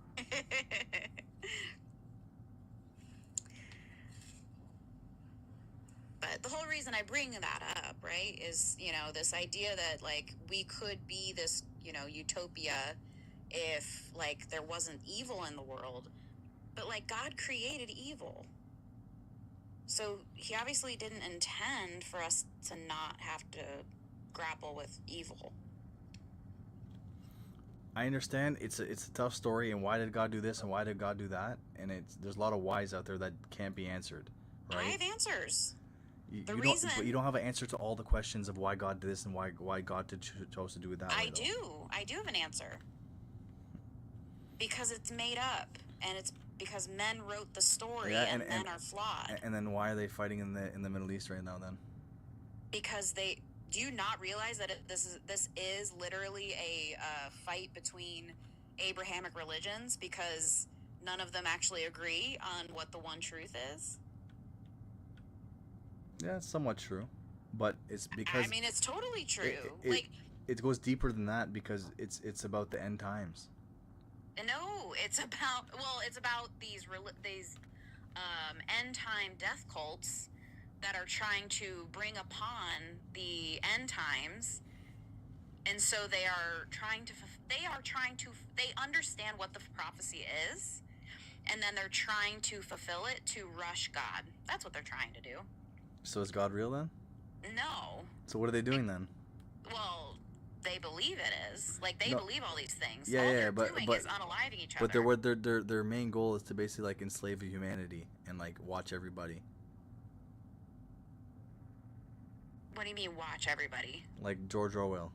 But the whole reason I bring that up, right, is, this idea that, like, we could be this, utopia if, like, there wasn't evil in the world. But, like, God created evil. So he obviously didn't intend for us to not have to grapple with evil. I understand it's a tough story, and why did God do this and why did God do that? And there's a lot of whys out there that can't be answered, right? I have answers. But you don't have an answer to all the questions of why God did this and why God chose to do it that way. I do have an answer. Because it's made up, and it's because men wrote the story, and men are flawed. And then why are they fighting in the Middle East right now then? Because do you not realize that this is literally a fight between Abrahamic religions, because none of them actually agree on what the one truth is? Yeah, it's somewhat true, but it's because... I mean, it's totally true. It goes deeper than that, because it's about the end times. No, it's about these end time death cults that are trying to bring upon the end times, and so they understand what the prophecy is, and then they're trying to fulfill it to rush God. That's what they're trying to do. So is God real then? No. So what are they doing then? Well, they believe it is. Like, they believe all these things. Yeah, all yeah, they're but doing is unaliving each other. But their main goal is to basically like enslave humanity and like watch everybody. What do you mean, watch everybody? Like George Orwell.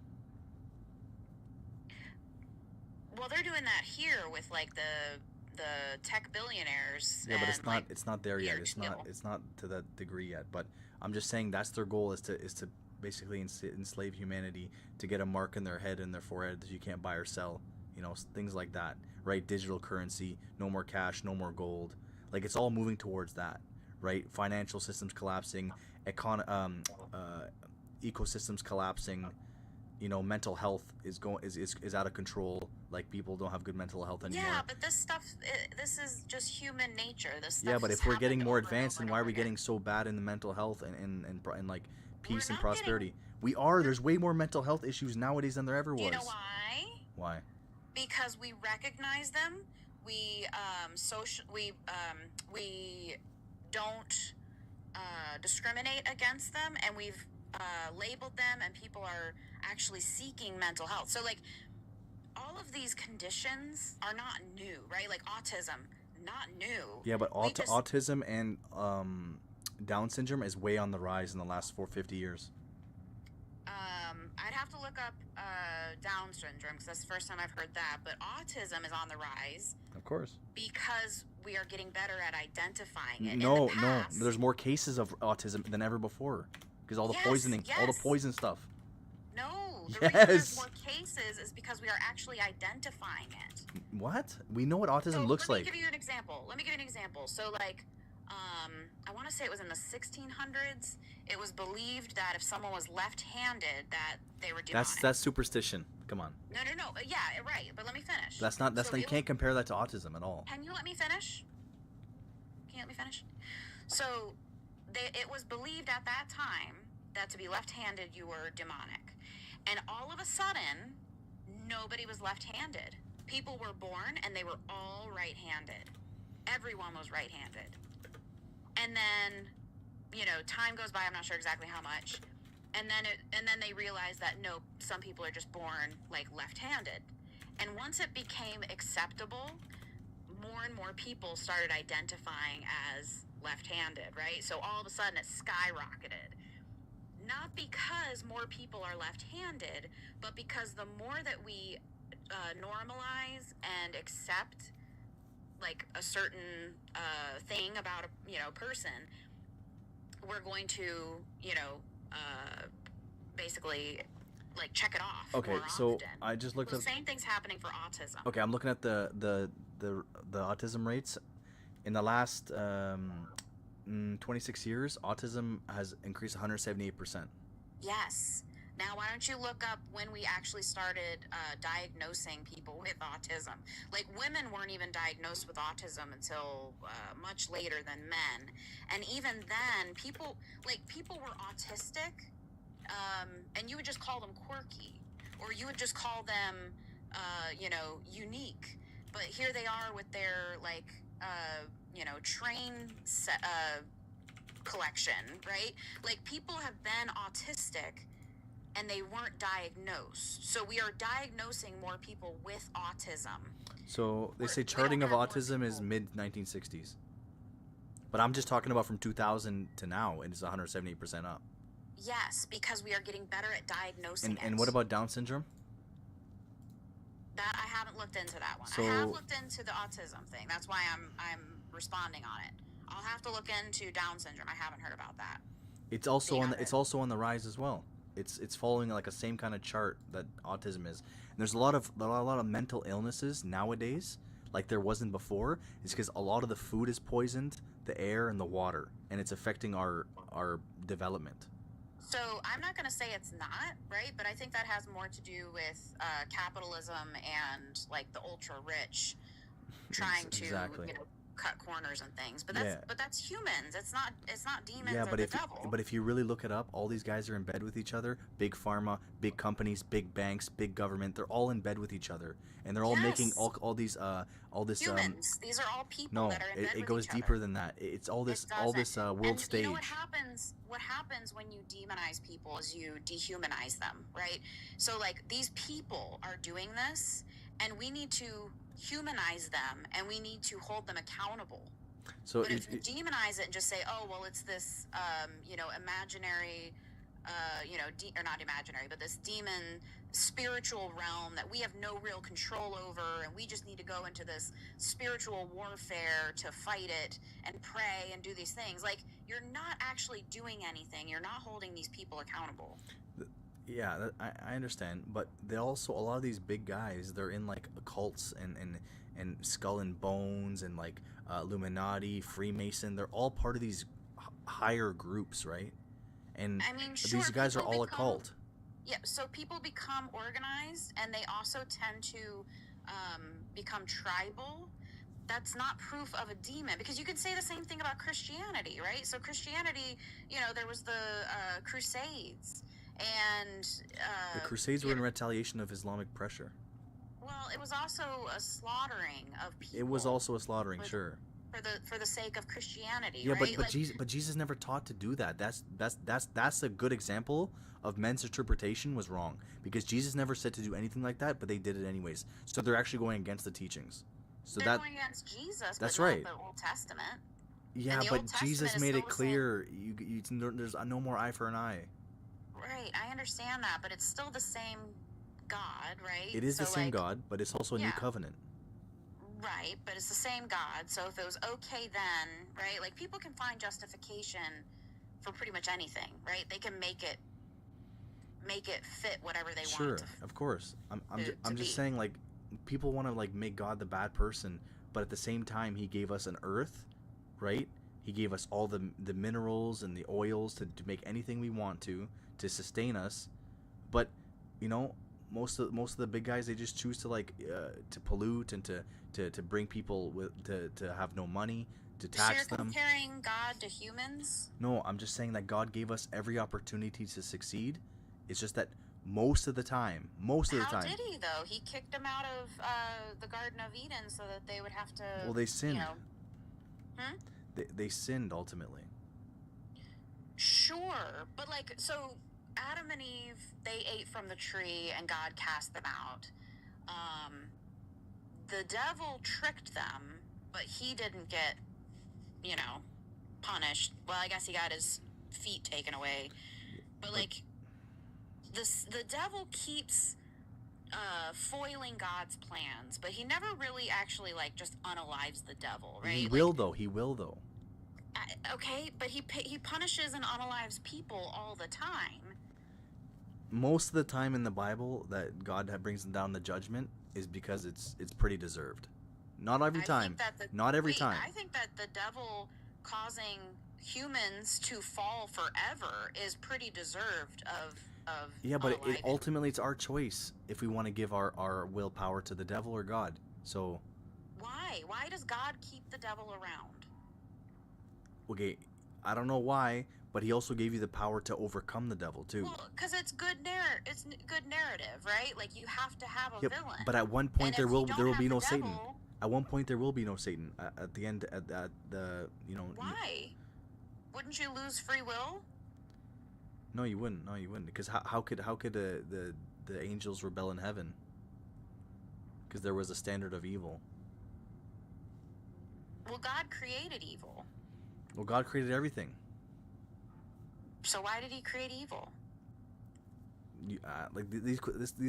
Well, they're doing that here with like the tech billionaires. Yeah, but and, like, it's not there yet. It's chill. not to that degree yet. But I'm just saying that's their goal is to basically enslave humanity, to get a mark in their head and their forehead that you can't buy or sell. You know, things like that, right? Digital currency, no more cash, no more gold. Like, it's all moving towards that, right? Financial systems collapsing, ecosystems collapsing. You know, mental health is out of control. Like, people don't have good mental health anymore. Yeah, but this stuff, this is just human nature. This stuff Yeah, but has if we're getting happened more over and advanced, over then why are we again. getting so bad in the mental health and like peace and prosperity? We are. There's way more mental health issues nowadays than there ever was. Do you know why? Why? Because we recognize them. We we don't discriminate against them, and we've labeled them, and people are actually seeking mental health. So, like, all of these conditions are not new, right? Like autism, not new. Yeah, but We just- autism and Down syndrome is way on the rise in the last 450 years. I'd have to look up Down syndrome because that's the first time I've heard that. But autism is on the rise Of course. because we are getting better at identifying it. No, In the past, there's more cases of autism than ever before because all the Yes, poisoning, all the yes. poison stuff. No, the Yes. reason there's more cases is because we are actually identifying it. What? We know what autism looks Let like. me give you an example. So, like, I want to say it was in the 1600s. It was believed that if someone was left-handed, that they were demonic. That's superstition. Come on. No. Yeah, right. But let me finish. That's you can't compare that to autism at all. Can you let me finish? So, it was believed at that time that to be left-handed, you were demonic. And all of a sudden, nobody was left-handed. People were born, and they were all right-handed. Everyone was right-handed. And then, time goes by. I'm not sure exactly how much. And then they realized that no, some people are just born like left-handed. And once it became acceptable, more and more people started identifying as left-handed, right? So all of a sudden it skyrocketed. Not because more people are left-handed, but because the more that we normalize and accept like a certain thing about a person, we're going to basically like check it off. Okay, more so often. I just looked The up. same thing's happening for autism. Okay, I'm looking at the autism rates in the last 26 years. Autism has increased 178%. Yes. Now, why don't you look up when we actually started diagnosing people with autism? Like, women weren't even diagnosed with autism until much later than men. And even then, people were autistic, and you would just call them quirky, or you would just call them, unique. But here they are with their, train collection, right? Like, people have been autistic and they weren't diagnosed. So we are diagnosing more people with autism. So they say charting of autism is mid 1960s. But I'm just talking about from 2000 to now, and it's 178% up. Yes, because we are getting better at diagnosing it. And what about Down syndrome? That I haven't looked into that one. So- I have looked into the autism thing. That's why I'm responding on it. I'll have to look into Down syndrome. I haven't heard about that. It's also on the rise as well. It's following like a same kind of chart that autism is. And there's a lot of mental illnesses nowadays, like there wasn't before. It's because a lot of the food is poisoned, the air and the water, and it's affecting our development. So I'm not going to say it's not, right? But I think that has more to do with capitalism and like the ultra rich trying to Exactly. cut corners and things. But Yeah. that's humans. It's not demons Yeah, or but the if devil. but if you really look it up, all these guys are in bed with each other. Big pharma, big companies, big banks, big government. They're all in bed with each other, and they're all making all this humans. These are all people No, that are in bed it with goes each deeper other. than that. It's all this world And stage. You know what happens? What happens when you demonize people is you dehumanize them, right? So like these people are doing this, and we need to humanize them, and we need to hold them accountable. So But if you demonize it and just say, "Oh, well, it's this, imaginary or not imaginary, but this demon spiritual realm that we have no real control over, and we just need to go into this spiritual warfare to fight it and pray and do these things. Like, you're not actually doing anything. You're not holding these people accountable. Yeah, I understand, but they also, a lot of these big guys, they're in like occults and Skull and Bones and like Illuminati, Freemason. They're all part of these higher groups, right? And I mean, sure, these guys are people all become- occult. Yeah, so people become organized, and they also tend to become tribal. That's not proof of a demon, because you could say the same thing about Christianity, right? So Christianity, there was the Crusades, and The Crusades were in retaliation of Islamic pressure. well, it was also a slaughtering of people. It was also a slaughtering, sure. For the sake of Christianity, Yeah, right? but Jesus never taught to do that. That's a good example of men's interpretation was wrong, because Jesus never said to do anything like that, but they did it anyways. So they're actually going against the teachings. So They're going against Jesus, that's but right. not the Old Testament. Yeah, And the but Old Testament Jesus is made still it the clear there's no more eye for an eye. Right, I understand that, but it's still the same God, right? It is So, the same like, God, but it's also a new yeah. covenant. Right, but it's the same God. So if it was okay then, right? Like, people can find justification for pretty much anything, right? They can make it fit whatever they Sure, want. of course. I'm just be. saying, like, people want to like make God the bad person, but at the same time, He gave us an earth, right? He gave us all the minerals and the oils to make anything we want to sustain us, but most of the big guys, they just choose to to pollute and to bring people to have no money, to So tax you're them. comparing God to humans? No, I'm just saying that God gave us every opportunity to succeed. It's just that most of the time. How did He, though? He kicked them out of the Garden of Eden so that they would have to. Well, they sinned. Hmm? They sinned ultimately. Sure, but so Adam and Eve, they ate from the tree and God cast them out. The devil tricked them, but he didn't get, punished. Well, I guess he got his feet taken away. But the devil keeps foiling God's plans, but he never really actually just unalives the devil, right? He will though. Okay, but he punishes and unalives people all the time. Most of the time in the Bible that God brings down the judgment is because it's pretty deserved. Not every time. Not every time. I think that the devil causing humans to fall forever is pretty deserved of Yeah, but unaliving. ultimately it's our choice if we want to give our willpower to the devil or God. So Why does God keep the devil around? okay, I don't know why, but He also gave you the power to overcome the devil too. Well, because it's good narrative, right? Like, you have to have a villain. But at one point And there if will you don't there will have be the no Satan. devil- At one point there will be no Satan. At the end, at the Why? Wouldn't you lose free will? No, you wouldn't. No, you wouldn't. Because how could the angels rebel in heaven? Because there was a standard of evil. Well, God created evil. Well, God created everything. So why did He create evil? These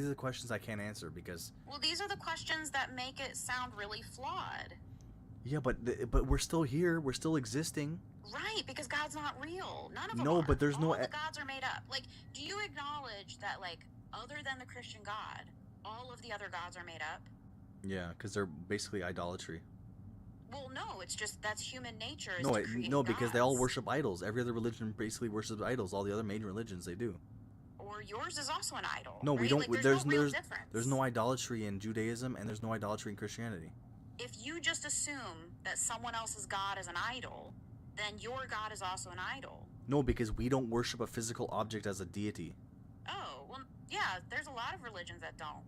are the questions I can't answer because. Well, these are the questions that make it sound really flawed. Yeah, but we're still here. We're still existing. Right, because God's not real. None of them No, are. but there's all no. the gods are made up. Do you acknowledge that, other than the Christian God, all of the other gods are made up? Yeah, because they're basically idolatry. Well, no, it's just that's human nature. Because they all worship idols. Every other religion basically worships idols. All the other major religions, they do. Or yours is also an idol. No, right? we don't. There's no real difference. There's no idolatry in Judaism, and there's no idolatry in Christianity. If you just assume that someone else's God is an idol, then your God is also an idol. No, because we don't worship a physical object as a deity. Oh, well, yeah, there's a lot of religions that don't.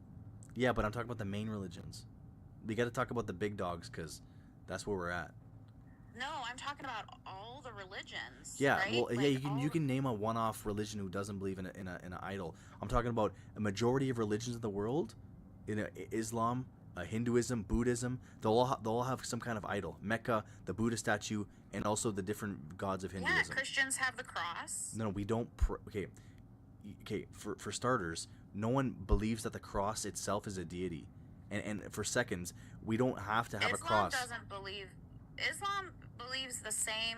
Yeah, but I'm talking about the main religions. We got to talk about the big dogs because that's where we're at. No, I'm talking about all the religions. Yeah, right? well, yeah, you can name a one-off religion who doesn't believe in an idol. I'm talking about a majority of religions in the world, Islam, Hinduism, Buddhism. They'll all have some kind of idol. Mecca, the Buddha statue, and also the different gods of Hinduism. Yeah, Christians have the cross. No, we don't. Okay, okay, for starters, no one believes that the cross itself is a deity. And for seconds, we don't have to have a cross. Islam believes the same,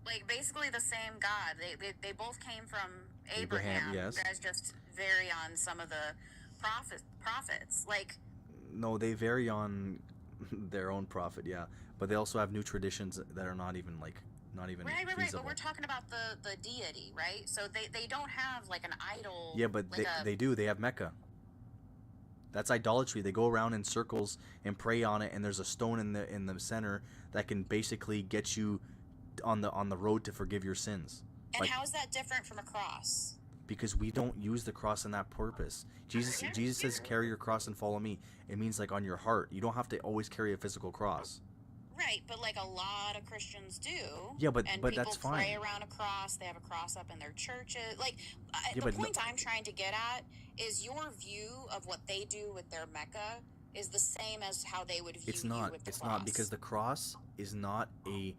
like basically the same God. They both came from Abraham. Yes. You guys just vary on some of the prophets. Like, no, they vary on their own prophet, yeah. But they also have new traditions that are not even right. feasible. But we're talking about the deity, right? So they don't have like an idol. Yeah, but like they do. They have Mecca. That's idolatry. They go around in circles and pray on it, and there's a stone in the center that can basically get you on the road to forgive your sins. And how is that different from a cross? Because we don't use the cross in that purpose. Jesus says, "Carry your cross and follow me." It means like on your heart. You don't have to always carry a physical cross. Right, but like a lot of Christians do. Yeah, but people that's fine. Pray around a cross. They have a cross up in their churches. Like the point I'm trying to get at is your view of what they do with their Mecca is the same as how they would view you with the cross. It's not, because the cross is not a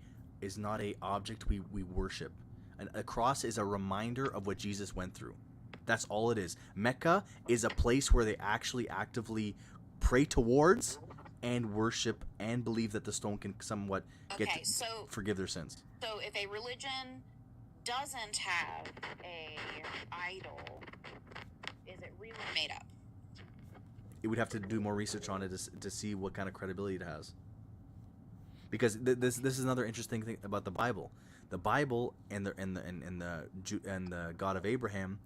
object we worship. A cross is a reminder of what Jesus went through. That's all it is. Mecca is a place where they actually actively pray towards and worship and believe that the stone can somewhat forgive their sins. So if a religion doesn't have a idol, is it really made up? It would have to do more research on it to see what kind of credibility it has. Because this is another interesting thing about the Bible. The Bible and the God of Abraham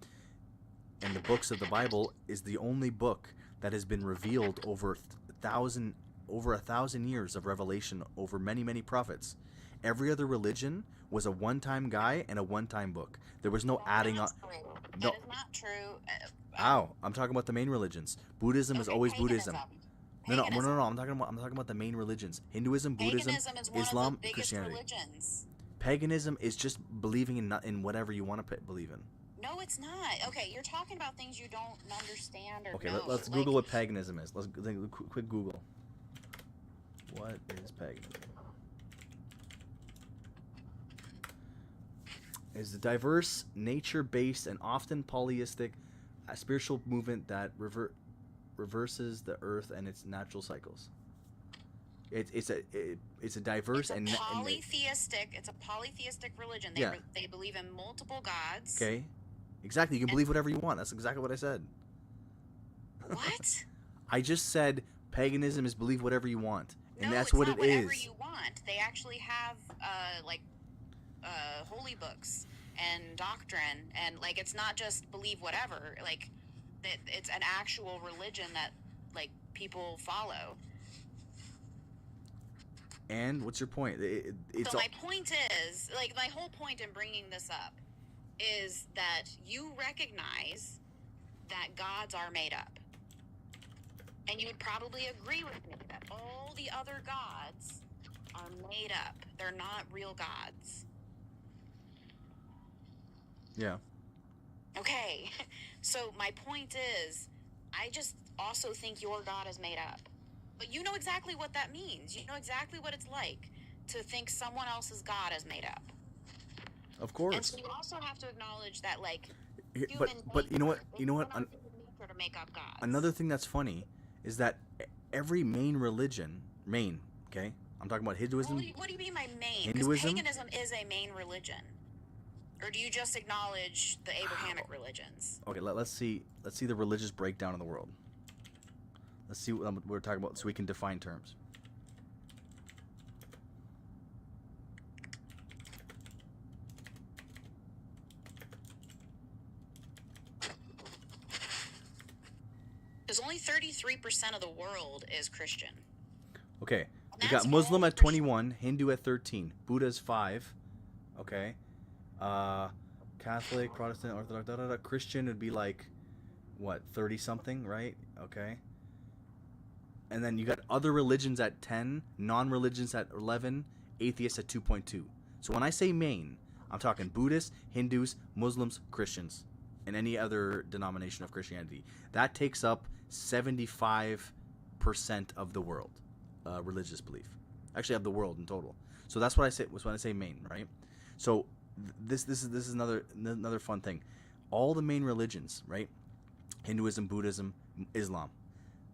and the books of the Bible is the only book that has been revealed over a thousand years of revelation over many prophets. Every other religion was a one-time guy and a one-time book. There was no adding on. No, that is not true. I'm talking about the main religions. Buddhism is always Buddhism. No, I'm talking about the main religions: Hinduism, Buddhism, Paganism is one Islam, of the biggest Christianity. religions. Paganism is just believing in whatever you want to believe in. No, it's not. Okay, you're talking about things you don't understand or Okay, know. let's Google what paganism is. Let's quick Google. What is paganism? Is a diverse, nature-based, and often polytheistic spiritual movement that reverses the earth and its natural cycles. It's a diverse and polytheistic. It's a polytheistic religion. They believe in multiple gods. Okay, exactly. You can believe whatever you want. That's exactly what I said. What? I just said paganism is believe whatever you want, and no, that's it's what not it whatever is. You want. They actually have holy books and doctrine, and like it's not just believe whatever. Like it's an actual religion that like people follow. And what's your point? So my point is, like, my whole point in bringing this up is that you recognize that gods are made up. And you would probably agree with me that all the other gods are made up. They're not real gods. Yeah. Okay. So my point is, I just also think your God is made up. But you know exactly what that means. You know exactly what it's like to think someone else's God is made up. Of course. And so you also have to acknowledge that, like, but you know what? Nature to make up gods. Another thing that's funny is that every main religion, okay? I'm talking about Hinduism. Well, what do you mean by main? Hinduism. Because paganism is a main religion. Or do you just acknowledge the Abrahamic religions? Okay, let's see the religious breakdown of the world. Let's see what we're talking about so we can define terms. Because only 33% of the world is Christian. Okay, we got Muslim at 21, Hindu at 13, Buddha's 5, okay, Catholic, Protestant, Orthodox, Christian would be like, what, 30 something, right? Okay. And then you got other religions at 10, non-religions at 11, atheists at 2.2. So when I say main, I'm talking Buddhists, Hindus, Muslims, Christians, and any other denomination of Christianity. That takes up 75% of the world, religious belief. Actually, of the world in total. So that's what I say when I say main, right? So this is another fun thing. all the main religions, right? Hinduism, Buddhism, Islam,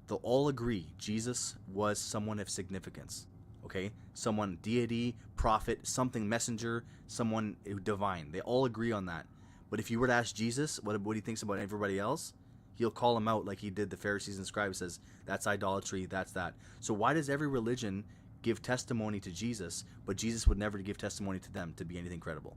they'll all agree Jesus was someone of significance. Okay? Someone, deity, prophet, something, messenger, someone divine. They all agree on that. But if you were to ask Jesus what he thinks about everybody else, he'll call them out like he did the Pharisees and scribes, says, that's idolatry, that's that. So why does every religion give testimony to Jesus, but Jesus would never give testimony to them to be anything credible?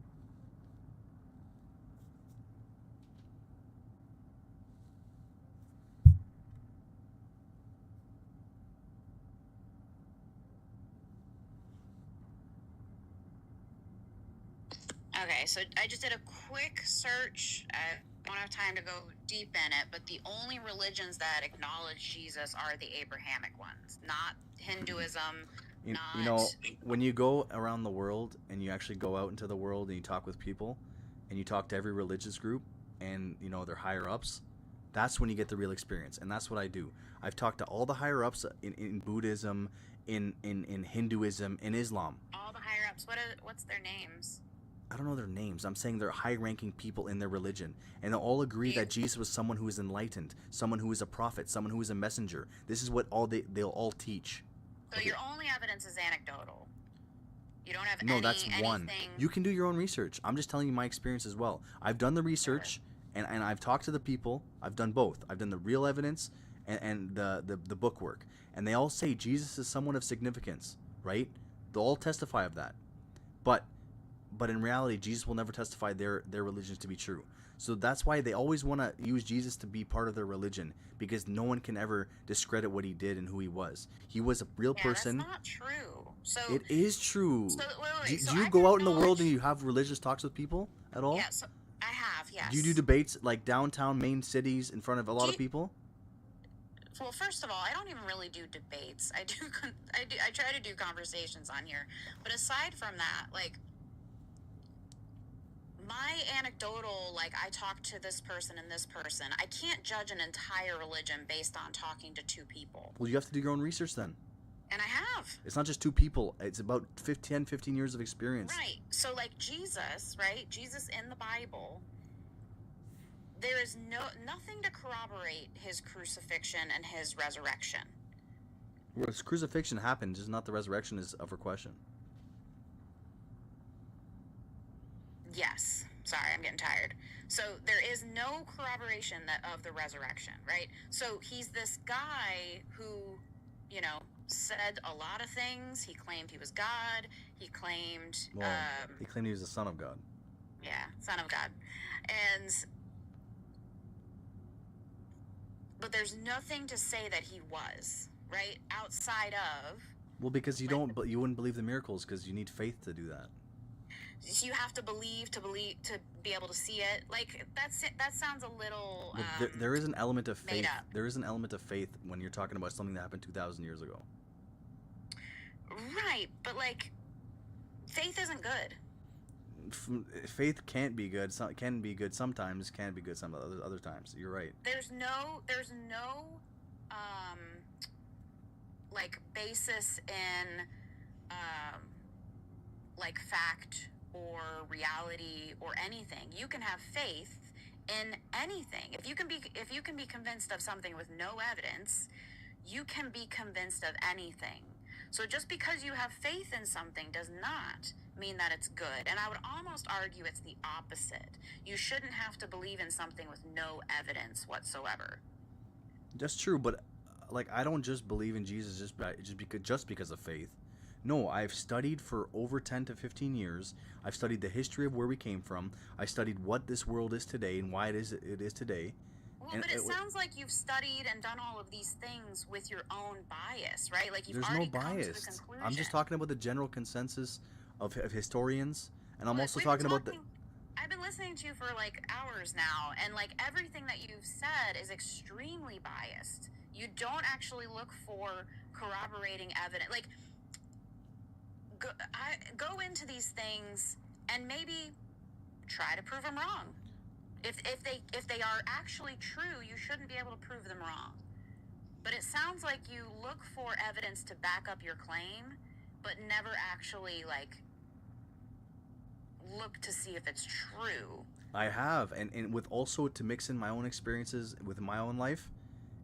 Okay, so I just did a quick search. I don't have time to go deep in it, but the only religions that acknowledge Jesus are the Abrahamic ones, not Hinduism. You know, when you go around the world and you actually go out into the world and you talk with people and you talk to every religious group and, you know, their higher ups, that's when you get the real experience. And that's what I do. I've talked to all the higher ups in Buddhism, in Hinduism, in Islam. All the higher ups, what's their names? I don't know their names. I'm saying they're high-ranking people in their religion. And they'll all agree that Jesus was someone who is enlightened, someone who is a prophet, someone who is a messenger. This is what they'll all teach. So your only evidence is anecdotal. You don't have No, that's one. anything... You can do your own research. I'm just telling you my experience as well. I've done the research, and I've talked to the people. I've done both. I've done the real evidence and the book work. And they all say Jesus is someone of significance, right? They'll all testify of that. But in reality, Jesus will never testify their religions to be true. So that's why they always want to use Jesus to be part of their religion, because no one can ever discredit what he did and who he was. He was a real person. That's not true. So it is true. So, wait, do you go out in the world and you have religious talks with people at all? Yeah, so I have, yes. Do you do debates like downtown main cities in front of a lot of people? Well, first of all, I don't even really do debates. I try to do conversations on here. But aside from that, like, my anecdotal, like, I talked to this person and this person. I can't judge an entire religion based on talking to two people. Well, you have to do your own research then. And I have. It's not just two people. It's about 10, 15 years of experience. Right. So, like, Jesus, right? Jesus in the Bible, there is nothing to corroborate his crucifixion and his resurrection. Well, his crucifixion happened, just not the resurrection is up for question. Yes. Sorry, I'm getting tired. So there is no corroboration of the resurrection, right? So he's this guy who, you know, said a lot of things. He claimed he was God. He claimed... Well, he claimed he was the Son of God. Yeah, Son of God. But there's nothing to say that he was, right? Outside of... Well, because you wouldn't believe the miracles, because you need faith to do that. You have to believe to be able to see it. Like, that sounds a little there is an element of faith. made up. There is an element of faith when you're talking about something that happened 2,000 years ago. Right, but like, faith isn't good. Faith can't be good. Can be good sometimes. Can be good some other times. You're right. There's no like basis in like fact or reality or anything. You can have faith in anything. If you can be convinced of something with no evidence, you can be convinced of anything. So just because you have faith in something does not mean that it's good. And I would almost argue it's the opposite. You shouldn't have to believe in something with no evidence whatsoever. That's true, but like, I don't just believe in Jesus just because of faith. No, I've studied for over 10 to 15 years. I've studied the history of where we came from. I studied what this world is today and why it is today. Well, but it sounds like you've studied and done all of these things with your own bias, right? Like, you've already come to the conclusion. I'm just talking about the general consensus of historians, and I'm also talking about the... I've been listening to you for like hours now, and like everything that you've said is extremely biased. You don't actually look for corroborating evidence. Like, go into these things and maybe try to prove them wrong. If they are actually true, you shouldn't be able to prove them wrong. But it sounds like you look for evidence to back up your claim, but never actually like look to see if it's true. I have, and with also to mix in my own experiences with my own life,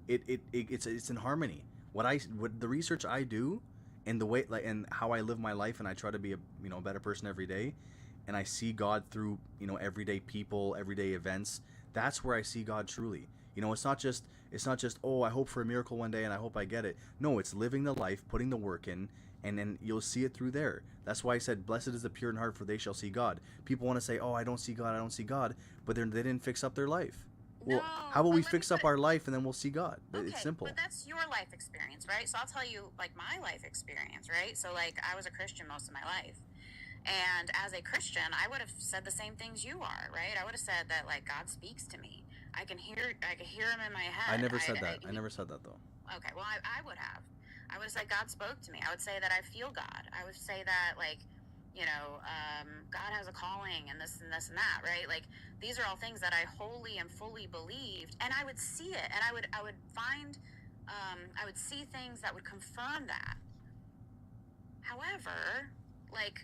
it's in harmony. What the research I do, and the way and how I live my life, and I try to be a better person every day, and I see God through everyday people, everyday events. That's where I see God truly. It's not just oh, I hope for a miracle one day and I hope I get it. No, it's living the life, putting the work in, and then you'll see it through there. That's why I said, blessed is the pure in heart, for they shall see God. People want to say, oh, I don't see God, but they didn't fix up their life. Well, how about we fix up our life and then we'll see God? It's simple. But that's your life experience, right? So I'll tell you, like, my life experience, right? So, like, I was a Christian most of my life. And as a Christian, I would have said the same things you are, right? I would have said that, like, God speaks to me. I can hear him in my head. I never said that. I never said that, though. Okay, well, I would have. I would have said God spoke to me. I would say that I feel God. I would say that, like, God has a calling and this and this and that, right? Like, these are all things that I wholly and fully believed, and I would see it, and I would see things that would confirm that. However, like,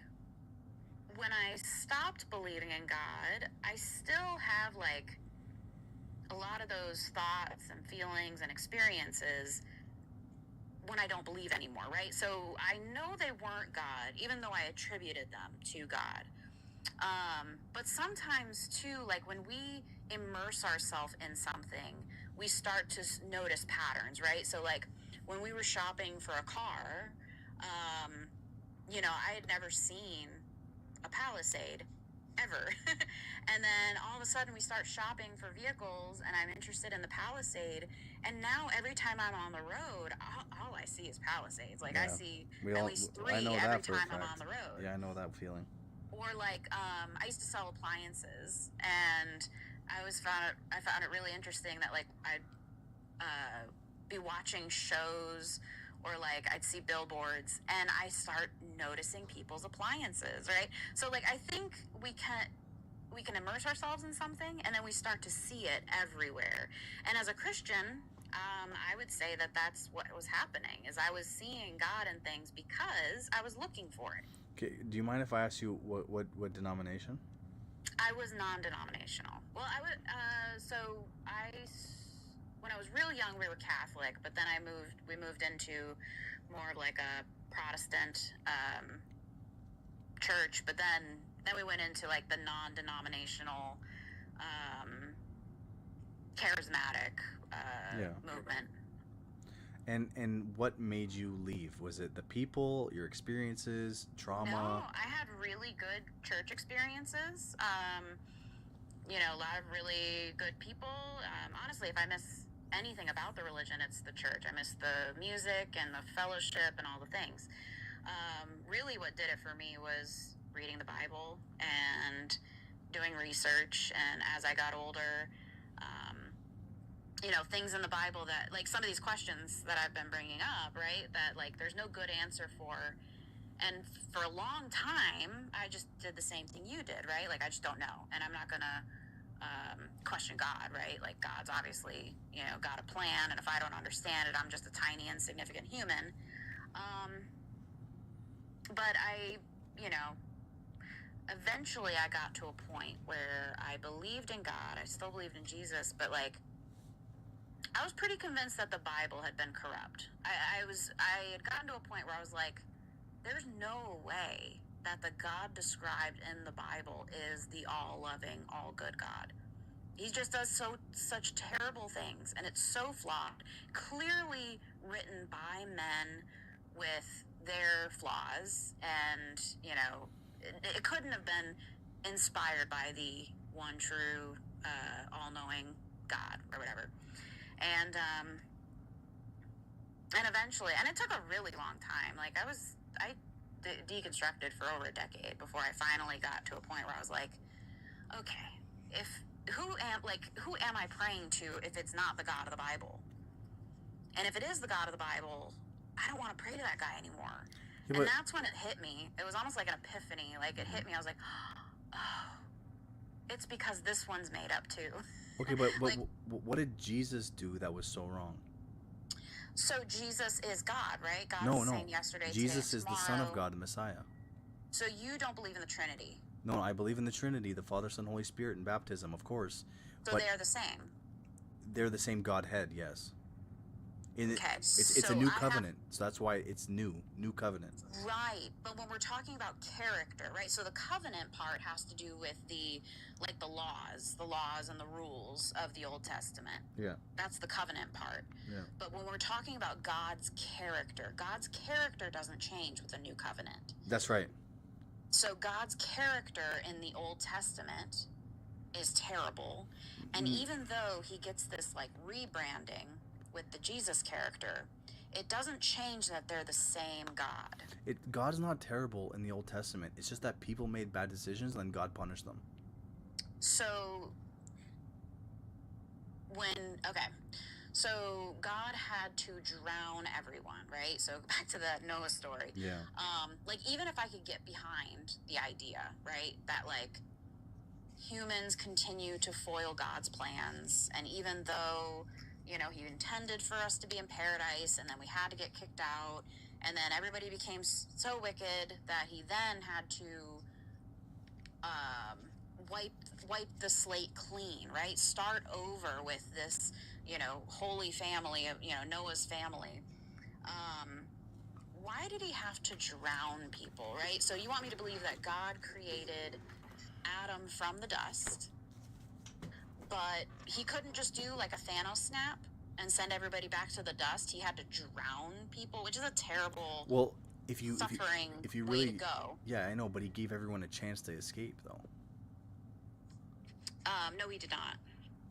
when I stopped believing in God, I still have, like, a lot of those thoughts and feelings and experiences when I don't believe anymore, right? So I know they weren't God, even though I attributed them to God. But sometimes, too, like, when we immerse ourselves in something, we start to notice patterns, right? So, like, when we were shopping for a car, I had never seen a Palisade ever. And then all of a sudden we start shopping for vehicles and I'm interested in the Palisade, and now every time I'm on the road, all I see is Palisades. Like, I see at least 3 every time I'm on the road. Yeah, I know that feeling. Or, like, I used to sell appliances, and I found it really interesting that, like, I'd be watching shows, or, like, I'd see billboards and I start noticing people's appliances, right? So, like, I think we can immerse ourselves in something and then we start to see it everywhere. And as a Christian, I would say that that's what was happening, is I was seeing God in things because I was looking for it. Okay, do you mind if I ask you what denomination? I was non-denominational. Well, when I was real young, we were Catholic, but then we moved into more of like a Protestant church, but then we went into like the non-denominational charismatic movement. And what made you leave? Was it the people, your experiences, trauma? No, I had really good church experiences. A lot of really good people. Honestly, if I miss anything about the religion, it's the church. I miss the music and the fellowship and all the things. Really what did it for me was reading the Bible and doing research. And as I got older, things in the Bible that, like, some of these questions that I've been bringing up, right, that, like, there's no good answer for. And for a long time, I just did the same thing you did, right? Like, I just don't know. And I'm not going to question God, right? Like, God's obviously, got a plan. And if I don't understand it, I'm just a tiny, insignificant human. But eventually I got to a point where I believed in God. I still believed in Jesus, but, like, I was pretty convinced that the Bible had been corrupt. I had gotten to a point where I was like, there's no way that the God described in the Bible is the all-loving, all-good God. He just does such terrible things, and it's so flawed, clearly written by men with their flaws, and, it couldn't have been inspired by the one true, all-knowing God, or whatever. And eventually, and it took a really long time. Like, I deconstructed for over a decade before I finally got to a point where I was like, okay, who am I praying to if it's not the God of the Bible? And if it is the God of the Bible, I don't want to pray to that guy anymore. Yeah, and that's when it hit me. It was almost like an epiphany. Like, it hit me. I was like, oh, it's because this one's made up too. Okay, but like, what did Jesus do that was so wrong? So Jesus is God, right? God No. is the same yesterday, Jesus today, is the Son of God, the Messiah. So you don't believe in the Trinity? No, I believe in the Trinity, the Father, Son, Holy Spirit, and baptism, of course. So but they are the same. they're the same Godhead, yes. Okay, It's a so new I covenant, so that's why it's new covenant. Right, but when we're talking about character, right? So the covenant part has to do with the laws and the rules of the Old Testament. Yeah. That's the covenant part. Yeah. But when we're talking about God's character doesn't change with the new covenant. That's right. So God's character in the Old Testament is terrible, and even though he gets this like rebranding with the Jesus character, it doesn't change that they're the same God. God's not terrible in the Old Testament. It's just that people made bad decisions and then God punished them. So so God had to drown everyone, right? So back to that Noah story. Yeah. Like even if I could get behind the idea, right, that like humans continue to foil God's plans, and even though he intended for us to be in paradise, and then we had to get kicked out, and then everybody became so wicked that he then had to wipe the slate clean, right? Start over with this, holy family of, Noah's family. Why did he have to drown people, right? So you want me to believe that God created Adam from the dust, but he couldn't just do like a Thanos snap and send everybody back to the dust? He had to drown people, which is a terrible suffering if you way really to go. Yeah, I know, but he gave everyone a chance to escape though. No, he did not.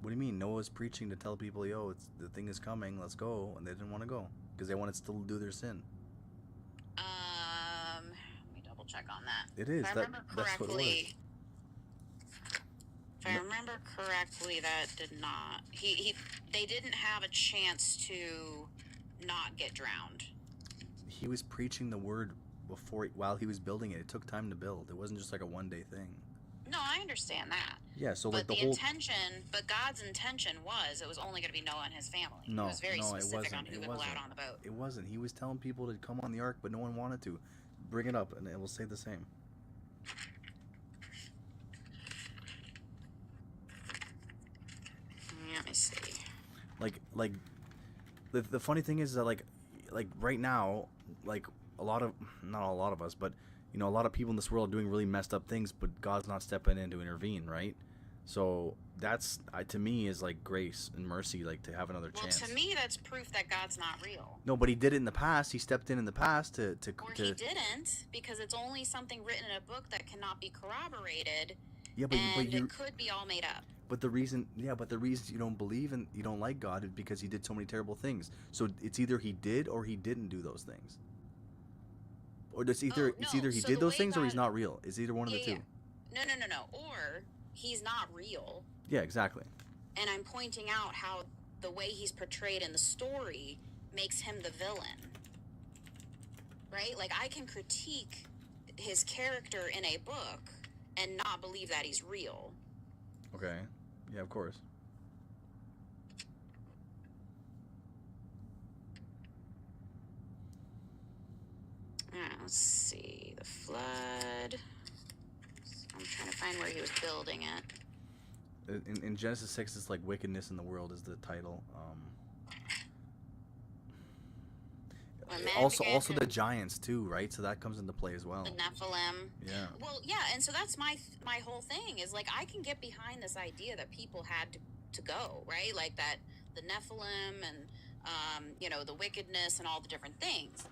What do you mean? Noah's preaching to tell people, yo, the thing is coming, let's go, and they didn't want to go because they wanted to still do their sin. Let me double check on that. It is. If I remember correctly, if I remember correctly, that did not. They didn't have a chance to not get drowned. He was preaching the word while he was building it. It took time to build. It wasn't just like a one-day thing. No, I understand that. Yeah, so but like the the whole intention, but God's intention was it was only going to be Noah and his family. No, He was very no, specific it wasn't. on who would be allowed on the boat. It wasn't. He was telling people to come on the ark, but no one wanted to. Bring it up, and it will say the same. Let me see. Like the funny thing is that like right now, like not a lot of us, but a lot of people in this world are doing really messed up things, but God's not stepping in to intervene, right? So that's to me is like grace and mercy, like to have another chance. Well, to me, that's proof that God's not real. No, but he did it in the past. He stepped in the past to he didn't, because it's only something written in a book that cannot be corroborated. Yeah, but it could be all made up. But the reason you don't believe and you don't like God is because he did so many terrible things. So it's either he did or he didn't do those things. Or it's either he did those things or he's not real. It's either one of the two. No. Or he's not real. Yeah, exactly. And I'm pointing out how the way he's portrayed in the story makes him the villain. Right? Like, I can critique his character in a book and not believe that he's real. Okay. Yeah, of course. Let's see. The flood. I'm trying to find where he was building it. In Genesis 6, it's like wickedness in the world is the title. Also the giants too, right? So that comes into play as well. The Nephilim. Yeah. Well, yeah, and so that's my whole thing is like I can get behind this idea that people had to go, right? Like that the Nephilim and the wickedness and all the different things.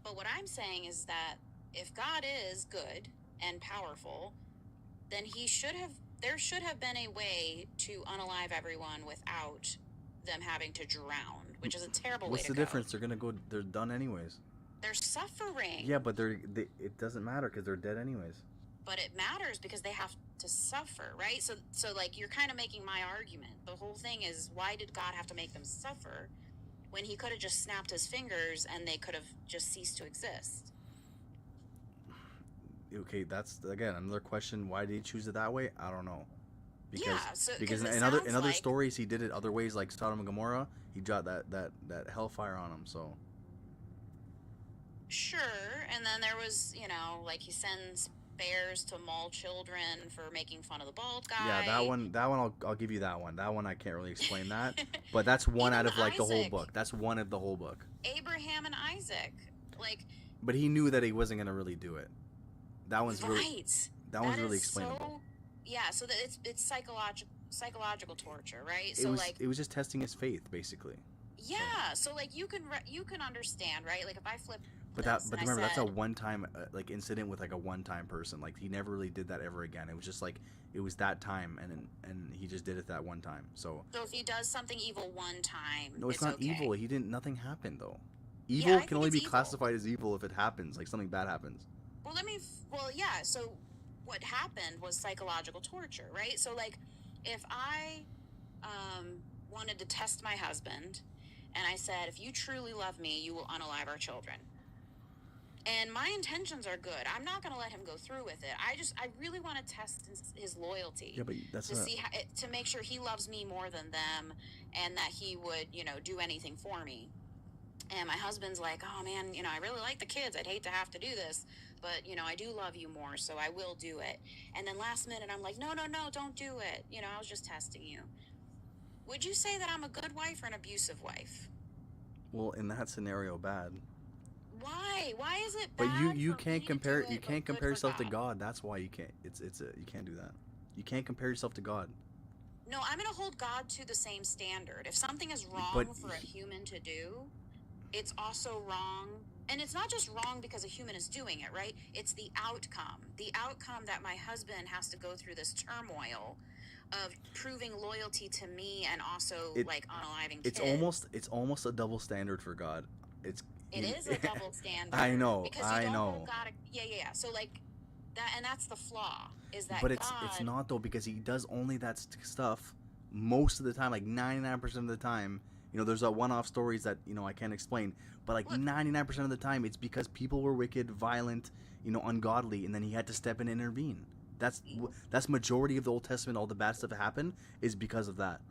But what I'm saying is that if God is good and powerful, then there should have been a way to unalive everyone without them having to drown, which is a terrible way to go. What's the difference? They're done anyways. They're suffering. Yeah, but it doesn't matter because they're dead anyways. But it matters because they have to suffer, right? So like you're kind of making my argument. The whole thing is, why did God have to make them suffer when he could have just snapped his fingers and they could have just ceased to exist? Okay, that's again another question. Why did he choose it that way? I don't know. Because in other stories he did it other ways, like Sodom and Gomorrah. He got that hellfire on him. So sure, and then there was like he sends fairs to maul children for making fun of the bald guy. Yeah, that one I'll give you that one. That one I can't really explain that, but that's one out of like the whole Isaac. book. That's one of the whole book. Abraham and Isaac, like. But he knew that he wasn't gonna really do it. That one's really Right. that one's really is explainable. So, yeah, so that it's psychological torture, right? It was just testing his faith, basically. Yeah, so like you can understand, right? Like if I flip. But remember, that's a one-time like incident with like a one-time person. Like he never really did that ever again. It was just like it was that time, and he just did it that one time. So if he does something evil one time, no, it's not okay. evil. He didn't. Nothing happened though. Evil Yeah, can only be classified as evil if it happens, like something bad happens. Well, yeah. So what happened was psychological torture, right? So like, if I wanted to test my husband, and I said, if you truly love me, you will unalive our children. And my intentions are good. I'm not going to let him go through with it. I really want to test his loyalty. Yeah, but that's to make sure he loves me more than them, and that he would, do anything for me. And my husband's like, oh man, I really like the kids. I'd hate to have to do this, but I do love you more, so I will do it. And then last minute, I'm like, no, don't do it. I was just testing you. Would you say that I'm a good wife or an abusive wife? Well, in that scenario, bad. Why? Why is it bad? But you can't compare yourself to God. That's why you can't. You can't do that. You can't compare yourself to God. No, I'm gonna hold God to the same standard. If something is wrong for a human to do, it's also wrong. And it's not just wrong because a human is doing it, right? It's the outcome. The outcome that my husband has to go through this turmoil of proving loyalty to me and also unaliving kids. It's almost a double standard for God. It is a double standard. I know. Because you don't hold God. Yeah. So like that, and that's the flaw. Is that? But it's not though, because he does only that stuff most of the time, like 99% of the time. There's one-off stories that I can't explain, but like 99% of the time, it's because people were wicked, violent, ungodly, and then he had to step in and intervene. That's majority of the Old Testament. All the bad stuff that happened is because of that.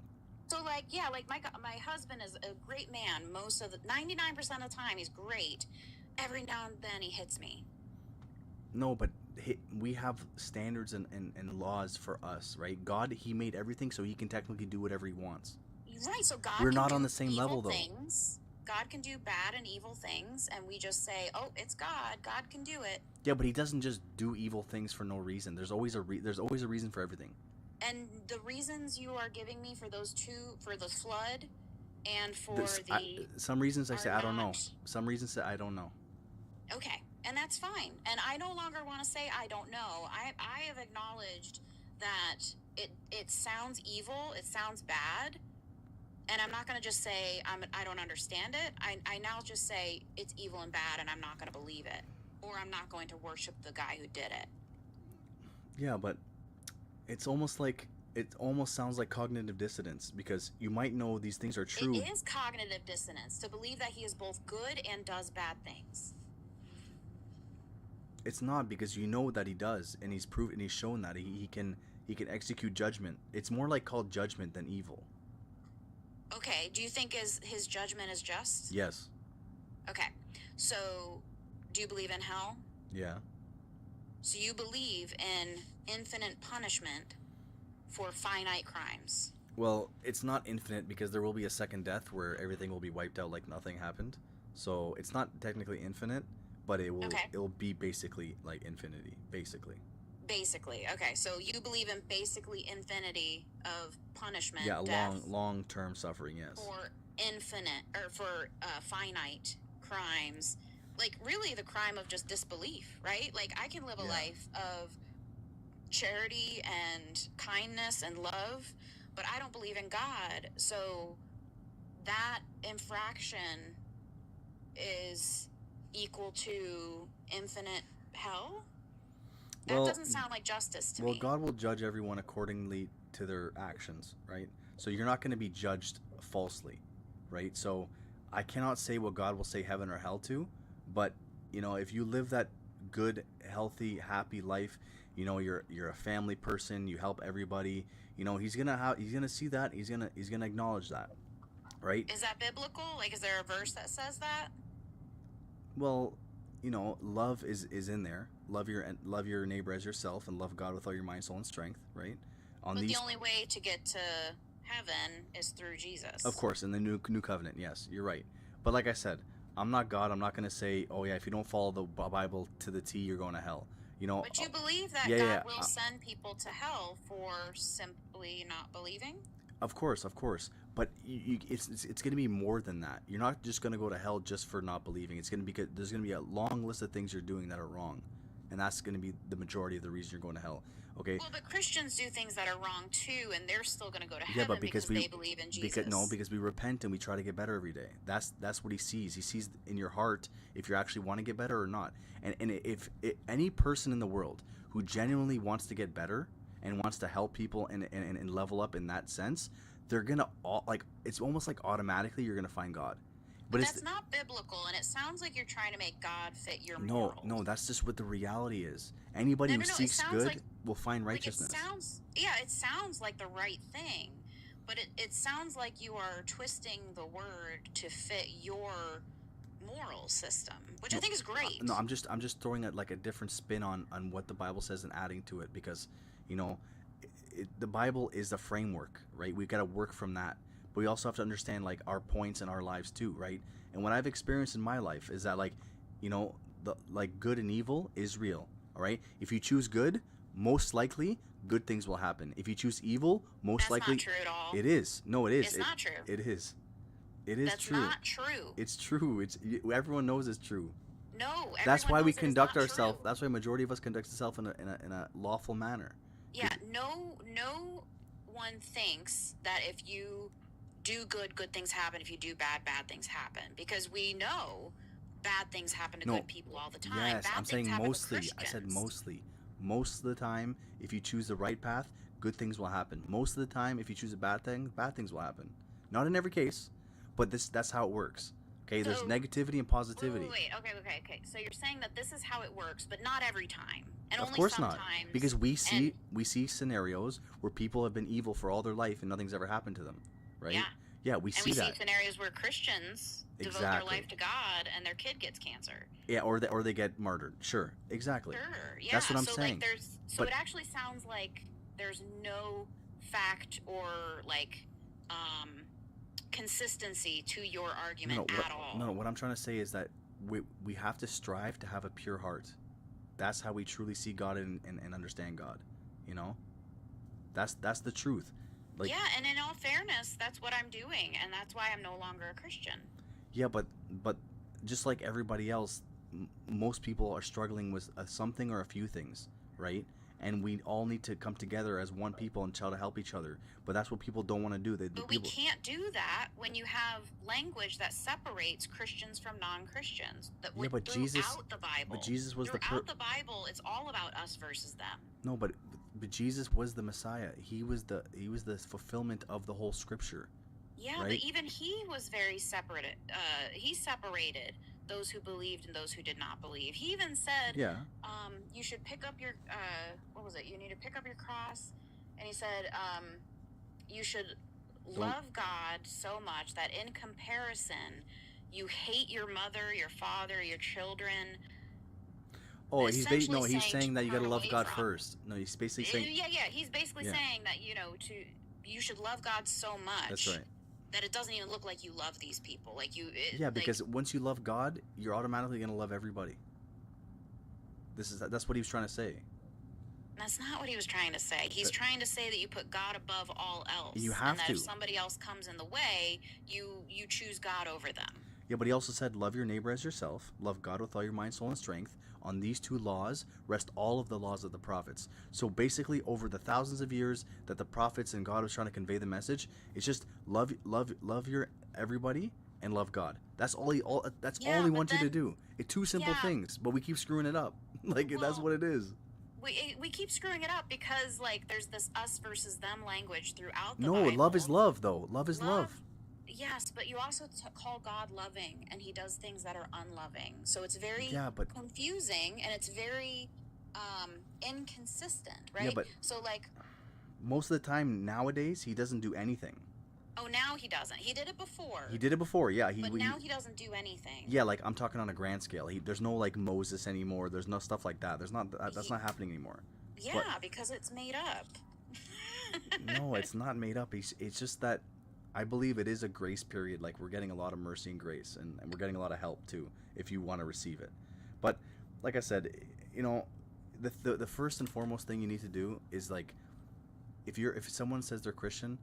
So my husband is a great man. Most of the 99% of the time, he's great. Every now and then, he hits me. No, but we have standards and laws for us, right? God, he made everything, so he can technically do whatever he wants. Right, so God We're can not do on the same level, though. things. God can do bad and evil things, and we just say, "Oh, it's God. God can do it." Yeah, but he doesn't just do evil things for no reason. There's always a reason for everything. And the reasons you are giving me for those two, for the flood, and for some reasons I say I don't know. Some reasons say I don't know. Okay, and that's fine. And I no longer want to say I don't know. I have acknowledged that it sounds evil. It sounds bad. And I'm not going to just say I don't understand it. I now just say it's evil and bad, and I'm not going to believe it. Or I'm not going to worship the guy who did it. Yeah, but it almost sounds like cognitive dissonance, because you might know these things are true. It is cognitive dissonance to believe that he is both good and does bad things. It's not, because you know that he does, and he's shown that he can execute judgment. It's more like called judgment than evil. Okay, do you think his judgment is just? Yes. Okay, so do you believe in hell? Yeah. So you believe in infinite punishment for finite crimes? Well, it's not infinite, because there will be a second death where everything will be wiped out like nothing happened. So it's not technically infinite, but it'll be basically like infinity, basically. Basically, okay. So you believe in basically infinity of punishment. Yeah, death, long-term suffering. Yes. For infinite or for finite crimes, like really the crime of just disbelief, right? Like I can live a life of charity and kindness and love, but I don't believe in God. So that infraction is equal to infinite hell. That doesn't sound like justice to me. Well, God will judge everyone accordingly to their actions, right? So you're not going to be judged falsely, right? So I cannot say what God will say heaven or hell to, but if you live that good, healthy, happy life, you're a family person, you help everybody, he's gonna see that, he's gonna acknowledge that, right? Is that biblical? Like, is there a verse that says that? Well, you know, love is in there. Love your neighbor as yourself, and love God with all your mind, soul, and strength. Right? On But these, the only way to get to heaven is through Jesus. of course, in the new covenant. Yes, you're right. But like I said, I'm not God. I'm not going to say, oh yeah, if you don't follow the Bible to the T, you're going to hell. You know. But you believe that God will send people to hell for simply not believing? Of course. But it's going to be more than that. You're not just going to go to hell just for not believing. It's going to be, there's going to be a long list of things you're doing that are wrong, and that's going to be the majority of the reason you're going to hell. Okay. Well, but Christians do things that are wrong too, and they're still going to go to heaven because they believe in Jesus. Because we repent and we try to get better every day. That's what he sees. He sees in your heart if you actually want to get better or not. And if any person in the world who genuinely wants to get better and wants to help people and level up in that sense, they're gonna it's almost like automatically you're gonna find God. But that's not biblical, and it sounds like you're trying to make God fit your morals. No, that's just what the reality is. Anybody who seeks good will find righteousness. It sounds like the right thing, but it sounds like you are twisting the word to fit your moral system, which I think is great. No, I'm just throwing like a different spin on what the Bible says and adding to it, because, you know, the Bible is the framework, right? We got to work from that. But we also have to understand like our points in our lives too, right? And what I've experienced in my life is that, like, you know, the like good and evil is real. All right. If you choose good, most likely good things will happen. If you choose evil, most likely. That's not true at all. It is. No, it is. It's not true. It is. It is That's true. not true. It's true. Everyone knows it's true. No. That's why we conduct ourselves. That's why a majority of us conduct ourselves in a lawful manner. Yeah. No one thinks that if you do good things happen. If you do bad things happen. Because we know bad things happen to good people all the time. Yes, bad I'm saying mostly. I said Christians. mostly. Most of the time, if you choose the right path, good things will happen. Most of the time, if you choose a bad things will happen. Not in every case, but that's how it works. Okay, there's negativity and positivity. Wait. Okay. So you're saying that this is how it works, but not every time. And Of only course sometimes. not, because we see scenarios where people have been evil for all their life and nothing's ever happened to them, right? Yeah, we see that. And we see scenarios where Christians devote their life to God and their kid gets cancer. Yeah, or they get martyred. Sure, exactly. Sure, yeah. That's what I'm saying. Like it actually sounds like there's no fact or like consistency to your argument at all. No, what I'm trying to say is that we have to strive to have a pure heart. That's how we truly see God and understand God. You know, that's the truth. Like, yeah, and in all fairness, that's what I'm doing, and that's why I'm no longer a Christian. Yeah, but just like everybody else, most people are struggling with something or a few things, right? And we all need to come together as one people and try to help each other. But that's what people don't want to do. We can't do that when you have language that separates Christians from non-Christians. Yeah, but throughout the Bible. But Jesus was throughout the Bible, it's all about us versus them. No, but Jesus was the Messiah. He was the fulfillment of the whole Scripture. Yeah, right? But even he was very separate. He separated those who believed and those who did not believe. He even said, you should pick up your, what was it? You need to pick up your cross. And he said, you should love God so much that in comparison, you hate your mother, your father, your children. Oh, he's saying that you got to love God first. No, he's basically saying. Yeah. He's basically saying that, you should love God so much. That's right. That it doesn't even look like you love these people. Because once you love God, you're automatically going to love everybody. That's what he was trying to say. That's not what he was trying to say. He's trying to say that you put God above all else. You have and that to. if somebody else comes in the way, you choose God over them. Yeah, but he also said, love your neighbor as yourself, love God with all your mind, soul, and strength. On these two laws rest all of the laws of the prophets. So basically, over the thousands of years that the prophets and God was trying to convey the message, it's just love your everybody and love God. That's all he wants you to do. It's two simple things, but we keep screwing it up. That's what it is. We keep screwing it up because there's this us versus them language throughout the No, Bible. love is love, though. Love is love. Yes, but you also call God loving, and he does things that are unloving. So it's very confusing, and it's very inconsistent, right? Yeah, but so most of the time nowadays, he doesn't do anything. Oh, now he doesn't. He did it before. He did it before, yeah. But now he doesn't do anything. Yeah, like I'm talking on a grand scale. There's no like Moses anymore. There's no stuff like that. That's not happening anymore. Yeah, because it's made up. No, it's not made up. It's just that I believe it is a grace period. Like we're getting a lot of mercy and grace, and we're getting a lot of help too if you want to receive it. But like I said, you know, the first and foremost thing you need to do is like if someone says they're Christian,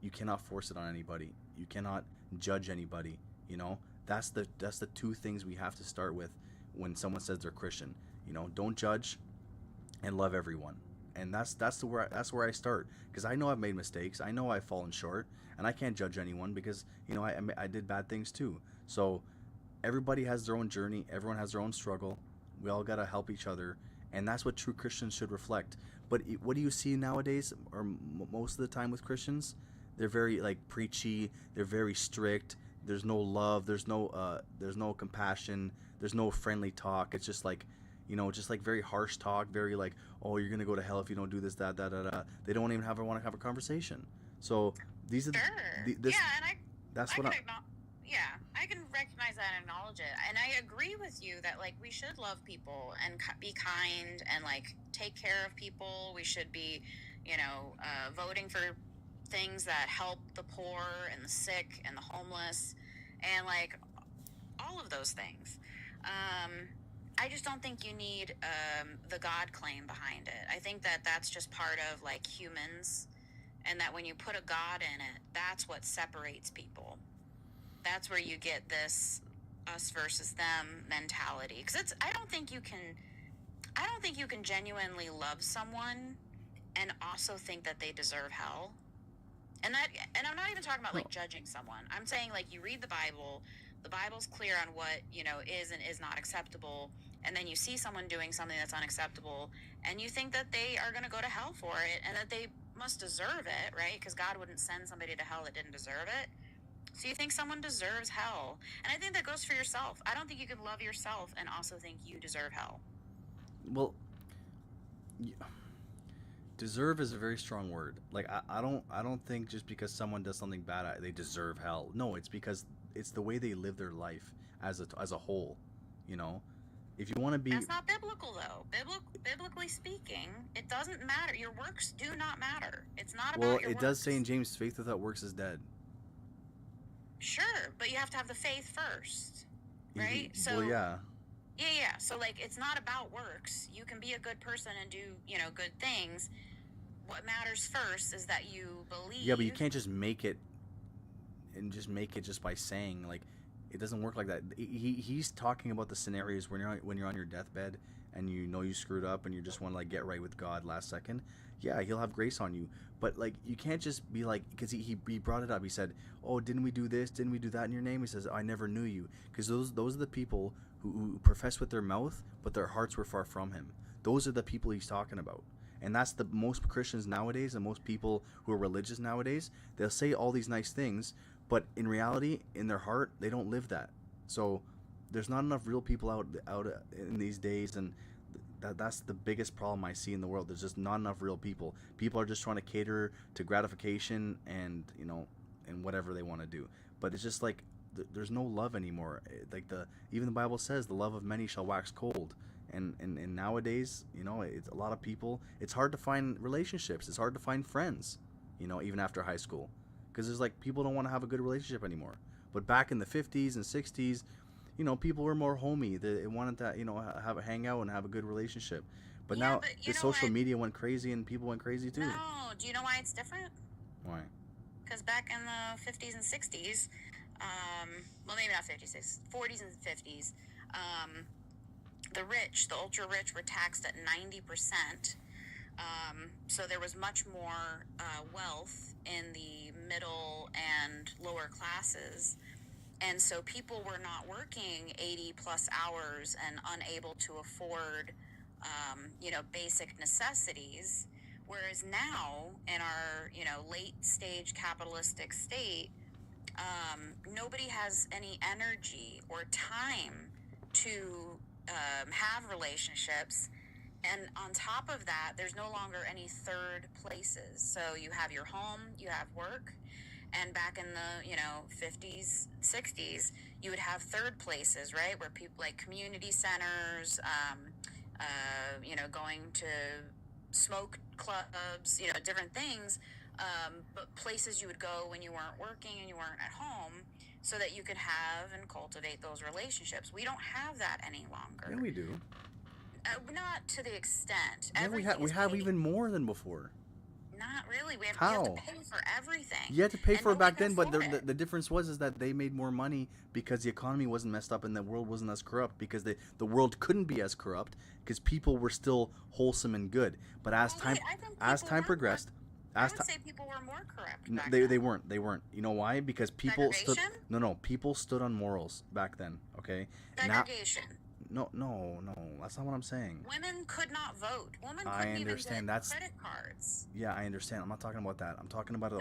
you cannot force it on anybody. You cannot judge anybody. You know, that's the two things we have to start with when someone says they're Christian. You know, don't judge and love everyone. And that's where I start, because I know I've made mistakes. I know I've fallen short, and I can't judge anyone because you know I did bad things too. So everybody has their own journey. Everyone has their own struggle. We all gotta help each other, and that's what true Christians should reflect. But what do you see nowadays, or most of the time with Christians? They're very like preachy. They're very strict. There's no love. There's no compassion. There's no friendly talk. It's just like, you know, just like very harsh talk. Very like, oh, you're gonna go to hell if you don't do this, that. They don't even want to have a conversation. So these are I can recognize that and acknowledge it, and I agree with you that like we should love people and be kind and like take care of people. We should be, you know, voting for things that help the poor and the sick and the homeless and like all of those things. I just don't think you need the God claim behind it. I think that that's just part of like humans, and that when you put a God in it, that's what separates people. That's where you get this us versus them mentality. Because I don't think you can genuinely love someone and also think that they deserve hell. And I'm not even talking about like judging someone. I'm saying like you read the Bible. The Bible's clear on what, you know, is and is not acceptable, and then you see someone doing something that's unacceptable, and you think that they are going to go to hell for it, and that they must deserve it, right? Because God wouldn't send somebody to hell that didn't deserve it. So you think someone deserves hell, and I think that goes for yourself. I don't think you can love yourself and also think you deserve hell. Well, deserve is a very strong word. Like I don't think just because someone does something bad they deserve hell. No, it's because it's the way they live their life as a whole. You know, if you want to be. That's not biblical though. Biblically speaking, it doesn't matter. Your works do not matter. It's not about your works. Well, it does say in James, faith without works is dead. Sure, but you have to have the faith first, right? So. Well, yeah. Yeah. So, like, it's not about works. You can be a good person and do, you know, good things. What matters first is that you believe. Yeah, but you can't just make it just by saying, like, it doesn't work like that. He's talking about the scenarios when you're on your deathbed and you know you screwed up and you just want to, like, get right with God last second. Yeah, he'll have grace on you. But, like, you can't just be like, because he brought it up. He said, oh, didn't we do this? Didn't we do that in your name? He says, I never knew you. Because those are the people who profess with their mouth, but their hearts were far from him. Those are the people he's talking about. And that's the most Christians nowadays and most people who are religious nowadays. They'll say all these nice things, but in reality, in their heart, they don't live that. So there's not enough real people out in these days, and that's the biggest problem I see in the world. There's just not enough real people. People are just trying to cater to gratification and, you know, and whatever they want to do. But it's just like there's no love anymore. Like even the Bible says, the love of many shall wax cold. And nowadays, you know, it's a lot of people. It's hard to find relationships. It's hard to find friends, you know, even after high school, because there's like people don't want to have a good relationship anymore. But back in the 50s and 60s, you know, people were more homey. They wanted to, you know, hang out and have a good relationship. But now the social media went crazy and people went crazy too. No, do you know why it's different? Why? Because back in the 50s and 60s, well, maybe not 56, 40s and 50s, the rich, the ultra rich, were taxed at 90%. So there was much more wealth in the middle and lower classes. And so people were not working 80 plus hours and unable to afford, you know, basic necessities. Whereas now in our, you know, late stage capitalistic state, nobody has any energy or time to have relationships. And on top of that, there's no longer any third places. So you have your home, you have work, And back in the, 50s, 60s, you would have third places, right? Where people like community centers, going to smoke clubs, different things, but places you would go when you weren't working and you weren't at home so that you could have and cultivate those relationships. We don't have that any longer. Yeah, we do. Not to the extent. Yeah, we have even more than before. Not really. You have How? to pay for everything. You had to pay for it back then, but afford the difference was that they made more money because the economy wasn't messed up and the world wasn't as corrupt, because the world couldn't be as corrupt because people were still wholesome and good. But as time progressed, I would say people were more corrupt. No, back they then. weren't. They weren't. You know why? Because people stood. No. People stood on morals back then. Okay. Segregation. No. That's not what I'm saying. Women could not vote. Women I couldn't understand. even get That's credit cards. Yeah, I understand. I'm not talking about that. I'm talking about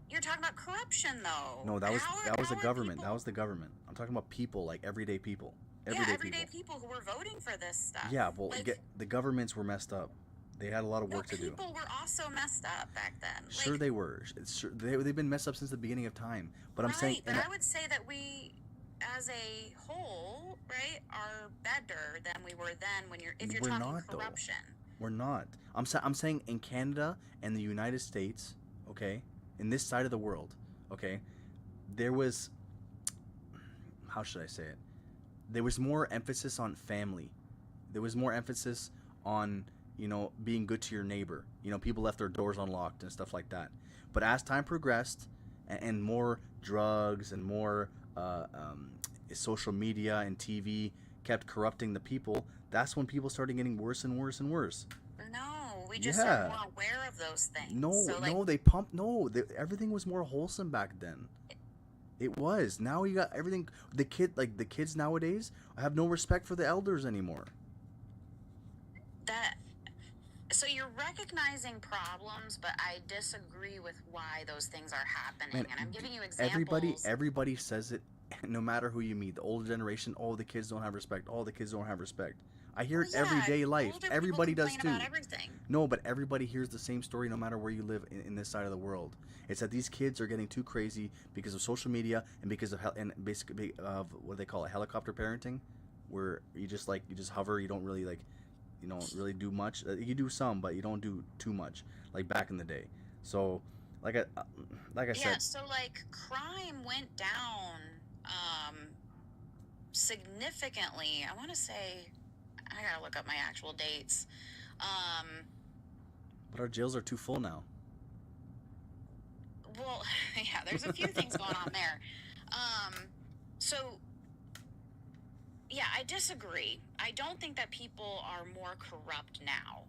You're talking about corruption, though. No, that was the government. That was the government. I'm talking about people, like everyday people. Everyday people who were voting for this stuff. Yeah, well, the governments were messed up. They had a lot of work to do. People were also messed up back then. Sure, they were. They've been messed up since the beginning of time. But I'm saying. But I would say that we, as a whole, right, are better than we were then. If you're talking corruption. We're not. I'm saying in Canada and the United States, okay, in this side of the world, okay, there was, how should I say it? There was more emphasis on family. There was more emphasis on, being good to your neighbor. People left their doors unlocked and stuff like that. But as time progressed, and more drugs and more social media and TV kept corrupting the people, that's when people started getting worse and worse and worse. No, we just are more aware of those things. Everything was more wholesome back then. It was. Now you got everything. The kids nowadays have no respect for the elders anymore. So you're recognizing problems, but I disagree with why those things are happening. And I'm giving you examples. Everybody says it, no matter who you meet. The older generation, the kids don't have respect. The kids don't have respect. I hear it everyday life. Everybody does too. No, but everybody hears the same story no matter where you live in this side of the world. It's that these kids are getting too crazy because of social media and because of basically of what they call it, helicopter parenting, where you just hover. You don't really really do much. You do some, but you don't do too much like back in the day. So like I said. Yeah, so crime went down significantly. I want to say, I gotta look up my actual dates. But our jails are too full now. Well, yeah, there's a few things going on there. So, yeah, I disagree. I don't think that people are more corrupt now.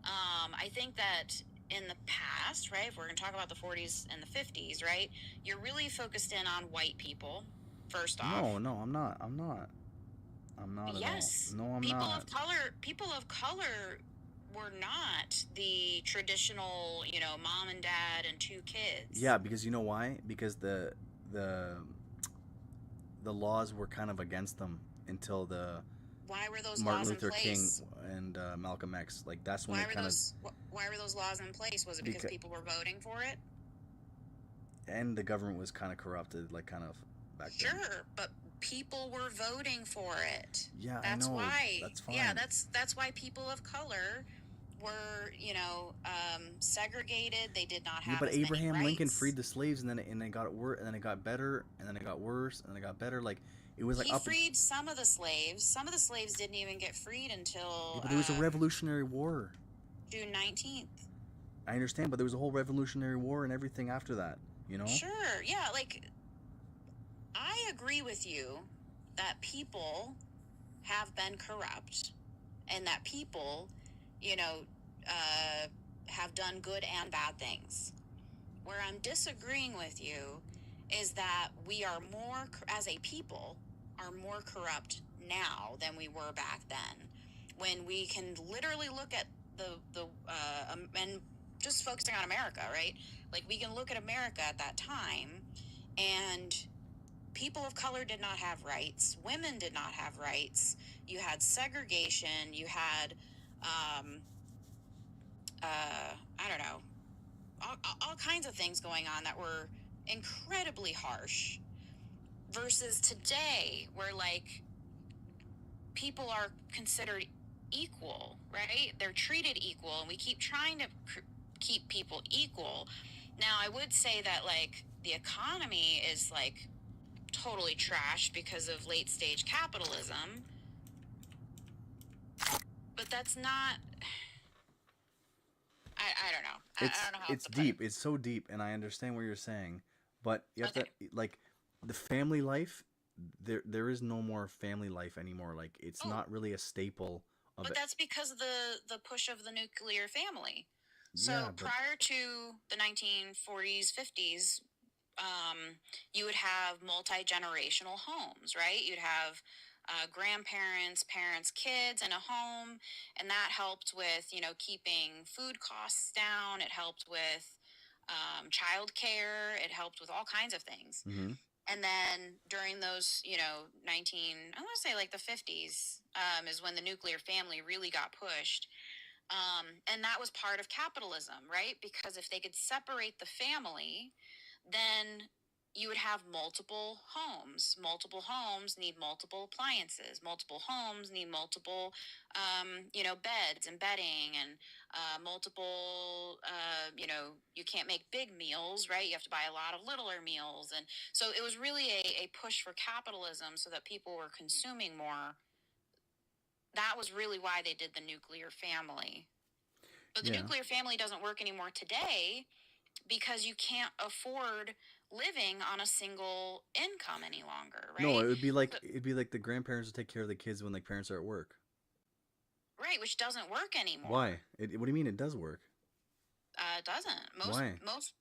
I think that in the past, right, if we're going to talk about the 40s and the 50s, right, you're really focused in on white people, first off. No, I'm not. I'm not yes. at all. No, I'm not. People of color were not the traditional, mom and dad and two kids. Yeah, because you know why? Because the laws were kind of against them until the why were those Martin laws Luther in place? King and Malcolm X. That's when why were those laws in place? Was it because people were voting for it? And the government was kind of corrupted, kind of back then. Sure, but people were voting for it. Yeah, that's I know. Why. That's fine. Yeah, that's why people of color were, segregated. They did not have. Yeah, but as Abraham many Lincoln rights. freed the slaves, and then it got worse, and then it got better, and then it got worse, and then it got better. It was he freed some of the slaves. Some of the slaves didn't even get freed until. Yeah, but there was a Revolutionary War. June 19th. I understand, but there was a whole Revolutionary War and everything after that. Sure, yeah, I agree with you that people have been corrupt, and that people, have done good and bad things. Where I'm disagreeing with you is that we are as a people, are more corrupt now than we were back then. When we can literally look at and just focusing on America, right? We can look at America at that time, and people of color did not have rights. Women did not have rights. You had segregation. You had, I don't know, all kinds of things going on that were incredibly harsh, versus today where like people are considered equal, right? They're treated equal, and we keep trying to keep people equal. Now, I would say that like the economy is like totally trashed because of late stage capitalism, but that's not. I don't know. I don't know how It's to put it. deep. It's so deep, and I understand what you're saying, but you have to like the family life. There is no more family life anymore. Like it's not really a staple of But it. that's because of the push of the nuclear family. So Yeah, but prior to the 1940s, 50s, you would have multi-generational homes, right? You'd have grandparents, parents, kids in a home, and that helped with, you know, keeping food costs down. It helped with child care. It helped with all kinds of things. Mm-hmm. And then during those, you know, I want to say like the 50s is when the nuclear family really got pushed. And that was part of capitalism, right? Because if they could separate the family, then you would have multiple homes. Multiple homes need multiple appliances. Multiple homes need multiple, you know, beds and bedding, and multiple, you know, you can't make big meals, right? You have to buy a lot of littler meals. And so it was really a push for capitalism so that people were consuming more. That was really why they did the nuclear family. But the nuclear family doesn't work anymore today because you can't afford living on a single income any longer, right? No, it'd be like the grandparents would take care of the kids when like parents are at work. Right, which doesn't work anymore. Why? What do you mean it does work? It doesn't. Why? Most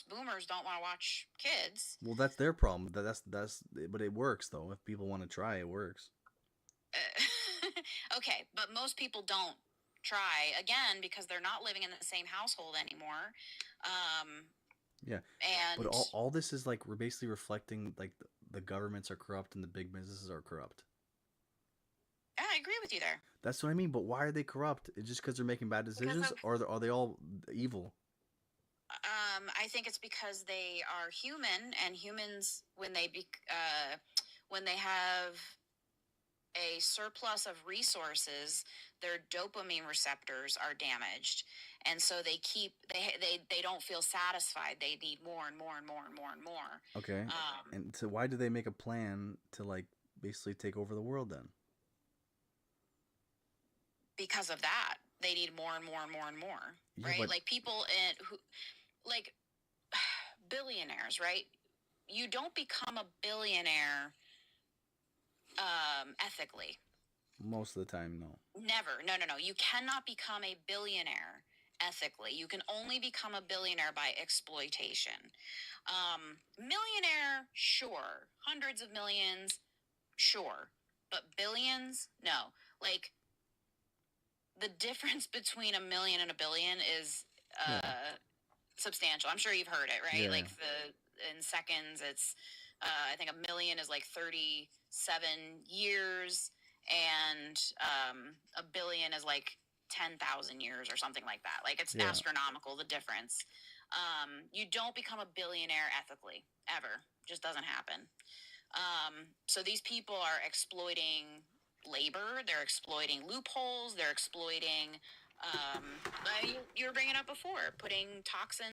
boomers don't want to watch kids. Well, that's their problem. That's but it works though. If people want to try, it works. Okay, but most people don't try, again, because they're not living in the same household anymore. Yeah, and but all this is like we're basically reflecting like the governments are corrupt and the big businesses are corrupt. I agree with you there. That's what I mean. But why are they corrupt? It's just because they're making bad decisions, or are they all evil? I think it's because they are human, and humans, when they have a surplus of resources, their dopamine receptors are damaged, and so they don't feel satisfied. They need more and more and more and more and more. Okay. And so why do they make a plan to like basically take over the world then? Because of that, they need more and more and more and more, Yeah, right? but Like people who, like billionaires, right? You don't become a billionaire ethically. most of the time, no. Never. No. You cannot become a billionaire ethically. You can only become a billionaire by exploitation. Millionaire, sure. Hundreds of millions, sure. But billions, no. Like, the difference between a million and a billion is substantial. I'm sure you've heard it, right? Yeah. Like in seconds, it's I think a million is like 37 years, and a billion is like 10,000 years or something like that. Like it's astronomical, the difference. You don't become a billionaire ethically ever. Just doesn't happen. So these people are exploiting labor. They're exploiting loopholes. They're exploiting. You were bringing up before, putting toxins